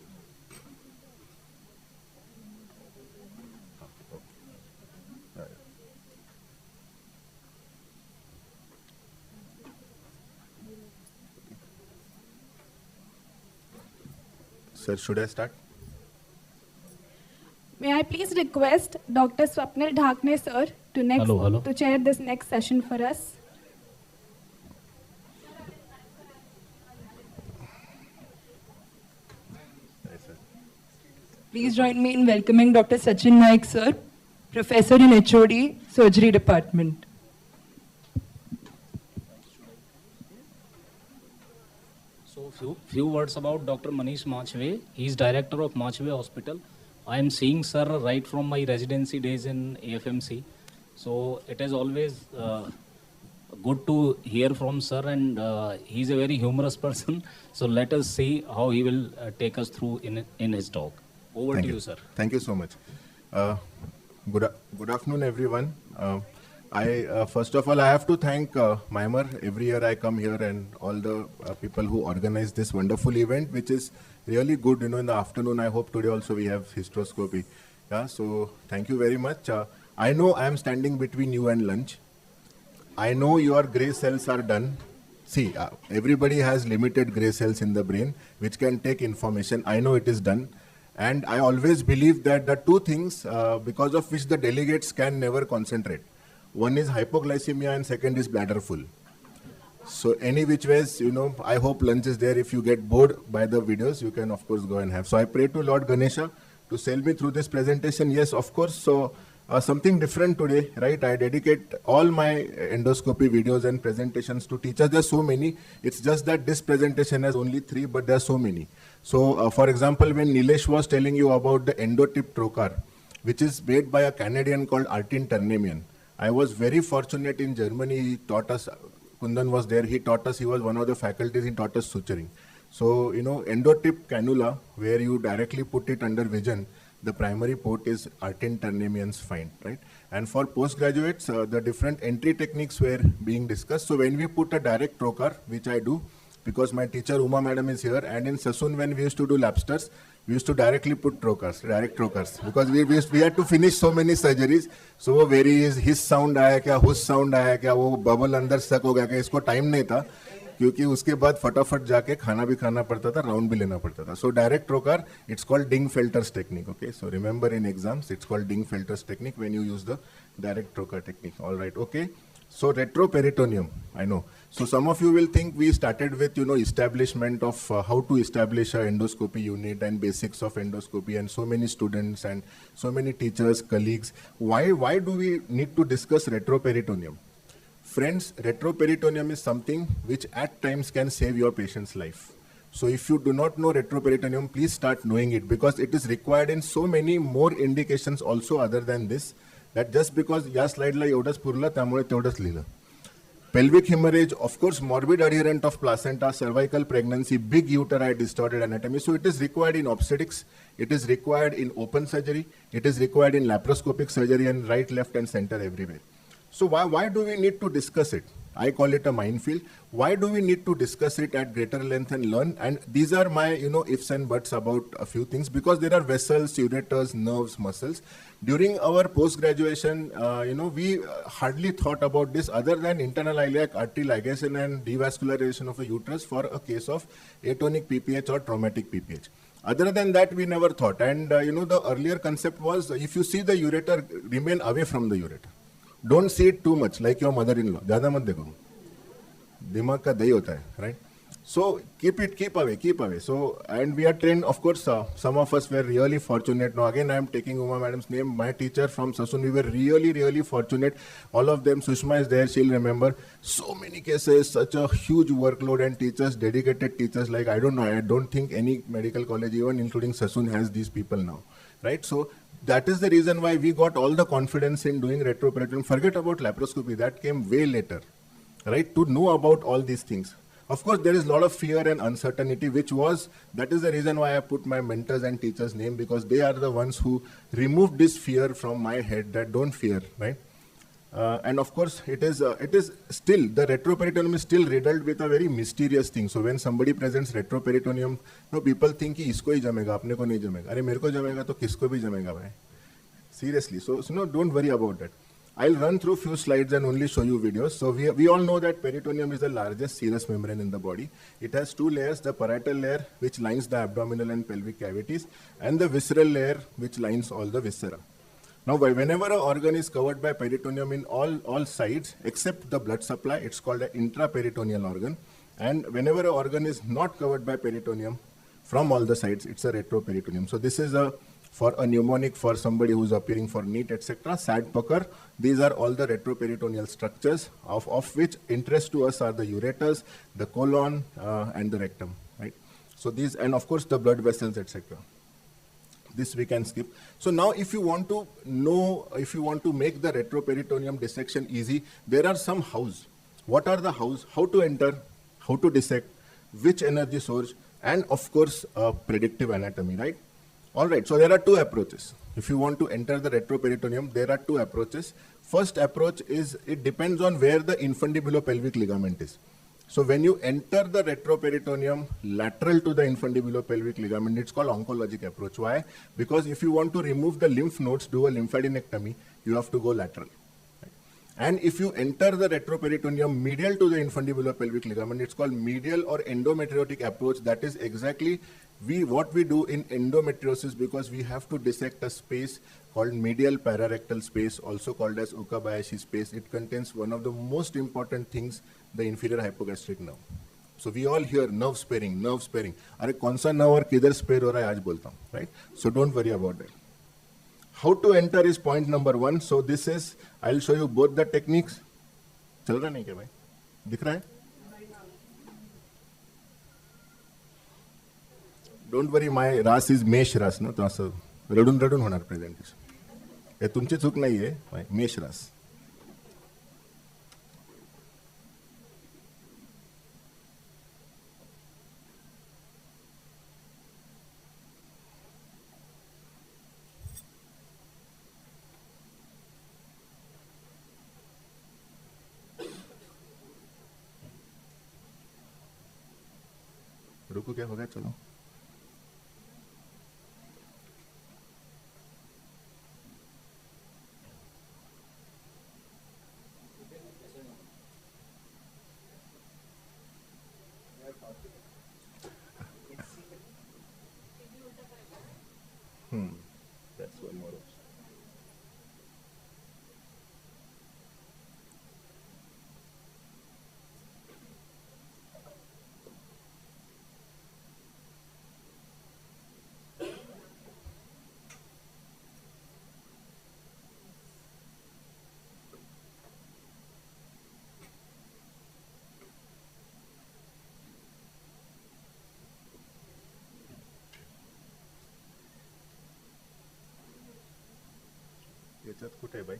Sir, should I start? May I please request Dr. Swapnil Dhakne sir to chair this next session for us. Please join me in welcoming Dr. Sachin Naik sir, Professor in HOD, Surgery Department. So few words about Dr. Manish Machwe. He is director of Machwe Hospital. I am seeing sir right from my residency days in AFMC. So it is always good to hear from sir, and he is a very humorous person. So let us see how he will take us through in his talk. Over to you, sir. Thank you so much. Good afternoon, everyone. First of all, I have to thank Myanmar. Every year I come here, and all the people who organize this wonderful event, which is really good. In the afternoon, I hope today also we have hysteroscopy. Yeah, so thank you very much. I know I am standing between you and lunch. I know your gray cells are done. See, everybody has limited gray cells in the brain, which can take information. I know it is done. And I always believe that the two things because of which the delegates can never concentrate. One is hypoglycemia and second is bladder full. So any which ways, I hope lunch is there. If you get bored by the videos, you can of course go and have. So I pray to Lord Ganesha to sail me through this presentation. Yes, of course. So something different today, right? I dedicate all my endoscopy videos and presentations to teachers. There are so many. It's just that this presentation has only 3, but there are so many. So for example, when Nilesh was telling you about the endotip trocar, which is made by a Canadian called Artin Ternemian. I was very fortunate in Germany. He taught us, Kundan was there, he taught us, he was one of the faculties, he taught us suturing. So, endotip cannula, where you directly put it under vision, the primary port is Artin Ternemian's find, right? And for postgraduates, the different entry techniques were being discussed. So when we put a direct trocar, which I do, because my teacher Uma madam is here, and in Sassoon when we used to do labsters, we used to directly put direct trocars, because we had to finish so many surgeries. So where is his sound आया क्या, whose sound आया क्या, वो bubble अंदर stuck हो गया क्या, इसको time नहीं था, क्योंकि उसके बाद फटाफट जाके खाना भी खाना पड़ता था, राउंड भी लेना पड़ता था. So direct trocar, it's called Ding-Felter's technique. Okay, so remember in exams, it's called Ding-Felter's technique when you use the direct trocar technique. All right, okay. So retroperitoneum, I know. So some of you will think we started with, establishment of how to establish a endoscopy unit and basics of endoscopy, and so many students and so many teachers, colleagues. Why do we need to discuss retroperitoneum? Friends, retroperitoneum is something which at times can save your patient's life. So if you do not know retroperitoneum, please start knowing it, because it is required in so many more indications also other than this. That just because या स्लाइडला एवढंच पुरलं त्यामुळे तेवढंच लिहिलं. Pelvic hemorrhage, of course, morbid adherent of placenta, cervical pregnancy, big uteri, distorted anatomy. So it is required in obstetrics, it is required in open surgery, it is required in laparoscopic surgery, and right, left, and center everywhere. So why do we need to discuss it? I call it a minefield. Why do we need to discuss it at greater length and learn? And these are my, ifs and buts about a few things, because there are vessels, ureters, nerves, muscles. During our post-graduation, we hardly thought about this other than internal iliac artery ligation and devascularization of the uterus for a case of atonic PPH or traumatic PPH. Other than that, we never thought. And, the earlier concept was, if you see the ureter, remain away from the ureter. Don't see it too much, like your mother-in-law. ज़्यादा मत देखो. दिमाग का दही होता है, right? So keep away. So, and we are trained, of course, some of us were really fortunate. Now again, I am taking Uma madam's name. My teacher from Sassoon, we were really, really fortunate. All of them, Sushma is there, she'll remember. So many cases, such a huge workload, and teachers, dedicated teachers, like I don't think any medical college, even including Sassoon, has these people now, right? So that is the reason why we got all the confidence in doing retroperitoneum. Forget about laparoscopy, that came way later, right? To know about all these things. Of course, there is a lot of fear and uncertainty, that is the reason why I put my mentors and teachers' name, because they are the ones who removed this fear from my head, that don't fear, right? And of course, it is still, the retroperitoneum is still riddled with a very mysterious thing. So when somebody presents retroperitoneum, no, people think कि इसको ही जमेगा, अपने को नहीं जमेगा. अरे मेरे को जमेगा तो किसको भी जमेगा भाई. Seriously. So no, don't worry about that. I'll run through few slides and only show you videos. So we all know that peritoneum is the largest serous membrane in the body. It has two layers, the parietal layer which lines the abdominal and pelvic cavities, and the visceral layer which lines all the viscera. Now whenever an organ is covered by peritoneum in all sides except the blood supply, it's called an intraperitoneal organ. And whenever an organ is not covered by peritoneum from all the sides, it's a retroperitoneum. So this is for a mnemonic for somebody who's appearing for NEET, etc. SAD pucker. These are all the retroperitoneal structures of which interest to us are the ureters, the colon, and the rectum, right? So these, and of course the blood vessels, etc. This we can skip. So now if you want to know, if you want to make the retroperitoneum dissection easy, there are some hows. What are the hows? How to enter, how to dissect, which energy source, and of course predictive anatomy, right? All right, so there are two approaches. If you want to enter the retroperitoneum, there are two approaches. First approach is, it depends on where the infundibulopelvic ligament is. So when you enter the retroperitoneum lateral to the infundibulopelvic ligament, it's called oncologic approach. Why? Because if you want to remove the lymph nodes, do a lymphadenectomy, you have to go lateral. Right? And if you enter the retroperitoneum medial to the infundibulopelvic ligament, it's called medial or endometriotic approach. That is exactly what we do in endometriosis, because we have to dissect a space called medial pararectal space, also called as Ukabayashi space. It contains one of the most important things, the inferior hypogastric nerve. So we all hear nerve sparing, nerve sparing. अरे कौन सा nerve और किधर spare हो रहा है आज बोलता हूँ, right? So don't worry about that. How to enter is point number one. So this is, I'll show you both the techniques. चल रहा नहीं क्या भाई? दिख रहा है? Don't worry, my ras is mesh ras, no? तो असं रडून होणार presentation. हे तुमची चूक नाही आहे, मेष ras. रुको, क्या हो गया? चलो. That's one more option. याच्यात कुठे आहे बाई?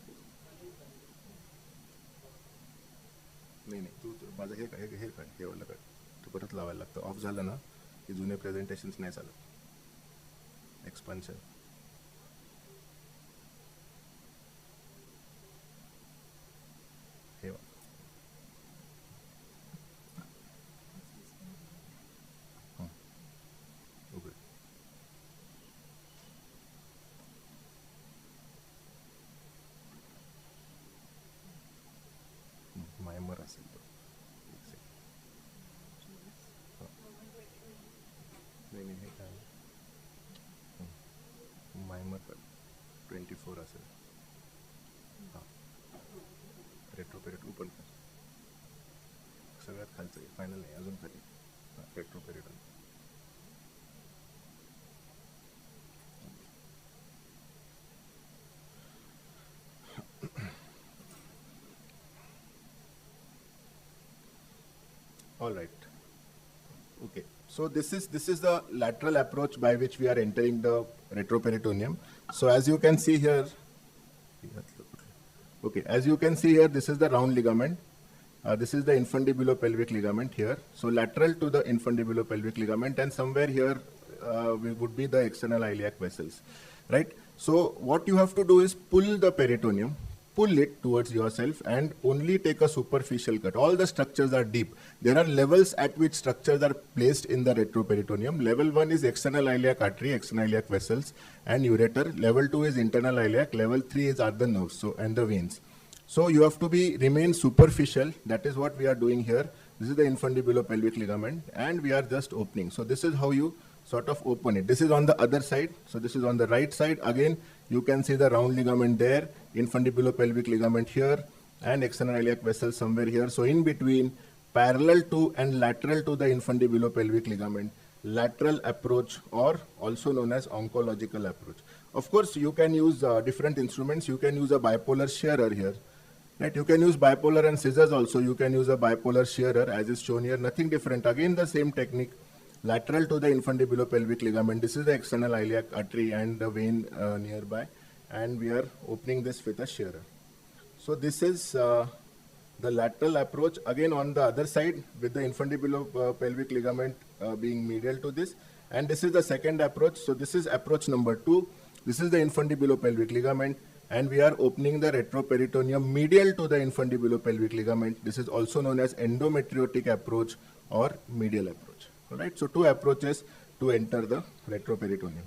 नाही तू माझं हे काय हे वाला काय तू परत लावायला लागतं. ऑफ झालं ना की जुने प्रेझेंटेशन्स नाही चालत. एक्सपान्शन हे मायमर असेल तो. नाही हे काय मायमर 24 असेल. हां रेट्रोपेरिट ओपन कर. सगळ्यात खालचं फायनल नाही अजून खाली. Retroperitoneal. All right. Okay. So this is the lateral approach by which we are entering the retroperitoneum. So as you can see here, okay, as you can see here, this is the round ligament. This is the infundibulopelvic ligament here. So lateral to the infundibulopelvic ligament, and somewhere here would be the external iliac vessels, right? So what you have to do is pull the peritoneum. pull it towards yourself and only take a superficial cut. All the structures are deep. There are levels at which structures are placed in the retroperitoneum. Level 1 is external iliac artery, external iliac vessels and ureter. Level 2 is internal iliac. Level 3 are the nerves and the veins. So you have to remain superficial. That is what we are doing here. This is the infundibulopelvic ligament and we are just opening. So this is how you sort of open it. This is on the other side. So this is on the right side. Again, you can see the round ligament there, infundibulopelvic ligament here, and external iliac vessel somewhere here. So in between, parallel to and lateral to the infundibulopelvic ligament, lateral approach, or also known as oncological approach. Of course, you can use different instruments. You can use a bipolar shearer here. Right? You can use bipolar and scissors also. You can use a bipolar shearer as is shown here. Nothing different. Again, the same technique. Lateral to the infundibulopelvic ligament. This is the external iliac artery and the vein nearby. And we are opening this with a shearer. So this is the lateral approach. Again on the other side with the infundibulopelvic ligament being medial to this. And this is the second approach. So this is approach number 2. This is the infundibulopelvic ligament. And we are opening the retroperitoneum medial to the infundibulopelvic ligament. This is also known as endometriotic approach or medial approach. Right? So 2 approaches to enter the retroperitoneum.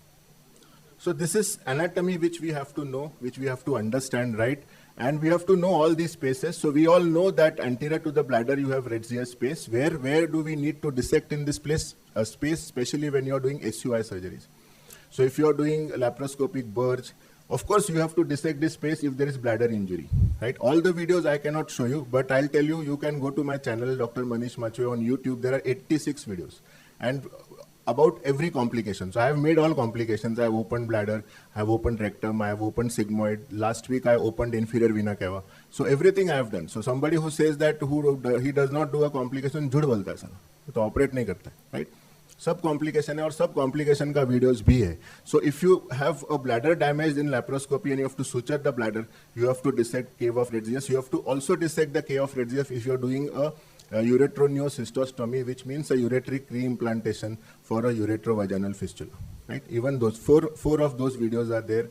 So this is anatomy which we have to know, which we have to understand, right? And we have to know all these spaces. So we all know that anterior to the bladder you have Retzia space. Where do we need to dissect in this place? A space, especially when you are doing SUI surgeries. So if you are doing laparoscopic Burge, of course you have to dissect this space if there is bladder injury, right? All the videos I cannot show you, but I'll tell you, you can go to my channel, Dr. Manish Machwe on YouTube. There are 86 videos and about every complication. So I have made all complications. I have opened bladder, I have opened rectum, I have opened sigmoid. Last week I opened inferior vena cava. So everything I have done. So somebody who says that he does not do a complication, झूठ बोलता है साला, तो operate नहीं करता है, right? सब complication है और सब कॉम्प्लिकेशन का वीडियोस भी है. So if you have a bladder damage in laparoscopy and you have to suture the bladder, you have to dissect cave of Retzius. You have to also dissect the cave of Retzius if you are doing a ureteroneocystostomy, which means a ureteric reimplantation for a uretrovaginal fistula. Right? Even those four of those videos are there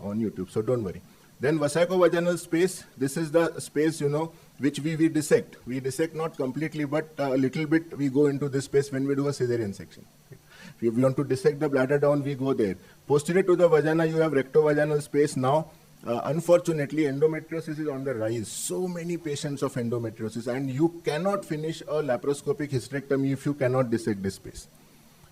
on YouTube, so don't worry. Then vesicovaginal space. This is the space, which we dissect. We dissect not completely, but a little bit. We go into this space when we do a cesarean section. If we want to dissect the bladder down, we go there. Posterior to the vagina, you have rectovaginal space. Now, unfortunately, endometriosis is on the rise. So many patients of endometriosis, and you cannot finish a laparoscopic hysterectomy if you cannot dissect this space.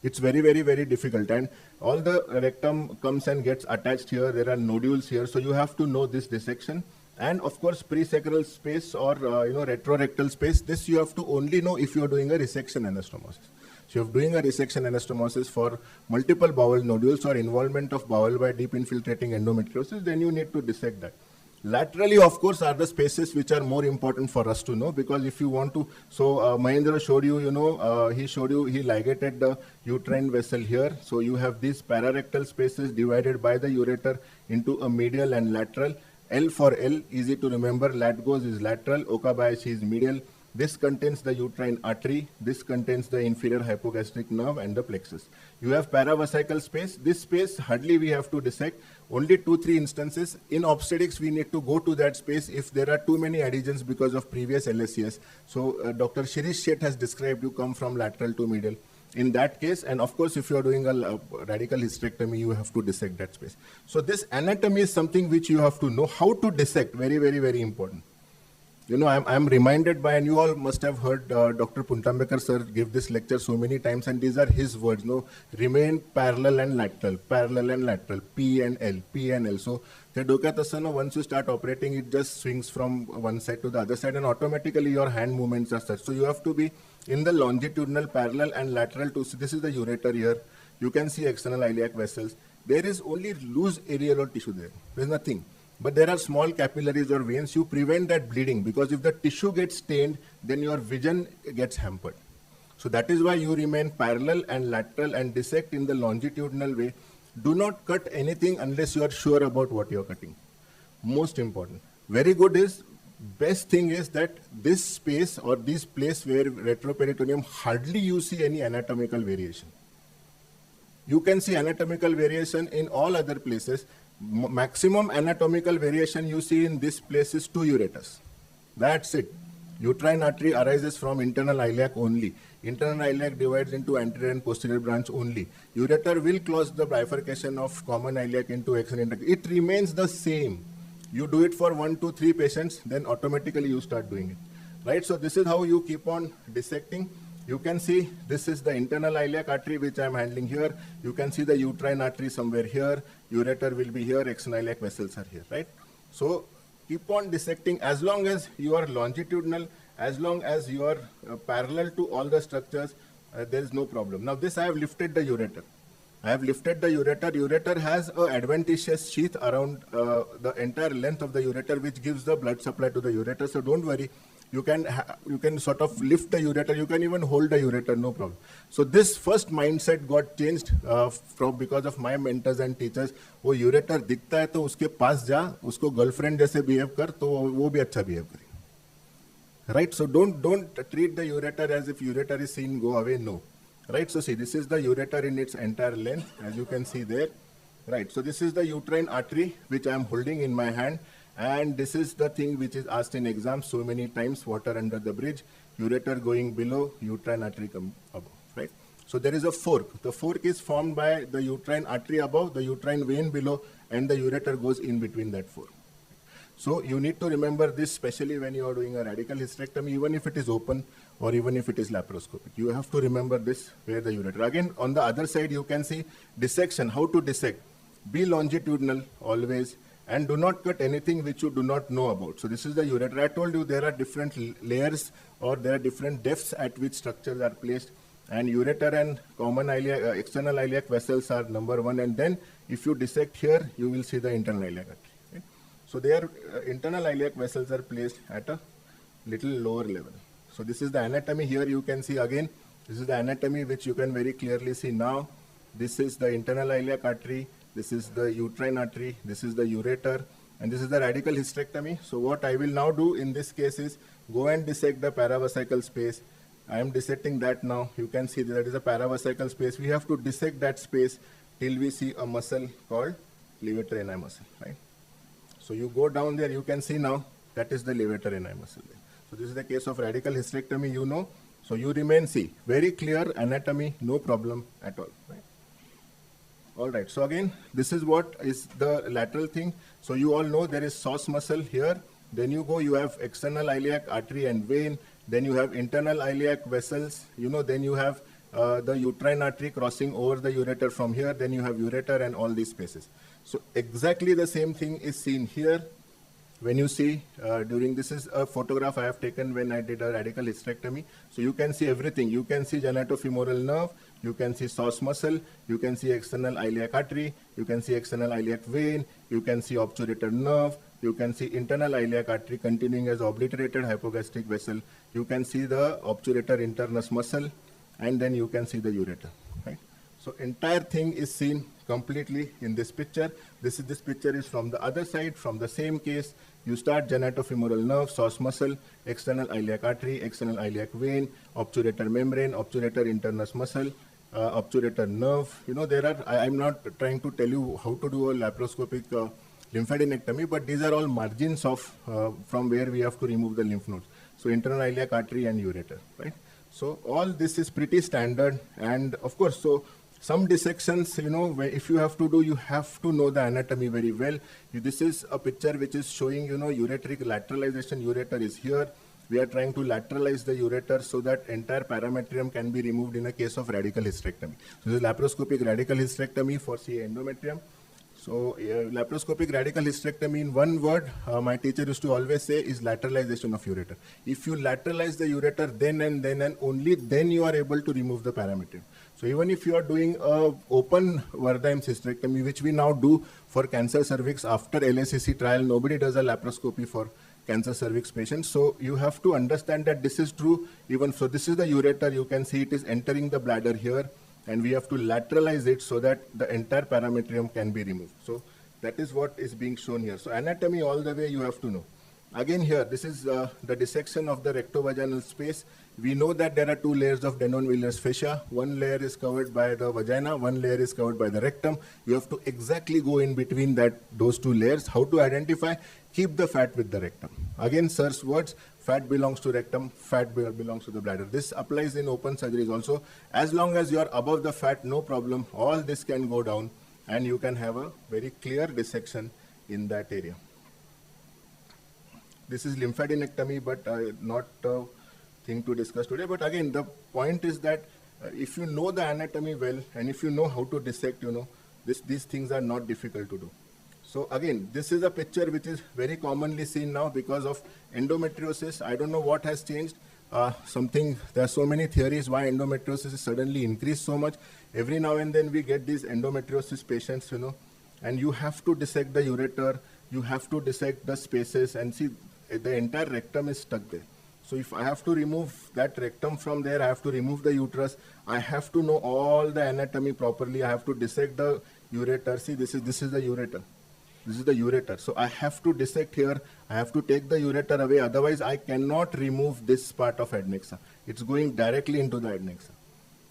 It's very, very, very difficult, and all the rectum comes and gets attached here. There are nodules here, so you have to know this dissection. And of course, presacral space or retrorectal space. This you have to only know if you are doing a resection anastomosis. So if doing a resection anastomosis for multiple bowel nodules or involvement of bowel by deep infiltrating endometriosis, then you need to dissect that. Laterally, of course, are the spaces which are more important for us to know, because if you want to, Mahendra showed you, he ligated the uterine vessel here. So you have these pararectal spaces divided by the ureter into a medial and lateral. L for L, easy to remember, lat goes is lateral, Okabayashi is medial. This contains the uterine artery, this contains the inferior hypogastric nerve and the plexus. You have paravesical space. This space hardly we have to dissect, only 2-3 instances. In obstetrics, we need to go to that space if there are too many adhesions because of previous LSCS. So Dr. Shirish Shet has described you come from lateral to medial. In that case, and of course, if you are doing a radical hysterectomy, you have to dissect that space. So this anatomy is something which you have to know how to dissect. Very, very, very important. I'm reminded by, and you all must have heard Dr. Puntambekar sir give this lecture so many times, and these are his words, remain parallel and lateral, P and L, P and L. So once you start operating, it just swings from one side to the other side, and automatically your hand movements are such. So you have to be in the longitudinal, parallel and lateral to, this is the ureter here. You can see external iliac vessels. There is only loose areolar tissue there. There's nothing. But there are small capillaries or veins. You prevent that bleeding, because if the tissue gets stained, then your vision gets hampered. So that is why you remain parallel and lateral and dissect in the longitudinal way. Do not cut anything unless you are sure about what you are cutting. Most important. Very good is, best thing is that this space or this place where retroperitoneum, hardly you see any anatomical variation. You can see anatomical variation in all other places. Maximum anatomical variation you see in this place is 2 ureters. That's it. Uterine artery arises from internal iliac only. Internal iliac divides into anterior and posterior branch only. Ureter will close the bifurcation of common iliac into external. It remains the same. You do it for 1, 2, 3 patients, then automatically you start doing it. Right? So this is how you keep on dissecting. You can see this is the internal iliac artery which I am handling here. You can see the uterine artery somewhere here. Ureter will be here. External iliac vessels are here. Right? So keep on dissecting as long as you are longitudinal, as long as you are parallel to all the structures, there is no problem. Now this I have lifted the ureter. I have lifted the ureter. Ureter has an adventitious sheath around the entire length of the ureter which gives the blood supply to the ureter. So don't worry. You can sort of lift the ureter. You can even hold the ureter, no problem. So this first mindset got changed because of my mentors and teachers. वो ureter दिखता है तो उसके पास जा, उसको girlfriend जैसे behave कर तो वो भी अच्छा behave करेगा. Right? So don't treat the ureter as if ureter is seen, go away. No. Right? So see, this is the ureter in its entire length, as you can see there. Right? So this is the uterine artery which I am holding in my hand. And this is the thing which is asked in exams so many times, water under the bridge, ureter going below, uterine artery come above, right? So there is a fork. The fork is formed by the uterine artery above, the uterine vein below, and the ureter goes in between that fork. So you need to remember this, especially when you are doing a radical hysterectomy, even if it is open or even if it is laparoscopic. You have to remember this, where the ureter. Again, on the other side, you can see dissection, how to dissect. Be longitudinal always. And do not cut anything which you do not know about. So this is the ureter. I told you there are different layers or there are different depths at which structures are placed. And ureter and common iliac, external iliac vessels are number 1. And then if you dissect here, you will see the internal iliac artery. Right? So their internal iliac vessels are placed at a little lower level. So this is the anatomy. Here you can see again, this is the anatomy which you can very clearly see now. This is the internal iliac artery. This is the uterine artery, this is the ureter, and this is the radical hysterectomy. So what I will now do in this case is go and dissect the paravesical space. I am dissecting that now. You can see that is a paravesical space. We have to dissect that space till we see a muscle called levator ani muscle, right? So you go down there, you can see now that is the levator ani muscle there. So this is the case of radical hysterectomy, you know. So you remain, see, very clear anatomy, no problem at all, right? All right, so again, this is what is the lateral thing. So you all know there is psoas muscle here. Then you go, you have external iliac artery and vein. Then you have internal iliac vessels. You know, then you have the uterine artery crossing over the ureter from here. Then you have ureter and all these spaces. So exactly the same thing is seen here. When you see this is a photograph I have taken when I did a radical hysterectomy. So you can see everything. You can see genitofemoral nerve. You can see psoas muscle, you can see external iliac artery, you can see external iliac vein, you can see obturator nerve, you can see internal iliac artery continuing as obliterated hypogastric vessel, you can see the obturator internus muscle, and then you can see the ureter. Right? So entire thing is seen completely in this picture. This picture is from the other side, from the same case. You start genitofemoral nerve, psoas muscle, external iliac artery, external iliac vein, obturator membrane, obturator internus muscle, obturator nerve. You know, there are, I'm not trying to tell you how to do a laparoscopic lymphadenectomy, but these are all margins of from where we have to remove the lymph nodes. So internal iliac artery and ureter, right? So all this is pretty standard, and of course, so some dissections, you know, if you have to do, you have to know the anatomy very well. This is a picture which is showing, you know, ureteric lateralization. Ureter is here. We are trying to lateralize the ureter so that entire parametrium can be removed in a case of radical hysterectomy. So this is laparoscopic radical hysterectomy for endometrium. So laparoscopic radical hysterectomy, in one word, my teacher used to always say, is lateralization of ureter. If you lateralize the ureter, then and only then you are able to remove the parametrium. So even if you are doing a open Wertheim hysterectomy, which we now do for cancer cervix after LACC trial, nobody does a laparoscopy for cancer cervix patients. So you have to understand that this is true. Even so, this is the ureter. You can see it is entering the bladder here, and we have to lateralize it so that the entire parametrium can be removed. So that is what is being shown here. So anatomy all the way you have to know. Again here, this is the dissection of the rectovaginal space. We know that there are two layers of Denon-Wheeler's fascia. One layer is covered by the vagina, one layer is covered by the rectum. You have to exactly go in between those two layers. How to identify? Keep the fat with the rectum. Again, sir's words, fat belongs to rectum, fat belongs to the bladder. This applies in open surgeries also. As long as you are above the fat, no problem. All this can go down and you can have a very clear dissection in that area. This is lymphadenectomy, but not a thing to discuss today. But again, the point is that if you know the anatomy well and if you know how to dissect, these things are not difficult to do. So again, this is a picture which is very commonly seen now because of endometriosis. I don't know what has changed. There are so many theories why endometriosis is suddenly increased so much. Every now and then we get these endometriosis patients, and you have to dissect the ureter, you have to dissect the spaces, and see, the entire rectum is stuck there. So if I have to remove that rectum from there, I have to remove the uterus, I have to know all the anatomy properly, I have to dissect the ureter. See, this is the ureter. This is the ureter. So I have to dissect here, I have to take the ureter away, otherwise I cannot remove this part of adnexa. It's going directly into the adnexa.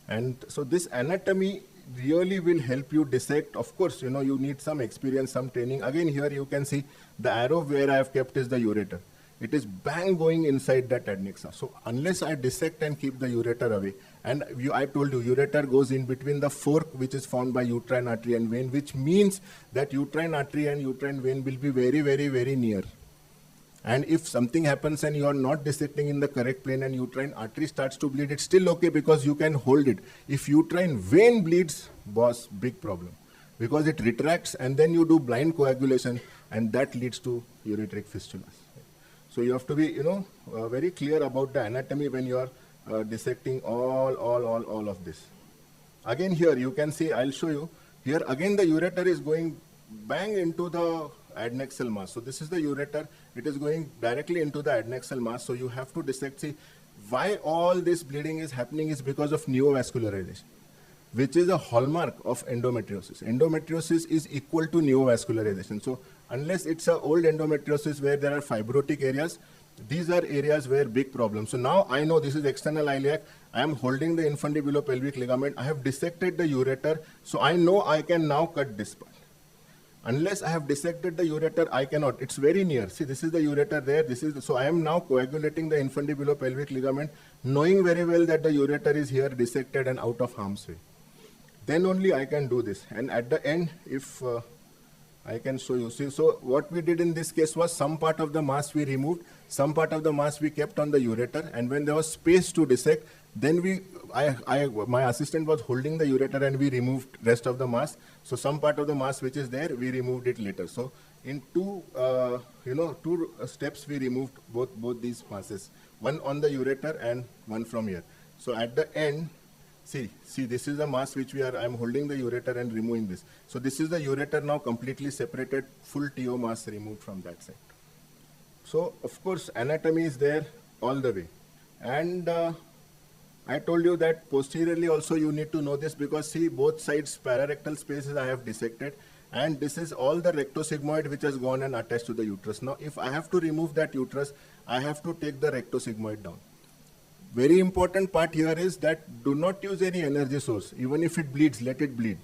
And so this anatomy really will help you dissect. Of course, you need some experience, some training. Again, here you can see the arrow where I have kept is the ureter. It is bang going inside that adnexa. So unless I dissect and keep the ureter away, and I told you, ureter goes in between the fork which is formed by uterine artery and vein, which means that uterine artery and uterine vein will be very, very, very near. And if something happens and you are not dissecting in the correct plane and uterine artery starts to bleed, it's still okay because you can hold it. If uterine vein bleeds, boss, big problem. Because it retracts and then you do blind coagulation and that leads to ureteric fistulas. So you have to be, very clear about the anatomy when you are dissecting all of this. Again here you can see, I'll show you. Here again the ureter is going bang into the adnexal mass. So this is the ureter. It is going directly into the adnexal mass. So you have to dissect. See, why all this bleeding is happening is because of neovascularization, which is a hallmark of endometriosis. Endometriosis is equal to neovascularization. So unless it's an old endometriosis where there are fibrotic areas, these are areas where big problems. So now I know this is external iliac. I am holding the infundibulopelvic ligament. I have dissected the ureter. So I know I can now cut this part. Unless I have dissected the ureter, I cannot. It's very near. See, this is the ureter there. So I am now coagulating the infundibulopelvic ligament, knowing very well that the ureter is here dissected and out of harm's way. Then only I can do this. And at the end, if I can show you. See, so what we did in this case was some part of the mass we removed, some part of the mass we kept on the ureter, and when there was space to dissect, then my assistant was holding the ureter and we removed rest of the mass. So some part of the mass which is there, we removed it later. So in two steps we removed both these masses, one on the ureter and one from here. So at the end, see, this is the mass which I'm holding the ureter and removing this. So this is the ureter now completely separated, full TO mass removed from that side. So of course anatomy is there all the way. And I told you that posteriorly also you need to know this because see both sides pararectal spaces I have dissected and this is all the rectosigmoid which has gone and attached to the uterus. Now if I have to remove that uterus, I have to take the rectosigmoid down. Very important part here is that do not use any energy source. Even if it bleeds, let it bleed.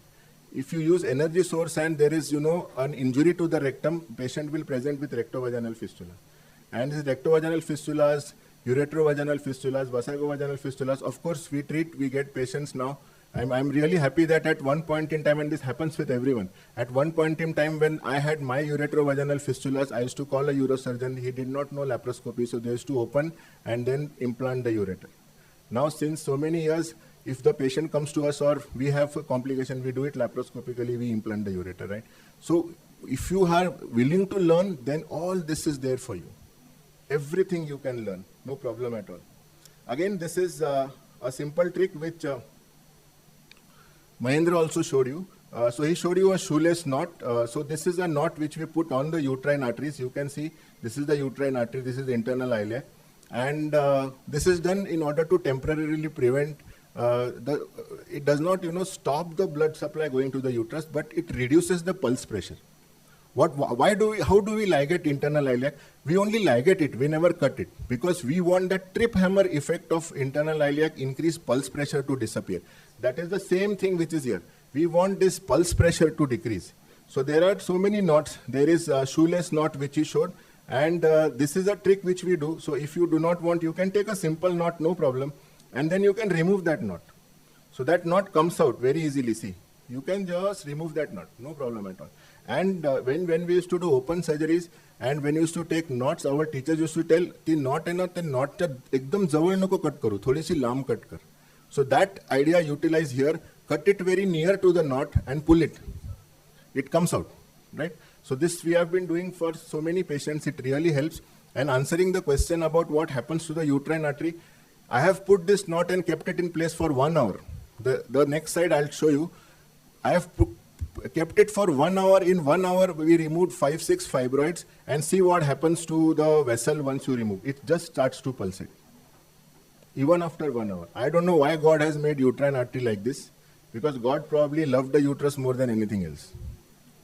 If you use energy source and there is, an injury to the rectum, patient will present with rectovaginal fistula. And these rectovaginal fistulas, ureterovaginal fistulas, vasagovaginal fistulas, of course we get patients now. I'm really happy that at one point in time, and this happens with everyone, at one point in time when I had my ureterovaginal fistulas, I used to call a urosurgeon. He did not know laparoscopy, so they used to open and then implant the ureter. Now since so many years, if the patient comes to us or we have a complication, we do it laparoscopically, we implant the ureter, right? So if you are willing to learn, then all this is there for you. Everything you can learn, no problem at all. Again, this is a simple trick which Mahendra also showed you. So he showed you a shoelace knot. So this is a knot which we put on the uterine arteries. You can see this is the uterine artery, this is the internal iliac. And this is done in order to temporarily prevent, it does not stop the blood supply going to the uterus, but it reduces the pulse pressure. How do we ligate internal iliac? We only ligate it, we never cut it, because we want that trip hammer effect of internal iliac, increased pulse pressure to disappear. That is the same thing which is here. We want this pulse pressure to decrease. So there are so many knots. There is a shoelace knot which he showed, and this is a trick which we do. So if you do not want, you can take a simple knot, no problem, and then you can remove that knot. So that knot comes out very easily, see. You can just remove that knot, no problem at all. And when we used to do open surgeries and when we used to take knots, our teachers used to tell, the knot है ना, the knot चा एकदम जवळ नको cut करू, थोड़ी सी लांब cut कर. So that idea utilize here, cut it very near to the knot and pull it. It comes out, right? So this we have been doing for so many patients, it really helps. And answering the question about what happens to the uterine artery, I have put this knot and kept it in place for 1 hour. The next slide I'll show you. I have kept it for 1 hour. In 1 hour, we removed 5-6 fibroids and see what happens to the vessel once you remove. It just starts to pulsate. Even after 1 hour. I don't know why God has made uterine artery like this, because God probably loved the uterus more than anything else,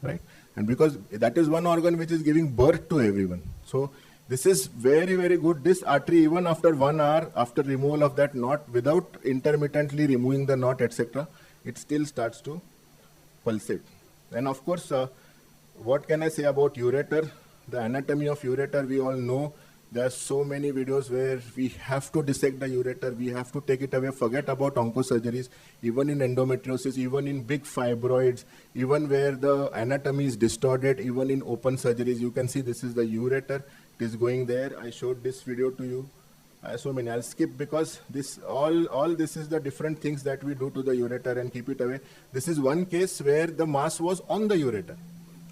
right? And because that is one organ which is giving birth to everyone. So this is very, very good. This artery, even after 1 hour, after removal of that knot, without intermittently removing the knot, etc., it still starts to pulsate. And of course, what can I say about ureter? The anatomy of ureter, we all know. There are so many videos where we have to dissect the ureter, we have to take it away, forget about oncosurgeries, even in endometriosis, even in big fibroids, even where the anatomy is distorted, even in open surgeries. You can see this is the ureter, it is going there. I showed this video to you. So many, I'll skip because this all this is the different things that we do to the ureter and keep it away. This is one case where the mass was on the ureter.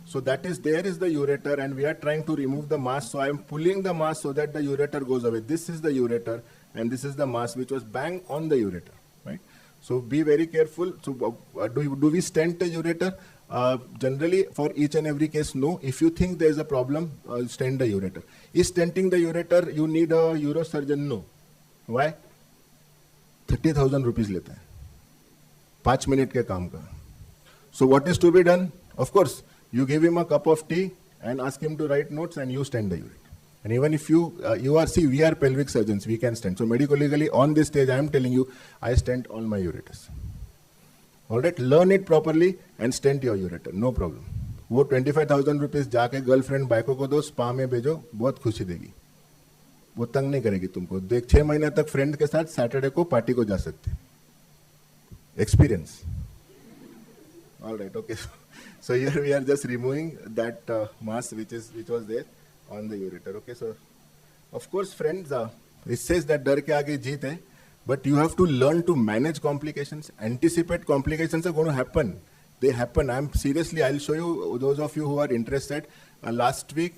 So that is, there is the ureter and we are trying to remove the mass. So I am pulling the mass so that the ureter goes away. This is the ureter and this is the mass which was bang on the ureter, right? So be very careful. So do we stent the ureter? Generally for each and every case, no. If you think there is a problem, stent the ureter. Is stenting the ureter, you need a urosurgeon? No. Why? 30,000 rupees leta hai. 5 minute ke kaam ka. So what is to be done? Of course, you give him a cup of tea and ask him to write notes and you stent the ureter. And even if we are pelvic surgeons, we can stent. So medically on this stage, I am telling you, I stent all my ureters. Alright, learn it properly and stent your ureter, no problem. वो 25,000 rupees जाके girlfriend बाइको को दो, spa में भेजो, बहुत खुशी देगी. वो तंग नहीं करेगी तुमको. देख 6 महीने तक फ्रेंड के साथ सैटरडे को पार्टी को जा सकते. Experience. Alright, okay. So here we are just removing that mass which was there on the ureter. Okay, so of course, friends, it says that डर के आगे जीत है, but you have to learn to manage complications. Anticipate complications are going to happen. They happen. I'll show you, those of you who are interested. Last week,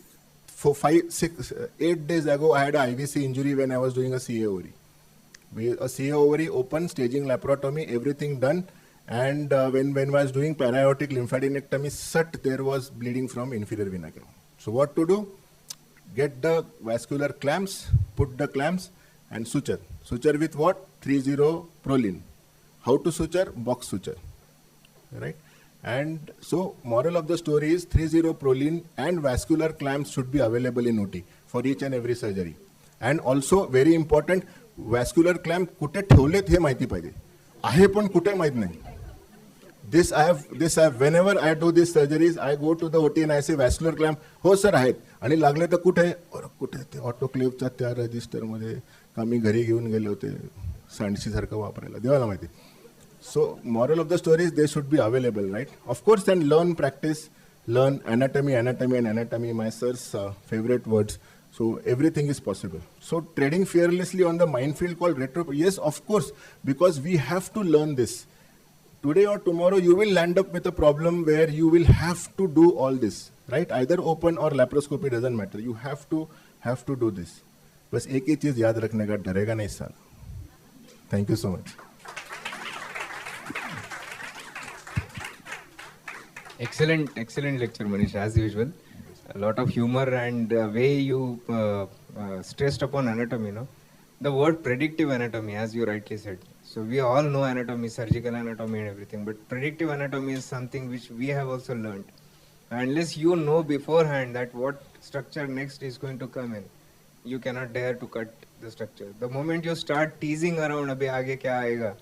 8 days ago, I had an IVC injury when I was doing a CA ovary. A CA ovary open, staging laparotomy, everything done. And when I was doing para-aortic lymphadenectomy, there was bleeding from inferior vena cava. So what to do? Get the vascular clamps, put the clamps and suture. Suture with what? 3-0-proline. How to suture? Box suture. Right? And so moral of the story is 3-0-proline and vascular clamps should be available in OT for each and every surgery. And also very important, vascular clamp कुठे ठेवलेत हे माहिती पाहिजे. आहे पण कुठे माहित नाही. This I have, whenever I do these surgeries, I go to the OT and I say vascular clamp, हो सर आहेत. आणि लागले तर कुठे? कुठे ते ऑटोक्लेव्हच्या त्या रजिस्टरमध्ये आम्ही घरी घेऊन गेले होते सांडशी सारखं वापरायला, देवाला माहिती. So moral of the story is they should be available, right? Of course, then learn, practice, learn anatomy, and anatomy, my sir's favorite words. So everything is possible. So treading fearlessly on the minefield called Retroperitoneal, yes, of course, because we have to learn this. Today or tomorrow, you will land up with a problem where you will have to do all this, right? Either open or laparoscopy, doesn't matter. You have to do this. बस एक ही चीज याद रखने का, डरेगा नहीं साल. Thank you so much. Excellent lecture, Manish, as usual. A lot of humor and way you stressed upon anatomy, no? The word predictive anatomy, as you rightly said. So we all know anatomy, surgical anatomy and everything, but predictive anatomy is something which we have also learned. Unless you know beforehand that what structure next is going to come in, you cannot dare to cut the structure. The moment you start teasing around, abhi aage kya aayega,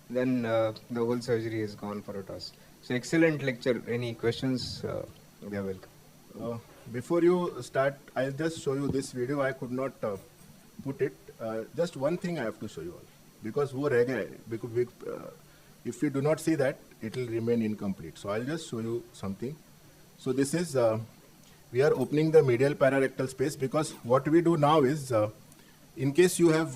then the whole surgery is gone for a toss. So excellent lecture. Any questions? They are welcome. Before you start, I'll just show you this video. I could not put it. Just one thing I have to show you all. Because wo reh gaya hai. Because if we do not see that, it will remain incomplete. So I'll just show you something. So this is, we are opening the medial pararectal space, because what we do now is, in case you have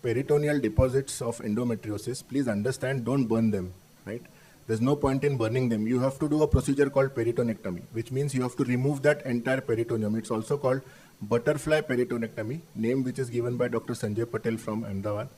peritoneal deposits of endometriosis, please understand, don't burn them, right? There's no point in burning them. You have to do a procedure called peritonectomy, which means you have to remove that entire peritoneum. It's also called butterfly peritonectomy, name which is given by Dr. Sanjay Patel from Ahmedabad,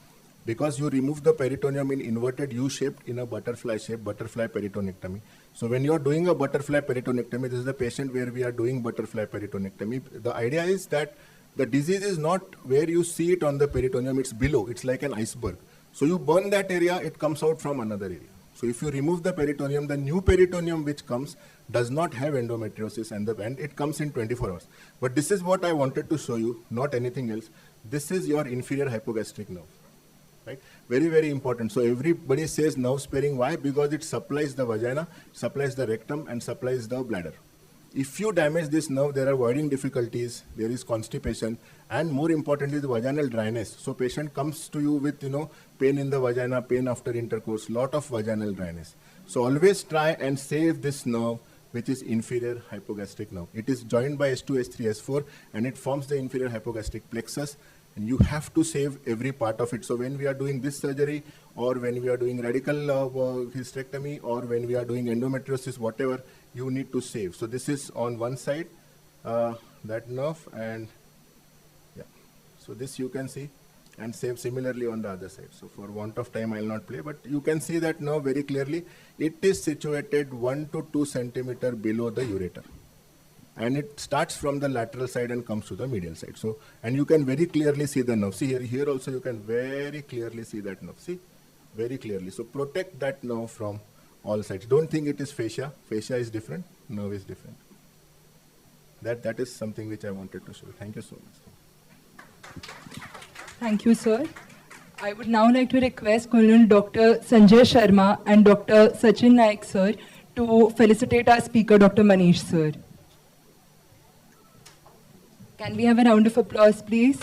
because you remove the peritoneum in inverted U shape in a butterfly shape, butterfly peritonectomy. So when you are doing a butterfly peritonectomy, this is the patient where we are doing butterfly peritonectomy. The idea is that the disease is not where you see it on the peritoneum, it's below, it's like an iceberg. So you burn that area, it comes out from another area. So if you remove the peritoneum, the new peritoneum which comes does not have endometriosis, and it comes in 24 hours. But this is what I wanted to show you, not anything else. This is your inferior hypogastric nerve. Right? Very, very important. So everybody says nerve sparing. Why? Because it supplies the vagina, supplies the rectum, and supplies the bladder. If you damage this nerve, there are voiding difficulties, there is constipation, and more importantly, the vaginal dryness. So patient comes to you with, pain in the vagina, pain after intercourse, lot of vaginal dryness. So always try and save this nerve, which is inferior hypogastric nerve. It is joined by S2, S3, S4, and it forms the inferior hypogastric plexus. And you have to save every part of it. So when we are doing this surgery, or when we are doing radical hysterectomy, or when we are doing endometriosis, whatever, you need to save. So this is on one side, that nerve, and yeah. So this you can see, and save similarly on the other side. So for want of time, I will not play, but you can see that nerve very clearly. It is situated 1 to 2 centimeter below the ureter. And it starts from the lateral side and comes to the medial side. So, and you can very clearly see the nerve. See here also you can very clearly see that nerve. See, very clearly. So protect that nerve from all sides. Don't think it is fascia. Fascia is different, nerve is different. That is something which I wanted to show. Thank you so much. Thank you, sir. I would now like to request Colonel Dr. Sanjay Sharma and Dr. Sachin Naik, sir, to felicitate our speaker, Dr. Manish, sir. Can we have a round of applause, please?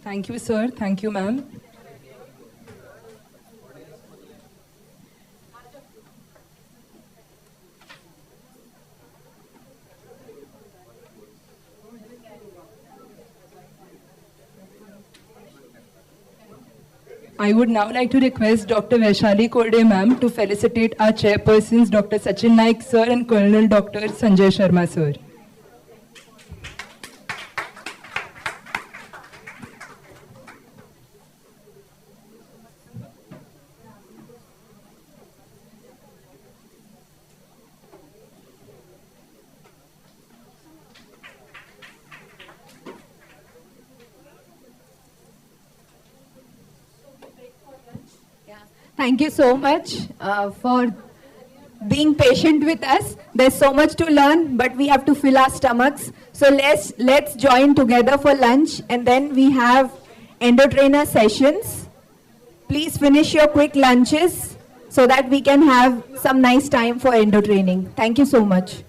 Thank you, sir. Thank you, ma'am. I would now like to request Dr. Vaishali Korde, ma'am, to felicitate our chairpersons, Dr. Sachin Naik, sir, and Colonel Dr. Sanjay Sharma, sir. Thank you so much for being patient with us. There's so much to learn, but we have to fill our stomachs. So let's join together for lunch, and then we have endotrainer sessions. Please finish your quick lunches so that we can have some nice time for endotraining. Thank you so much.